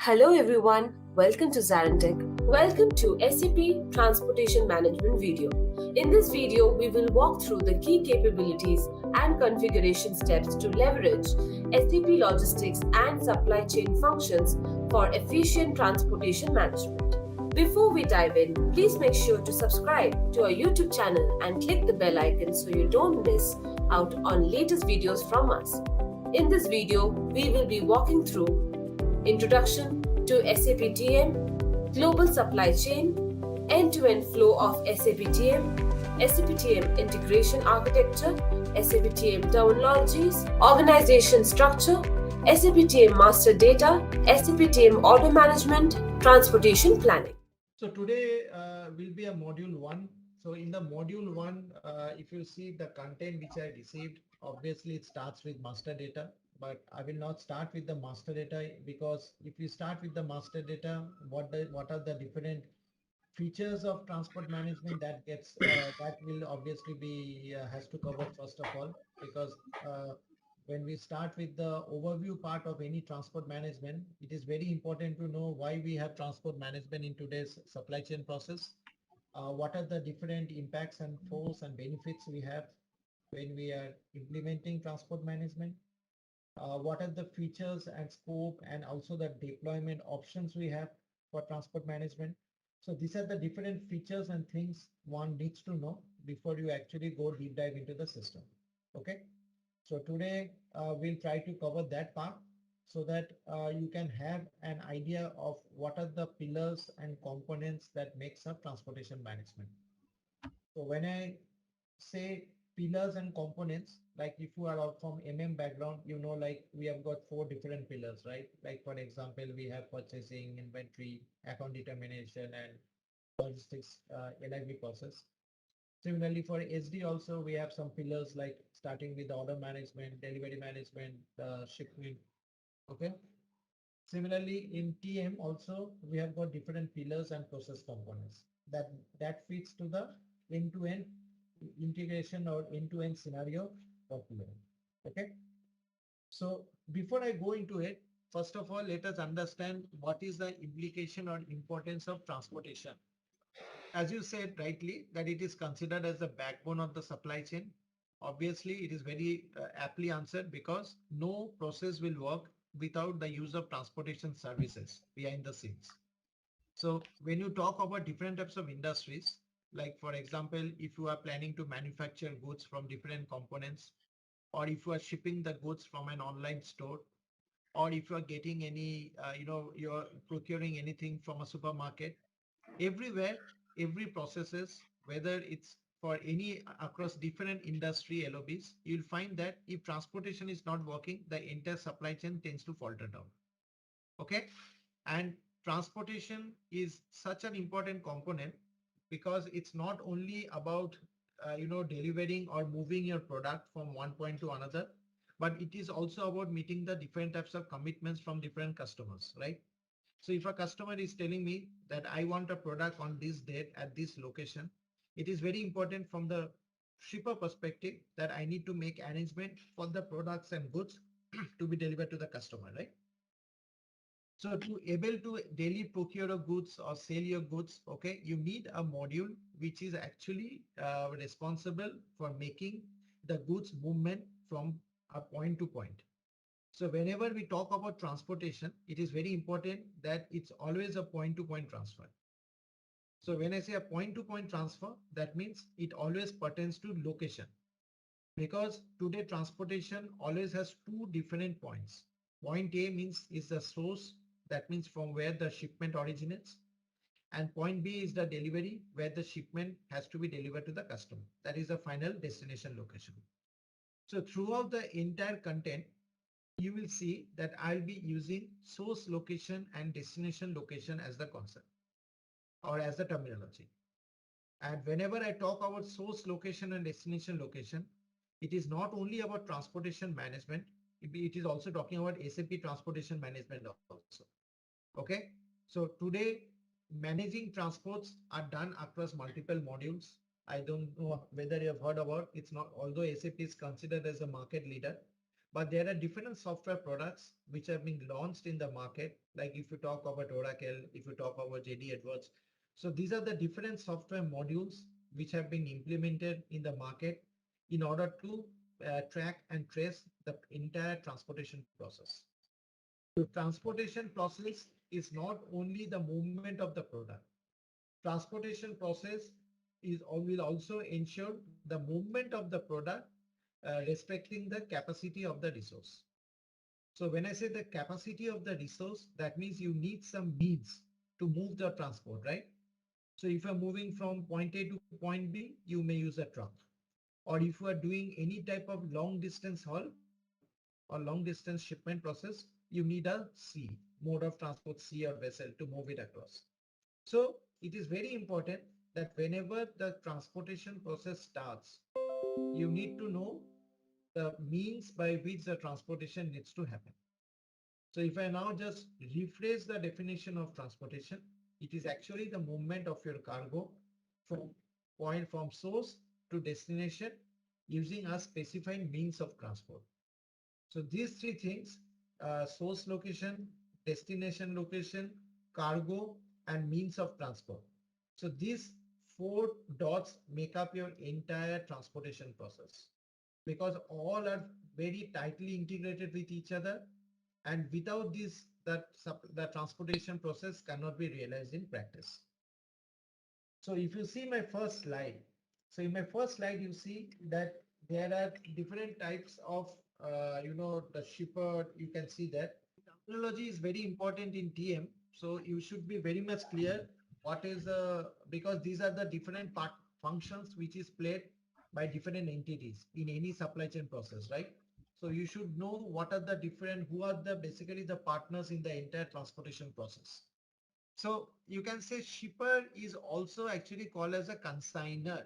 Hello everyone, welcome to ZaranTech. Welcome to SAP Transportation Management video. In this video, we will walk through the key capabilities and configuration steps to leverage SAP logistics and supply chain functions for efficient transportation management. Before we dive in, please make sure to subscribe to our YouTube channel and click the bell icon so you don't miss out on latest videos from us. In this video, we will be walking through Introduction to SAP TM, Global Supply Chain, End-to-End Flow of SAP TM, SAP TM Integration Architecture, SAP TM Terminologies, Organization Structure, SAP TM Master Data, SAP TM Order Management, Transportation Planning. So today will be a module 1. So in the module 1, if you see the content which I received, obviously it starts with master data, but I will not start with the master data because if you start with the master data, what are the different features of transport management that will obviously be has to cover first of all, because when we start with the overview part of any transport management, it is very important to know why we have transport management in today's supply chain process. What are the different impacts and force and benefits we have when we are implementing transport management? What are the features and scope and also the deployment options we have for transport management? So these are the different features and things one needs to know before you actually go deep dive into the system. Okay. So today we'll try to cover that part so that you can have an idea of what are the pillars and components that makes up transportation management. So when I say pillars and components, like if you are from background, you know, like we have got 4 different pillars, right? Like for example, we have purchasing, inventory, account determination, and logistics LIV process. Similarly, for SD also, we have some pillars like starting with order management, delivery management, shipment. Okay. Similarly, in TM also, we have got different pillars and process components that fits to the end-to-end integration or end-to-end scenario for TM. Okay. So before I go into it, first of all, let us understand what is the implication or importance of transportation. As you said rightly, that it is considered as the backbone of the supply chain. Obviously, it is very aptly answered because no process will work without the use of transportation services behind the scenes. So when you talk about different types of industries, like for example, if you are planning to manufacture goods from different components, or if you are shipping the goods from an online store, or if you are getting any, you're procuring anything from a supermarket, everywhere, every processes, whether it's for any across different industry LOBs, you'll find that if transportation is not working, the entire supply chain tends to falter down. Okay. And transportation is such an important component because it's not only about, delivering or moving your product from one point to another, but it is also about meeting the different types of commitments from different customers, right? So if a customer is telling me that I want a product on this date at this location, it is very important from the shipper perspective that I need to make arrangement for the products and goods to be delivered to the customer, right? So to able to daily procure a goods or sell your goods, okay, you need a module which is actually responsible for making the goods movement from a point to point. So whenever we talk about transportation, it is very important that it's always a point-to-point transfer. So when I say a point-to-point transfer, that means it always pertains to location. Because today transportation always has 2 different points. Point A means is the source, that means from where the shipment originates. And point B is the delivery, where the shipment has to be delivered to the customer. That is the final destination location. So throughout the entire content, you will see that I'll be using source location and destination location as the concept or as the terminology. And whenever I talk about source location and destination location, it is not only about transportation management, it is also talking about SAP transportation management also. Okay. So today managing transports are done across multiple modules. I don't know whether you have heard about, it's not, although SAP is considered as a market leader, But there are different software products which have been launched in the market. Like if you talk about Oracle, if you talk about JD Edwards. So these are the different software modules which have been implemented in the market in order to track and trace the entire transportation process. The transportation process is not only the movement of the product. Transportation process will also ensure the movement of the product respecting the capacity of the resource. So when I say the capacity of the resource, that means you need some means to move the transport, right? So if you're moving from point A to point B, you may use a truck. Or if you are doing any type of long distance haul or long distance shipment process, you need a sea, mode of transport, sea or vessel to move it across. So it is very important that whenever the transportation process starts, you need to know the means by which the transportation needs to happen. So if I now just rephrase the definition of transportation, it is actually the movement of your cargo from point from source to destination using a specified means of transport. So these three things, source location, destination location, cargo, and means of transport. So these four dots make up your entire transportation process because all are very tightly integrated with each other. And without this, the transportation process cannot be realized in practice. So if you see my first slide, so in my first slide, you see that there are different types of, the shipper, you can see that. Terminology is very important in TM. So you should be very much clear what is, because these are the different part functions which is played by different entities in any supply chain process, right? So you should know what are the different, who are the basically the partners in the entire transportation process. So you can say shipper is also actually called as a consignor.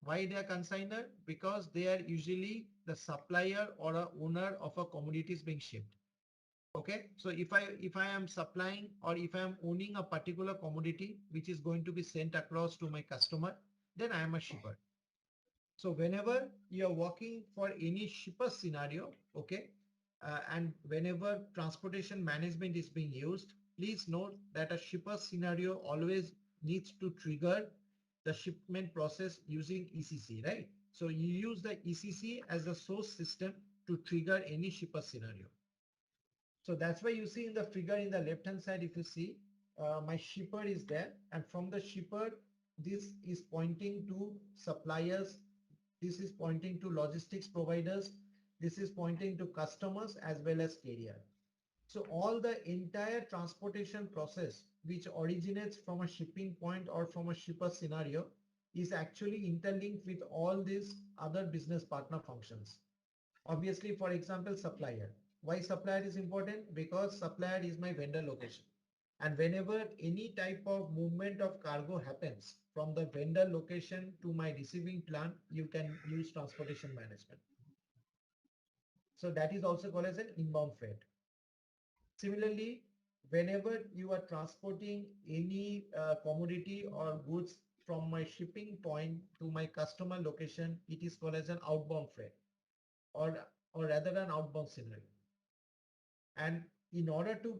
Why they are consignor? Because they are usually the supplier or a owner of a commodities being shipped. Okay, so if I am supplying or if I am owning a particular commodity which is going to be sent across to my customer, then I am a shipper. So whenever you are working for any shipper scenario, okay, and whenever transportation management is being used, please note that a shipper scenario always needs to trigger the shipment process using ECC, right? So you use the ECC as a source system to trigger any shipper scenario. So that's why you see in the figure in the left hand side, if you see my shipper is there, and from the shipper, this is pointing to suppliers, this is pointing to logistics providers, this is pointing to customers as well as carrier. So all the entire transportation process which originates from a shipping point or from a shipper scenario is actually interlinked with all these other business partner functions. Obviously, for example, supplier. Why supplier is important? Because supplier is my vendor location. And whenever any type of movement of cargo happens from the vendor location to my receiving plant, you can use transportation management. So that is also called as an inbound freight. Similarly, whenever you are transporting any commodity or goods from my shipping point to my customer location, it is called as an outbound freight or, or rather an outbound scenario. And in order to,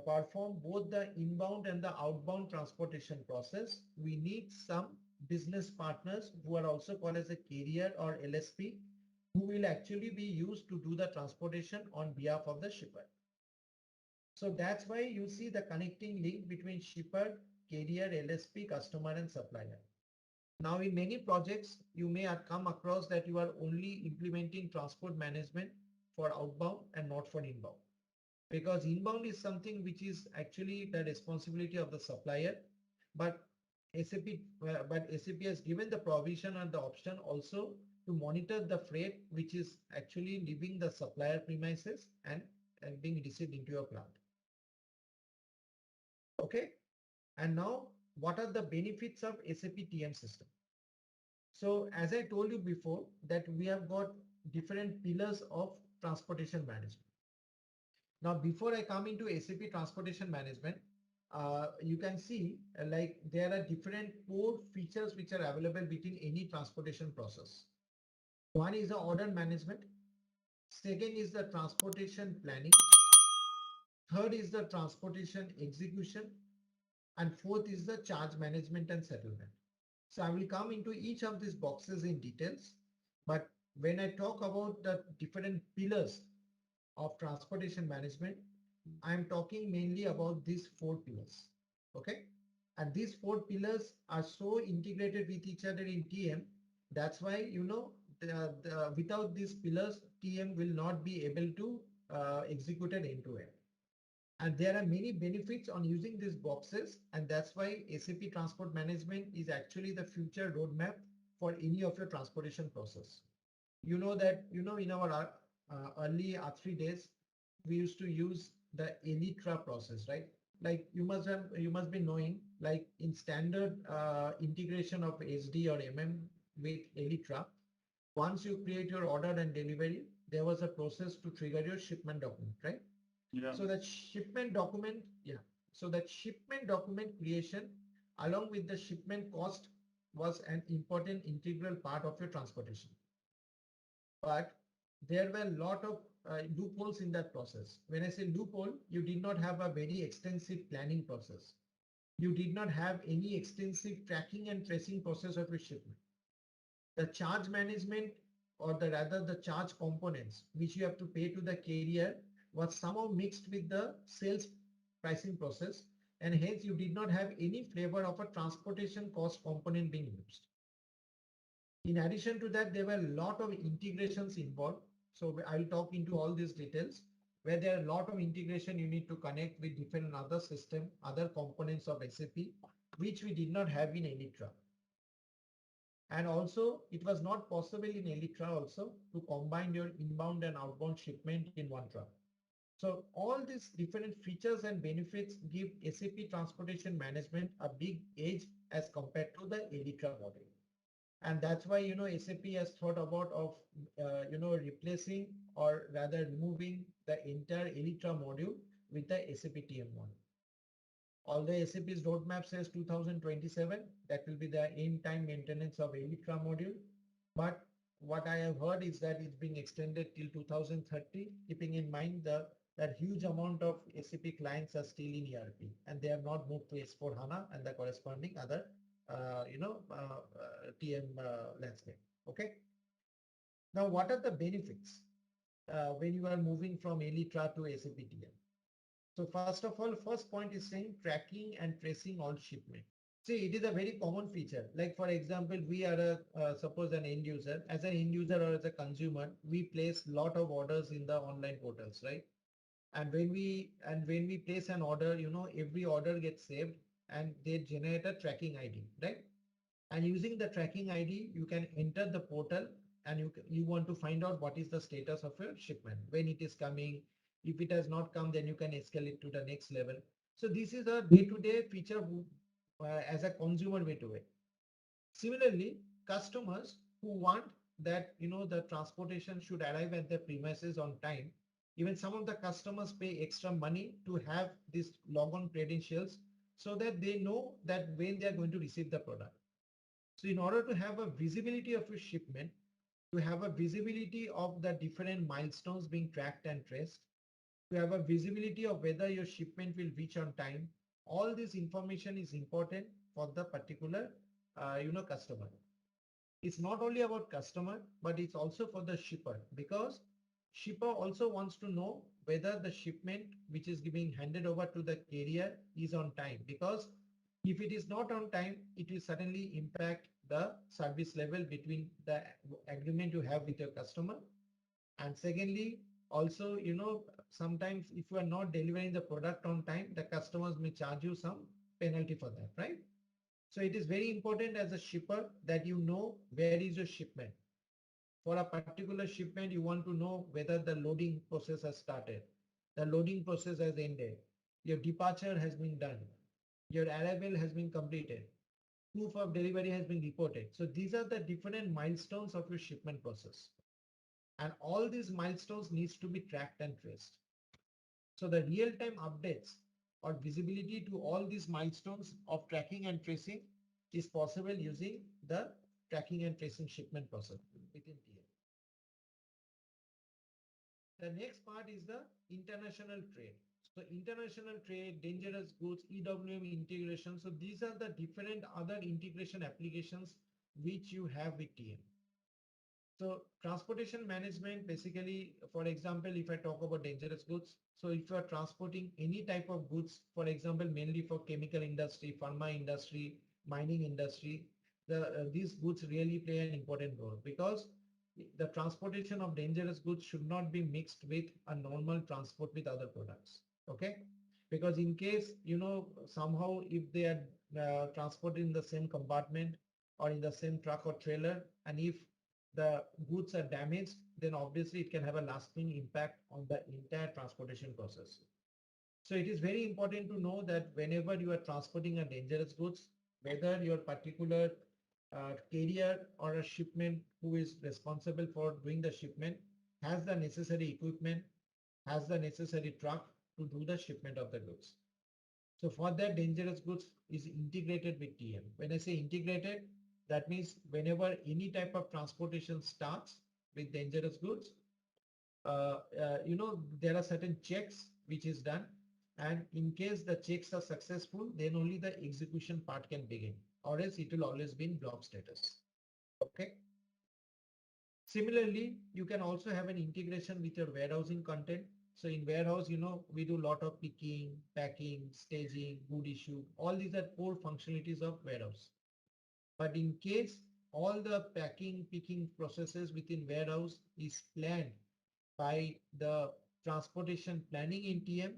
perform both the inbound and the outbound transportation process, we need some business partners who are also called as a carrier or LSP, who will actually be used to do the transportation on behalf of the shipper. So that's why you see the connecting link between shipper, carrier, LSP, customer, and supplier. Now, in many projects, you may have come across that you are only implementing transport management for outbound and not for inbound. Because inbound is something which is actually the responsibility of the supplier, but SAP has given the provision and the option also to monitor the freight which is actually leaving the supplier premises and being received into your plant. Okay, and now what are the benefits of SAP TM system? So as I told you before that we have got different pillars of transportation management. Now, before I come into SAP transportation management, you can see like there are different core features which are available within any transportation process. One is the order management. Second is the transportation planning. Third is the transportation execution. And fourth is the charge management and settlement. So I will come into each of these boxes in details. But when I talk about the different pillars of transportation management, I am talking mainly about these four pillars. Okay. And these four pillars are so integrated with each other in TM. That's why, without these pillars, TM will not be able to execute it end to end. And there are many benefits on using these boxes. And that's why SAP Transport Management is actually the future roadmap for any of your transportation process. You know that, in our early R3 days, we used to use the Elytra process, right? Like you must be knowing, like in standard integration of SD or with Elytra, once you create your order and delivery, there was a process to trigger your shipment document, right? Yeah. So that shipment document, yeah. So that shipment document creation along with the shipment cost was an important integral part of your transportation. But there were a lot of loopholes in that process. When I say loophole, you did not have a very extensive planning process. You did not have any extensive tracking and tracing process of your shipment. The charge management, or rather the charge components which you have to pay to the carrier, was somehow mixed with the sales pricing process, and hence you did not have any flavor of a transportation cost component being used. In addition to that, there were a lot of integrations involved. So I'll talk into all these details, where there are a lot of integration you need to connect with different other system, other components of SAP, which we did not have in Elytra. And also, it was not possible in Elytra also to combine your inbound and outbound shipment in one truck. So all these different features and benefits give SAP Transportation Management a big edge as compared to the Elytra model. And that's why, SAP has thought about replacing or rather removing the entire Elytra module with the SAP TM model. Although SAP's roadmap says 2027, that will be the end time maintenance of Elytra module. But what I have heard is that it's being extended till 2030, keeping in mind that huge amount of SAP clients are still in ERP and they have not moved to S4 Hana and the corresponding other, TM landscape. Okay. Now, what are the benefits when you are moving from Elytra to SAP TM? So first of all, first point is saying tracking and tracing all shipment. See, it is a very common feature. Like for example, we are suppose an end user. As an end user or as a consumer, we place lot of orders in the online portals, right? And when we place an order, every order gets saved and they generate a tracking ID, right? And using the tracking ID, you can enter the portal and you want to find out what is the status of your shipment, when it is coming. If it has not come, then you can escalate to the next level. So this is a day-to-day feature as a consumer way to it. Similarly, customers who want that, the transportation should arrive at their premises on time. Even some of the customers pay extra money to have these logon credentials so that they know that when they are going to receive the product. So in order to have a visibility of your shipment, to have a visibility of the different milestones being tracked and traced, to have a visibility of whether your shipment will reach on time, all this information is important for the particular, customer. It's not only about customer, but it's also for the shipper, because shipper also wants to know whether the shipment which is being handed over to the carrier is on time, because if it is not on time, it will suddenly impact the service level between the agreement you have with your customer. And secondly, also, sometimes if you are not delivering the product on time, the customers may charge you some penalty for that, right? So it is very important as a shipper that you know where is your shipment. For a particular shipment, you want to know whether the loading process has started, the loading process has ended, your departure has been done, your arrival has been completed, proof of delivery has been reported. So these are the different milestones of your shipment process. And all these milestones needs to be tracked and traced. So the real-time updates or visibility to all these milestones of tracking and tracing is possible using the tracking and tracing shipment process within TM. The next part is the international trade. So international trade, dangerous goods, EWM integration. So these are the different other integration applications which you have with TM. So transportation management, basically, for example, if I talk about dangerous goods, so if you are transporting any type of goods, for example, mainly for chemical industry, pharma industry, mining industry, these goods really play an important role because the transportation of dangerous goods should not be mixed with a normal transport with other products. Okay, because in case somehow if they are transported in the same compartment or in the same truck or trailer, and if the goods are damaged, then obviously it can have a lasting impact on the entire transportation process. So it is very important to know that whenever you are transporting a dangerous goods, whether your particular carrier or a shipment who is responsible for doing the shipment has the necessary equipment, has the necessary truck to do the shipment of the goods. So for that, dangerous goods is integrated with TM. When I say integrated, that means whenever any type of transportation starts with dangerous goods, there are certain checks which is done. And in case the checks are successful, then only the execution part can begin, or else it will always be in block status. Okay. Similarly, you can also have an integration with your warehousing content. So in warehouse, we do a lot of picking, packing, staging, good issue. All these are core functionalities of warehouse. But in case all the packing, picking processes within warehouse is planned by the transportation planning in TM,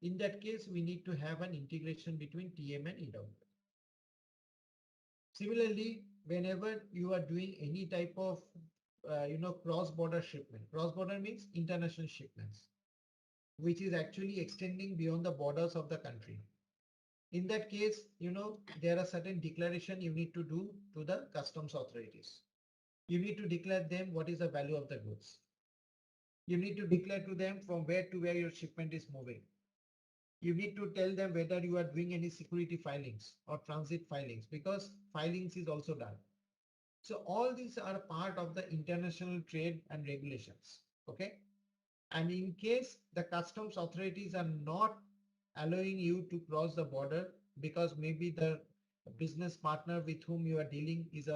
in that case, we need to have an integration between TM and EW. Similarly, whenever you are doing any type of cross-border shipment, cross-border means international shipments, which is actually extending beyond the borders of the country. In that case, there are certain declaration you need to do to the customs authorities. You need to declare them what is the value of the goods. You need to declare to them from where to where your shipment is moving. You need to tell them whether you are doing any security filings or transit filings, because filings is also done. So all these are part of the international trade and regulations. Okay. And in case the customs authorities are not allowing you to cross the border because maybe the business partner with whom you are dealing is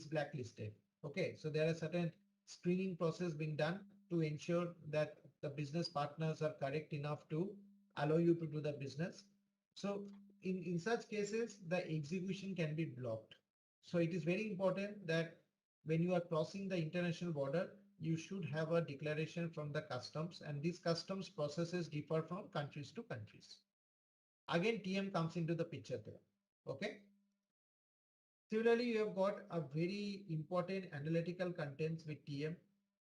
blacklisted. Okay, so there are certain screening process being done to ensure that the business partners are correct enough to allow you to do the business. So in such cases, the execution can be blocked. So it is very important that when you are crossing the international border, you should have a declaration from the customs, and these customs processes differ from countries to countries. Again, TM comes into the picture there. Okay. Similarly, you have got a very important analytical contents with TM.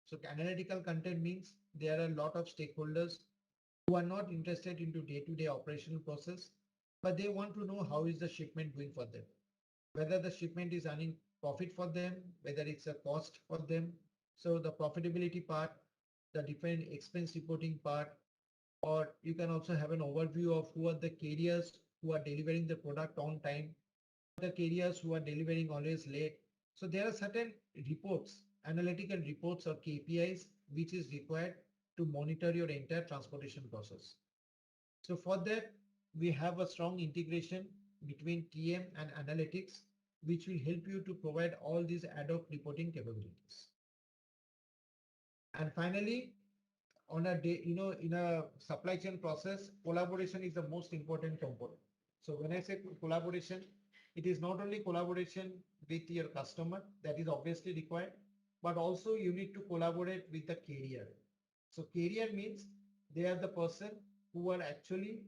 So analytical content means there are a lot of stakeholders who are not interested into day-to-day operational process, but they want to know how is the shipment going for them, whether the shipment is earning profit for them, whether it's a cost for them. So the profitability part, the different expense reporting part, or you can also have an overview of who are the carriers who are delivering the product on time, the carriers who are delivering always late. So there are certain reports, analytical reports or KPIs, which is required to monitor your entire transportation process. So for that, we have a strong integration between TM and analytics, which will help you to provide all these ad hoc reporting capabilities. And finally, on a day, in a supply chain process, collaboration is the most important component. So when I say collaboration, it is not only collaboration with your customer, that is obviously required, but also you need to collaborate with the carrier. So carrier means they are the person who are actually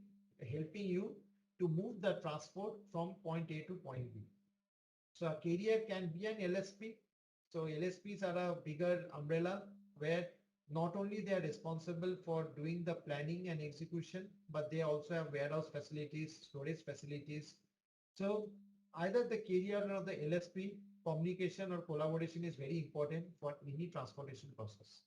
helping you to move the transport from point A to point B. So a carrier can be an LSP. So LSPs are a bigger umbrella where not only they are responsible for doing the planning and execution, but they also have warehouse facilities, storage facilities. So either the carrier or the LSP, communication or collaboration is very important for any transportation process.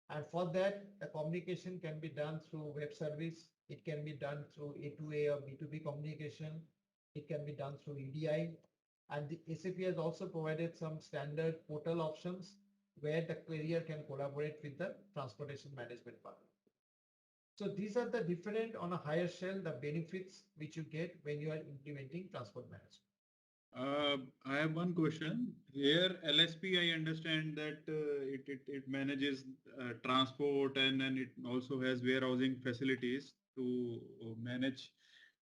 And for that, the communication can be done through web service. It can be done through A2A or B2B communication. It can be done through EDI. And the SAP has also provided some standard portal options where the carrier can collaborate with the transportation management partner. So these are the different on a higher shell, the benefits which you get when you are implementing transport management. I have one question. Here, LSP, I understand that it manages transport and it also has warehousing facilities to manage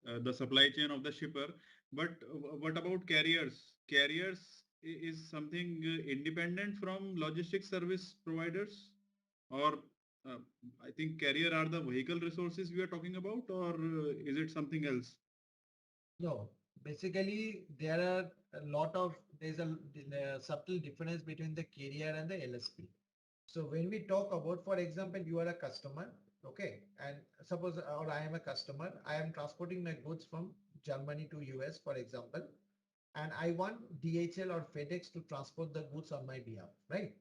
the supply chain of the shipper. But what about carriers? Carriers is something independent from logistics service providers, or uh, I think carrier are the vehicle resources we are talking about, or is it something else? No, basically there are there's a subtle difference between the carrier and the LSP. So when we talk about, for example, you are a customer, okay, and suppose, or I am a customer, I am transporting my goods from Germany to US, for example, and I want DHL or FedEx to transport the goods on my behalf, right?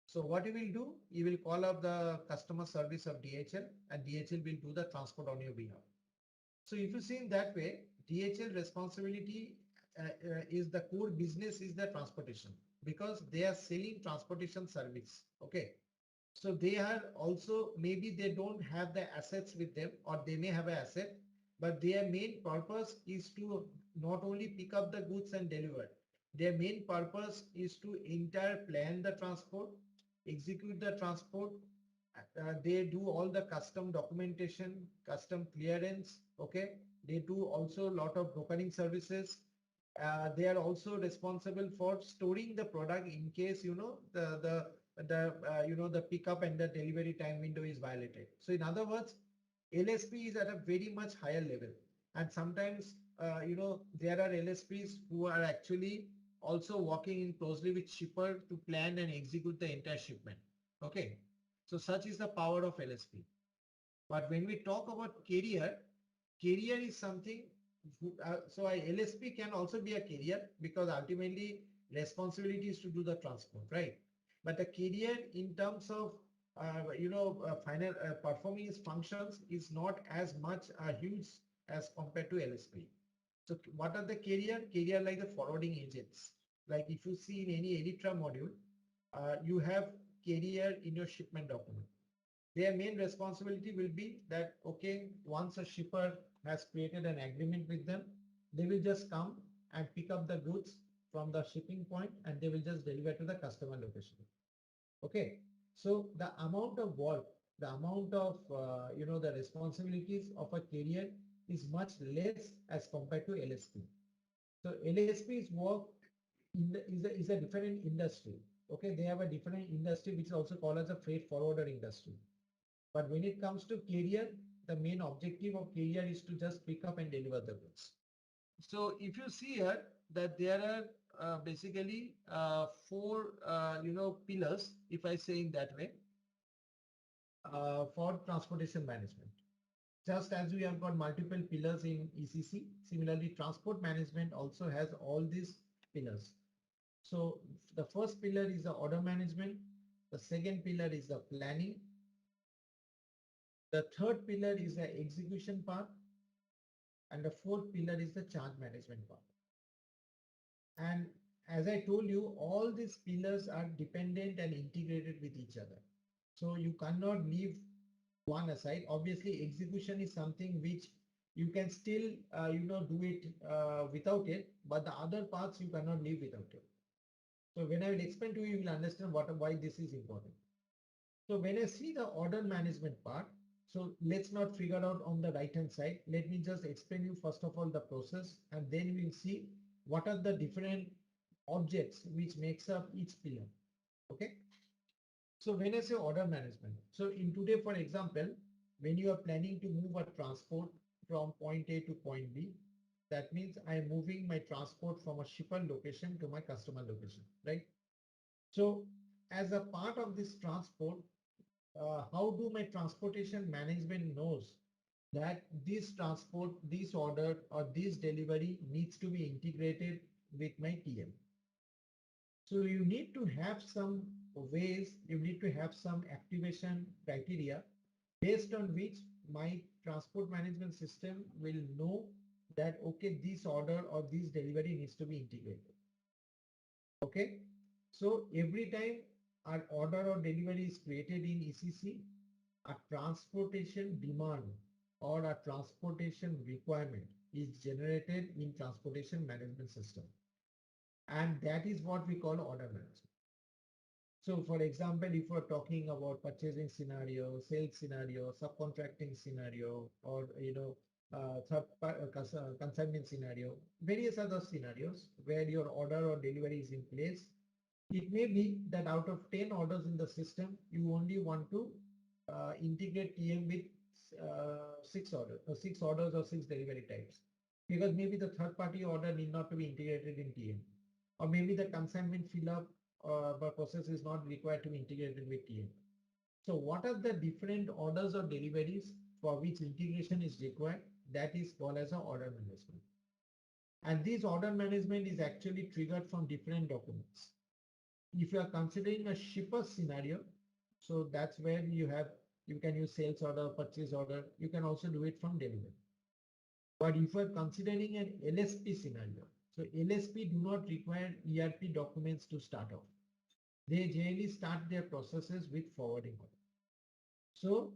So what you will do, you will call up the customer service of DHL and DHL will do the transport on your behalf. So if you see in that way, DHL responsibility is the core business is the transportation because they are selling transportation service. Okay. So they are also, maybe they don't have the assets with them or they may have an asset, but their main purpose is to not only pick up the goods and deliver. Their main purpose is to entire plan the transport, execute the transport. They do all the custom documentation, custom clearance. Okay. They do also a lot of brokering services. They are also responsible for storing the product in case, the pickup and the delivery time window is violated. So in other words, LSP is at a very much higher level. And sometimes, there are LSPs who are actually also working in closely with shipper to plan and execute the entire shipment. Okay. So such is the power of LSP. But when we talk about carrier, carrier is something, so a LSP can also be a carrier because ultimately responsibility is to do the transport, right? But the carrier in terms of, final performing its functions is not as much huge as compared to LSP. So what are the carrier? Carrier like the forwarding agents. Like if you see in any Elytra module, you have carrier in your shipment document. Their main responsibility will be that, okay, once a shipper has created an agreement with them, they will just come and pick up the goods from the shipping point and they will just deliver to the customer location. Okay. So the amount of work, the amount of, the responsibilities of a carrier is much less as compared to LSP. So LSP is work is a different industry. Okay. They have a different industry, which is also called as a freight forwarder industry. But when it comes to carrier, the main objective of carrier is to just pick up and deliver the goods. So if you see here that there are basically four, pillars, if I say in that way, for transportation management. Just as we have got multiple pillars in ECC, similarly, transport management also has all these pillars. So the first pillar is the order management. The second pillar is the planning. The third pillar is the execution part, and the fourth pillar is the charge management part. And as I told you, all these pillars are dependent and integrated with each other. So you cannot leave one aside. Obviously, execution is something which you can still, do it without it, but the other parts you cannot live without it. So when I will explain to you, you will understand why this is important. So when I see the order management part, so let's not figure out on the right hand side. Let me just explain you first of all the process, and then we'll see what are the different objects which makes up each pillar. Okay. So when I say order management, so in today, for example, when you are planning to move a transport from point A to point B, that means I am moving my transport from a shipper location to my customer location, right? So as a part of this transport, how do my transportation management knows that this transport, this order or this delivery needs to be integrated with my TM? So you need to have some ways, you need to have some activation criteria based on which my transport management system will know that, okay, this order or this delivery needs to be integrated. Okay. So every time an order or delivery is created in ECC, a transportation demand or a transportation requirement is generated in transportation management system. And that is what we call order management. So for example, if we're talking about purchasing scenario, sales scenario, subcontracting scenario, or consignment scenario, various other scenarios where your order or delivery is in place, it may be that out of 10 orders in the system, you only want to integrate TM with six orders or six delivery types, because maybe the third party order need not to be integrated in TM, or maybe the consignment fill up process is not required to be integrated with TM. So what are the different orders or deliveries for which integration is required? That is called as an order management. And this order management is actually triggered from different documents. If you are considering a shipper scenario, so that's where you can use sales order, purchase order. You can also do it from delivery. But if you are considering an LSP scenario, so LSP do not require ERP documents to start off. They generally start their processes with forwarding order. So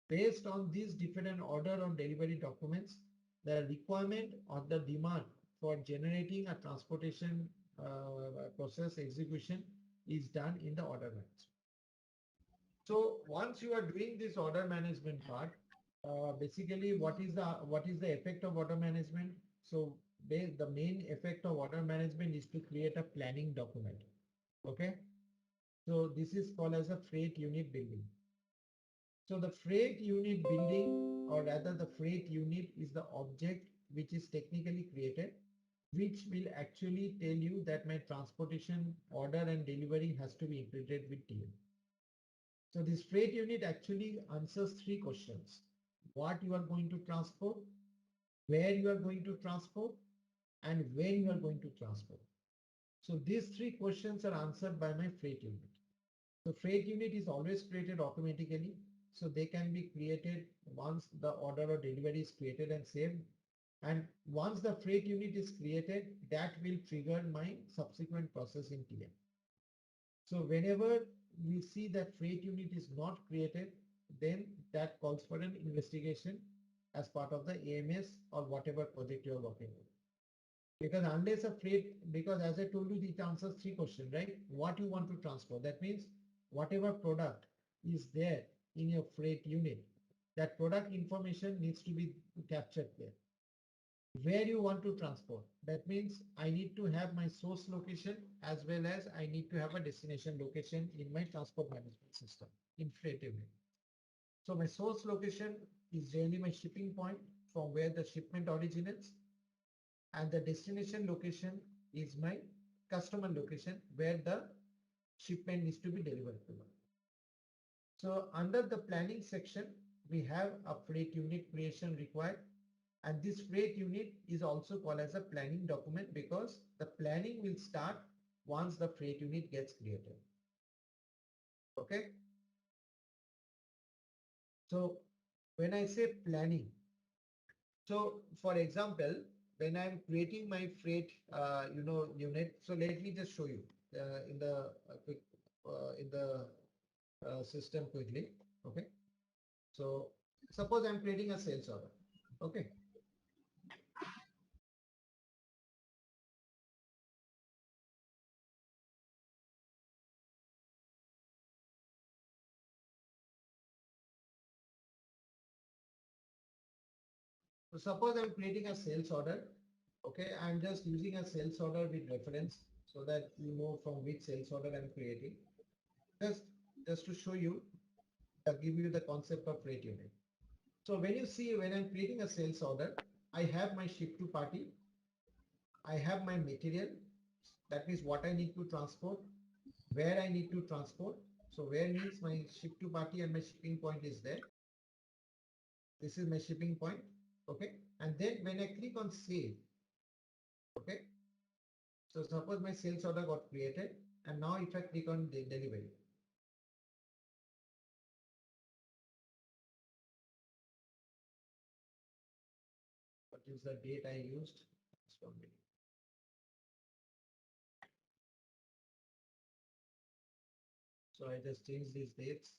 based on these different order or delivery documents, the requirement or the demand for generating a transportation process execution is done in the order management. So once you are doing this order management part, basically what is the effect of order management? So the main effect of order management is to create a planning document. Okay. So this is called as a freight unit building. So the freight unit building, or rather the freight unit, is the object which is technically created, which will actually tell you that my transportation order and delivery has to be integrated with TM. So this freight unit actually answers three questions: what you are going to transport, where you are going to transport, and when you are going to transport. So these three questions are answered by my freight unit. So freight unit is always created automatically. So they can be created once the order or delivery is created and saved. And once the freight unit is created, that will trigger my subsequent process in TM. So whenever we see that freight unit is not created, then that calls for an investigation as part of the AMS or whatever project you're working on. Because unless a freight, because as I told you, it answers three questions, right? What you want to transport. That means whatever product is there in your freight unit, that product information needs to be captured there. Where you want to transport. That means I need to have my source location as well as I need to have a destination location in my transport management system in freight unit. So my source location is generally my shipping point from where the shipment originates, and the destination location is my customer location where the shipment needs to be delivered to. So under the planning section, we have a freight unit creation required. And this freight unit is also called as a planning document because the planning will start once the freight unit gets created. Okay. So when I say planning, so for example, when I'm creating my freight, unit, so let me just show you in the system quickly. Okay. So suppose I'm creating a sales order. Okay. So suppose I'm creating a sales order. Okay, I'm just using a sales order with reference so that you know from which sales order I'm creating. Just to show you, give you the concept of freight unit. So when you see when I'm creating a sales order, I have my ship to party. I have my material. That means what I need to transport, where I need to transport. So where means my ship to party and my shipping point is there. This is my shipping point. Okay. And then when I click on save, okay. So suppose my sales order got created, and now if I click on the delivery, what is the date I used? Just 1 minute. So I just change these dates.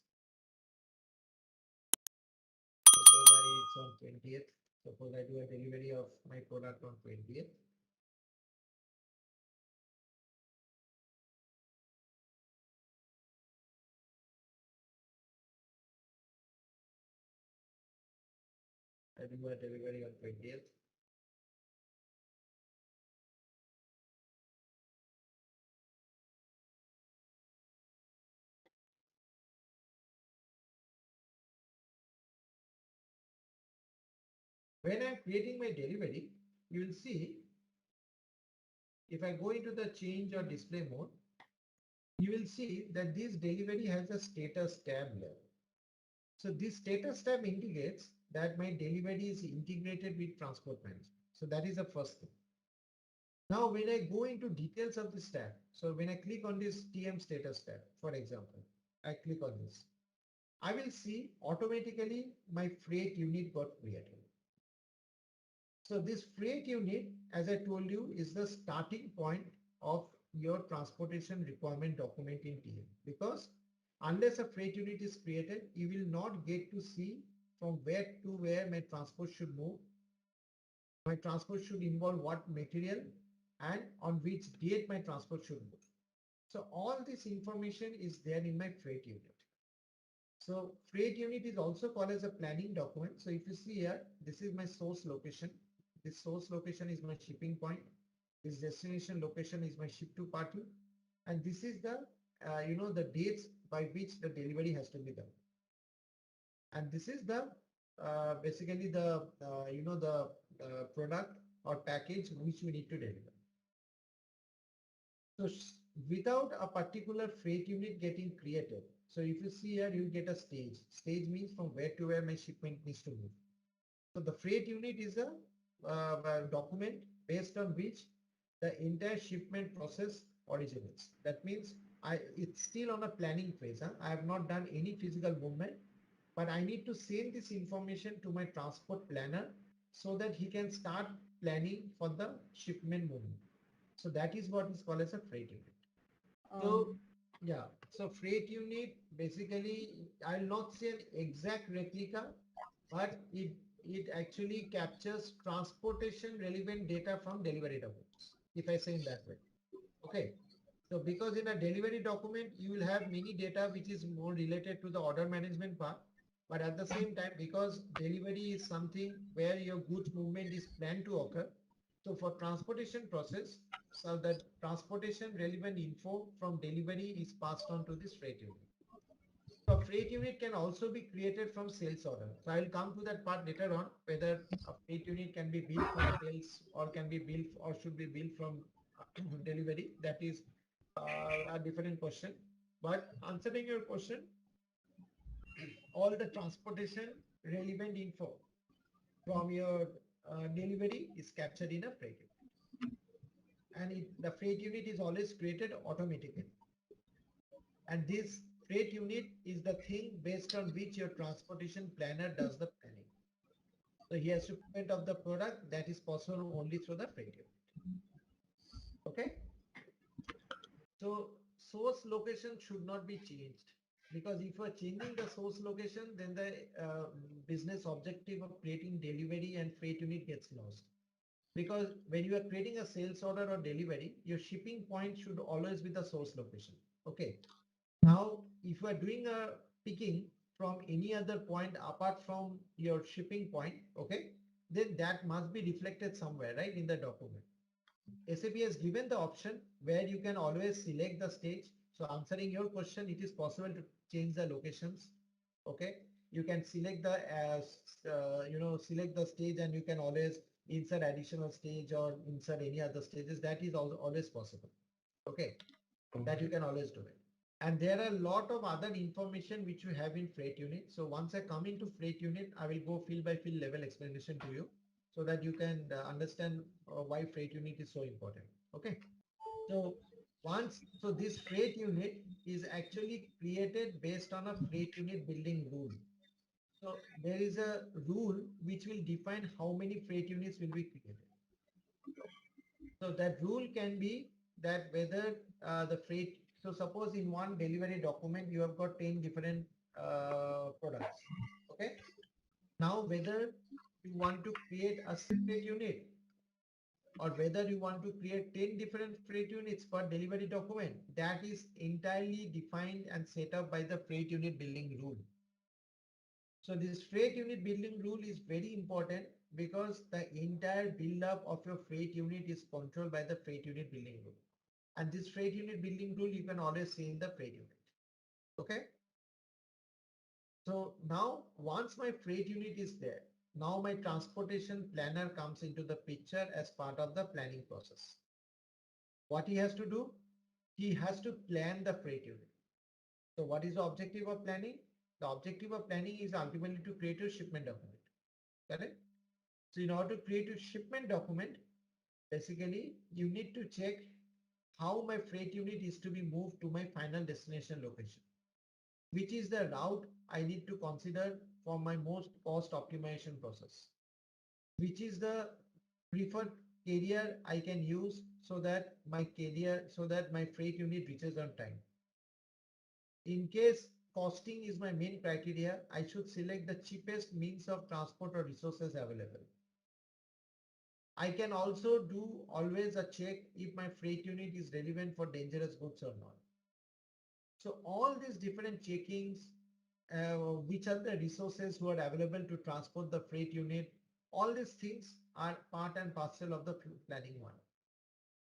Suppose it's on 20th. Suppose I do a delivery of my product on 20th. I do a delivery on 20th. When I'm creating my delivery, you will see if I go into the change or display mode, you will see that this delivery has a status tab here. So this status tab indicates that my delivery is integrated with transport management. So that is the first thing. Now, when I go into details of this tab, so when I click on this TM status tab, for example, I click on this, I will see automatically my freight unit got created. So this freight unit, as I told you, is the starting point of your transportation requirement document in TM, because unless a freight unit is created, you will not get to see from where to where my transport should move. My transport should involve what material and on which date my transport should move. So all this information is there in my freight unit. So freight unit is also called as a planning document. So if you see here, this is my source location. This source location is my shipping point. This destination location is my ship to party. And this is the, the dates by which the delivery has to be done. And this is the, basically the, the product or package which we need to deliver. So without a particular freight unit getting created, so if you see here, you get a stage. Stage means from where to where my shipment needs to move. So the freight unit is a document based on which the entire shipment process originates. That means it's still on a planning phase. Huh? I have not done any physical movement, but I need to send this information to my transport planner so that he can start planning for the shipment movement. So that is what is called as a freight unit. So yeah, so freight unit basically, I'll not say an exact replica, but it actually captures transportation relevant data from delivery documents, if I say in that way. Okay. So because in a delivery document, you will have many data which is more related to the order management part. But at the same time, because delivery is something where your goods movement is planned to occur. So for transportation process, so the transportation relevant info from delivery is passed on to this freight unit. So a freight unit can also be created from sales order. So I'll come to that part later on, whether a freight unit can be built from sales or can be built or should be built from delivery. That is a different question. But answering your question, all the transportation relevant info from your delivery is captured in a freight unit. And the freight unit is always created automatically. And this freight unit is the thing based on which your transportation planner does the planning. So he has shipment of the product that is possible only through the freight unit. Okay. So source location should not be changed, because if you are changing the source location, then the business objective of creating delivery and freight unit gets lost. Because when you are creating a sales order or delivery, your shipping point should always be the source location. Okay. Now, if you are doing a picking from any other point apart from your shipping point, okay, then that must be reflected somewhere, right, in the document. SAP has given the option where you can always select the stage. So answering your question, it is possible to change the locations. Okay, you can select the select the stage, and you can always insert additional stage or insert any other stages. That is always possible. Okay, that you can always do it. And there are a lot of other information which you have in freight unit. So once I come into freight unit, I will go field by field level explanation to you so that you can understand why freight unit is so important. Okay. So so this freight unit is actually created based on a freight unit building rule. So there is a rule which will define how many freight units will be created. So that rule can be that whether the freight So suppose in one delivery document, you have got 10 different products. Okay. Now, whether you want to create a separate unit or whether you want to create 10 different freight units per delivery document, that is entirely defined and set up by the freight unit building rule. So this freight unit building rule is very important because the entire build up of your freight unit is controlled by the freight unit building rule. And this freight unit building rule you can always see in the freight unit. Okay. So now once my freight unit is there, now my transportation planner comes into the picture as part of the planning process. What he has to do? He has to plan the freight unit. So what is the objective of planning? The objective of planning is ultimately to create a shipment document. Correct? So in order to create a shipment document, basically you need to check how my freight unit is to be moved to my final destination location. Which is the route I need to consider for my most cost optimization process. Which is the preferred carrier I can use so that my freight unit reaches on time. In case costing is my main criteria, I should select the cheapest means of transport or resources available. I can also do always a check if my freight unit is relevant for dangerous goods or not. So all these different checkings, which are the resources who are available to transport the freight unit, all these things are part and parcel of the planning one.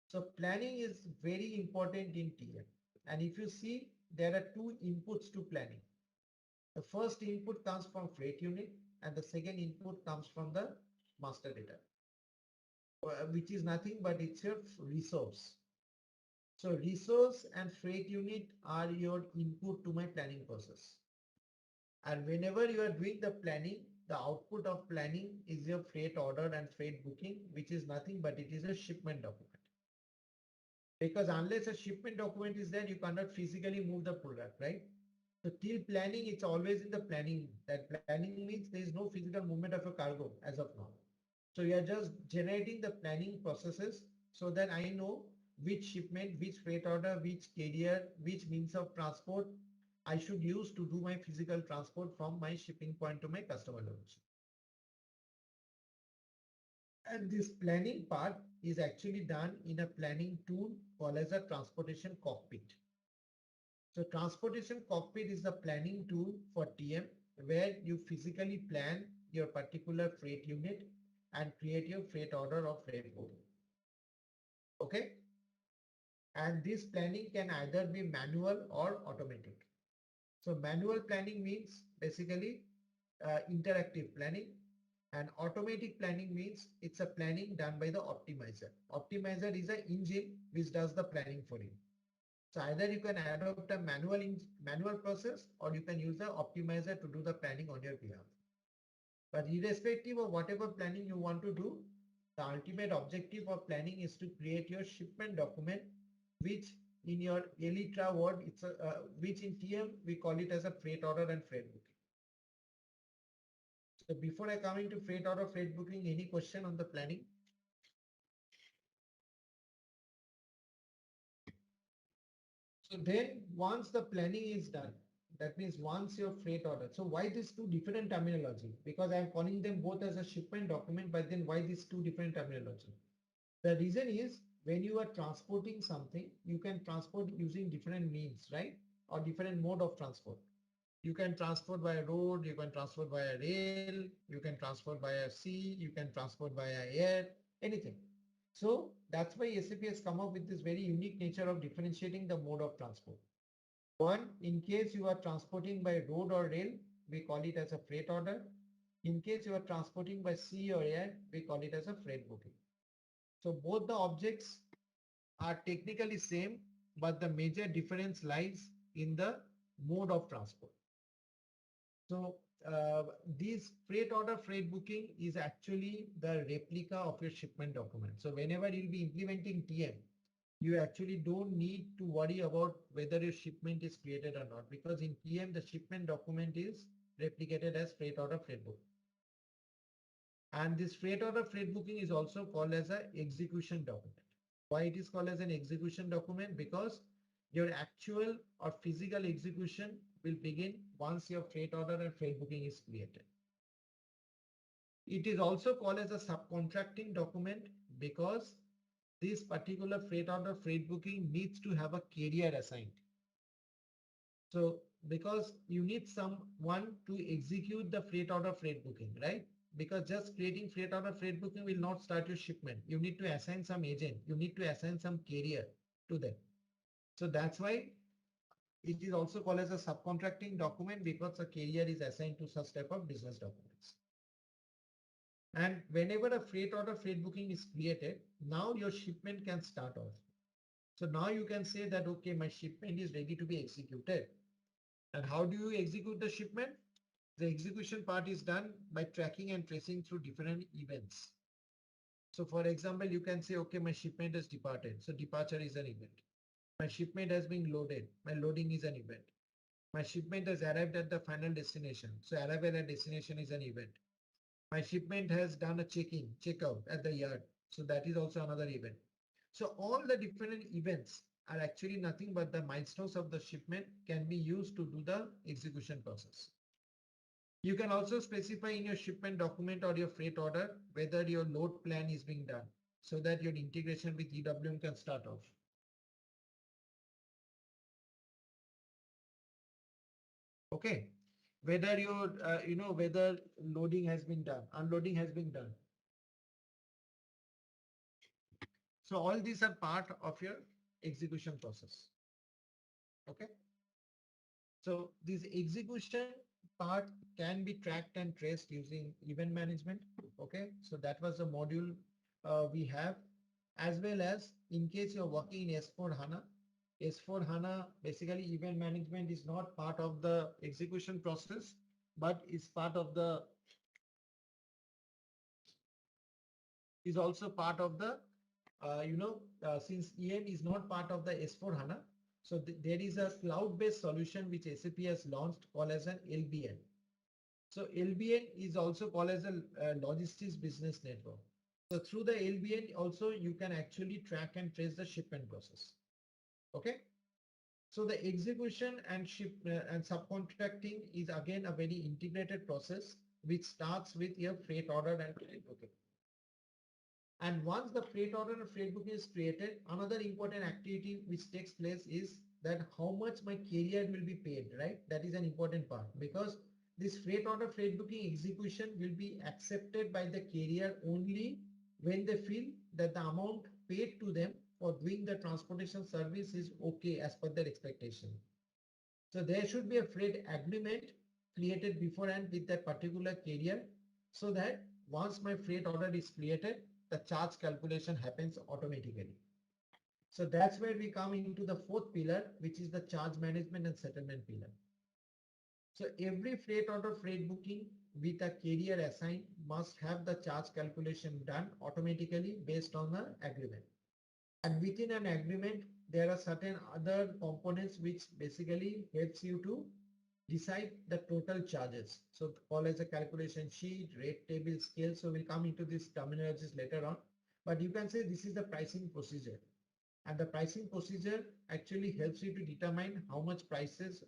So planning is very important in TM. And if you see, there are two inputs to planning. The first input comes from freight unit and the second input comes from the master data, which is nothing but it's your resource. So resource and freight unit are your input to my planning process. And whenever you are doing the planning, the output of planning is your freight order and freight booking, which is nothing but it is a shipment document. Because unless a shipment document is there, you cannot physically move the product, right? So till planning, it's always in the planning. That planning means there is no physical movement of a cargo as of now. So you are just generating the planning processes so that I know which shipment, which freight order, which carrier, which means of transport I should use to do my physical transport from my shipping point to my customer location. And this planning part is actually done in a planning tool called as a transportation cockpit. So transportation cockpit is the planning tool for TM where you physically plan your particular freight unit and create your freight order or freight book. Okay. And this planning can either be manual or automatic. So manual planning means basically interactive planning, and automatic planning means it's a planning done by the optimizer. Optimizer is an engine which does the planning for you. So either you can adopt a manual process or you can use the optimizer to do the planning on your behalf. But irrespective of whatever planning you want to do, the ultimate objective of planning is to create your shipment document, which in your Elytra word, it's which in TM we call it as a freight order and freight booking. So before I come into freight order, freight booking, any question on the planning? So then once the planning is done, that means once your freight order. So why these two different terminology? Because I'm calling them both as a shipment document, but then why these two different terminology? The reason is when you are transporting something, you can transport using different means, right? Or different mode of transport. You can transport by road, you can transport via rail, you can transport via sea, you can transport via air, anything. So that's why SAP has come up with this very unique nature of differentiating the mode of transport. One, in case you are transporting by road or rail, we call it as a freight order. In case you are transporting by sea or air, we call it as a freight booking. So both the objects are technically same, but the major difference lies in the mode of transport. So this freight order freight booking is actually the replica of your shipment document. So whenever you'll be implementing TM, you actually don't need to worry about whether your shipment is created or not, because in TM the shipment document is replicated as freight order freight book. And this freight order freight booking is also called as an execution document. Why it is called as an execution document? Because Your actual or physical execution will begin once your freight order and freight booking is created. It is also called as a subcontracting document because this particular freight order freight booking needs to have a carrier assigned. So because you need someone to execute the freight order freight booking, right? Because just creating freight order freight booking will not start your shipment. You need to assign some agent. You need to assign some carrier to them. So that's why it is also called as a subcontracting document because a carrier is assigned to such type of business documents. And whenever a freight order freight booking is created, now your shipment can start off. So now you can say that, okay, my shipment is ready to be executed. And how do you execute the shipment? The execution part is done by tracking and tracing through different events. So for example, you can say, okay, my shipment has departed. So departure is an event. My shipment has been loaded. My loading is an event. My shipment has arrived at the final destination. So arrival at destination is an event. My shipment has done a check-in, check-out at the yard. So that is also another event. So all the different events are actually nothing but the milestones of the shipment can be used to do the execution process. You can also specify in your shipment document or your freight order whether your load plan is being done so that your integration with EWM can start off. Okay, whether your whether loading has been done, unloading has been done. So all these are part of your execution process. Okay. So this execution part can be tracked and traced using event management. Okay. So that was the module we have, as well as in case you're working in S4 Hana. S4 Hana, basically event management is not part of the execution process, but is part of the, is also part of the since EM is not part of the S4 HANA, so there is a cloud-based solution which SAP has launched called as an LBN. So LBN is also called as a logistics business network. So through the LBN also you can actually track and trace the shipment process. Okay. So the execution and and subcontracting is again a very integrated process which starts with your freight order and freight booking. And once the freight order and freight booking is created, another important activity which takes place is that how much my carrier will be paid, right? That is an important part because this freight order freight booking execution will be accepted by the carrier only when they feel that the amount paid to them for doing the transportation service is okay as per their expectation. So there should be a freight agreement created beforehand with that particular carrier so that once my freight order is created, the charge calculation happens automatically. So that's where we come into the fourth pillar, which is the charge management and settlement pillar. So every freight order freight booking with a carrier assigned must have the charge calculation done automatically based on the agreement. And within an agreement, there are certain other components which basically helps you to decide the total charges. So call as a calculation sheet, rate table, scale. So we'll come into these terminologies later on. But you can say this is the pricing procedure. And the pricing procedure actually helps you to determine how much prices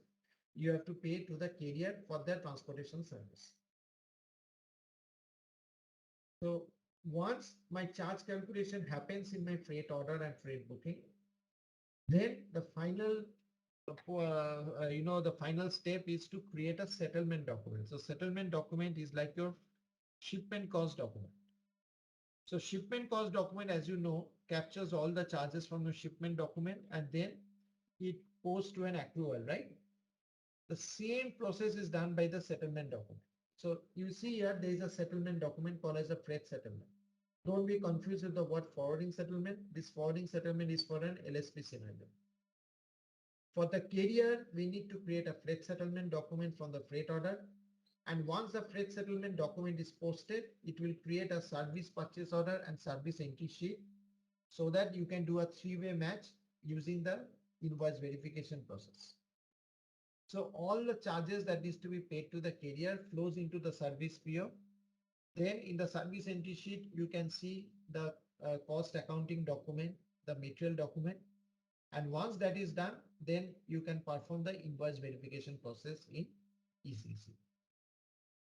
you have to pay to the carrier for their transportation service. So once my charge calculation happens in my freight order and freight booking, then the final the final step is to create a settlement document. So settlement document is like your shipment cost document. So shipment cost document, as you know, captures all the charges from the shipment document and then it goes to an accrual, right? The same process is done by the settlement document. So you see here, there is a settlement document called as a freight settlement. Don't be confused with the word forwarding settlement. This forwarding settlement is for an LSP scenario. For the carrier, we need to create a freight settlement document from the freight order. And once the freight settlement document is posted, it will create a service purchase order and service entry sheet so that you can do a three-way match using the invoice verification process. So all the charges that needs to be paid to the carrier flows into the service PO. Then in the service entry sheet, you can see the cost accounting document, the material document. And once that is done, then you can perform the invoice verification process in ECC.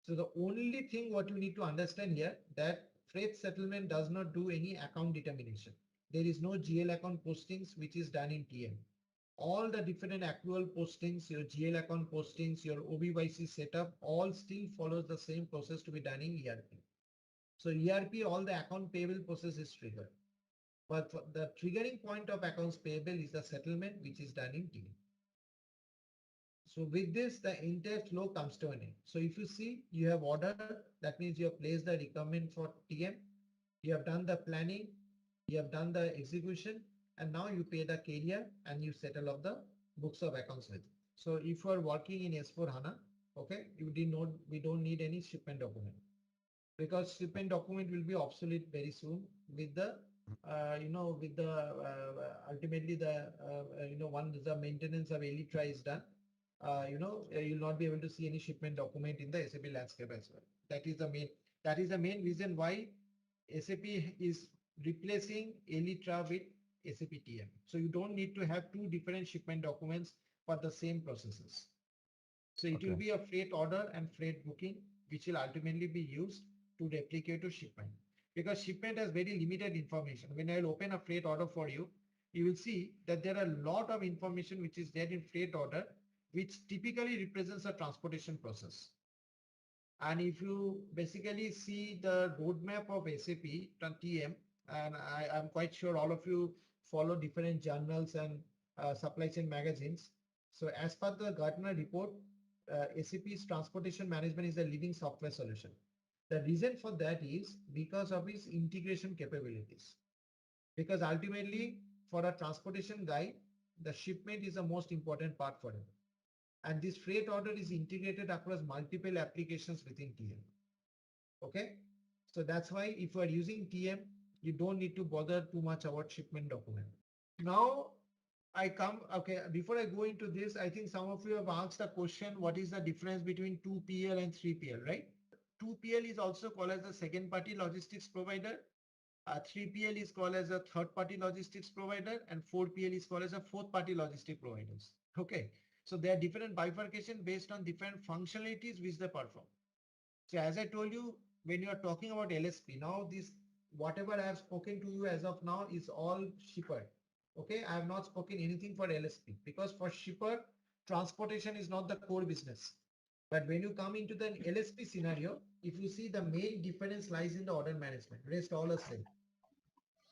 So the only thing what you need to understand here, that freight settlement does not do any account determination. There is no GL account postings which is done in TM. All the different accrual postings, your GL account postings, your OBYC setup, all still follows the same process to be done in ERP. So ERP, all the account payable process is triggered. But for the triggering point of accounts payable is the settlement which is done in TM. So with this, the entire flow comes to an end. So if you see, you have order, that means you have placed the requirement for TM, you have done the planning, you have done the execution, and now you pay the carrier and you settle up the books of accounts with. So if you are working in S4 Hana, okay, we don't need any shipment document, because shipment document will be obsolete very soon with the ultimately the once the maintenance of Elytra is done, you'll not be able to see any shipment document in the SAP landscape as well. That is the main reason why SAP is replacing Elytra with SAP TM. So you don't need to have two different shipment documents for the same processes. So it will be a freight order and freight booking, which will ultimately be used to replicate to shipment, because shipment has very limited information. When I'll open a freight order for you, you will see that there are a lot of information which is there in freight order, which typically represents a transportation process. And if you basically see the roadmap of SAP TM, and I'm quite sure all of you follow different journals and supply chain magazines. So as per the Gartner report, SAP's transportation management is a leading software solution. The reason for that is because of its integration capabilities. Because ultimately, for a transportation guy, the shipment is the most important part for him. And this freight order is integrated across multiple applications within TM. Okay, so that's why if you are using TM, you don't need to bother too much about shipment document. Now before I go into this, I think some of you have asked a question, what is the difference between 2PL and 3PL, right? 2PL is also called as a second party logistics provider. 3PL is called as a third party logistics provider, and 4PL is called as a fourth party logistic providers. Okay, so there are different bifurcation based on different functionalities which they perform. So as I told you, when you are talking about LSP, now this whatever I have spoken to you as of now is all shipper. Okay, I have not spoken anything for LSP, because for shipper, transportation is not the core business. But when you come into the LSP scenario, if you see, the main difference lies in the order management, rest all are same.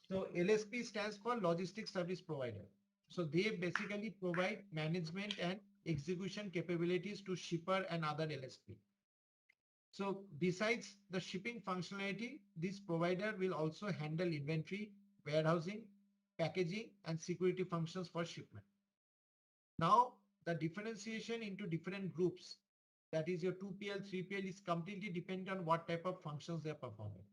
So LSP stands for Logistics Service Provider. So they basically provide management and execution capabilities to shipper and other LSP. So besides the shipping functionality, this provider will also handle inventory, warehousing, packaging, and security functions for shipment. Now, the differentiation into different groups, that is your 2PL, 3PL, is completely dependent on what type of functions they're performing.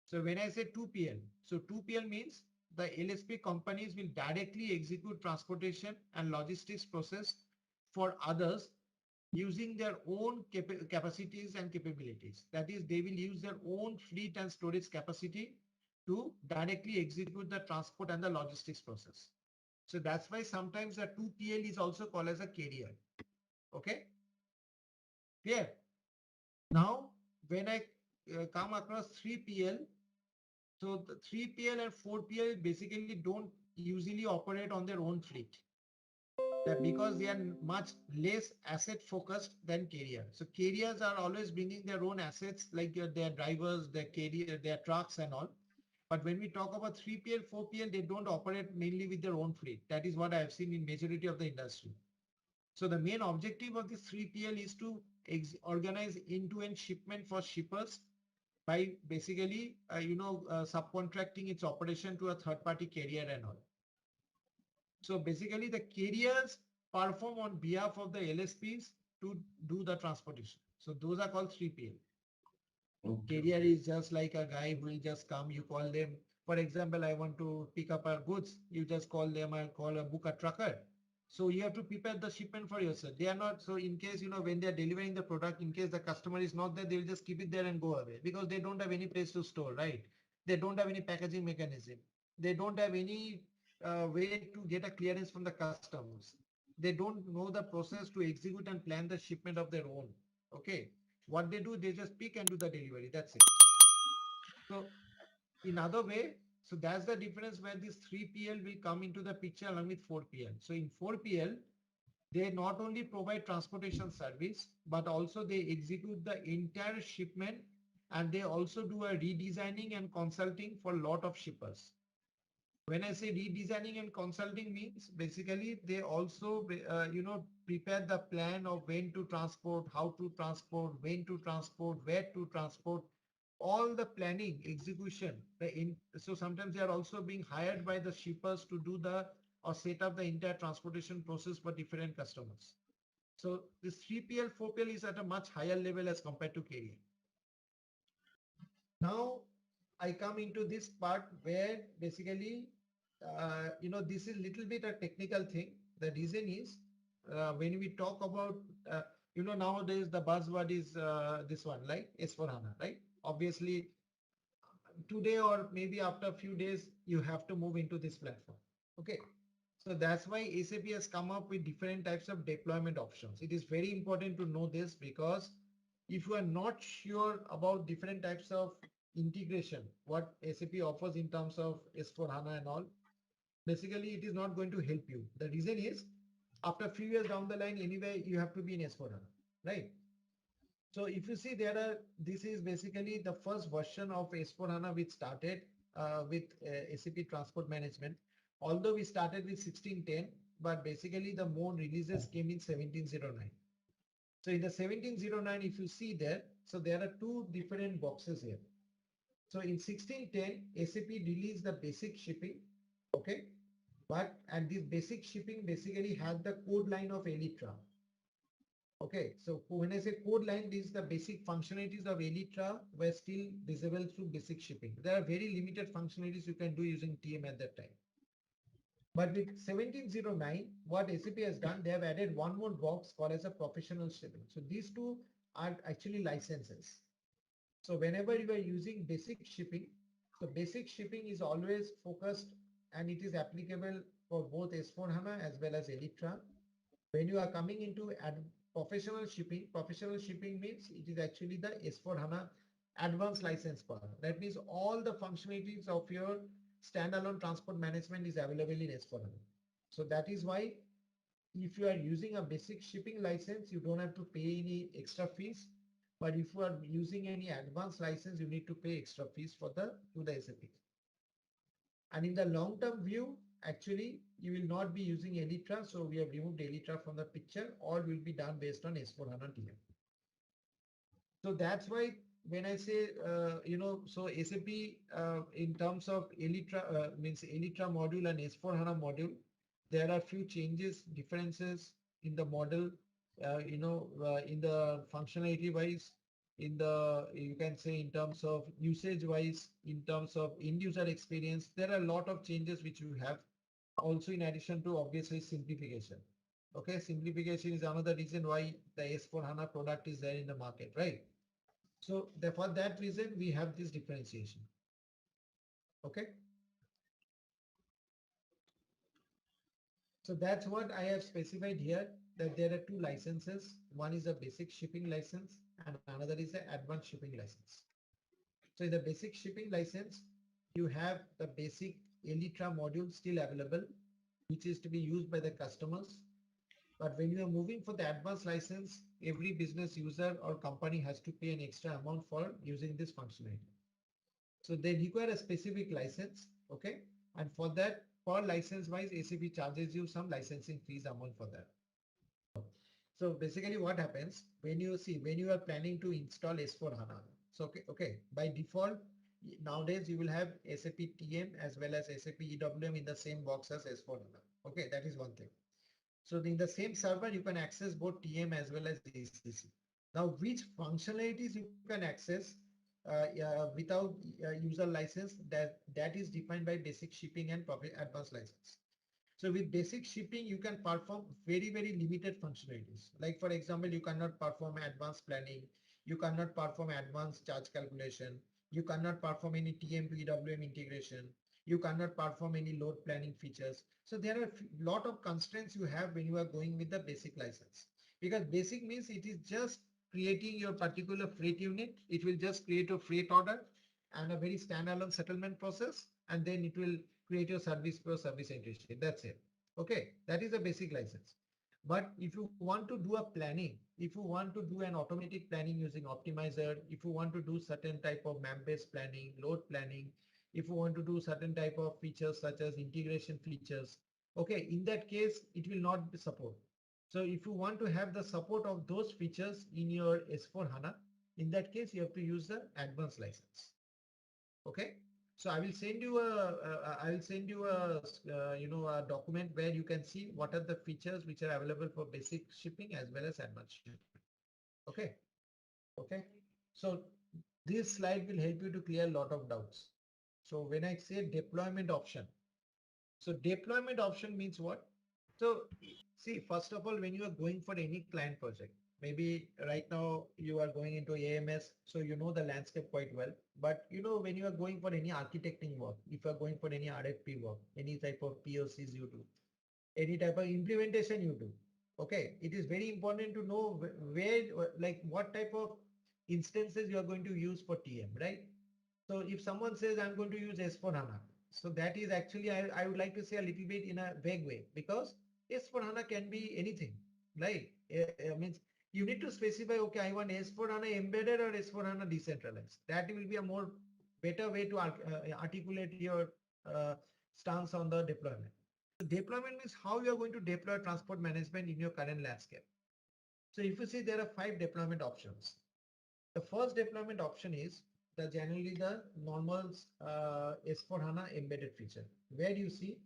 So when I say 2PL, so 2PL means the LSP companies will directly execute transportation and logistics process for others using their own capacities and capabilities. That is, they will use their own fleet and storage capacity to directly execute the transport and the logistics process. So that's why sometimes the 2PL is also called as a carrier. Okay, clear? Now, when I come across 3PL, so the 3PL and 4PL basically don't usually operate on their own fleet, because they are much less asset focused than carrier. So carriers are always bringing their own assets, like their drivers, their carrier, their trucks and all. But when we talk about 3PL, 4PL, they don't operate mainly with their own fleet. That is what I have seen in majority of the industry. So the main objective of this 3PL is to organize end-to-end shipment for shippers by basically, subcontracting its operation to a third-party carrier and all. So basically the carriers perform on behalf of the LSPs to do the transportation. So those are called 3PL. Okay. Carrier is just like a guy who will just come, you call them. For example, I want to pick up our goods. You just call them and book a trucker. So you have to prepare the shipment for yourself. They are not, so in case, when they are delivering the product, in case the customer is not there, they will just keep it there and go away, because they don't have any place to store, right? They don't have any packaging mechanism. They don't have any way to get a clearance from the customs. They don't know the process to execute and plan the shipment of their own. Okay. What they do, they just pick and do the delivery. That's it. So in other way, so that's the difference where this 3PL will come into the picture along with 4PL. So in 4PL, they not only provide transportation service, but also they execute the entire shipment, and they also do a redesigning and consulting for a lot of shippers. When I say redesigning and consulting means basically they also, prepare the plan of when to transport, how to transport, when to transport, where to transport, all the planning, execution. So sometimes they are also being hired by the shippers to do the or set up the entire transportation process for different customers. So this 3PL, 4PL is at a much higher level as compared to carrier. Now I come into this part where basically, this is little bit a technical thing. The reason is when we talk about, nowadays the buzzword is this one, like S4 Hana, right? Obviously, today or maybe after a few days, you have to move into this platform. Okay. So that's why SAP has come up with different types of deployment options. It is very important to know this because if you are not sure about different types of integration, what SAP offers in terms of S4 HANA and all, basically it is not going to help you. The reason is after a few years down the line, anyway, you have to be in S4 HANA, right? So if you see this is basically the first version of S4 HANA which started with SAP Transport Management. Although we started with 1610, but basically the more releases came in 1709. So in the 1709, if you see there, so there are two different boxes here. So in 1610, SAP released the basic shipping, okay? And this basic shipping basically had the code line of Elytra. Okay, so when I say code line, these the basic functionalities of Elytra were still visible through basic shipping. There are very limited functionalities you can do using TM at that time. But with 1709, what SAP has done, they have added one more box called as a professional shipping. So these two are actually licenses. So whenever you are using basic shipping, so basic shipping is always focused and it is applicable for both S4 HANA as well as Elytra. When you are coming into professional shipping means it is actually the S4 HANA advanced license part. That means all the functionalities of your standalone transport management is available in S4 HANA. So that is why if you are using a basic shipping license, you don't have to pay any extra fees. But if you are using any advanced license, you need to pay extra fees to the SAP. And in the long-term view, actually, you will not be using Elytra. So we have removed Elytra from the picture. All will be done based on S4 HANA TM. So that's why when I say, so SAP in terms of Elytra, means Elytra module and S4 HANA module, there are few changes, differences in the model, in the functionality wise, you can say in terms of usage wise, in terms of end user experience, there are a lot of changes which you have. Also, in addition to obviously simplification. Okay, simplification is another reason why the S4 HANA product is there in the market, right? So for that reason, we have this differentiation. Okay. So that's what I have specified here, that there are two licenses. One is a basic shipping license and another is the advanced shipping license. So in the basic shipping license, you have the basic Elytra module still available, which is to be used by the customers. But when you are moving for the advanced license, every business user or company has to pay an extra amount for using this functionality. So they require a specific license, okay? And for that, per license wise, SAP charges you some licensing fees amount for that. So basically what happens when you are planning to install S4 HANA. So okay, by default, nowadays you will have SAP TM as well as SAP EWM in the same box as S4 HANA. Okay, that is one thing. So in the same server, you can access both TM as well as ECC. Now, which functionalities you can access without user license, that is defined by basic shipping and advanced license. So with basic shipping, you can perform very, very limited functionalities. Like for example, you cannot perform advanced planning. You cannot perform advanced charge calculation. You cannot perform any TM to EWM integration. You cannot perform any load planning features. So there are a lot of constraints you have when you are going with the basic license, because basic means it is just creating your particular freight unit. It will just create a freight order and a very standalone settlement process, and then it will create your service for service entry. That's it. Okay, that is a basic license. But if you want to do a planning, if you want to do an automatic planning using optimizer, if you want to do certain type of map-based planning, load planning, if you want to do certain type of features such as integration features, okay, in that case, it will not be support. So if you want to have the support of those features in your S4 HANA, in that case, you have to use the advanced license. Okay. So I will send you a document where you can see what are the features which are available for basic shipping as well as advanced shipping. Okay. Okay. So this slide will help you to clear a lot of doubts. So when I say deployment option, so deployment option means what? So see, first of all, when you are going for any client project, maybe right now you are going into AMS, so you know the landscape quite well. But you know, when you are going for any architecting work, if you are going for any RFP work, any type of POCs you do, any type of implementation you do, okay, it is very important to know where, like what type of instances you are going to use for TM, right? So if someone says I'm going to use S4 HANA, so that is actually, I would like to say a little bit in a vague way, because S4 HANA can be anything, right? Means you need to specify, okay, I want S4 HANA embedded or S4 HANA decentralized. That will be a more better way to articulate your stance on the deployment. So deployment means how you are going to deploy transport management in your current landscape. So if you see, there are 5 deployment options. The first deployment option is generally the normal S4 HANA embedded feature, where you see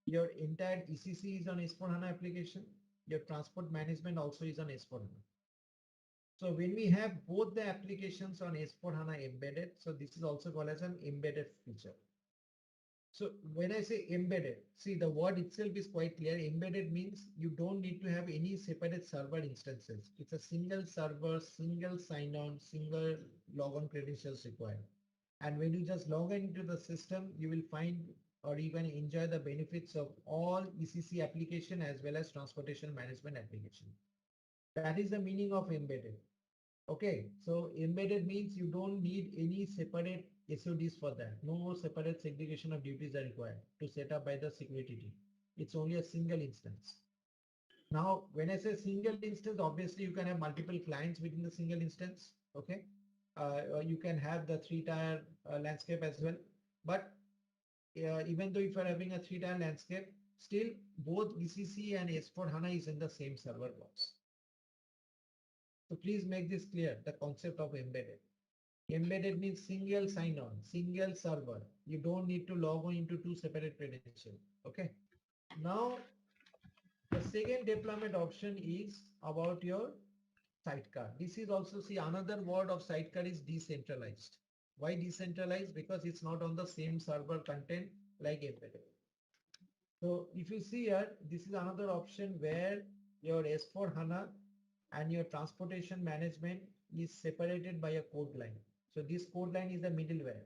your entire ECC is on S4 HANA application, your transport management also is on S4 HANA. So when we have both the applications on S4 HANA embedded, so this is also called as an embedded feature. So when I say embedded, see, the word itself is quite clear. Embedded means you don't need to have any separate server instances. It's a single server, single sign-on, single login credentials required. And when you just log into the system, you will find or you can enjoy the benefits of all ECC application as well as transportation management application. That is the meaning of embedded. Okay, so embedded means you don't need any separate SODs for that. No separate segregation of duties are required to set up by the security team. It's only a single instance. Now, when I say single instance, obviously you can have multiple clients within the single instance. Okay, you can have the 3-tier landscape as well. But even though if you're having a 3-tier landscape, still both ECC and S4 HANA is in the same server box. So please make this clear, the concept of embedded. Embedded means single sign-on, single server. You don't need to log on into 2 separate credentials. Okay. Now, the second deployment option is about your sidecar. This is also, see, another word of sidecar is decentralized. Why decentralized? Because it's not on the same server content like embedded. So if you see here, this is another option where your S4 HANA and your transportation management is separated by a code line. So this code line is the middleware.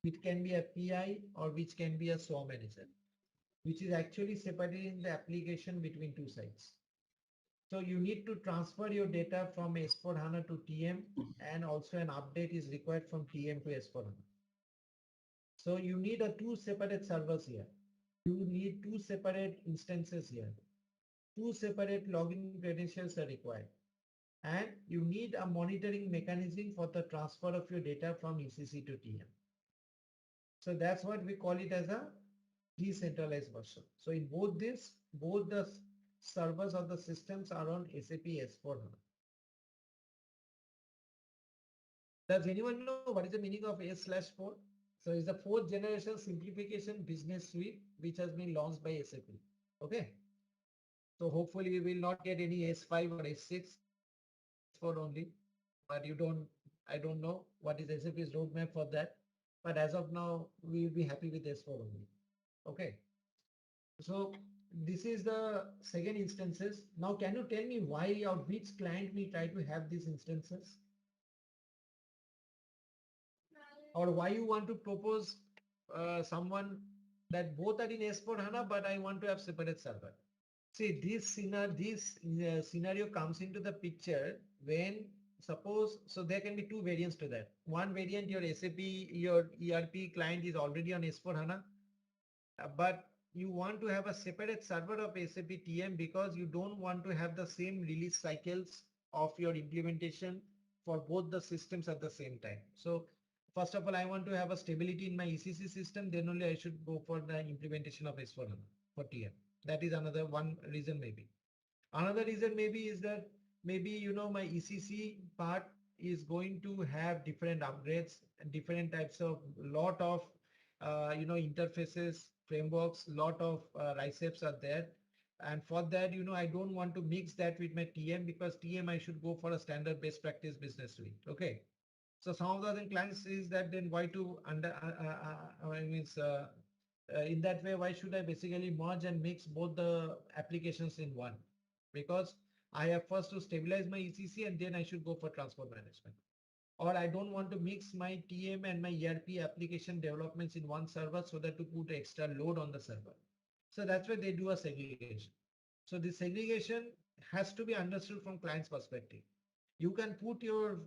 It can be a PI or which can be a SOA manager, which is actually separating the application between 2 sites. So you need to transfer your data from S4 HANA to TM, and also an update is required from TM to S4 HANA. So you need 2 separate servers here. You need 2 separate instances here. 2 separate login credentials are required. And you need a monitoring mechanism for the transfer of your data from ECC to TM. So that's what we call it as a decentralized version. So in both the servers of the systems are on SAP S4 HANA. Does anyone know what is the meaning of S/4? So it's the 4th generation simplification business suite, which has been launched by SAP. Okay. So hopefully we will not get any S5 or S6, S4 only, but I don't know what is SAP's roadmap for that. But as of now, we will be happy with S4 only. Okay. So this is the second instances. Now, can you tell me why or which client we try to have these instances? Or why you want to propose someone that both are in S4 HANA, but I want to have separate server. See, this scenario comes into the picture when suppose, so there can be two variants to that. One variant, your SAP, your ERP client is already on S4 HANA, but you want to have a separate server of SAP TM because you don't want to have the same release cycles of your implementation for both the systems at the same time. So first of all, I want to have a stability in my ECC system, then only I should go for the implementation of S4 HANA for TM. That is another one reason maybe. Another reason maybe is that maybe, my ECC part is going to have different upgrades and different types of lot of, interfaces, frameworks, lot of RICEPs are there. And for that, I don't want to mix that with my TM because TM, I should go for a standard best practice business suite. Okay. So some of the other clients is that then why to in that way, why should I basically merge and mix both the applications in one? Because I have first to stabilize my ECC and then I should go for transport management. Or I don't want to mix my TM and my ERP application developments in one server so that to put extra load on the server. So that's why they do a segregation. So this segregation has to be understood from client's perspective. You can put your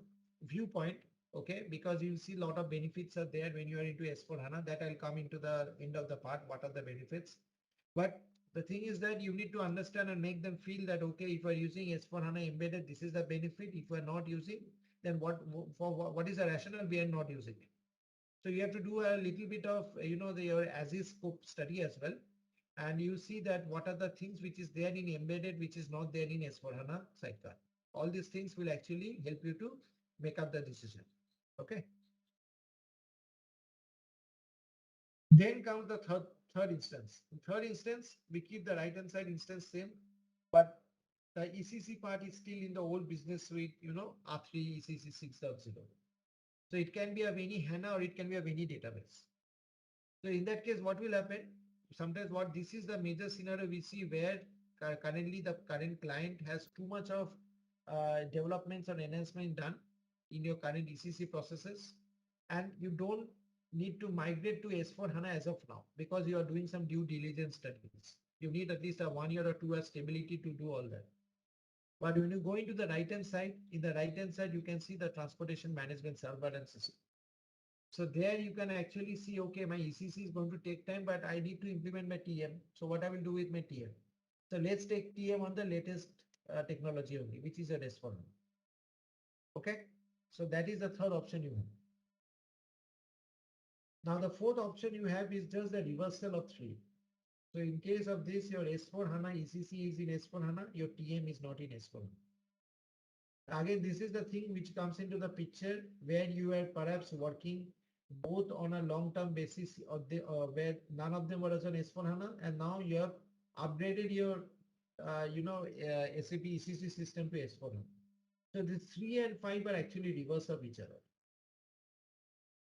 viewpoint, okay, because you see a lot of benefits are there when you are into S4 HANA. That I'll come into the end of the part. What are the benefits? But the thing is that you need to understand and make them feel that, okay, if you're using S4 HANA embedded, this is the benefit. If you're not using, then what is the rationale behind not using it? So you have to do a little bit of, your as is scope study as well. And you see that what are the things which is there in embedded, which is not there in S4 HANA sidecar. All these things will actually help you to make up the decision. Okay. Then comes the third instance. In third instance, we keep the right hand side instance same, but the ECC part is still in the old business suite, R3 ECC 6.0. So it can be of any HANA or it can be of any database. So in that case, what will happen? Sometimes what this is the major scenario we see where currently the current client has too much of developments or enhancement done in your current ECC processes, and you don't need to migrate to S4 HANA as of now because you are doing some due diligence studies. You need at least a 1 year or 2 years stability to do all that. But when you go into the right hand side, in the right hand side, you can see the transportation management server and system. So there you can actually see, okay, my ECC is going to take time, but I need to implement my TM. So what I will do with my TM? So let's take TM on the latest technology only, which is a S4. Okay. So that is the third option you have. Now the fourth option you have is just the reversal of three. So in case of this, your S4 HANA ECC is in S4 HANA, your TM is not in S4 HANA. Again, this is the thing which comes into the picture where you are perhaps working both on a long-term basis or where none of them were on S4 HANA, and now you have upgraded your SAP ECC system to S4 HANA. So the 3 and 5 are actually reverse of each other.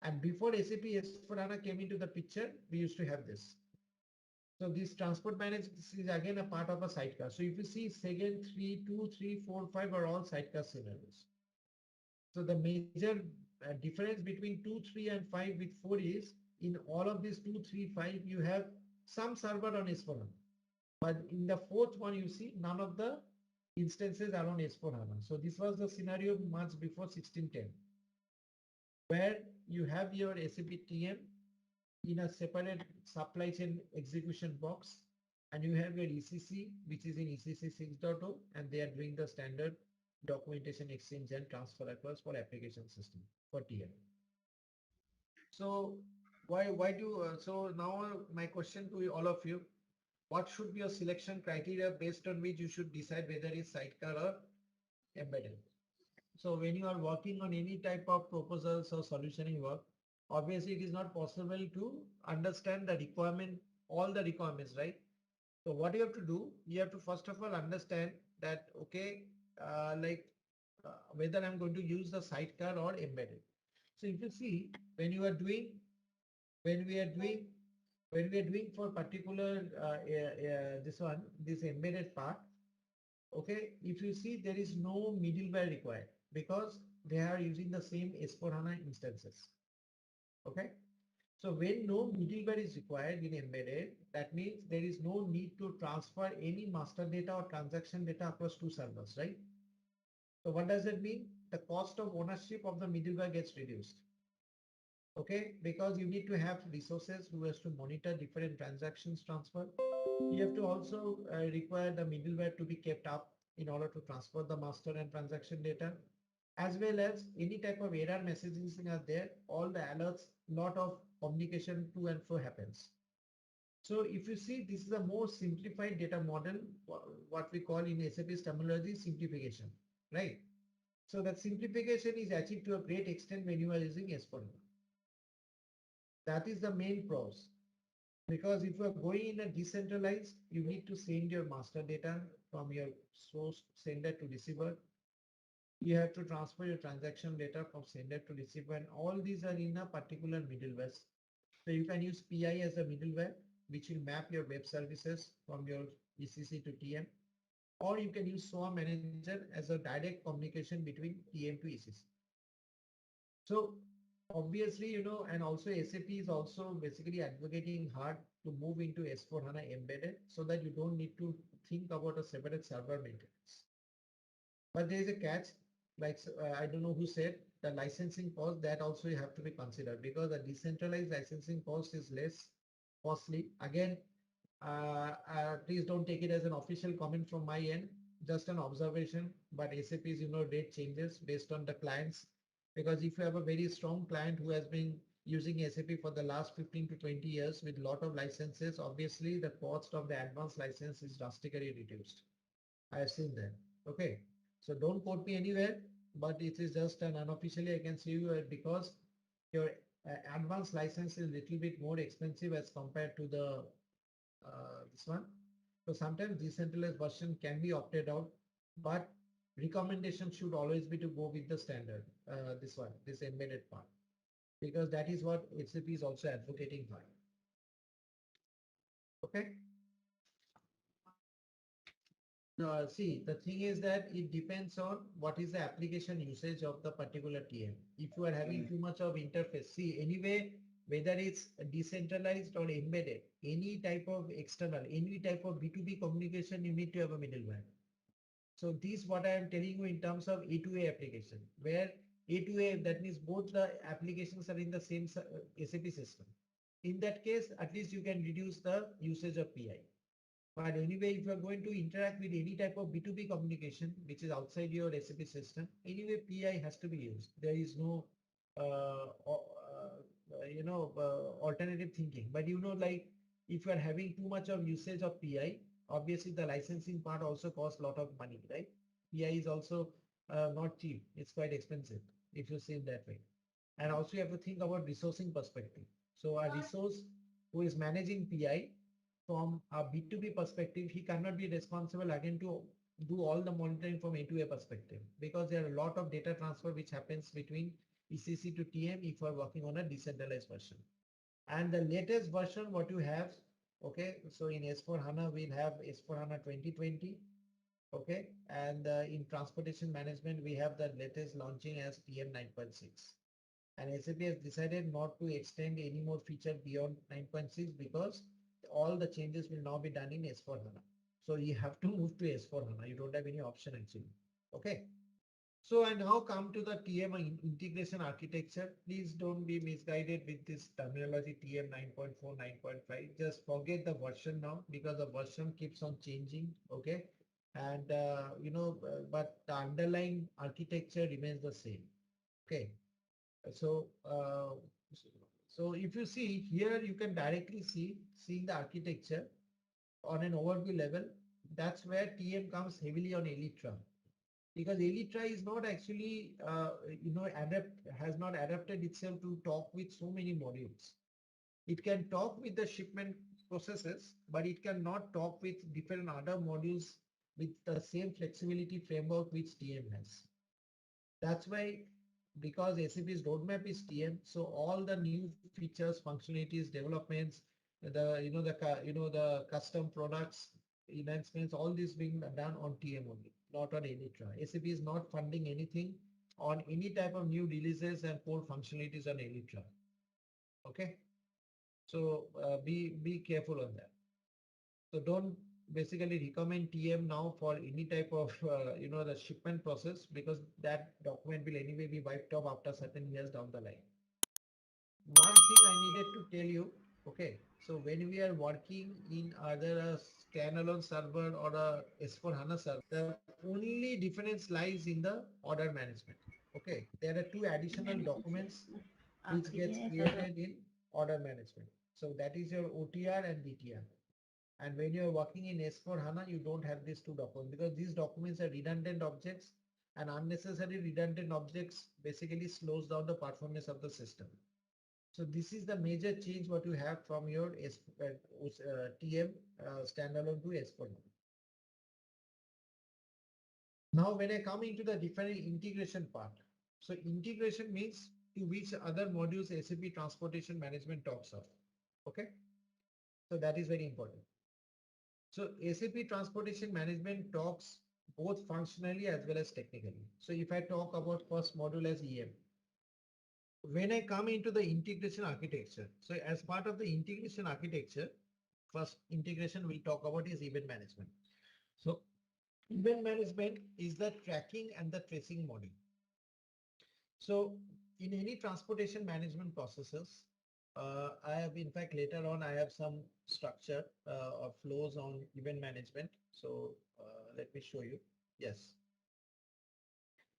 And before SAP S4 HANA came into the picture, we used to have this. So this transport management is again a part of a sidecar. So if you see second, 3, 2, 3, 4, 5 are all sidecar scenarios. So the major difference between 2, 3 and 5 with 4 is in all of these 2, 3, 5, you have some server on S4 HANA. But in the fourth one, you see none of the instances are on S4 HANA. So this was the scenario much before 1610, where you have your SAP TM in a separate supply chain execution box, and you have your ECC, which is in ECC 6.0, and they are doing the standard documentation exchange and transfer across for application system for TM. So so now my question to all of you, what should be your selection criteria based on which you should decide whether it's sidecar or embedded? So when you are working on any type of proposals or solutioning work, obviously it is not possible to understand the requirement, all the requirements, right? So what you have to do, you have to first of all understand that, okay, whether I'm going to use the sidecar or embedded. So if you see, when we are doing for particular this embedded part, okay, if you see there is no middleware required because they are using the same S4 HANA instances. Okay, So when no middleware is required in embedded, that means there is no need to transfer any master data or transaction data across two servers, right? So what does that mean? The cost of ownership of the middleware gets reduced. Okay, because you need to have resources who has to monitor different transactions transfer. You have to also require the middleware to be kept up in order to transfer the master and transaction data, as well as any type of error messages are there, all the alerts, lot of communication to and fro happens. So if you see, this is a more simplified data model, what we call in SAP's terminology, simplification, right? So that simplification is achieved to a great extent when you are using S4. That is the main pros. Because if you are going in a decentralized, you need to send your master data from your source sender to receiver. You have to transfer your transaction data from sender to receiver, and all these are in a particular middleware. So you can use PI as a middleware, which will map your web services from your ECC to TM, or you can use SOA manager as a direct communication between TM to ECC. So obviously, and also SAP is also basically advocating hard to move into S4 HANA embedded so that you don't need to think about a separate server maintenance. But there is a catch, like I don't know who said, the licensing cost, that also you have to be considered, because the decentralized licensing cost is less costly. Again, please don't take it as an official comment from my end, just an observation. But SAP's rate changes based on the clients, because if you have a very strong client who has been using SAP for the last 15 to 20 years with a lot of licenses, obviously the cost of the advanced license is drastically reduced. I have seen that. Okay, so don't quote me anywhere, but it is just an unofficially I can see you because your advanced license is a little bit more expensive as compared to the this one. So sometimes decentralized version can be opted out, but recommendation should always be to go with the standard, this embedded part, because that is what SAP is also advocating for. Okay. See, the thing is that it depends on what is the application usage of the particular TM. If you are having too much of interface, see, anyway, whether it's decentralized or embedded, any type of external, any type of B2B communication, you need to have a middleware. So this what I am telling you in terms of A2A application, where A2A, that means both the applications are in the same SAP system. In that case, at least you can reduce the usage of PI. But anyway, if you are going to interact with any type of B2B communication, which is outside your SAP system, anyway, PI has to be used. There is no, alternative thinking. But like if you are having too much of usage of PI, obviously the licensing part also costs a lot of money, right? PI is also not cheap. It's quite expensive if you see it that way. And also you have to think about resourcing perspective. So a resource who is managing PI, from a B2B perspective, he cannot be responsible again to do all the monitoring from A to A perspective, because there are a lot of data transfer which happens between ECC to TM if you are working on a decentralized version. And the latest version what you have, okay, so in S4 HANA we'll have S4 HANA 2020, okay, and in transportation management we have the latest launching as TM 9.6. And SAP has decided not to extend any more feature beyond 9.6 because all the changes will now be done in S4 HANA. So you have to move to S4 HANA. You don't have any option actually. Okay. So I now come to the TM integration architecture. Please don't be misguided with this terminology TM 9.4, 9.5. Just forget the version now, because the version keeps on changing. Okay. And, but the underlying architecture remains the same. Okay. So, so if you see here, you can directly seeing the architecture on an overview level. That's where TM comes heavily on Elytra, because Elytra is not actually, has not adapted itself to talk with so many modules. It can talk with the shipment processes, but it cannot talk with different other modules with the same flexibility framework which TM has. That's why, because SAP's roadmap is TM, so all the new features, functionalities, developments, the custom products, enhancements, all this being done on TM only, not on Elytra. SAP is not funding anything on any type of new releases and core functionalities on Elytra. Okay. So be careful on that. So don't basically recommend TM now for any type of the shipment process, because that document will anyway be wiped off after certain years down the line. One thing I needed to tell you, okay, so when we are working in either a standalone server or a S4 Hana server, the only difference lies in the order management. Okay, there are two additional documents which gets created in order management. So that is your OTR and DTR. And when you are working in S4 HANA, you don't have these two documents, because these documents are redundant objects, and unnecessary redundant objects basically slows down the performance of the system. So this is the major change what you have from your TM standalone to S4 HANA. Now, when I come into the different integration part, so integration means to which other modules SAP transportation management talks of. Okay, so that is very important. So SAP transportation management talks both functionally as well as technically. So if I talk about first module as EM, when I come into the integration architecture, so as part of the integration architecture, first integration we'll talk about is event management. So event management is the tracking and the tracing module. So in any transportation management processes, I have, in fact, later on, I have some structure or flows on event management. So let me show you. Yes.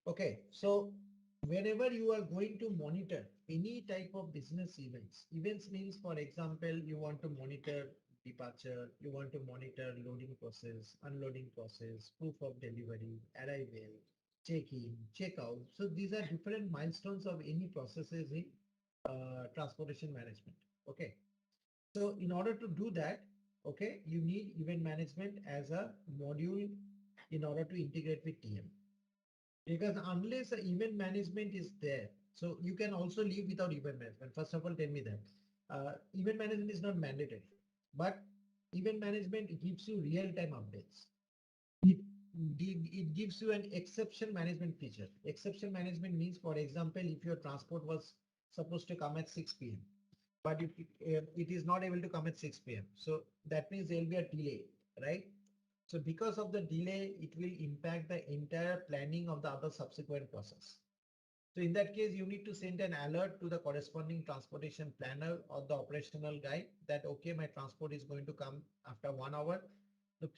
Okay. So whenever you are going to monitor any type of business events means, for example, you want to monitor departure, you want to monitor loading process, unloading process, proof of delivery, arrival, check-in, check-out. So these are different milestones of any processes in transportation management. Okay. So in order to do that, okay, you need event management as a module in order to integrate with TM. Because unless the event management is there, so you can also live without event management. First of all, tell me that event management is not mandatory, but event management gives you real-time updates. It, it gives you an exception management feature. Exception management means, for example, if your transport was supposed to come at 6 p.m., but it is not able to come at 6 p.m. So that means there will be a delay, right? So because of the delay, it will impact the entire planning of the other subsequent process. So in that case, you need to send an alert to the corresponding transportation planner or the operational guy that, okay, my transport is going to come after 1 hour.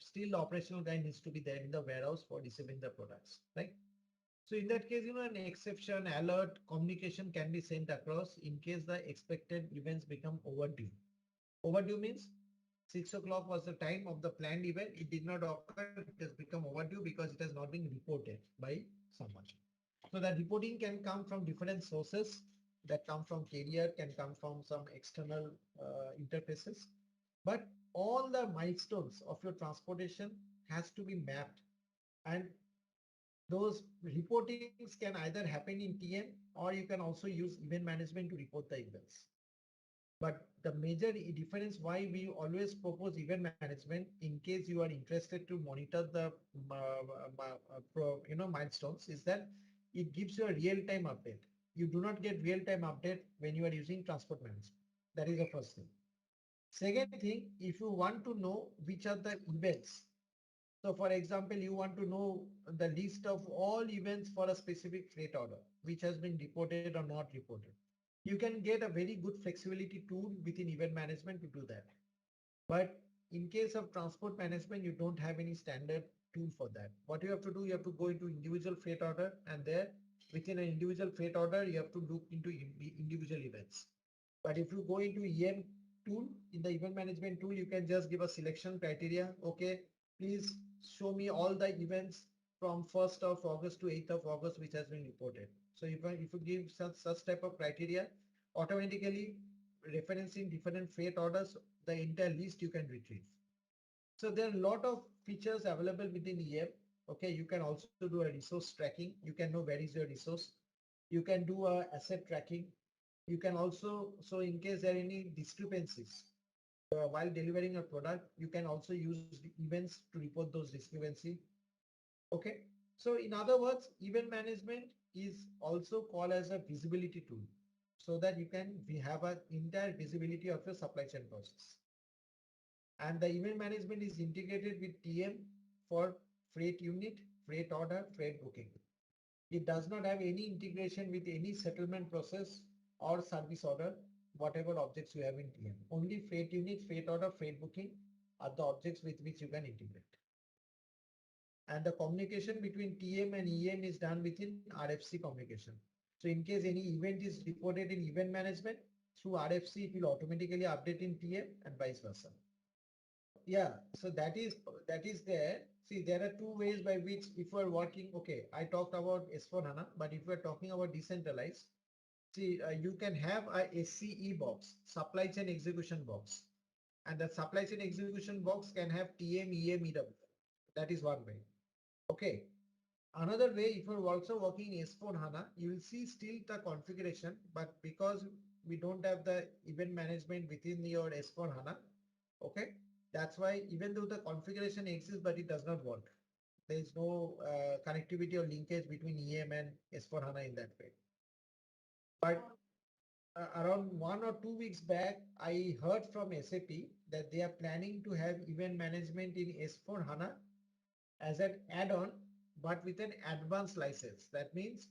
Still the operational guy needs to be there in the warehouse for receiving the products, right? So in that case, an exception, alert, communication can be sent across in case the expected events become overdue. Overdue means 6 o'clock was the time of the planned event. It did not occur. It has become overdue because it has not been reported by someone. So that reporting can come from different sources, that come from carrier, can come from some external interfaces. But all the milestones of your transportation has to be mapped, and those reportings can either happen in TM, or you can also use event management to report the events. But the major difference why we always propose event management, in case you are interested to monitor the milestones, is that it gives you a real-time update. You do not get real-time update when you are using transport management. That is the first thing. Second thing, if you want to know which are the events, so for example, you want to know the list of all events for a specific freight order, which has been reported or not reported. You can get a very good flexibility tool within event management to do that. But in case of transport management, you don't have any standard tool for that. What you have to do, you have to go into individual freight order, and there within an individual freight order, you have to look into individual events. But if you go into EM tool, in the event management tool, you can just give a selection criteria. Okay, please show me all the events from 1st of August to 8th of August which has been reported. So if you give such type of criteria, automatically referencing different freight orders, the entire list you can retrieve. So there are a lot of features available within EM. Okay, you can also do a resource tracking. You can know where is your resource. You can do a asset tracking. You can also, so in case there are any discrepancies while delivering a product, you can also use events to report those discrepancy. Okay. So in other words, event management is also called as a visibility tool. so that you can have an entire visibility of your supply chain process. And the event management is integrated with TM for freight unit, freight order, freight booking. It does not have any integration with any settlement process or service order, whatever objects you have in TM. Only freight unit, freight order, freight booking are the objects with which you can integrate. And the communication between TM and EM is done within RFC communication. So in case any event is reported in event management, through RFC, it will automatically update in TM and vice versa. Yeah, so that is there. See, there are two ways by which if we're working, okay, I talked about S4 Hana, but if we're talking about decentralized, see, you can have a SCE box, supply chain execution box, and the supply chain execution box can have TM, EM, EW. That is one way. Okay. Another way, if you're also working in S4 HANA, you will see still the configuration, but because we don't have the event management within your S4 HANA, okay, that's why even though the configuration exists, but it does not work. There is no connectivity or linkage between EM and S4 HANA in that way. But around 1 or 2 weeks back, I heard from SAP that they are planning to have event management in S4 HANA as an add-on, but with an advanced license. That means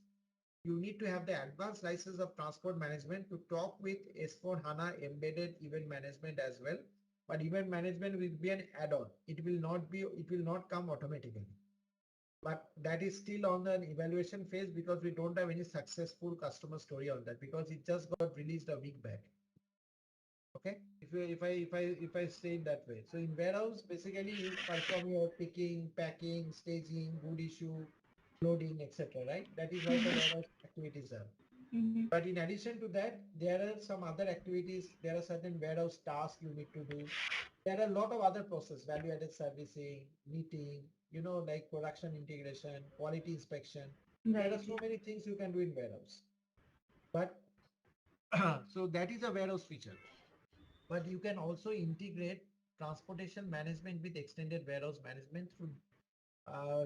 you need to have the advanced license of transport management to talk with S4 HANA embedded event management as well. But event management will be an add-on. It will not come automatically. But that is still on an evaluation phase because we don't have any successful customer story on that because it just got released a week back. Okay, if I say it that way. So in warehouse, basically you perform your picking, packing, staging, good issue, loading, etc. Right? That is what the warehouse activities are. But in addition to that, there are some other activities. There are certain warehouse tasks you need to do. There are a lot of other process, value-added servicing, meeting, like production integration, quality inspection. Right. There are so many things you can do in warehouse. But so that is a warehouse feature. But you can also integrate transportation management with extended warehouse management through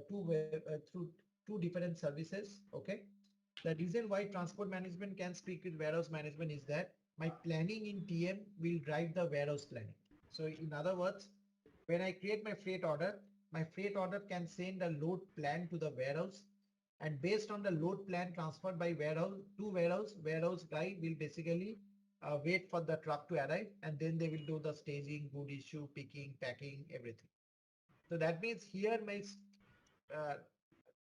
through two different services. Okay. The reason why transport management can speak with warehouse management is that my planning in TM will drive the warehouse planning. So in other words, when I create my freight order can send a load plan to the warehouse, and based on the load plan transferred by warehouse to warehouse guy will basically wait for the truck to arrive, and then they will do the staging, good issue, picking, packing, everything. So that means here my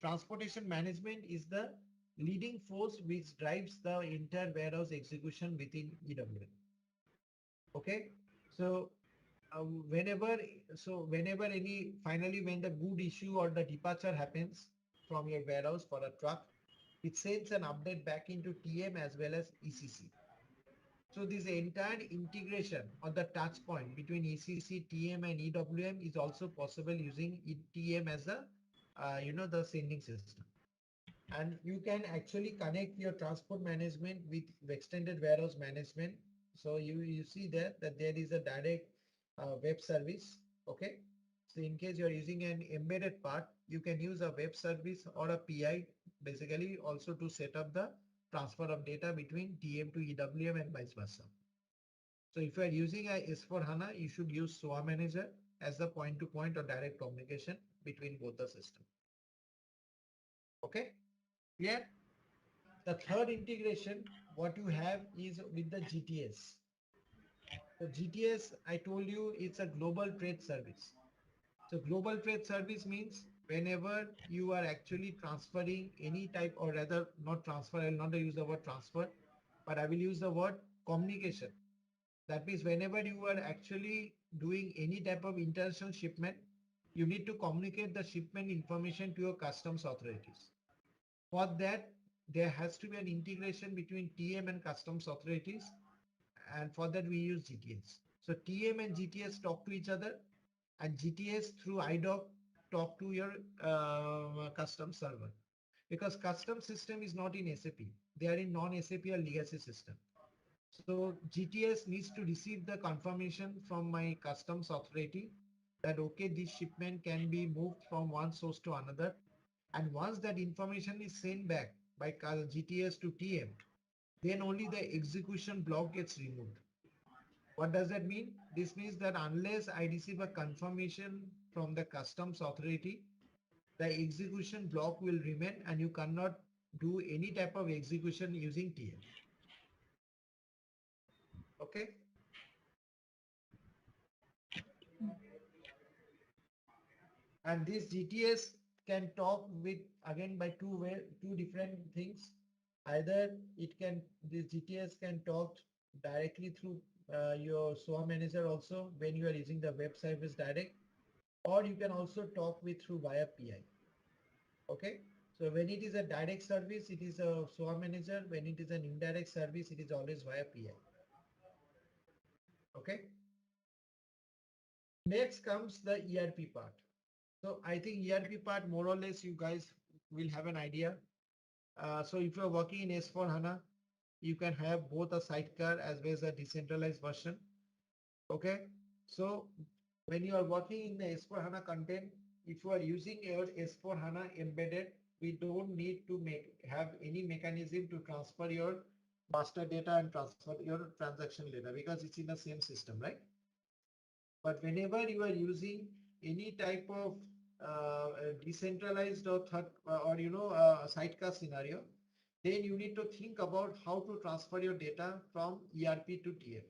transportation management is the leading force which drives the entire warehouse execution within EWM. Okay, so whenever when the good issue or the departure happens from your warehouse for a truck, it sends an update back into TM as well as ECC. So this entire integration or the touch point between ECC, TM and EWM is also possible using TM as a the sending system. And you can actually connect your transport management with extended warehouse management. So you see there that there is a direct web service. Okay. So in case you're using an embedded part, you can use a web service or a PI basically also to set up the transfer of data between TM to EWM and vice versa. So if you are using a S4 HANA, you should use SOA manager as the point-to-point or direct communication between both the systems. Okay. Clear? The third integration, what you have is with the GTS. So GTS, I told you, it's a global trade service. So global trade service means whenever you are actually transferring any type, or rather not transfer, I will not use the word transfer, but I will use the word communication. That means whenever you are actually doing any type of international shipment, you need to communicate the shipment information to your customs authorities. For that, there has to be an integration between TM and customs authorities. And for that, we use GTS. So TM and GTS talk to each other, and GTS through IDOC talk to your customs server. Because customs system is not in SAP. They are in non-SAP or legacy system. So GTS needs to receive the confirmation from my customs authority that, okay, this shipment can be moved from one source to another. And once that information is sent back by GTS to TM, then only the execution block gets removed. What does that mean? This means that unless I receive a confirmation from the customs authority, the execution block will remain and you cannot do any type of execution using TM. Okay. And this GTS can talk with again by two different things. Either this GTS can talk directly through your SOA manager also when you are using the web service direct, or you can also talk with through via PI. Okay. So when it is a direct service, it is a SOA manager. When it is an indirect service, it is always via PI. Okay. Next comes the ERP part. So I think ERP part, more or less, you guys will have an idea. So if you're working in S4 HANA, you can have both a sidecar as well as a decentralized version. Okay. So when you are working in the S4 HANA content, if you are using your S4 HANA embedded, we don't need to have any mechanism to transfer your master data and transfer your transaction data because it's in the same system, right? But whenever you are using any type of decentralized or sidecar scenario, then you need to think about how to transfer your data from ERP to TM.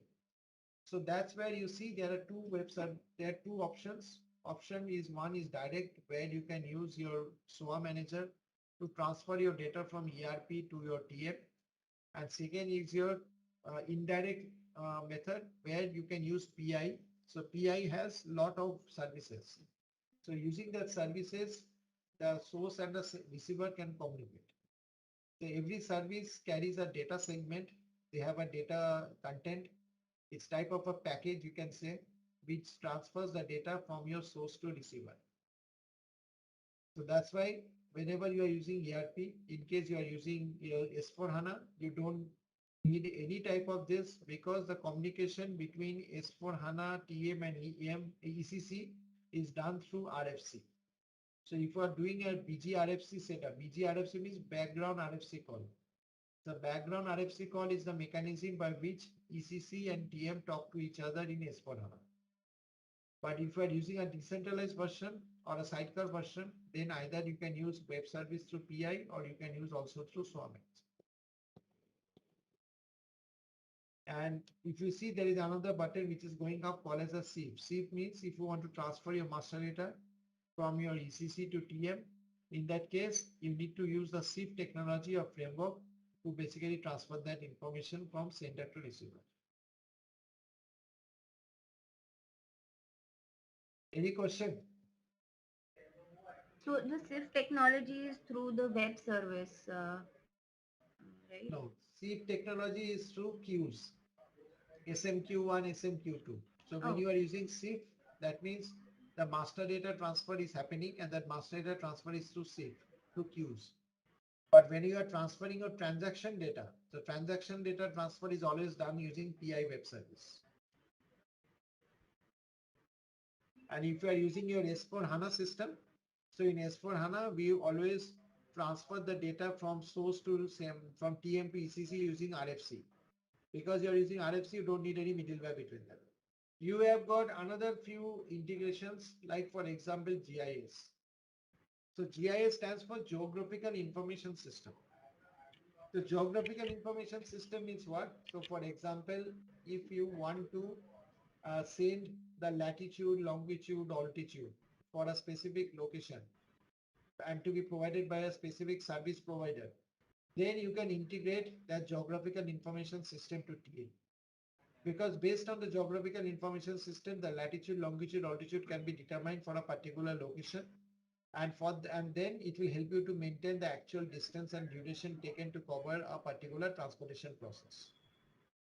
So that's where you see there are two websites. There are two options. One is direct, where you can use your SOA manager to transfer your data from ERP to your TM, and second is your indirect method where you can use PI. So PI has lot of services. So using that services, the source and the receiver can communicate. So every service carries a data segment. They have a data content. It's type of a package, you can say, which transfers the data from your source to receiver. So that's why whenever you are using ERP, in case you are using your S4 HANA, you don't need any type of this because the communication between S4 HANA, TM and ECC is done through RFC. So if you are doing a BGRFC setup, BGRFC means background RFC call. The background RFC call is the mechanism by which ECC and TM talk to each other in S4 HANA. But if you are using a decentralized version or a sidecar version, then either you can use web service through PI or you can use also through SWAMX. And if you see, there is another button which is going up called as a SIP. SIP means if you want to transfer your master data from your ECC to TM, in that case, you need to use the SIP technology or framework to basically transfer that information from sender to receiver. Any question? So the SIF technology is through the web service, right? No, SIP technology is through queues. SMQ1, SMQ2. So when you are using SIF, that means the master data transfer is happening and that master data transfer is through SIF, through queues. But when you are transferring your transaction data, the transaction data transfer is always done using PI web service. And if you are using your S4 HANA system, so in S4 HANA, we always transfer the data from source to from TM to ECC using RFC. Because you're using RFC, you don't need any middleware between them. You have got another few integrations, like for example, GIS. So GIS stands for Geographical Information System. The Geographical Information System is what? So for example, if you want to send the latitude, longitude, altitude for a specific location and to be provided by a specific service provider, then you can integrate that geographical information system to TL. Because based on the geographical information system, the latitude, longitude, altitude can be determined for a particular location, and then it will help you to maintain the actual distance and duration taken to cover a particular transportation process.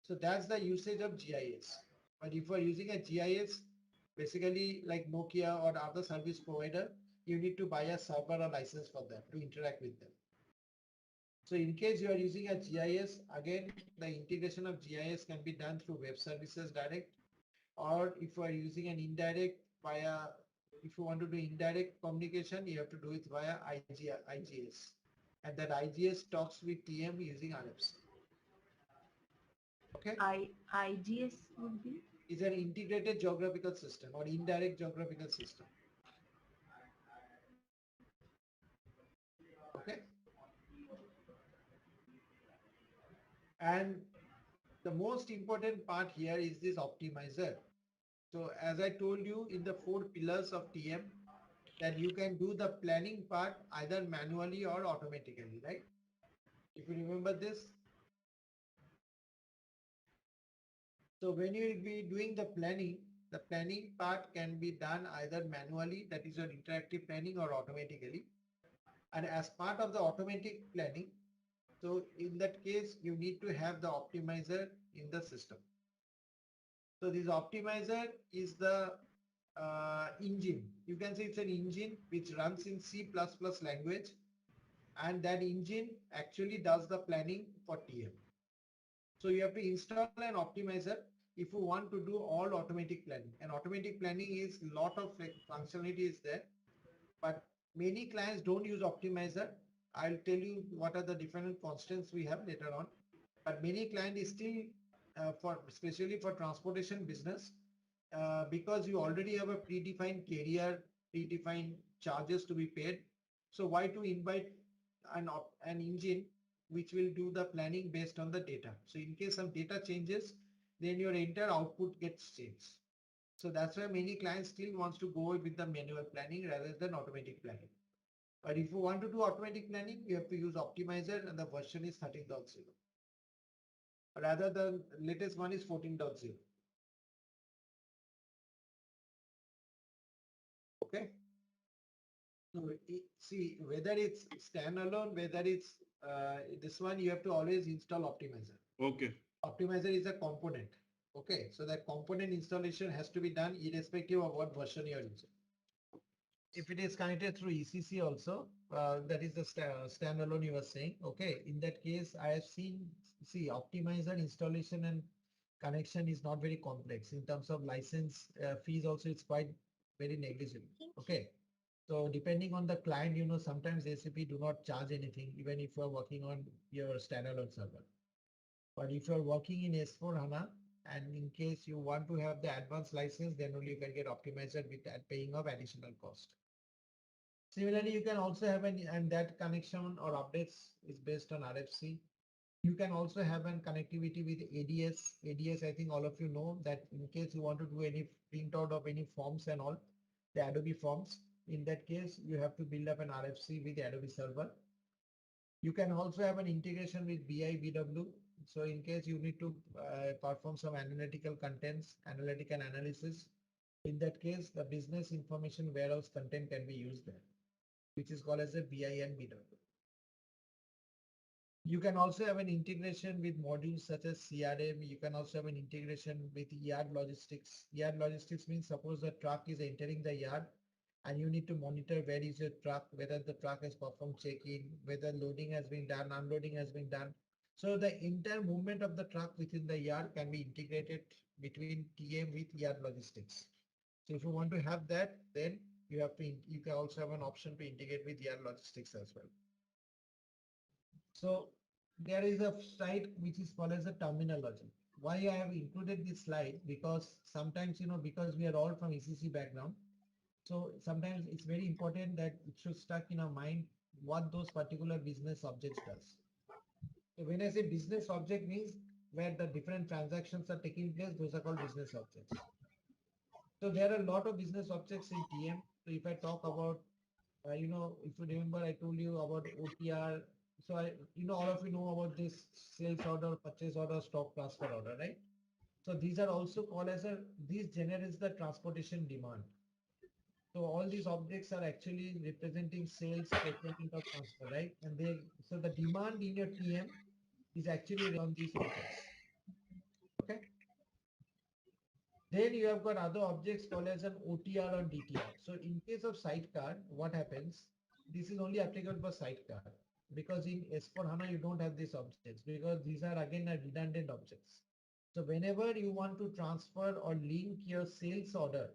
So that's the usage of GIS. But if you are using a GIS, basically like Nokia or other service provider, you need to buy a server or license for them to interact with them. So in case you are using a GIS, again, the integration of GIS can be done through web services direct, or if you are using an indirect if you want to do indirect communication, you have to do it via IGS. And that IGS talks with TM using RFC. Okay. IGS would be? Is an integrated geographical system or indirect geographical system. Okay. And the most important part here is this optimizer. So as I told you in the 4 pillars of TM, that you can do the planning part either manually or automatically, right? If you remember this. So when you will be doing the planning part can be done either manually, that is your interactive planning, or automatically. And as part of the automatic planning, so in that case, you need to have the optimizer in the system. So this optimizer is the engine. You can say it's an engine which runs in C++ language, and that engine actually does the planning for TM. So you have to install an optimizer if you want to do all automatic planning. And automatic planning is lot of functionality is there, but many clients don't use optimizer. I'll tell you what are the different constants we have later on. But many clients is still especially for transportation business, because you already have a predefined carrier, predefined charges to be paid. So why to invite an engine which will do the planning based on the data? So in case some data changes, then your entire output gets changed. So that's why many clients still wants to go with the manual planning rather than automatic planning. But if you want to do automatic planning, you have to use optimizer, and the version is 13.0. Rather the latest one is 14.0. Okay. So see, whether it's standalone, whether it's this one, you have to always install optimizer. Okay. Optimizer is a component. Okay, so that component installation has to be done irrespective of what version you are using. If it is connected through ECC also, that is the standalone you were saying. Okay, in that case, I have seen, see, optimizer installation and connection is not very complex in terms of license fees. Also, it's quite very negligible. Okay. So depending on the client, you know, sometimes SAP do not charge anything, even if you are working on your standalone server. But if you are working in S4 Hana, and in case you want to have the advanced license, then only you can get optimizer with that paying of additional cost. Similarly, you can also have and that connection or updates is based on RFC. You can also have an connectivity with ADS. ADS, I think all of you know that in case you want to do any printout of any forms and all, the Adobe forms, in that case, you have to build up an RFC with the Adobe server. You can also have an integration with BI, BW. So in case you need to perform some analytical contents, analytical analysis, in that case, the business information warehouse content can be used there, which is called as a BI and BW. You can also have an integration with modules such as CRM. You can also have an integration with yard logistics. Yard logistics means suppose the truck is entering the yard and you need to monitor where is your truck, whether the truck has performed check-in, whether loading has been done, unloading has been done. So the entire movement of the truck within the yard can be integrated between TM with yard logistics. So if you want to have that, then you can also have an option to integrate with yard logistics as well. So there is a slide which is called as a terminology. Why I have included this slide? Because sometimes, you know, because we are all from ECC background, so sometimes it's very important that it should stuck in our mind what those particular business objects does. So when I say business object means where the different transactions are taking place, those are called business objects. So there are a lot of business objects in TM. So if I talk about, you know, if you remember, I told you about OTR. So all of you know about this sales order, purchase order, stock transfer order, right? So these are also called as these generates the transportation demand. So all these objects are actually representing sales, procurement or transfer, right? And so the demand in your TM is actually on these objects. Okay. Then you have got other objects called as an OTR or DTR. So in case of sidecar, what happens? This is only applicable for sidecar because in S4 HANA, you don't have these objects because these are again redundant objects. So whenever you want to transfer or link your sales order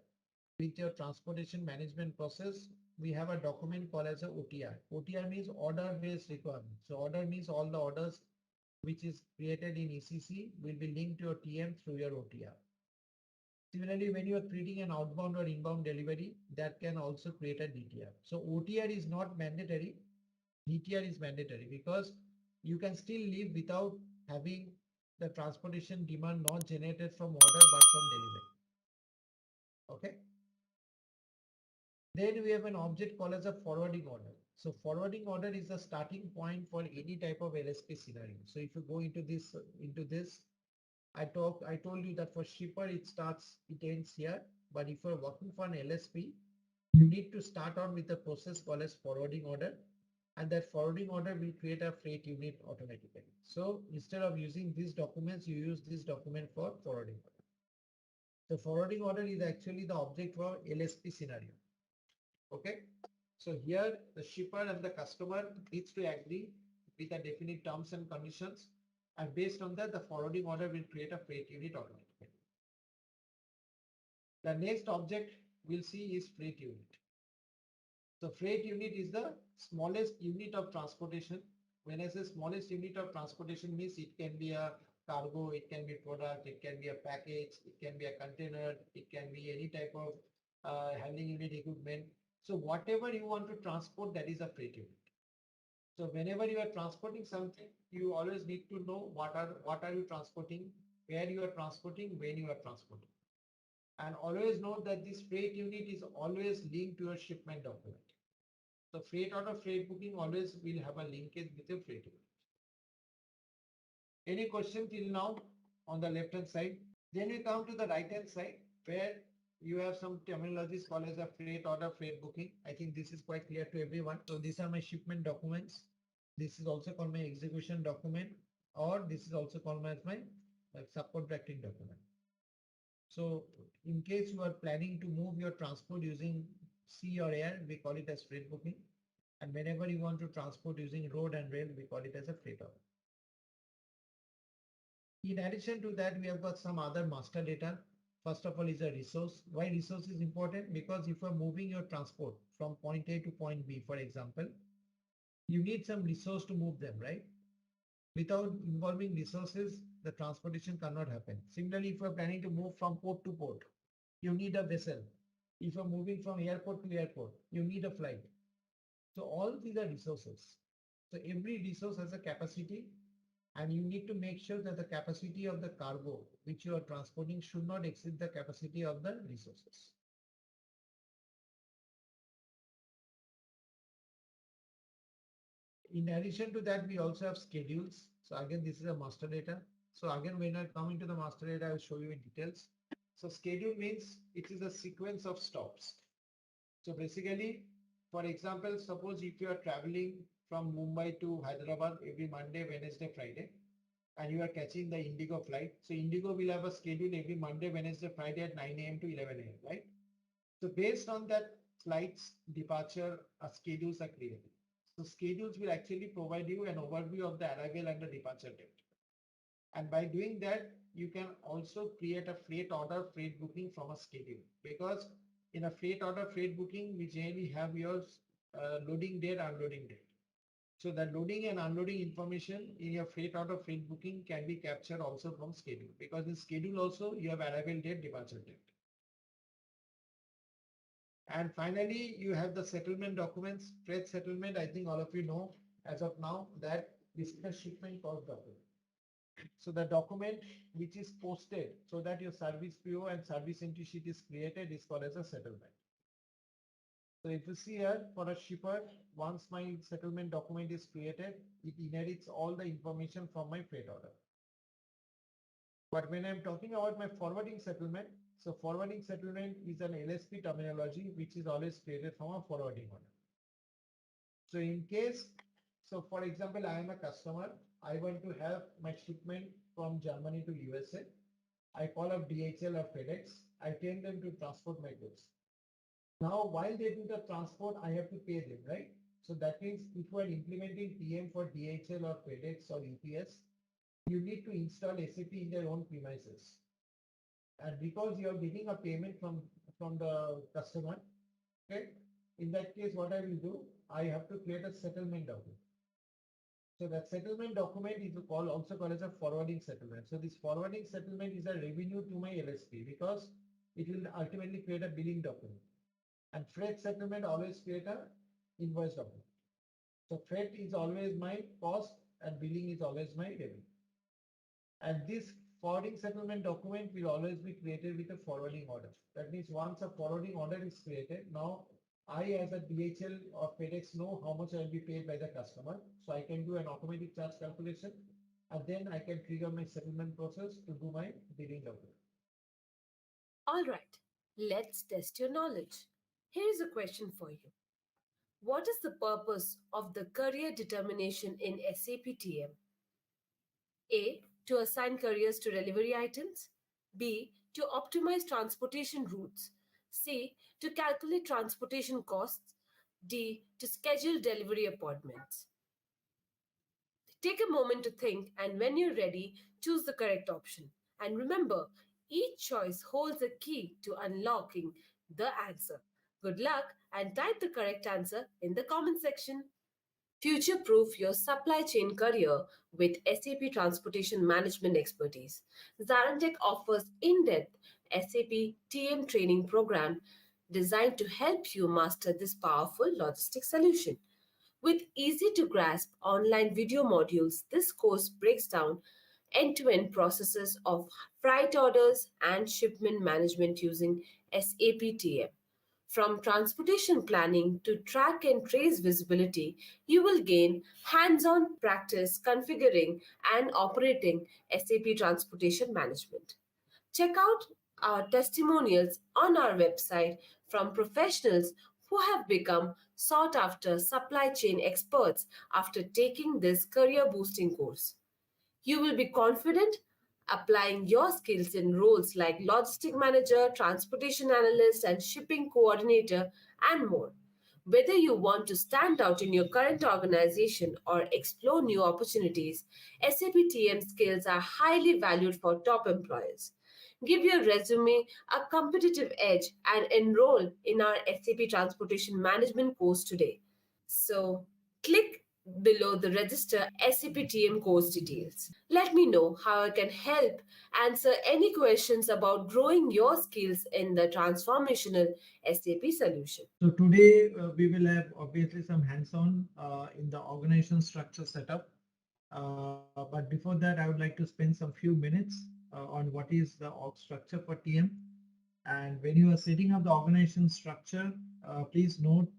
with your transportation management process, we have a document called as a OTR. OTR means order based requirement. So order means all the orders which is created in ECC will be linked to your TM through your OTR. Similarly, when you are creating an outbound or inbound delivery, that can also create a DTR. So OTR is not mandatory. DTR is mandatory because you can still live without having the transportation demand not generated from order but from delivery. Okay. Then we have an object called as a forwarding order. So forwarding order is the starting point for any type of LSP scenario. So if you go into this, I told you that for shipper it ends here. But if you're working for an LSP, you need to start on with the process called as forwarding order, and that forwarding order will create a freight unit automatically. So instead of using these documents, you use this document for forwarding order. The forwarding order is actually the object for LSP scenario. Okay. So here the shipper and the customer needs to agree with the definite terms and conditions, and based on that the forwarding order will create a freight unit automatically. The next object we'll see is freight unit. So freight unit is the smallest unit of transportation. When I say smallest unit of transportation means it can be a cargo, it can be product, it can be a package, it can be a container, it can be any type of handling unit equipment. So whatever you want to transport, that is a freight unit. So whenever you are transporting something, you always need to know what are you transporting, where you are transporting, when you are transporting. And always know that this freight unit is always linked to your shipment document. So freight order, freight booking always will have a linkage with your freight unit. Any question till now on the left hand side? Then we come to the right hand side where you have some terminologies called as a freight order, freight booking. I think this is quite clear to everyone. So these are my shipment documents. This is also called my execution document, or this is also called as my subcontracting document. So in case you are planning to move your transport using sea or air, we call it as freight booking. And whenever you want to transport using road and rail, we call it as a freight order. In addition to that, we have got some other master data. First of all is a resource. Why resource is important? Because if you are moving your transport from point A to point B, for example, you need some resource to move them, right? Without involving resources, the transportation cannot happen. Similarly, if you are planning to move from port to port, you need a vessel. If you are moving from airport to airport, you need a flight. So all these are resources. So every resource has a capacity, and you need to make sure that the capacity of the cargo which you are transporting should not exceed the capacity of the resources. In addition to that, we also have schedules. So again, this is a master data. So again, when I come into the master data, I will show you in details. So schedule means it is a sequence of stops. So basically, for example, suppose if you are traveling from Mumbai to Hyderabad every Monday, Wednesday, Friday, and you are catching the Indigo flight. So Indigo will have a schedule every Monday, Wednesday, Friday at 9 a.m. to 11 a.m., right? So based on that flight's departure, schedules are created. So schedules will actually provide you an overview of the arrival and the departure date. And by doing that, you can also create a freight order, freight booking from a schedule. Because in a freight order, freight booking, we generally have your loading date, unloading date. So the loading and unloading information in your freight order, freight booking can be captured also from schedule. Because in schedule also, you have arrival date, departure date. And finally, you have the settlement documents, trade settlement. I think all of you know as of now that this is the shipment cost document. So the document which is posted so that your service PO and service entry sheet is created is called as a settlement. So if you see here for a shipper, once my settlement document is created, it inherits all the information from my freight order. But when I'm talking about my forwarding settlement, so forwarding settlement is an LSP terminology which is always created from a forwarding order. So in case, so for example, I am a customer, I want to have my shipment from Germany to USA. I call up DHL or FedEx. I tell them to transport my goods. Now, while they do the transport, I have to pay them, right? So that means if you are implementing TM for DHL or FedEx or UPS, you need to install SAP in their own premises. And because you are getting a payment from the customer, okay, in that case, what I will do, I have to create a settlement document. So that settlement document is also called as a forwarding settlement. So this forwarding settlement is a revenue to my LSP because it will ultimately create a billing document. And freight settlement always create a invoice document. So freight is always my cost and billing is always my revenue. And this forwarding settlement document will always be created with a forwarding order. That means once a forwarding order is created, now I as a DHL or FedEx know how much I will be paid by the customer. So I can do an automatic charge calculation and then I can trigger my settlement process to do my billing document. Alright, let's test your knowledge. Here is a question for you. What is the purpose of the career determination in SAP TM? A. To assign couriers to delivery items. B. To optimize transportation routes. C. To calculate transportation costs. D. To schedule delivery appointments. Take a moment to think, and when you're ready, choose the correct option. And remember, each choice holds a key to unlocking the answer. Good luck and type the correct answer in the comment section. Future proof your supply chain career with SAP Transportation Management expertise. ZaranTech offers in depth SAP TM training program designed to help you master this powerful logistics solution. With easy to grasp online video modules, this course breaks down end to end processes of freight orders and shipment management using SAP TM. From transportation planning to track and trace visibility, you will gain hands on practice configuring and operating SAP Transportation Management. Check out our testimonials on our website from professionals who have become sought after supply chain experts after taking this career boosting course. You will be confident applying your skills in roles like logistic manager, transportation analyst, and shipping coordinator, and more. Whether you want to stand out in your current organization or explore new opportunities, SAP TM skills are highly valued for top employers. Give your resume a competitive edge and enroll in our SAP Transportation Management course today. So, click below the register SAP TM course details. Let me know how I can help answer any questions about growing your skills in the transformational SAP solution. So today we will have obviously some hands-on in the organization structure setup. But before that, I would like to spend some few minutes on what is the org structure for TM. And when you are setting up the organization structure, please note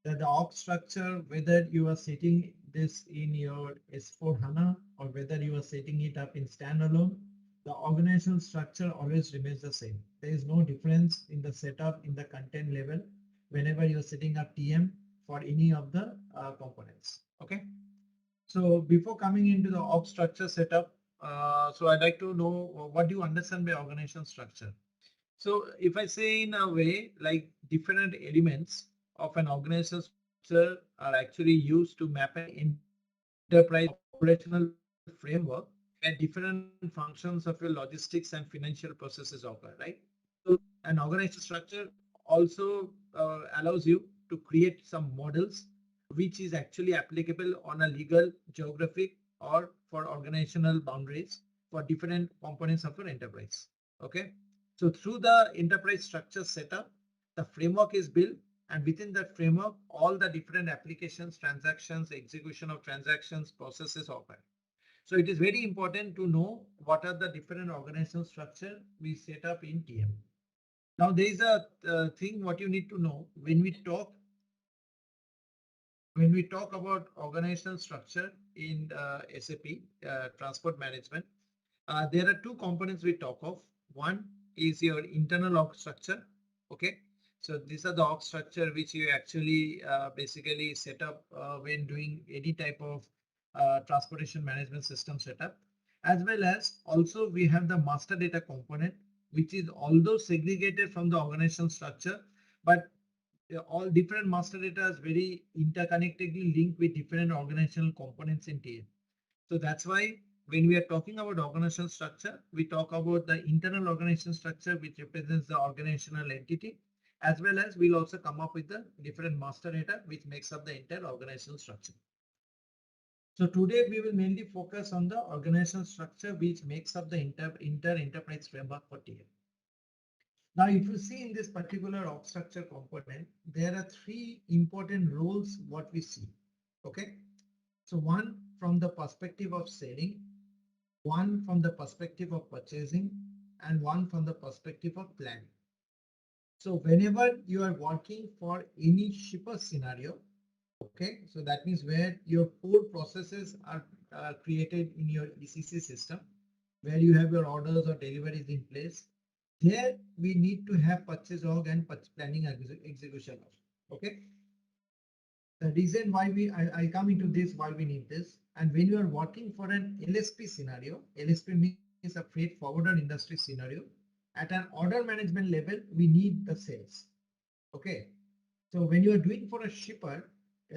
that the org structure, whether you are setting this in your S4 Hana or whether you are setting it up in standalone, the organizational structure always remains the same. There is no difference in the setup in the content level whenever you're setting up TM for any of the components. Okay. So before coming into the org structure setup, so I'd like to know what do you understand by organization structure? So if I say in a way, like different elements of an organizational structure are actually used to map an enterprise operational framework where different functions of your logistics and financial processes occur, right? So an organizational structure also allows you to create some models which is actually applicable on a legal, geographic, or for organizational boundaries for different components of your enterprise. Okay. So through the enterprise structure setup, the framework is built, and within that framework, all the different applications, transactions, execution of transactions, processes occur. So it is very important to know what are the different organizational structure we set up in TM. Now there is a thing what you need to know when we talk about organizational structure in SAP transport management. There are two components we talk of. One is your internal org structure. Okay, so these are the org structure which you actually basically set up when doing any type of transportation management system setup, as well as also we have the master data component, which is although segregated from the organizational structure, but all different master data is very interconnectedly linked with different organizational components in TM. So that's why when we are talking about organizational structure, we talk about the internal organizational structure, which represents the organizational entity, as well as we'll also come up with the different master data, which makes up the entire organizational structure. So today we will mainly focus on the organizational structure which makes up the enterprise framework for TM. Now, if you see in this particular org structure component, there are three important roles what we see. Okay. So one from the perspective of selling, one from the perspective of purchasing, and one from the perspective of planning. So whenever you are working for any shipper scenario, okay, so that means where your core processes are created in your ECC system, where you have your orders or deliveries in place, there we need to have purchase org and planning execution org. Okay. The reason why I come into this, why we need this, and when you are working for an LSP scenario, LSP means a freight forwarder industry scenario. At an order management level, we need the sales. Okay. So when you are doing for a shipper,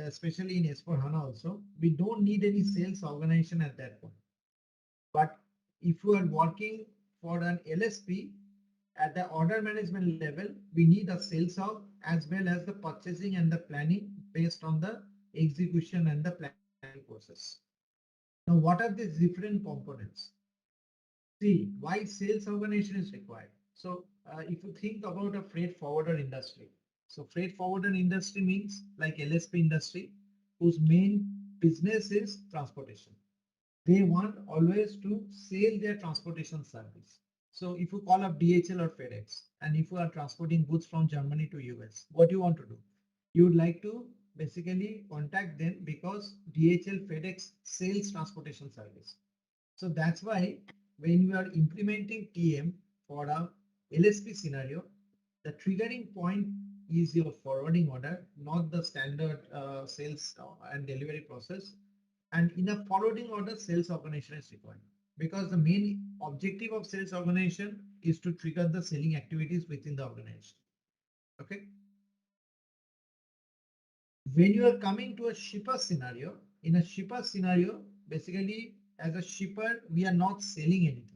especially in S4 Hana also, we don't need any sales organization at that point. But if you are working for an LSP at the order management level, we need a sales org as well as the purchasing and the planning based on the execution and the planning process. Now, what are these different components? See, why sales organization is required. So if you think about a freight forwarder industry, so freight forwarder industry means like LSP industry, whose main business is transportation. They want always to sell their transportation service. So if you call up DHL or FedEx, and if you are transporting goods from Germany to US, what you want to do? You would like to basically contact them because DHL FedEx sells transportation service. So that's why when you are implementing TM for a LSP scenario, the triggering point is your forwarding order, not the standard sales and delivery process. And in a forwarding order, sales organization is required because the main objective of sales organization is to trigger the selling activities within the organization. Okay. When you are coming to a shipper scenario, in a shipper scenario, basically as a shipper, we are not selling anything.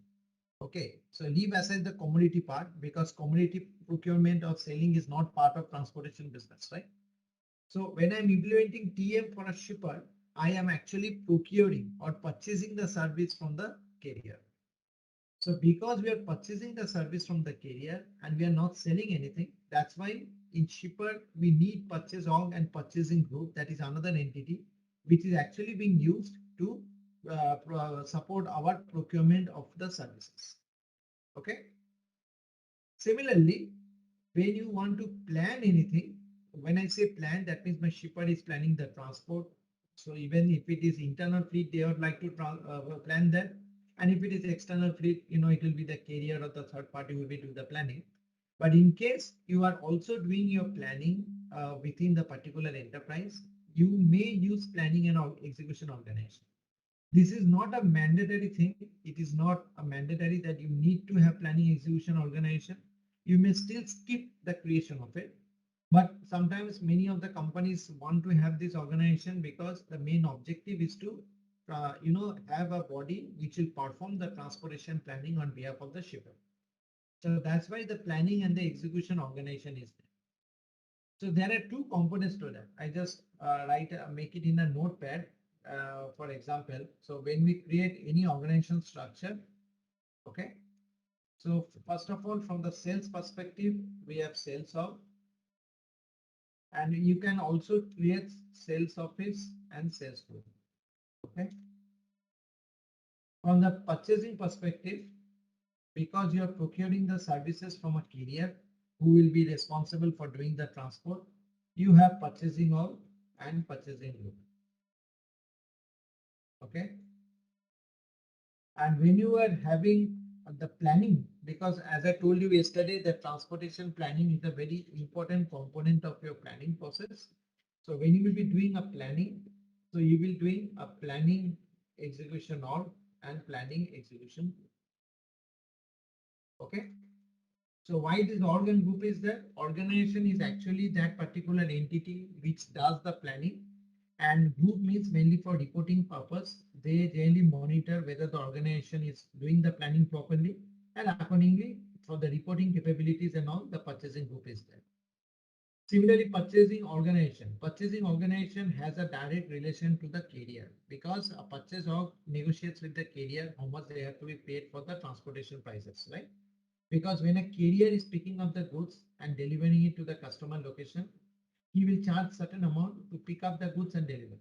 Okay, so leave aside the commodity part because commodity procurement or selling is not part of transportation business, right? So when I'm implementing TM for a shipper, I am actually procuring or purchasing the service from the carrier. So because we are purchasing the service from the carrier and we are not selling anything, that's why in shipper we need purchase org and purchasing group, that is another entity which is actually being used to support our procurement of the services. Okay. Similarly, when you want to plan anything, when I say plan, that means my shipper is planning the transport. So even if it is internal fleet, they would like to plan that. And if it is external fleet, it will be the carrier or the third party will be doing the planning. But in case you are also doing your planning within the particular enterprise, you may use planning and execution organization. This is not a mandatory thing. It is not a mandatory that you need to have planning execution organization. You may still skip the creation of it. But sometimes many of the companies want to have this organization because the main objective is to, have a body which will perform the transportation planning on behalf of the shipper. So that's why the planning and the execution organization is there. So there are two components to that. I just make it in a notepad. For example, so when we create any organization structure, okay. So first of all, from the sales perspective, we have sales org, and you can also create sales office and sales group. Okay. From the purchasing perspective, because you are procuring the services from a carrier who will be responsible for doing the transport, you have purchasing org and purchasing group. Okay. And when you are having the planning, because as I told you yesterday, the transportation planning is a very important component of your planning process. So when you will be doing a planning, so you will doing a planning execution org and planning execution. Okay. So why this organ group is there? Organization is actually that particular entity which does the planning, and group means mainly for reporting purpose. They really monitor whether the organization is doing the planning properly, and accordingly for the reporting capabilities and all, the purchasing group is there. Similarly, purchasing organization. Purchasing organization has a direct relation to the carrier because a purchase org negotiates with the carrier how much they have to be paid for the transportation prices, right? Because when a carrier is picking up the goods and delivering it to the customer location, he will charge certain amount to pick up the goods and deliver.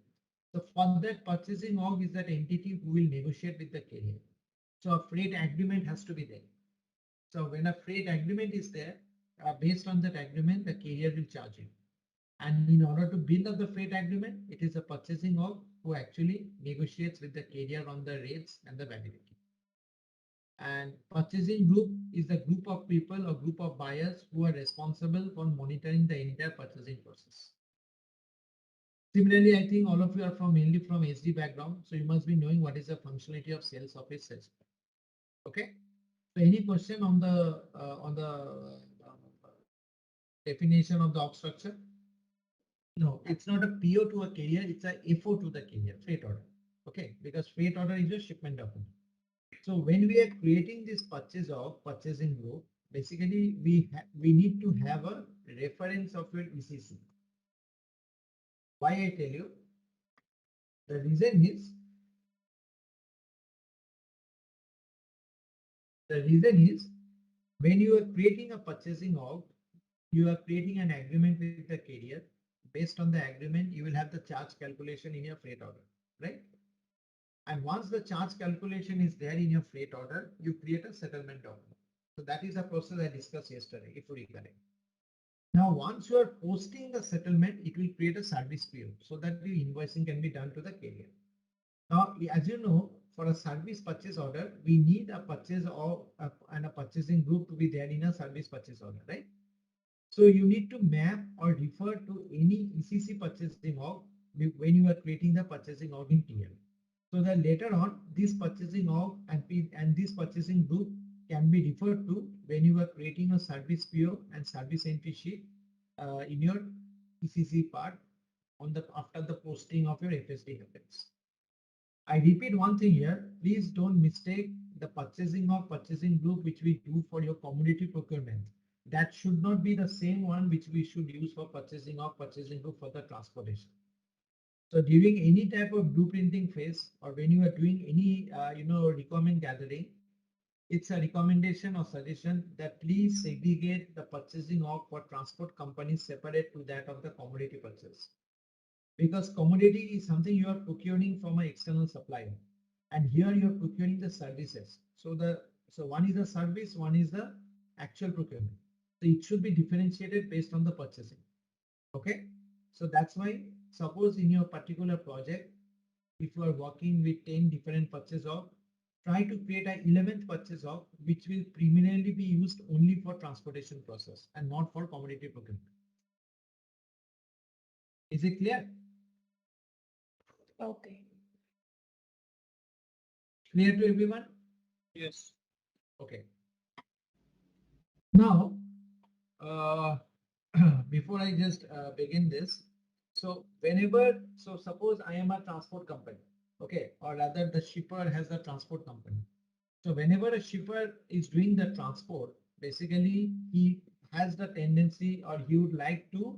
So for that, purchasing org is that entity who will negotiate with the carrier. So a freight agreement has to be there. So when a freight agreement is there, based on that agreement, the carrier will charge you. And in order to build up the freight agreement, it is a purchasing org who actually negotiates with the carrier on the rates and the validity. And purchasing group is the group of people or group of buyers who are responsible for monitoring the entire purchasing process. Similarly, I think all of you are mainly from SD background, so you must be knowing what is the functionality of sales office sales. Okay. So any question on the definition of the org structure? No, it's not a PO to a carrier, it's a FO to the carrier, freight order. Okay, because freight order is a shipment document. So when we are creating this purchase of purchasing group, basically we need to have a reference of your ECC. Why I tell you? The reason is when you are creating a purchasing org, you are creating an agreement with the carrier. Based on the agreement, you will have the charge calculation in your freight order, right? And once the charge calculation is there in your freight order, you create a settlement document. So that is a process I discussed yesterday, if you recollect. Now, once you are posting the settlement, it will create a service PO so that the invoicing can be done to the carrier. Now, as you know, for a service purchase order, we need a purchase of and a purchasing group to be there in a service purchase order, right? So you need to map or refer to any ECC purchasing org when you are creating the purchasing org in TM. So that later on, this purchasing org and this purchasing group can be referred to when you are creating a service PO and service entry sheet in your ECC part on the after the posting of your FSD happens. I repeat one thing here, please don't mistake the purchasing of purchasing group which we do for your commodity procurement. That should not be the same one which we should use for purchasing of purchasing group for the transportation. So during any type of blueprinting phase or when you are doing any requirement gathering, it's a recommendation or suggestion that please segregate the purchasing of for transport companies separate to that of the commodity purchase. Because commodity is something you are procuring from an external supplier, and here you are procuring the services. So one is the service, one is the actual procurement. So it should be differentiated based on the purchasing. Okay, so that's why suppose in your particular project, if you are working with 10 different purchase of, try to create an 11th purchase of which will primarily be used only for transportation process and not for commodity procurement. Is it clear? Okay. Clear to everyone? Yes. Okay. Now, before I just begin this, so suppose I am a transport company, okay, or rather the shipper has a transport company. So whenever a shipper is doing the transport, basically he has the tendency or he would like to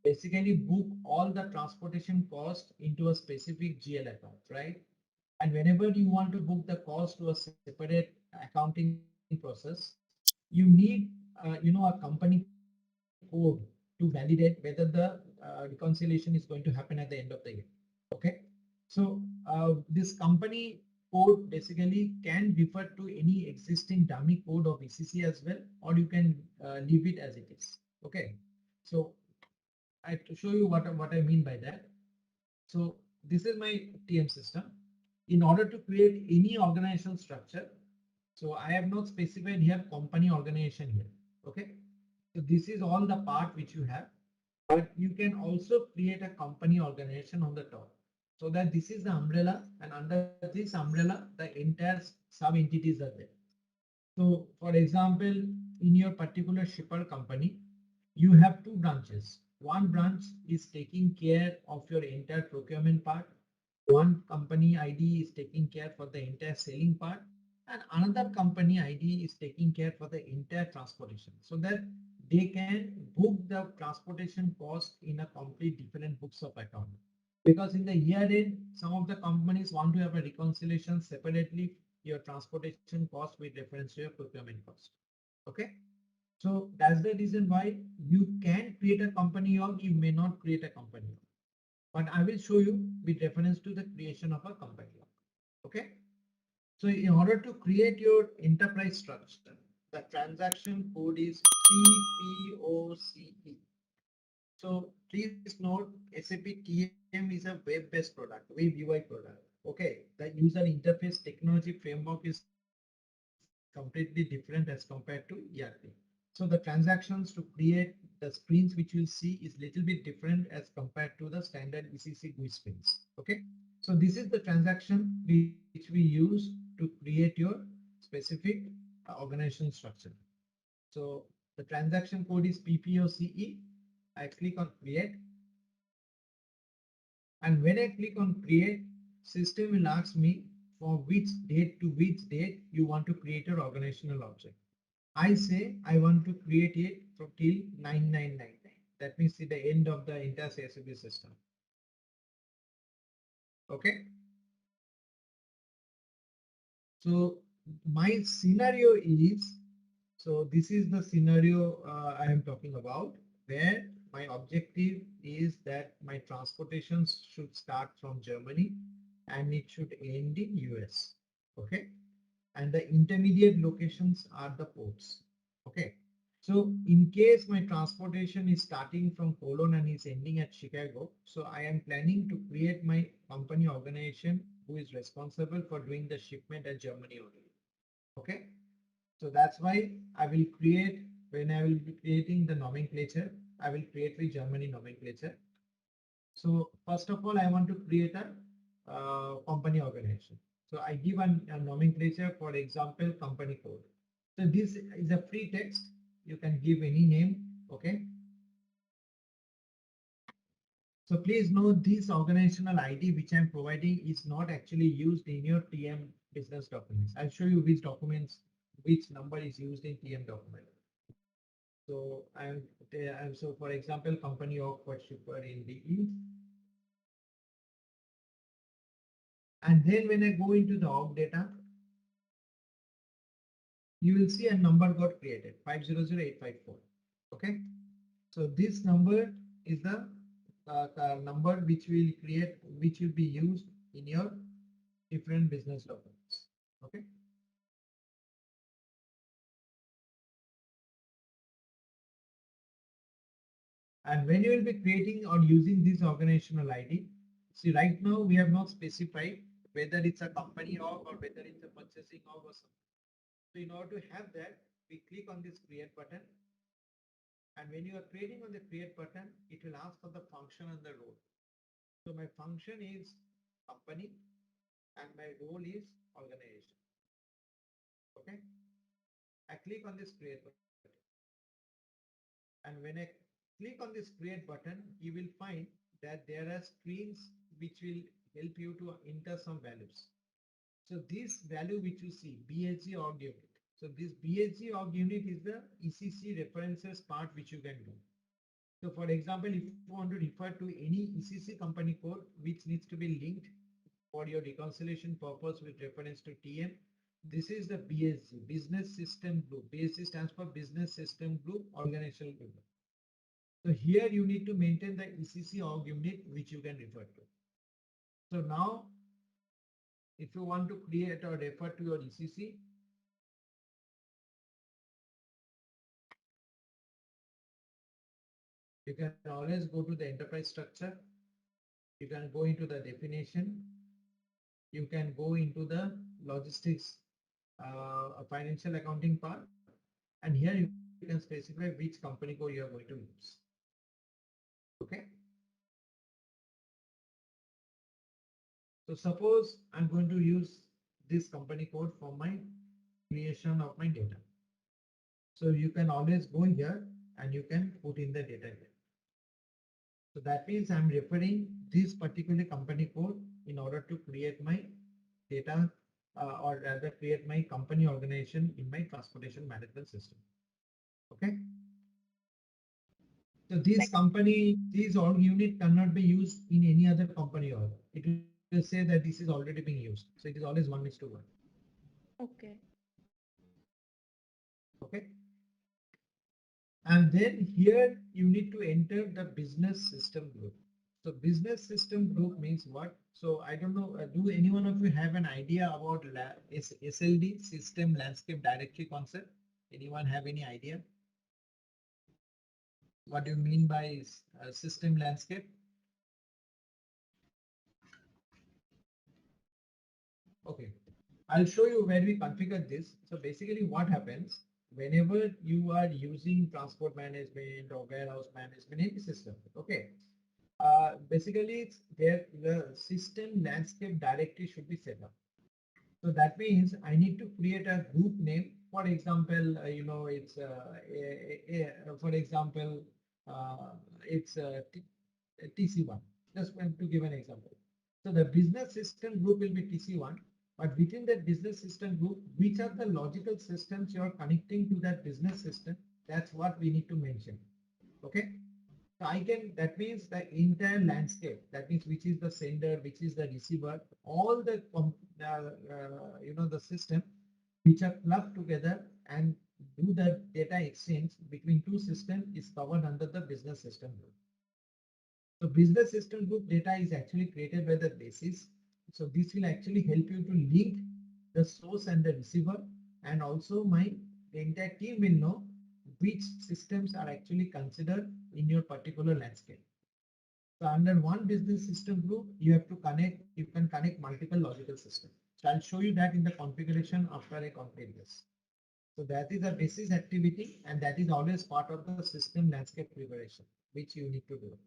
basically book all the transportation cost into a specific GL account, right? And whenever you want to book the cost to a separate accounting process, you need a company code to validate whether the reconciliation is going to happen at the end of the year. Okay, so this company code basically can refer to any existing dummy code of ECC as well, or you can leave it as it is. Okay, so I to show you what I mean by that. So this is my TM system. In order to create any organizational structure, so I have not specified here company organization here. Okay, so this is all the part which you have, but you can also create a company organization on the top. So that this is the umbrella, and under this umbrella, the entire sub entities are there. So for example, in your particular shipper company, you have two branches. One branch is taking care of your entire procurement part. One company ID is taking care for the entire selling part, and another company ID is taking care for the entire transportation. So that they can book the transportation cost in a complete different books of account. Because in the year end, some of the companies want to have a reconciliation separately your transportation cost with reference to your procurement cost. Okay. So that's the reason why you can create a company or you may not create a company. But I will show you with reference to the creation of a company. Okay. So in order to create your enterprise structure, the transaction code is PPOCE. So please note SAP TM is a web-based product, web UI product. Okay, the user interface technology framework is completely different as compared to ERP. So the transactions to create the screens which you'll see is little bit different as compared to the standard ECC GUI screens. Okay, so this is the transaction which we use to create your specific organization structure. So the transaction code is PPOCE. I click on create, and when I click on create, system will ask me for which date to which date you want to create your organizational object. I say I want to create it from till 9999. That means till the end of the entire SAP system. Okay. So my scenario is, so this is the scenario I am talking about, where my objective is that my transportation should start from Germany and it should end in US. Okay. And the intermediate locations are the ports. Okay. So in case my transportation is starting from Cologne and is ending at Chicago, so I am planning to create my company organization who is responsible for doing the shipment at Germany only. Okay. So that's why I will create, when I will be creating the nomenclature, I will create the Germany nomenclature. So first of all, I want to create a company organization. So I give a nomenclature, for example, company code. So this is a free text. You can give any name. Okay. So please note this organizational ID which I'm providing is not actually used in your TM business documents. I'll show you which documents, which number is used in TM document. So so for example, company of what shipper in DE. And then when I go into the org data, you will see a number got created, 500854. Okay. So this number is the number which will create, which will be used in your different business documents. Okay. And when you will be creating or using this organizational ID, see right now we have not specified whether it's a company org or whether it's a purchasing org or something. So in order to have that, we click on this create button. And when you are creating on the create button, it will ask for the function and the role. So my function is company and my role is organization. Okay. I click on this create button. And when I click on this create button, you will find that there are screens which will help you to enter some values. So this value which you see, BSG org unit. So this BSG org unit is the ECC references part which you can do. So for example, if you want to refer to any ECC company code which needs to be linked for your reconciliation purpose with reference to TM, this is the BSG, Business System Group. BSG stands for Business System Group Organizational Group. So here you need to maintain the ECC org unit which you can refer to. So now, if you want to create or refer to your ECC, you can always go to the enterprise structure. You can go into the definition. You can go into the logistics, financial accounting part. And here you can specify which company code you are going to use. Okay. So suppose I'm going to use this company code for my creation of my data. So you can always go here and you can put in the data here. So that means I'm referring this particular company code in order to create my data or rather create my company organization in my transportation management system. Okay. So this company, these all unit cannot be used in any other company order. It will say that this is already being used. So it is always 1:1. Okay. Okay. And then here you need to enter the business system group. So business system group means what? So I don't know, do any one of you have an idea about SLD, System Landscape Directory concept? Anyone have any idea? What do you mean by system landscape? Okay, I'll show you where we configure this. So basically what happens whenever you are using transport management or warehouse management, any system, okay? Basically it's there, the system landscape directory should be set up. So that means I need to create a group name. For example, it's for example, it's TC1. Just want to give an example. So the business system group will be TC1, but within that business system group, which are the logical systems you are connecting to that business system? That's what we need to mention. Okay. So I can, that means the entire landscape, that means which is the sender, which is the receiver, all the, the system which are clubbed together and do the data exchange between two systems is covered under the business system group. So business system group data is actually created by the basis. So this will actually help you to link the source and the receiver, and also the entire team will know which systems are actually considered in your particular landscape. So under one business system group, you have to connect, you can connect multiple logical systems. So I'll show you that in the configuration after I configure this. So that is a basis activity, and that is always part of the system landscape preparation, which you need to do.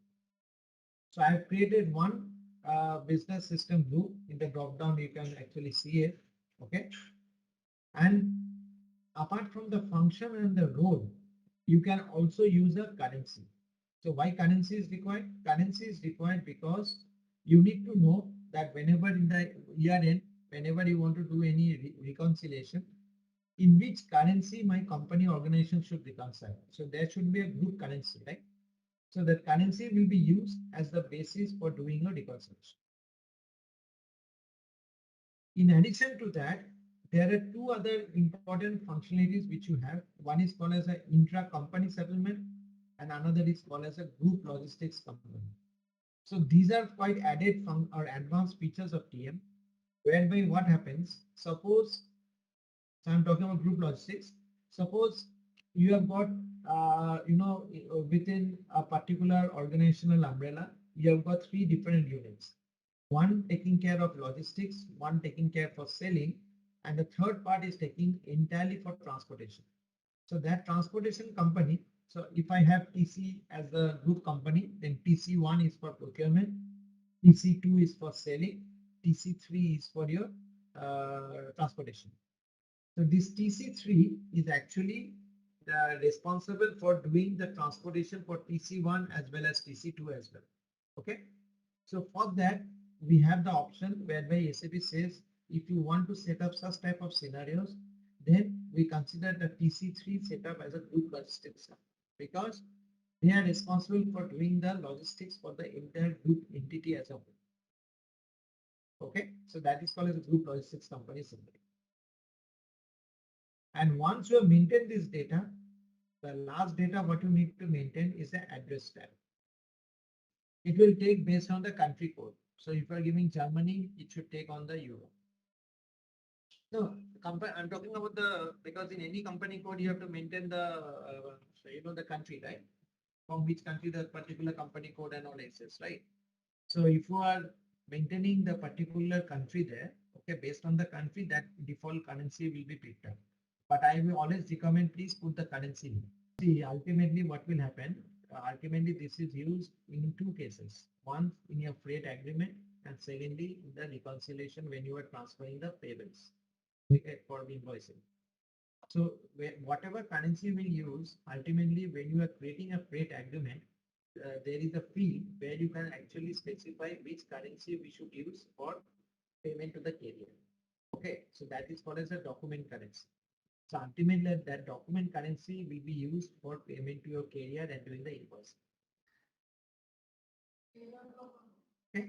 So I've created one business system group. In the drop down, you can actually see it. Okay. And apart from the function and the role, you can also use a currency. So why currency is required? Currency is required because you need to know that whenever in the year end, whenever you want to do any reconciliation, in which currency my company organization should reconcile. So there should be a group currency, right? So that currency will be used as the basis for doing a reconciliation. In addition to that, there are two other important functionalities which you have. One is called as an intra-company settlement, and another is called as a group logistics component. So these are quite added or advanced features of TM, whereby what happens, suppose, so I'm talking about group logistics. Suppose you have got, within a particular organizational umbrella, you have got three different units. One taking care of logistics, one taking care for selling, and the third part is taking entirely for transportation. So that transportation company, so if I have TC as the group company, then TC1 is for procurement, TC2 is for selling, TC3 is for your transportation. So this TC3 is actually responsible for doing the transportation for TC1 as well as TC2 as well. Okay. So for that, we have the option whereby SAP says, if you want to set up such type of scenarios, then we consider the TC3 setup as a group logistics because they are responsible for doing the logistics for the entire group entity as a whole. Okay, so that is called as a group logistics company symbol. And once you have maintained this data, the last data what you need to maintain is the address tab. It will take based on the country code. So if you are giving Germany, it should take on the euro. No, I'm talking about because in any company code you have to maintain the the country, right? From which country the particular company code and all exists, right? So if you are maintaining the particular country there, okay, based on the country, that default currency will be picked up. But I will always recommend please put the currency in. See, ultimately what will happen? Ultimately, this is used in two cases. One in your freight agreement, and secondly in the reconciliation when you are transferring the payments for invoicing. So whatever currency we use, ultimately when you are creating a freight agreement, there is a field where you can actually specify which currency we should use for payment to the carrier. Okay, so that is called as a document currency. So ultimately that document currency will be used for payment to your carrier and doing the invoice. Okay.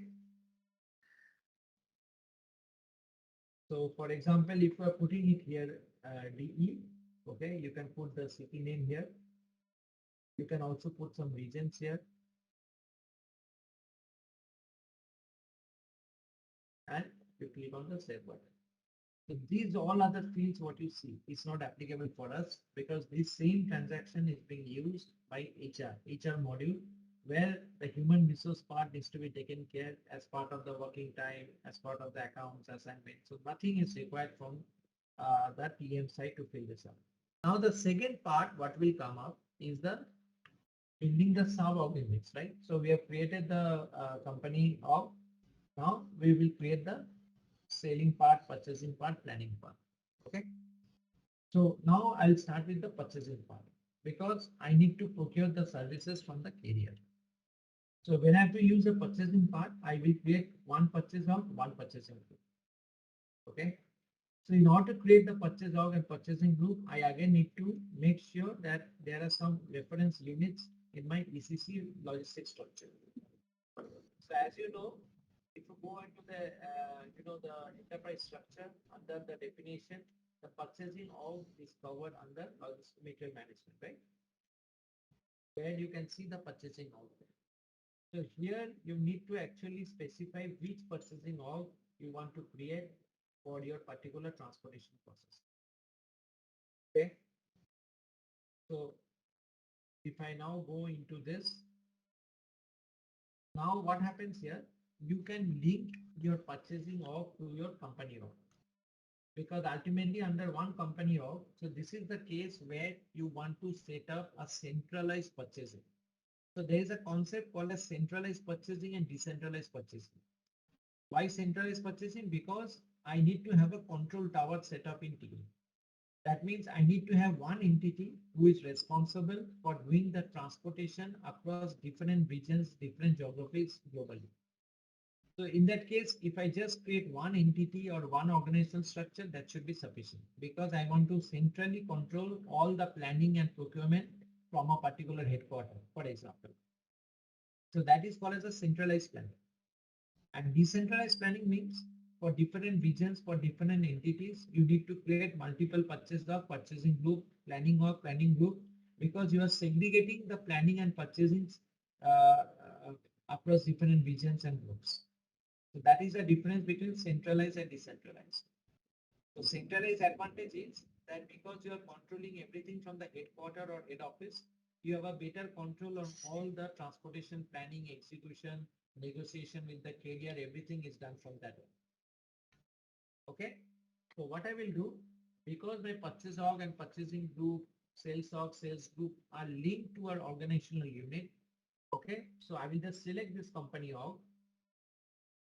So for example, if you are putting it here, DE, okay, you can put the city name here. You can also put some regions here. And you click on the save button. So these all other fields what you see is not applicable for us because this same transaction is being used by HR module, where the human resource part needs to be taken care as part of the working time, as part of the accounts assignment. So nothing is required from the TM side to fill this up. Now the second part what will come up is the building the sub units, right? So we have created the company of, now we will create the selling part, purchasing part, planning part. Okay. So now I'll start with the purchasing part because I need to procure the services from the carrier. So when I have to use the purchasing part, I will create one purchase org, one purchasing group. Okay. So in order to create the purchase org and purchasing group, I again need to make sure that there are some reference units in my ECC logistics structure. So as you know, if you go into the the enterprise structure under the definition, the purchasing org is covered under logistic material management, right? Where you can see the purchasing org. So here you need to actually specify which purchasing org you want to create for your particular transportation process. Okay. So if I now go into this, now what happens here? You can link your purchasing org to your company org. Because ultimately under one company org, so this is the case where you want to set up a centralized purchasing. So there is a concept called as centralized purchasing and decentralized purchasing. Why centralized purchasing? Because I need to have a control tower set up in TM. That means I need to have one entity who is responsible for doing the transportation across different regions, different geographies globally. So in that case, if I just create one entity or one organizational structure, that should be sufficient because I want to centrally control all the planning and procurement from a particular headquarter, for example. So that is called as a centralized planning. And decentralized planning means for different regions, for different entities, you need to create multiple purchase org, purchasing group, planning org, planning group, because you are segregating the planning and purchasing across different regions and groups. So that is the difference between centralized and decentralized. So centralized advantage is that because you are controlling everything from the headquarter or head office, you have a better control on all the transportation planning, execution, negotiation with the carrier, everything is done from that. Okay. So what I will do, because my purchase org and purchasing group, sales org, sales group are linked to our organizational unit. Okay. So I will just select this company org.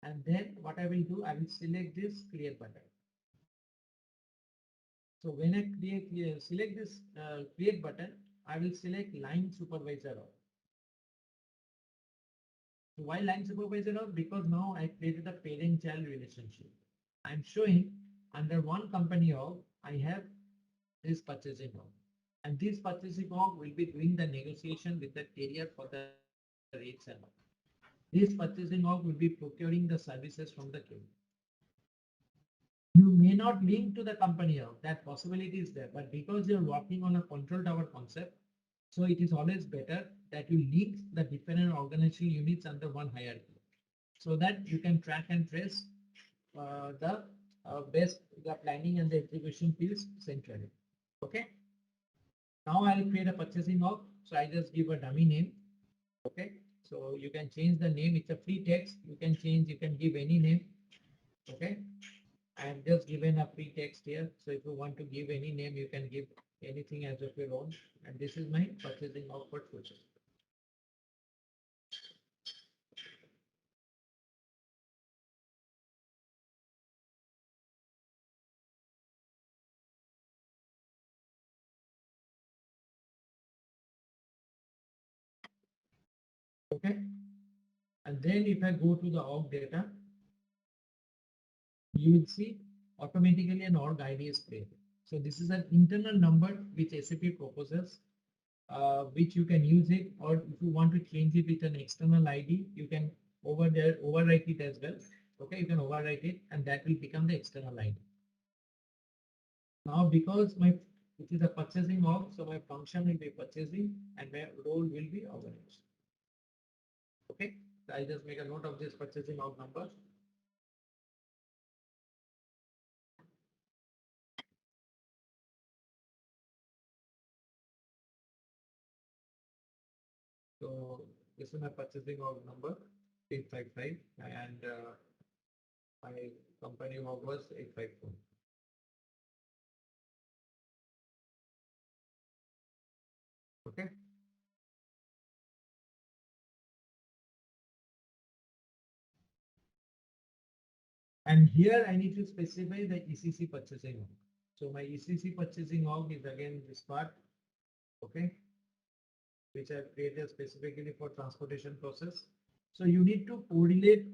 And then what I will do, I will select this create button. So when I select this create button, I will select line supervisor org. So why line supervisor org? Because now I created a parent-child relationship. I'm showing under one company org, I have this purchasing org. And this purchasing org will be doing the negotiation with the carrier for the rates and all. This purchasing org will be procuring the services from the carrier. You may not link to the company org, that possibility is there, but because you're working on a control tower concept, so it is always better that you link the different organizational units under one hierarchy, so that you can track and trace the planning and the execution piece centrally. Okay. Now I'll create a purchasing org. So I just give a dummy name. Okay. So you can change the name. It's a free text. You can change. You can give any name. Okay. I'm just given a free text here. So if you want to give any name, you can give anything as of your own. And this is my purchasing org for future. Okay. And then if I go to the org data, you will see automatically an org ID is created. So this is an internal number which SAP proposes. which you can use it, or if you want to change it with an external ID, you can over there overwrite it as well. Okay, you can overwrite it and that will become the external ID. Now because my it is a purchasing org, so my function will be purchasing and my role will be organized. Okay, so I just make a note of this purchasing org number. So this is my purchasing org number 855 and my company org was 854. Okay. And here I need to specify the ECC purchasing org. So my ECC purchasing org is again this part, okay, which I created specifically for transportation process. So you need to coordinate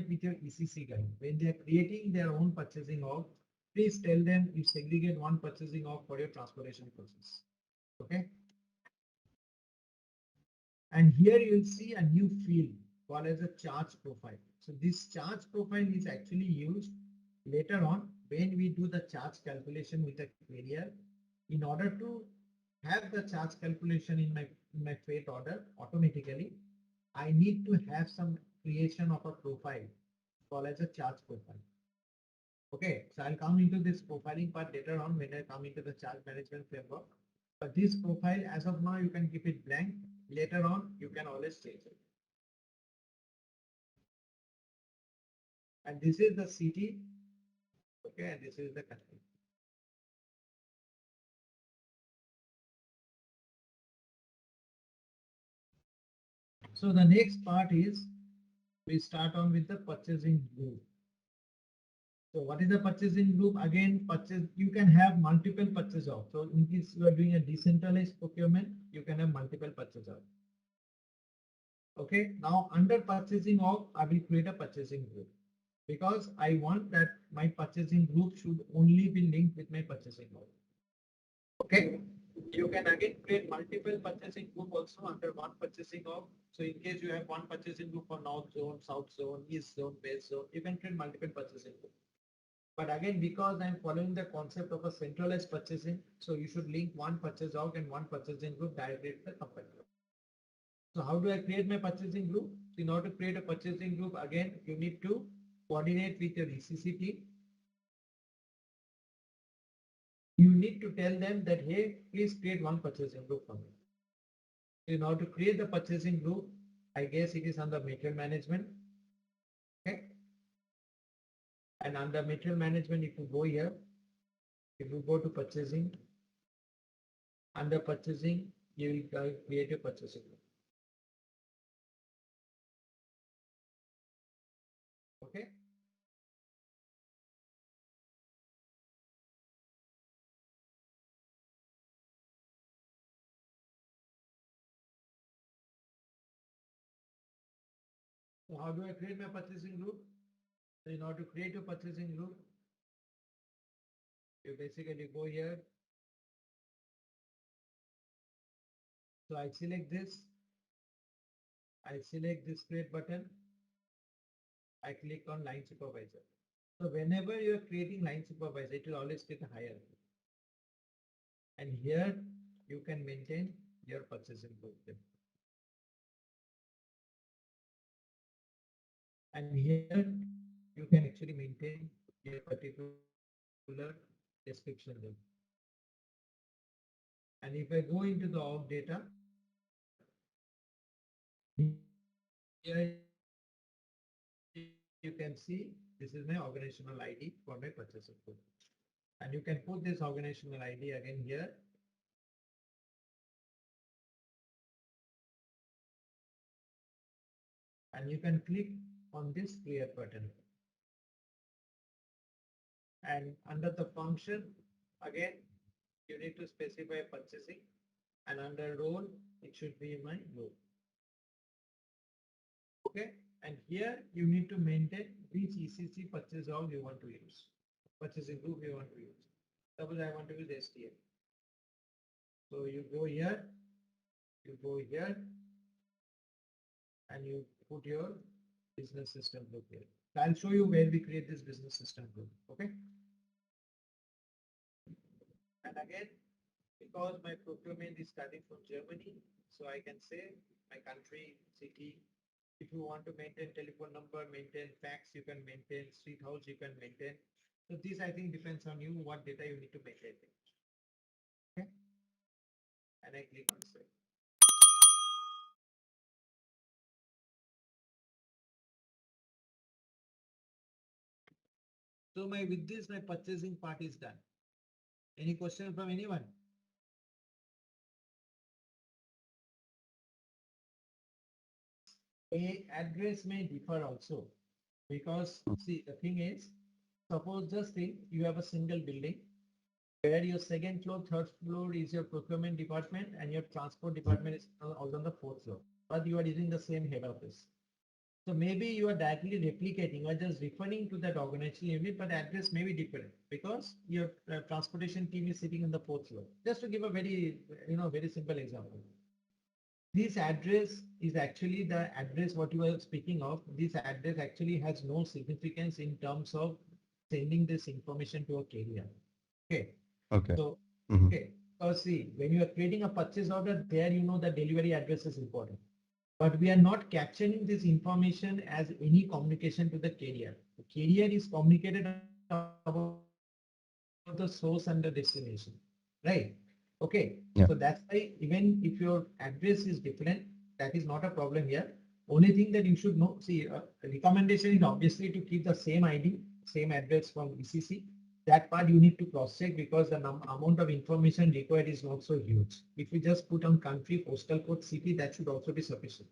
with your ECC guy. When they are creating their own purchasing org, please tell them you segregate one purchasing org for your transportation process. Okay. And here you'll see a new field called as a charge profile. So this charge profile is actually used later on when we do the charge calculation with a carrier. In order to have the charge calculation in my freight order automatically, I need to have some creation of a profile called as a charge profile. Okay, so I'll come into this profiling part later on when I come into the charge management framework. But this profile, as of now, you can keep it blank. Later on, you can always change it. And this is the city. Okay, and this is the country. So the next part is we start on with the purchasing group. So what is the purchasing group? Again, purchase, you can have multiple purchase org. So in case you are doing a decentralized procurement, you can have multiple purchase org. Okay, now under purchasing org, I will create a purchasing group because I want that my purchasing group should only be linked with my purchasing org. Okay, you can again create multiple purchasing group also under one purchasing org. So in case you have one purchasing group for North Zone, South Zone, East Zone, West Zone, you can create multiple purchasing group. But again, because I'm following the concept of a centralized purchasing, so you should link one purchase org and one purchasing group directly to the company. So how do I create my purchasing group? In order to create a purchasing group, again, you need to coordinate with your ECC team. You need to tell them that, hey, please create one purchasing group for me. In order to create the purchasing group, I guess it is under material management. Okay. And under material management, if you go here, if you go to purchasing, under purchasing, you will create a purchasing group. Okay. So how do I create my purchasing group? So in order to create a purchasing group, you basically go here. So I select this. I select this create button. I click on line supervisor. So whenever you are creating line supervisor, it will always take a hierarchy. And here you can maintain your purchasing group. And here you can actually maintain your particular description there. And if I go into the org data, here you can see this is my organizational ID for my purchasing group. And you can put this organizational ID again here. And you can click on this create button. And under the function, again, you need to specify purchasing, and under role, it should be my role. Okay, and here you need to maintain which ECC purchase org you want to use, purchasing group you want to use. Suppose I want to use STM. So you go here You go here and you put your business system group here. I'll show you where we create this business system group. Okay. And again, because my procurement is starting from Germany, so I can say my country, city. If you want to maintain telephone number, maintain fax, you can maintain street house, you can maintain. So this I think depends on you what data you need to maintain. Okay. And I click on save. So with this my purchasing part is done. Any question from anyone? A address may differ also because see the thing is, suppose just think you have a single building where your second floor, third floor is your procurement department and your transport department is also on the fourth floor, but you are using the same head office. So maybe you are directly replicating or just referring to that organizational unit, but address may be different because your transportation team is sitting on the fourth floor. Just to give a very, very simple example. This address is actually the address what you are speaking of. This address actually has no significance in terms of sending this information to a carrier. Okay. Okay. So, Mhm. okay. Because see, when you are creating a purchase order, there the delivery address is important. But we are not capturing this information as any communication to the carrier. The carrier is communicated about the source and the destination, right? Okay, Yeah. so that's why even if your address is different, that is not a problem here. Only thing that you should know, see, recommendation is obviously to keep the same ID, same address from ECC. That part you need to cross check because the amount of information required is not so huge. If you just put on country, postal code, city, that should also be sufficient.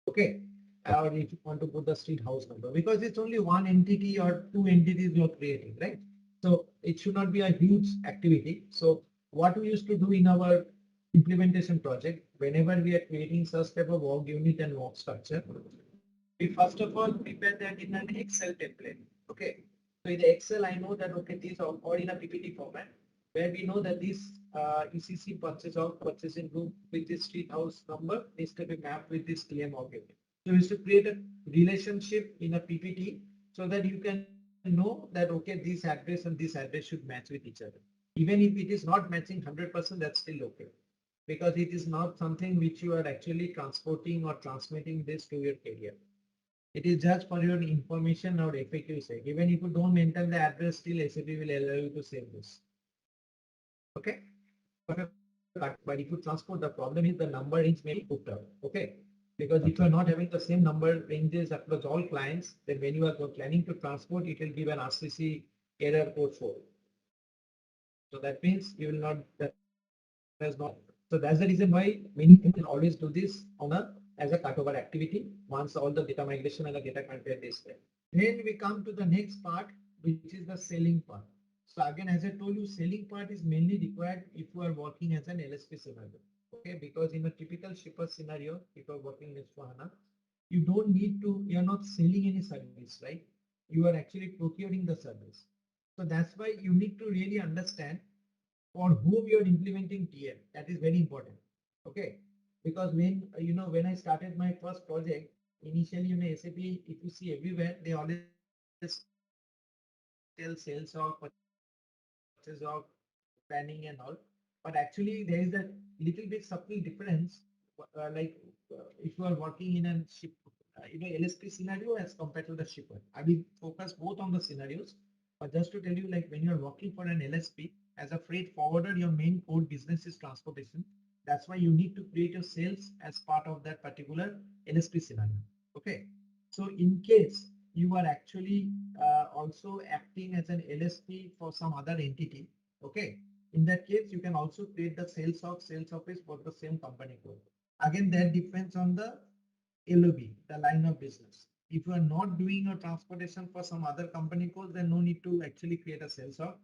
Okay. Or if you want to put the street house number, because it's only one entity or two entities you're creating, right? So it should not be a huge activity. So what we used to do in our implementation project, whenever we are creating such type of org unit and org structure, we first of all prepare that in an Excel template. Okay. So in the Excel, I know that, okay, these are or in a PPT format where we know that this ECC purchase or purchasing group with this street house number needs to be mapped with this TM object. So we used to create a relationship in a PPT so that you can know that, okay, this address and this address should match with each other. Even if it is not matching 100%, that's still okay. Because it is not something which you are actually transporting or transmitting this to your carrier. It is just for your information or FAQ sake. Even if you don't maintain the address, still SAP will allow you to save this. Okay. But if you transport, the problem is the number range may be put up. Okay. Because if you are not having the same number ranges across all clients, then when you are planning to transport, it will give an RCC error code 4. So that means you will not, that is not. So that's the reason why many people always do this on as a cutover activity once all the data migration and the data content is there. Then we come to the next part, which is the selling part. So again, as I told you, selling part is mainly required if you are working as an LSP scenario. Okay, because in a typical shipper scenario, if you are working in S4 Hana, you don't need to, you're not selling any service, right? You are actually procuring the service. So that's why you need to really understand for whom you're implementing TM. That is very important. Okay. Because when, when I started my first project, initially, SAP, if you see everywhere, they always tell sales of, purchase of, planning and all. But actually, there is a little bit subtle difference. If you are working in a ship, LSP scenario as compared to the shipper. I will focus both on the scenarios. But just to tell you, like when you are working for an LSP as a freight forwarder, your main core business is transportation. That's why you need to create your sales as part of that particular LSP scenario. Okay. So in case you are actually also acting as an LSP for some other entity. Okay. In that case, you can also create the sales office for the same company code. Again, that depends on the LOB, the line of business. If you are not doing your transportation for some other company code, then no need to actually create a sales org.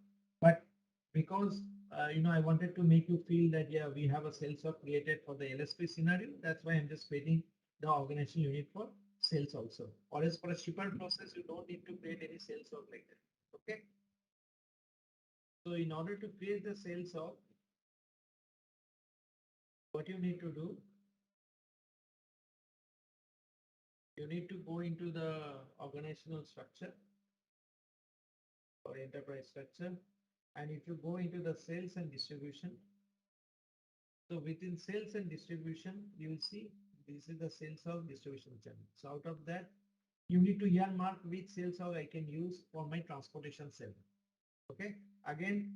But because I wanted to make you feel that yeah, we have a sales org created for the LSP scenario. That's why I'm just creating the organization unit for sales also. Or as for a shipper process, you don't need to create any sales org like that. Okay. So in order to create the sales org, what you need to do, you need to go into the organizational structure or enterprise structure. And if you go into the sales and distribution, so within sales and distribution, you will see this is the sales of distribution channel. So out of that, you need to earmark which sales hub I can use for my transportation cell. Okay. Again,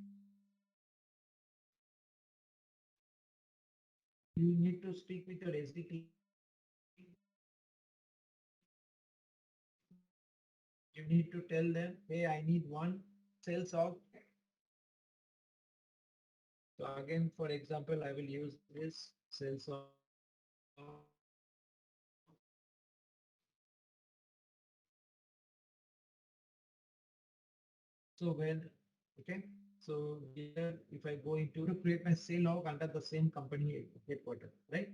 you need to speak with your SDT. You need to tell them, hey, I need one sales hub. So again, for example, I will use this sales hub. So when, okay, so here, if I go into to create my sale log under the same company headquarters, right?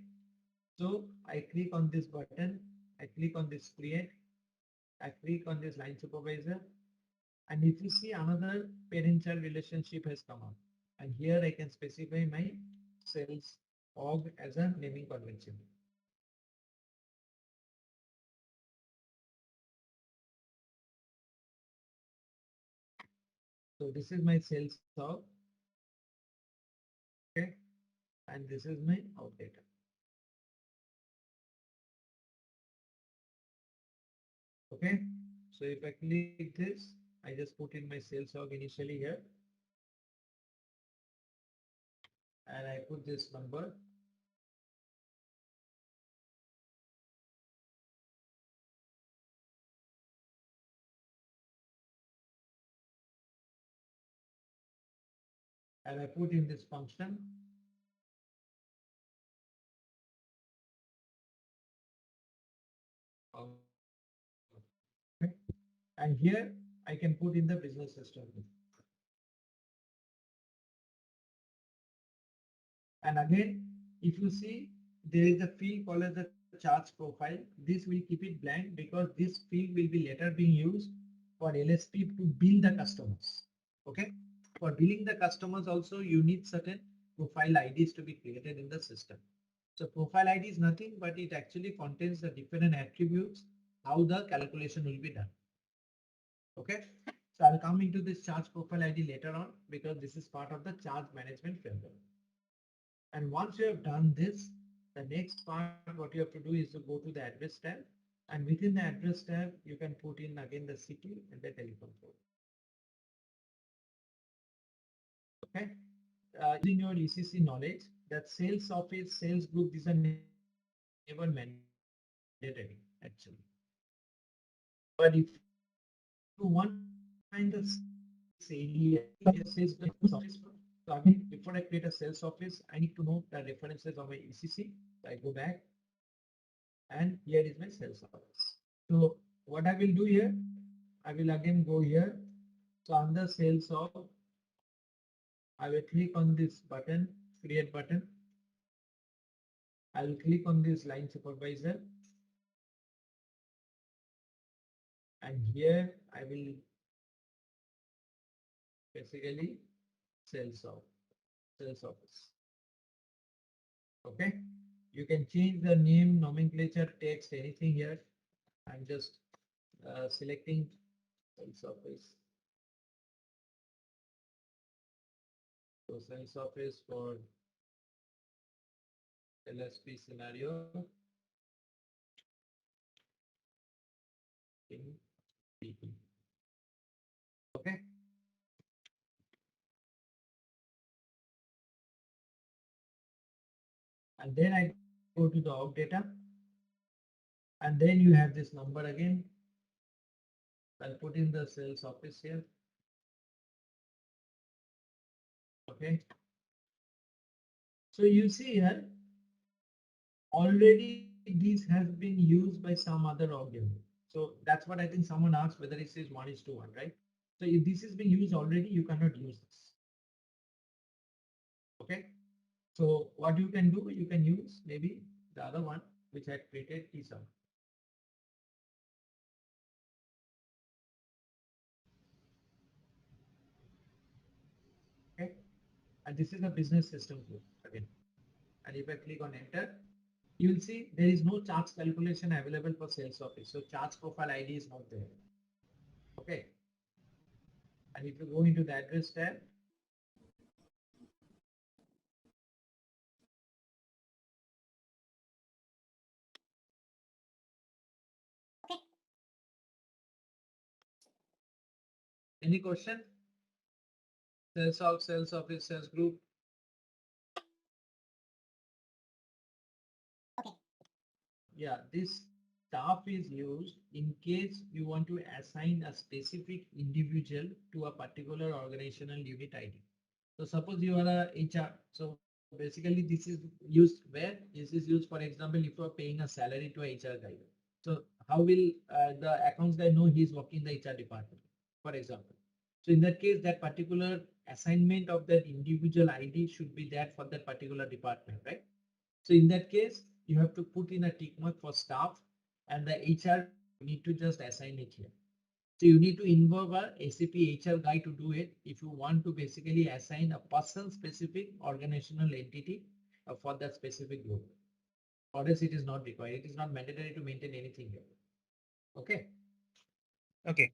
So I click on this button, I click on this create, I click on this line supervisor, and if you see another parent-child relationship has come up, and here I can specify my sales org as a naming convention. So this is my sales org, okay, and this is my org data. Okay, so if I click this, I just put in my sales org initially here, and I put this number. And I put in this function. Okay. And here I can put in the business system. And again, if you see, there is a field called as the charge profile. This will keep it blank because this field will be later being used for LSP to bill the customers. Okay. For billing the customers also, you need certain profile IDs to be created in the system. So profile ID is nothing, but it actually contains the different attributes, how the calculation will be done. Okay. So I'll come into this charge profile ID later on because this is part of the charge management framework. And once you have done this, the next part, what you have to do is to go to the address tab. And within the address tab, you can put in again the city and the telephone code. Okay. Using your ECC knowledge, that sales office, sales group, these are never mandatory actually. But if you want to find the area, sales office. So again, before I create a sales office, I need to know the references of my ECC. So I go back, and here is my sales office. So what I will do here, I will again go here. So under sales of, I will click on this button, create button. I will click on this line supervisor. And here I will basically sales office. Okay. You can change the name, nomenclature, text, anything here. I'm just selecting sales office. So sales office for LSP scenario in PP. Okay. And then I go to the org data. And then you have this number again. I'll put in the sales office here. Okay. So you see here, already this has been used by some other organ. So that's what I think someone asked whether it says 1:1, right? So if this is being used already, you cannot use this. Okay. So what you can do, you can use maybe the other one which I created TSUM. Okay. And this is a business system group again. And if I click on enter, You will see there is no charge calculation available for sales office. So charge profile ID is not there. Okay. And if you go into the address tab, any question? Sales of sales office, sales group. Yeah, this staff is used in case you want to assign a specific individual to a particular organizational unit ID. So suppose you are a HR. So basically this is used where this is used, for example, if you are paying a salary to a HR guy. So how will the accounts guy know he's working in the HR department, for example? So in that case, that particular assignment of that individual ID should be there for that particular department, right? So in that case, you have to put in a tick mark for staff and the HR need to just assign it here. So you need to involve a SAP HR guy to do it if you want to basically assign a person specific organizational entity for that specific group. Or else it is not required. It is not mandatory to maintain anything here. Okay. Okay.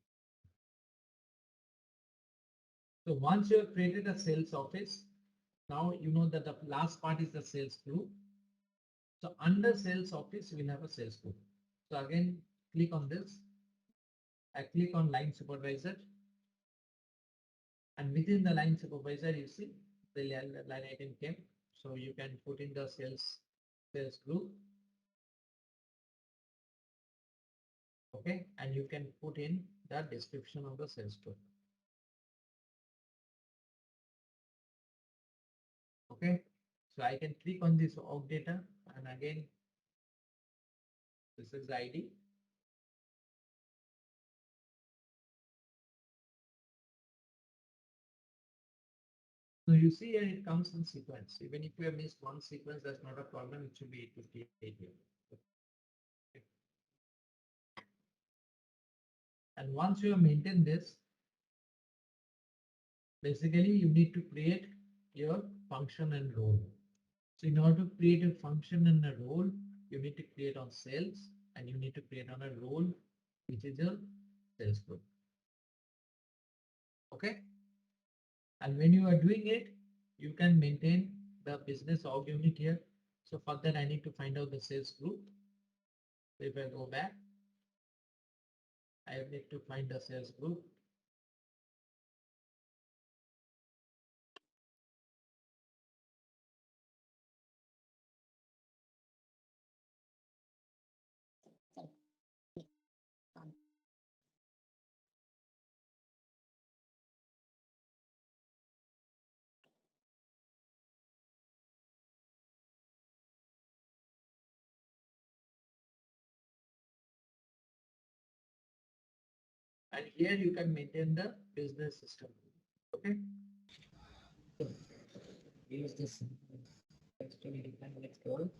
So once you have created a sales office, now you know that the last part is the sales group. So under sales office, we'll have a sales group. So again, click on this. I click on line supervisor. And within the line supervisor, you see the line item came. So you can put in the sales group. Okay, and you can put in the description of the sales group. Okay, so I can click on this org data, and again, this is the ID. So you see here it comes in sequence. Even if you have missed one sequence, that's not a problem. It should be 858 here. Okay. And once you have maintained this, basically you need to create your function and role. So in order to create a function and a role, you need to create on sales and you need to create on a role, which is a sales group. Okay. And when you are doing it, you can maintain the business org unit here. So for that, I need to find out the sales group. So if I go back, I need to find the sales group. And here you can maintain the business system. Okay. So use this. Let's go.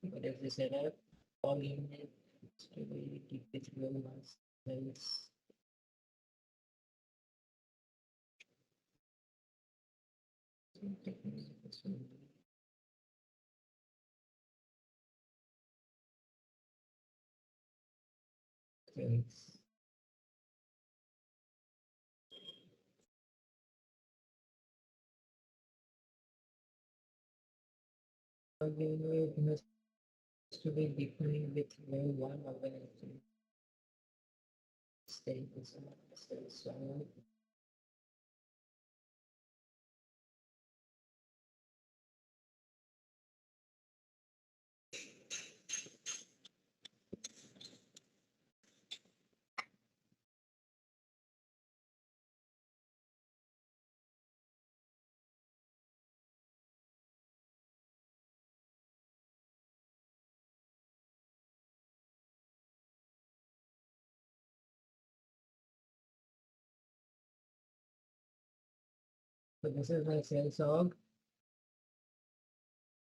What is this error? All unit to be keep it real once. Yes. It has to be defined with one organization. State is so. So this is my sales org,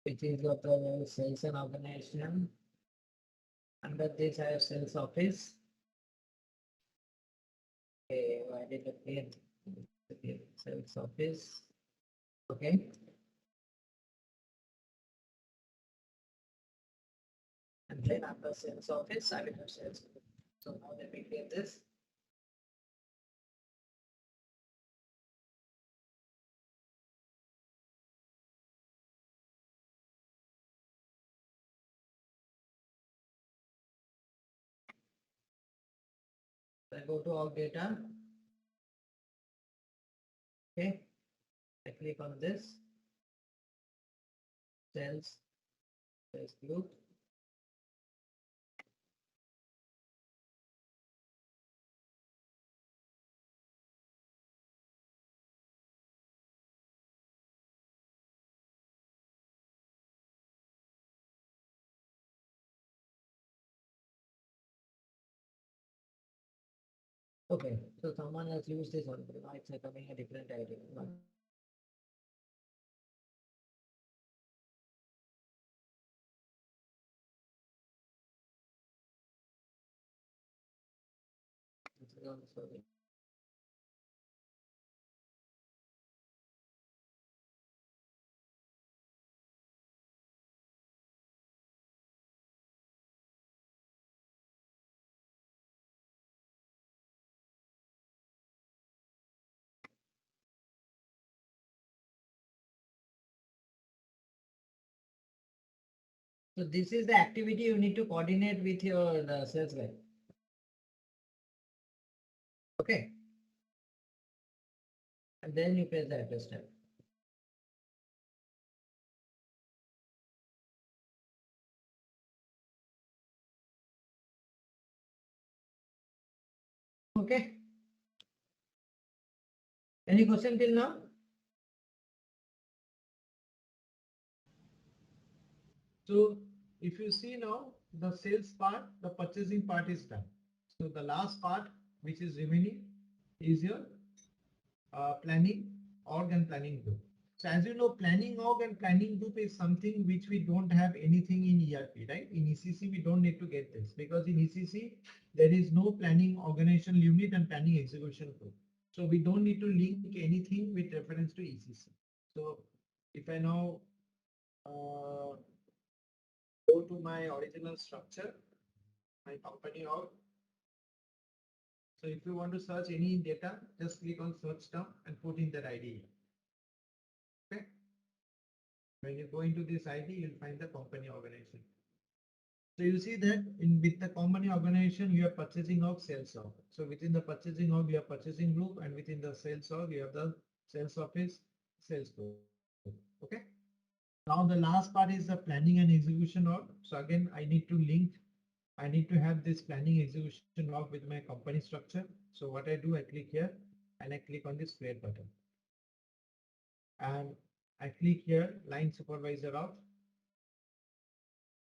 which is of the sales and organization. Under this, I have sales office. Okay, why did it appear? Sales office. Okay. Then after sales office, I will have sales group. So now let me create this. I go to all data. Okay. I click on this. Sales group. Okay, so someone has used this one, but now it's becoming a different idea. This is also the So this is the activity you need to coordinate with your sales guy. Okay. And then you press the address tab. Okay. Any question till now? So if you see now the sales part, the purchasing part is done. So the last part which is remaining is your planning org and planning group. So as you know, planning org and planning group is something which we don't have anything in ERP, right? In ECC, we don't need to get this because in ECC, there is no planning organizational unit and planning execution group. So we don't need to link anything with reference to ECC. So if I now go to my original structure, my company org. So if you want to search any data, just click on search term and put in that ID. Okay. When you go into this ID, you'll find the company organization. So you see that in with the company organization, you are purchasing of sales org. So within the purchasing org, you have purchasing group, and within the sales org, you have the sales office, sales group. Okay. Now the last part is the planning and execution org. So again, I need to have this planning execution org with my company structure. So what I do, I click here and I click on this create button. And I click here line supervisor org.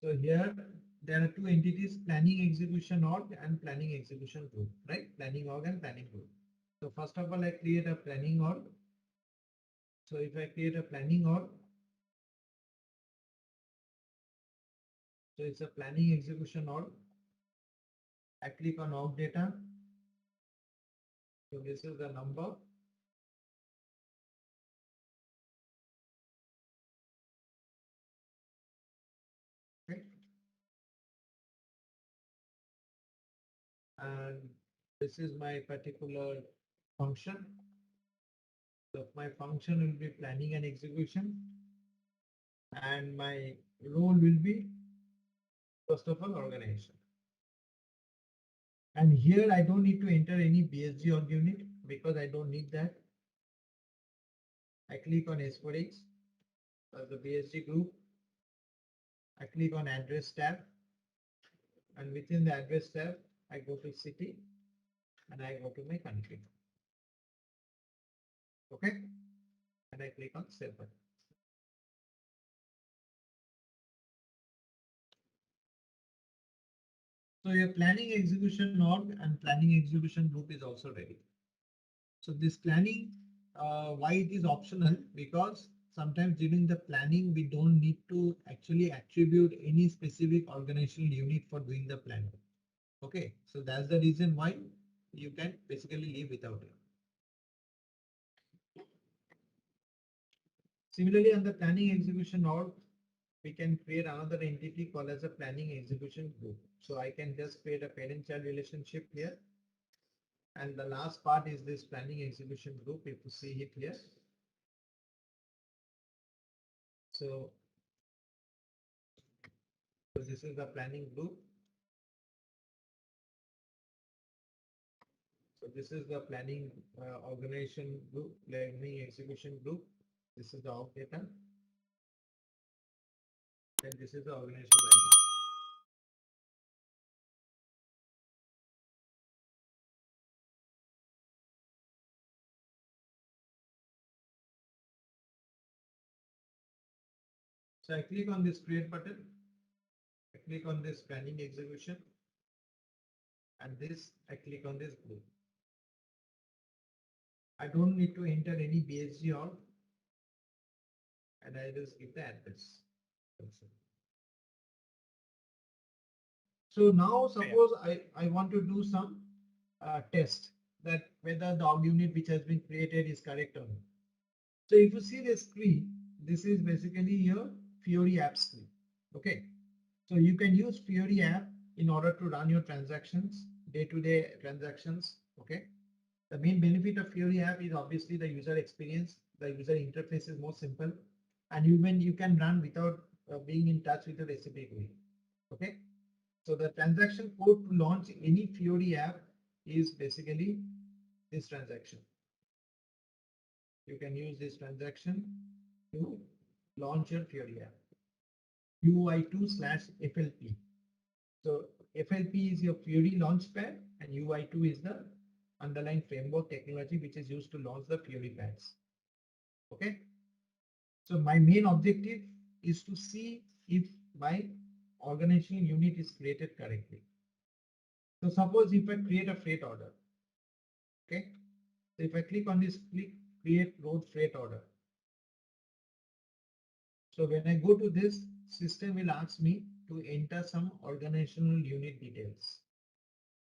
So here there are two entities, planning execution org and planning execution group, right? Planning org and planning group. So first of all, I create a planning org. So if I create a planning org, so it's a planning execution org. I click on org data. So this is the number. Okay. And this is my particular function. So my function will be planning and execution. And my role will be, first of all, organization. And here I don't need to enter any BSG org unit because I don't need that. I click on S4X as the BSG group. I click on address tab. And within the address tab, I go to city and I go to my country. Okay. And I click on save button. So your planning execution org and planning execution group is also ready. So this planning, why it is optional? Because sometimes during the planning, we don't need to actually attribute any specific organizational unit for doing the planning. Okay, so that's the reason why you can basically live without it. Similarly, on the planning execution org, we can create another entity called as a planning execution group. So I can just create a parent-child relationship here. And the last part is this planning execution group, if you see it here. So this is the planning group. So this is the planning organization group, planning execution group. This is the org data. And this is the organizational ID. So I click on this create button. I click on this planning execution. And this, I click on this group. I don't need to enter any BSG org. And I just give the address. So now suppose I want to do some test that whether the org unit which has been created is correct or not. So if you see the screen, this is basically your Fiori app screen. Okay. So you can use Fiori app in order to run your transactions, day-to-day transactions. Okay. The main benefit of Fiori app is obviously the user experience. The user interface is more simple, and even you can run without being in touch with the recipe GUI. Okay. So the transaction code to launch any Fiori app is basically this transaction. You can use this transaction to launch your Fiori app. UI2/FLP. So FLP is your Fiori launchpad and UI2 is the underlying framework technology which is used to launch the Fiori pads. Okay. So my main objective is to see if my organizational unit is created correctly. So suppose if I create a freight order. Okay. So if I click on this, create road freight order. So when I go to this, system will ask me to enter some organizational unit details.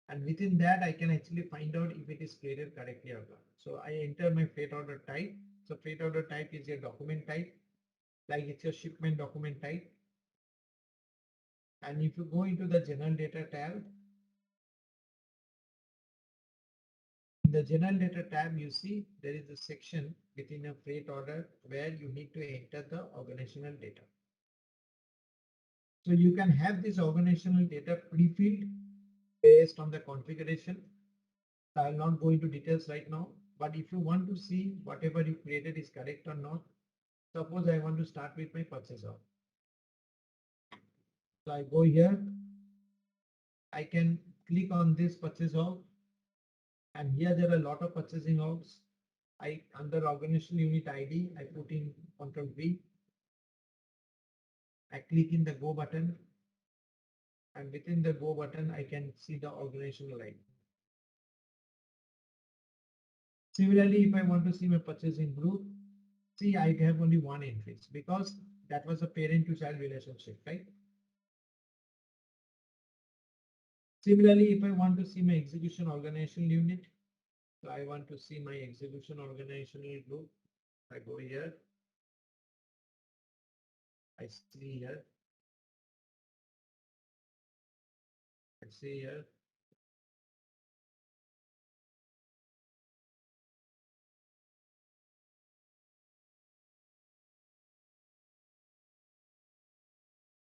And within that, I can actually find out if it is created correctly or not. So I enter my freight order type. So freight order type is your document type, like it's your shipment document type. And if you go into the general data tab, in the general data tab, you see there is a section within a freight order where you need to enter the organizational data. So you can have this organizational data pre-filled based on the configuration. I will not go into details right now, but if you want to see whatever you created is correct or not, suppose I want to start with my purchase order. So I go here, I can click on this purchase order, and here there are a lot of purchasing orders. Under organizational unit ID, I put in Control V. I click in the go button, and within the go button, I can see the organizational ID. Similarly, if I want to see my purchasing group, see I have only one entry because that was a parent to child relationship, right? Similarly, if I want to see my execution organizational unit, so I want to see my execution organizational group, I go here, I see here, I see here.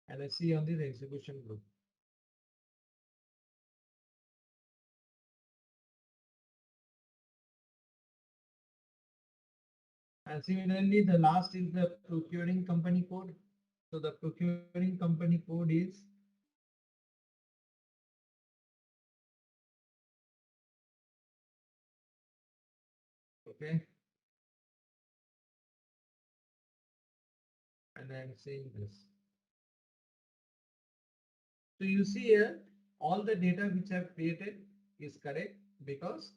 And I see on this execution group. And similarly, the last is the procuring company code. So the procuring company code is okay. And I'm saying this. So you see here, all the data which I've created is correct because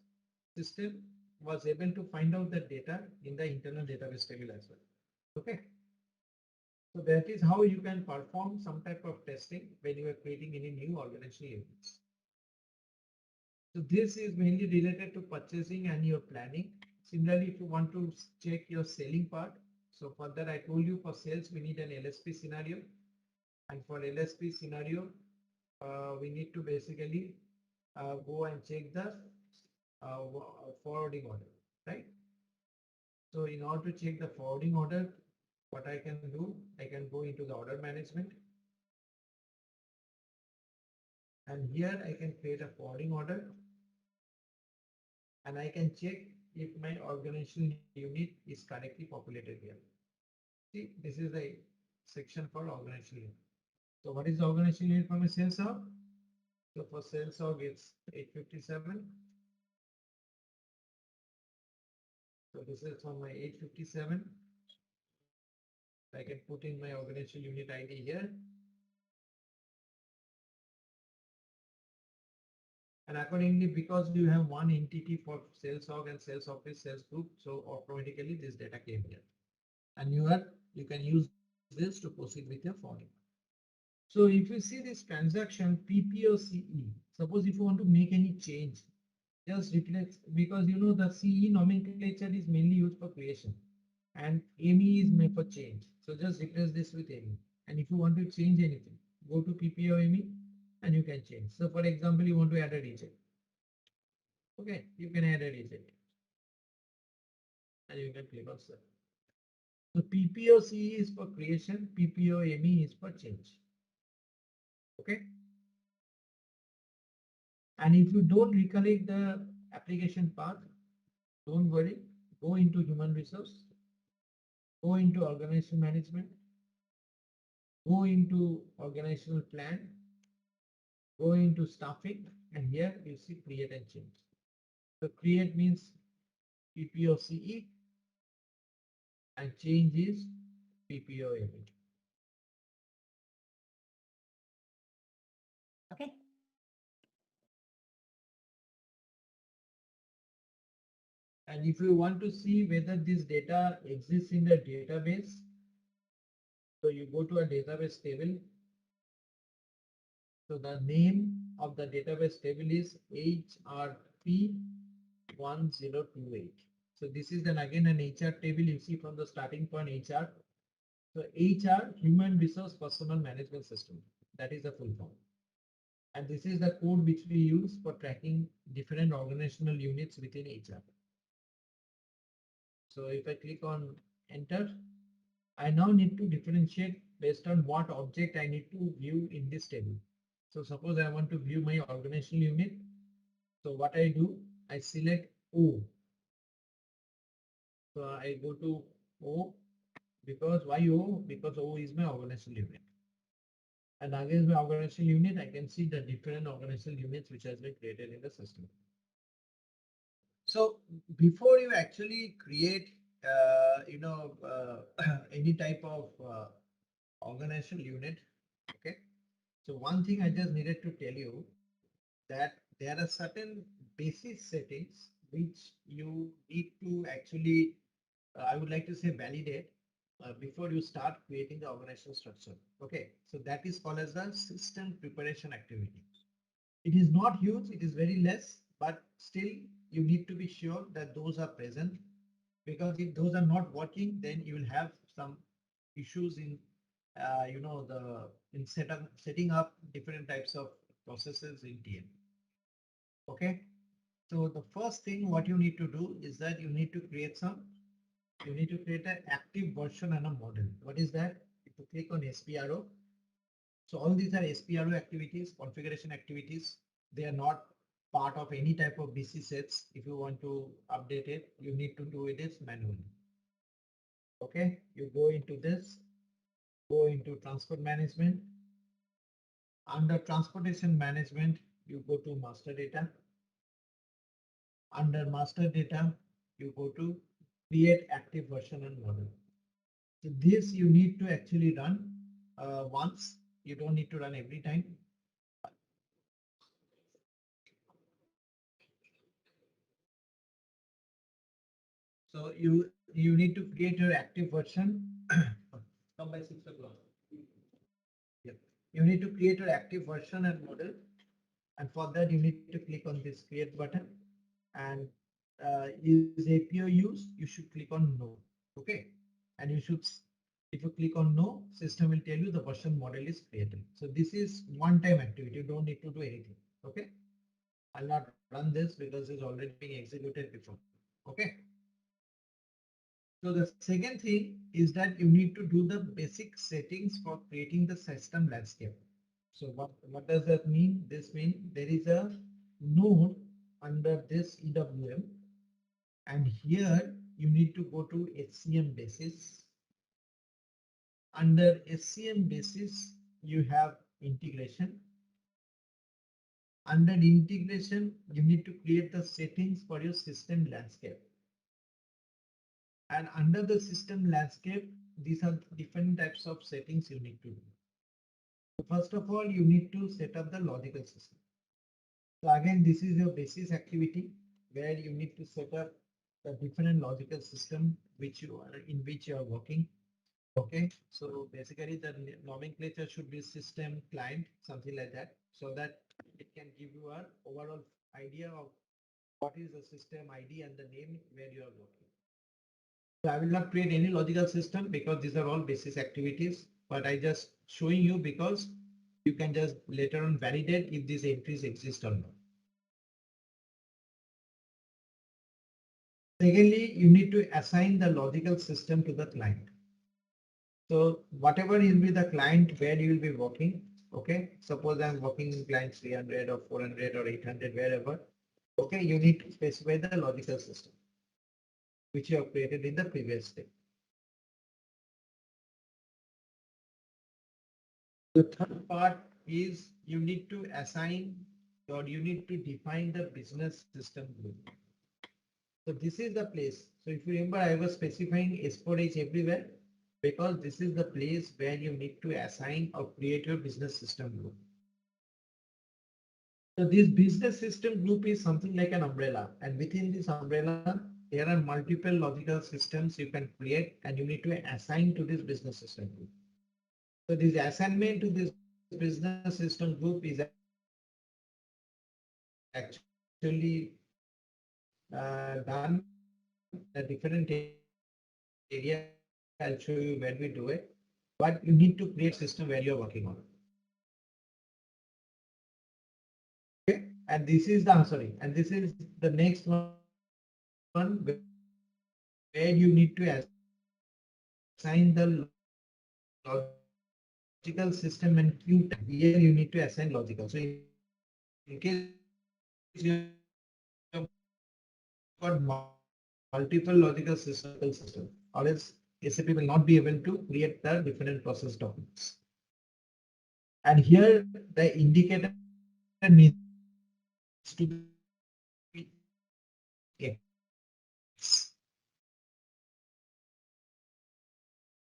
system was able to find out the data in the internal database table as well. Okay. So that is how you can perform some type of testing when you are creating any new organizational units. So this is mainly related to purchasing and your planning. Similarly, if you want to check your selling part, So for that, I told you for sales, we need an LSP scenario. And for LSP scenario, we need to basically go and check the forwarding order, right? So in order to check the forwarding order, what I can do, I can go into the order management. And here I can create a forwarding order. And I can check if my organizational unit is correctly populated here. See, this is the section for organizational unit. So what is the organizational unit from a sales org? So for sales org, it's 857. So this is from my 857. I can put in my organizational unit ID here. And accordingly, because you have one entity for sales org and sales office, sales group, so automatically this data came here. And you can use this to proceed with your forwarding. So if you see this transaction PPOCE, suppose if you want to make any change, just replace, because you know the CE nomenclature is mainly used for creation and ME is made for change. So just replace this with ME. And if you want to change anything, go to PPOME and you can change. So for example, you want to add a region. Okay, you can add a region and you can click on save. So PPOCE is for creation, PPOME is for change. Okay. And if you don't recollect the application path, don't worry, go into human resource, go into organizational management, go into organizational plan, go into staffing, and here you see create and change. So create means PPOCE and change is PPOME. Okay. And if you want to see whether this data exists in the database, so you go to a database table. So the name of the database table is HRP 1028. So this is then again an HR table you see from the starting point HR. So HR, Human Resource Personnel Management System. That is the full form. And this is the code which we use for tracking different organizational units within HR. So if I click on enter, I now need to differentiate based on what object I need to view in this table. So suppose I want to view my organizational unit. So what I do, I select O. So I go to O because why O? Because O is my organizational unit. And against my organizational unit, I can see the different organizational units which has been created in the system. So before you actually create, any type of organizational unit, okay. So one thing I just needed to tell you that there are certain basic settings which you need to actually, I would like to say validate before you start creating the organizational structure. Okay, so that is called as the system preparation activity. It is not huge, it is very less, but still you need to be sure that those are present, because if those are not working, then you will have some issues in in setting up different types of processes in TM. Okay, so the first thing what you need to do is that you need to create an active version and a model. What is that? If you click on SPRO, so all these are SPRO activities, configuration activities. They are not part of any type of BC sets. If you want to update it, you need to do it manually. Okay, you go into this, go into transport management. Under transportation management, you go to master data. Under master data, you go to create active version and model. So this you need to actually run once. You don't need to run every time. So you need to create your active version. Come by 6 o'clock. Yep. You need to create your active version and model. And for that, you need to click on this create button. And is APO used? You should click on no. Okay. and you should, if you click on no, system will tell you the version model is created. So this is one-time activity. You don't need to do anything. Okay. I'll not run this because it's already being executed before. Okay. So the second thing is that you need to do the basic settings for creating the system landscape. So what does that mean? This means there is a node under this EWM, and here you need to go to HCM basis. Under HCM basis, you have integration. Under integration, you need to create the settings for your system landscape. And under the system landscape, these are different types of settings you need to do. So first of all, you need to set up the logical system. So again, this is your basis activity where you need to set up the different logical system in which you are working. Okay, so basically the nomenclature should be system client, something like that, so that it can give you an overall idea of what is the system ID and the name where you are working. So I will not create any logical system because these are all basis activities, but I just showing you because you can just later on validate if these entries exist or not. Secondly, you need to assign the logical system to the client. So whatever will be the client where you will be working, okay, suppose I'm working in client 300 or 400 or 800, wherever, okay, you need to specify the logical system, which you have created in the previous step. The third part is you need to assign or you need to define the business system group. So this is the place. So if you remember, I was specifying S4H everywhere because this is the place where you need to assign or create your business system group. So this business system group is something like an umbrella, and within this umbrella, there are multiple logical systems you can create and you need to assign to this business system group. So this assignment to this business system group is actually done in a different area. I'll show you where we do it, but you need to create system where you're working on. Okay, and this is the sorry, and this is the next one where you need to assign the logical system and queue type. Here you need to assign logical. So in case you have got multiple logical system, or else SAP will not be able to create the different process documents. And here the indicator needs to be X.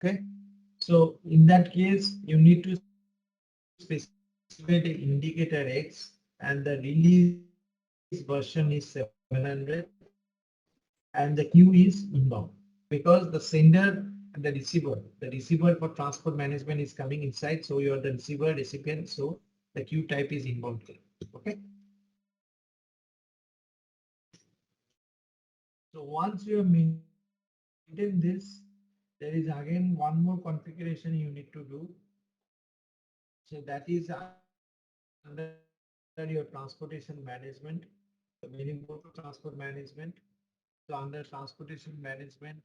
Okay, so in that case, you need to specify the indicator X, and the release version is 700, and the queue is inbound because the sender and the receiver for transport management is coming inside. So you are the receiver recipient. So the queue type is inbound. Okay. So once you have maintained this, there is again one more configuration you need to do. So that is under your transportation management. So when you go to transport management, so under transportation management,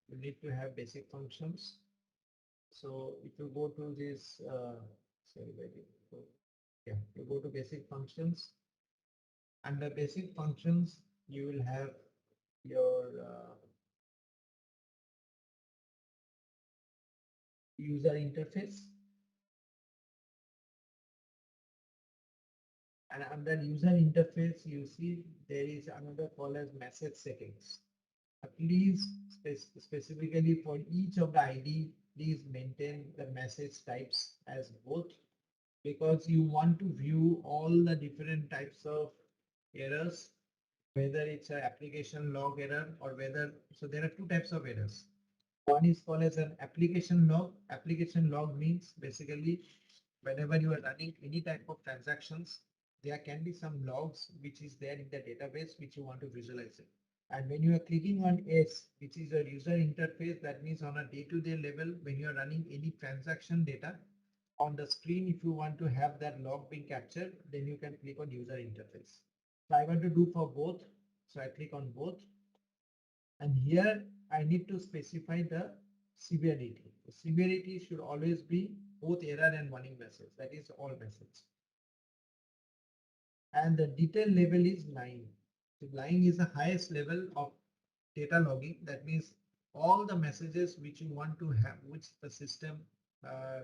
you need to have basic functions. So if you go to this, sorry, where did you go? Yeah, you go to basic functions. Under basic functions, you will have your user interface. And under user interface, you see there is another call as message settings. Please specifically for each of the ID, please maintain the message types as both, because you want to view all the different types of errors, whether it's an application log error or whether, so there are two types of errors. One is called as an application log. Application log means basically whenever you are running any type of transactions, there can be some logs which is there in the database which you want to visualize it. And when you are clicking on S, which is a user interface, that means on a day-to-day level, when you are running any transaction data on the screen, if you want to have that log being captured, then you can click on user interface. So I want to do for both. So I click on both. And here I need to specify the severity. The severity should always be both error and warning message. That is all message. And the detail level is 9. So 9 is the highest level of data logging. That means all the messages which you want to have, which the system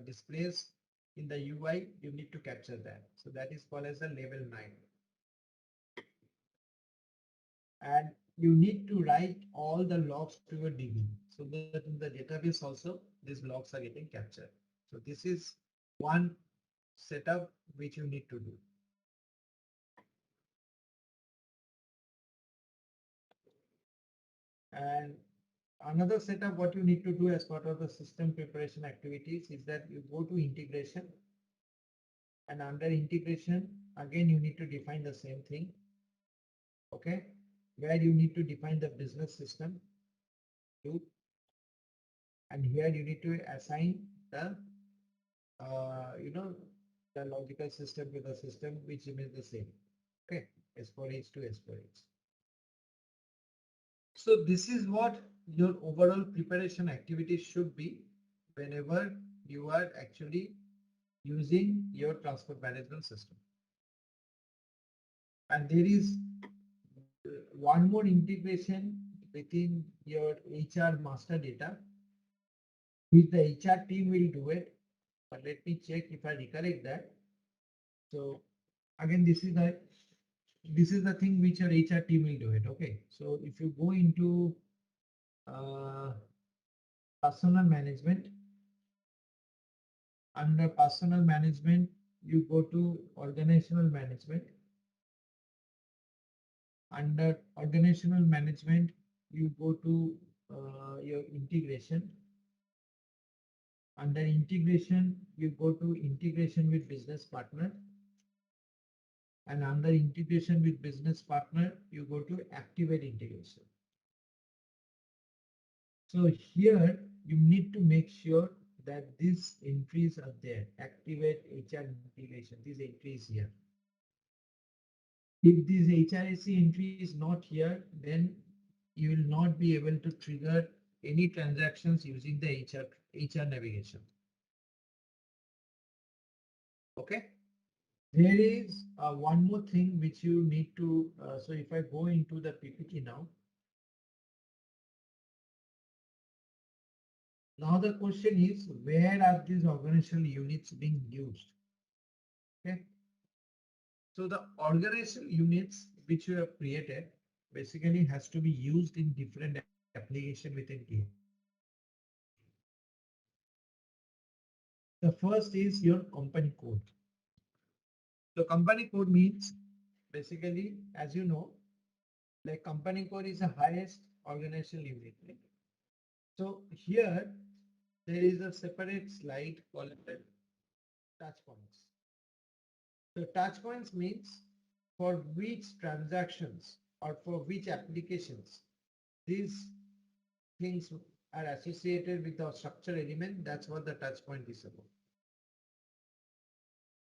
displays in the UI, you need to capture that. So that is called as a level 9. And you need to write all the logs to your DB so that in the database also these logs are getting captured. So this is one setup which you need to do. And another setup what you need to do as part of the system preparation activities is that you go to integration, and under integration again you need to define the same thing, okay, where you need to define the business system loop, and here you need to assign the the logical system to the system which remains the same, okay, S4H to S4H. So this is what your overall preparation activity should be whenever you are actually using your transport management system. And there is one more integration within your HR master data, which the HR team will do it. But let me check if I recollect that. So again, this is the thing which your HR team will do it. Okay. So if you go into personal management, under personal management, you go to organizational management. Under organizational management, you go to your integration. Under integration, you go to integration with business partner. And under integration with business partner, you go to activate integration. So here you need to make sure that these entries are there. Activate HR integration, these entries here. If this HRSC entry is not here, then you will not be able to trigger any transactions using the HR navigation. Okay. There is one more thing which you need to, so if I go into the PPT now, now the question is, where are these organizational units being used? Okay. So the organizational units which you have created basically has to be used in different application within TM. The first is your company code. So company code means basically, as you know, like company code is the highest organizational unit. Right? So here there is a separate slide called touch points. So touch points means for which transactions or for which applications these things are associated with the structure element. That's what the touch point is about.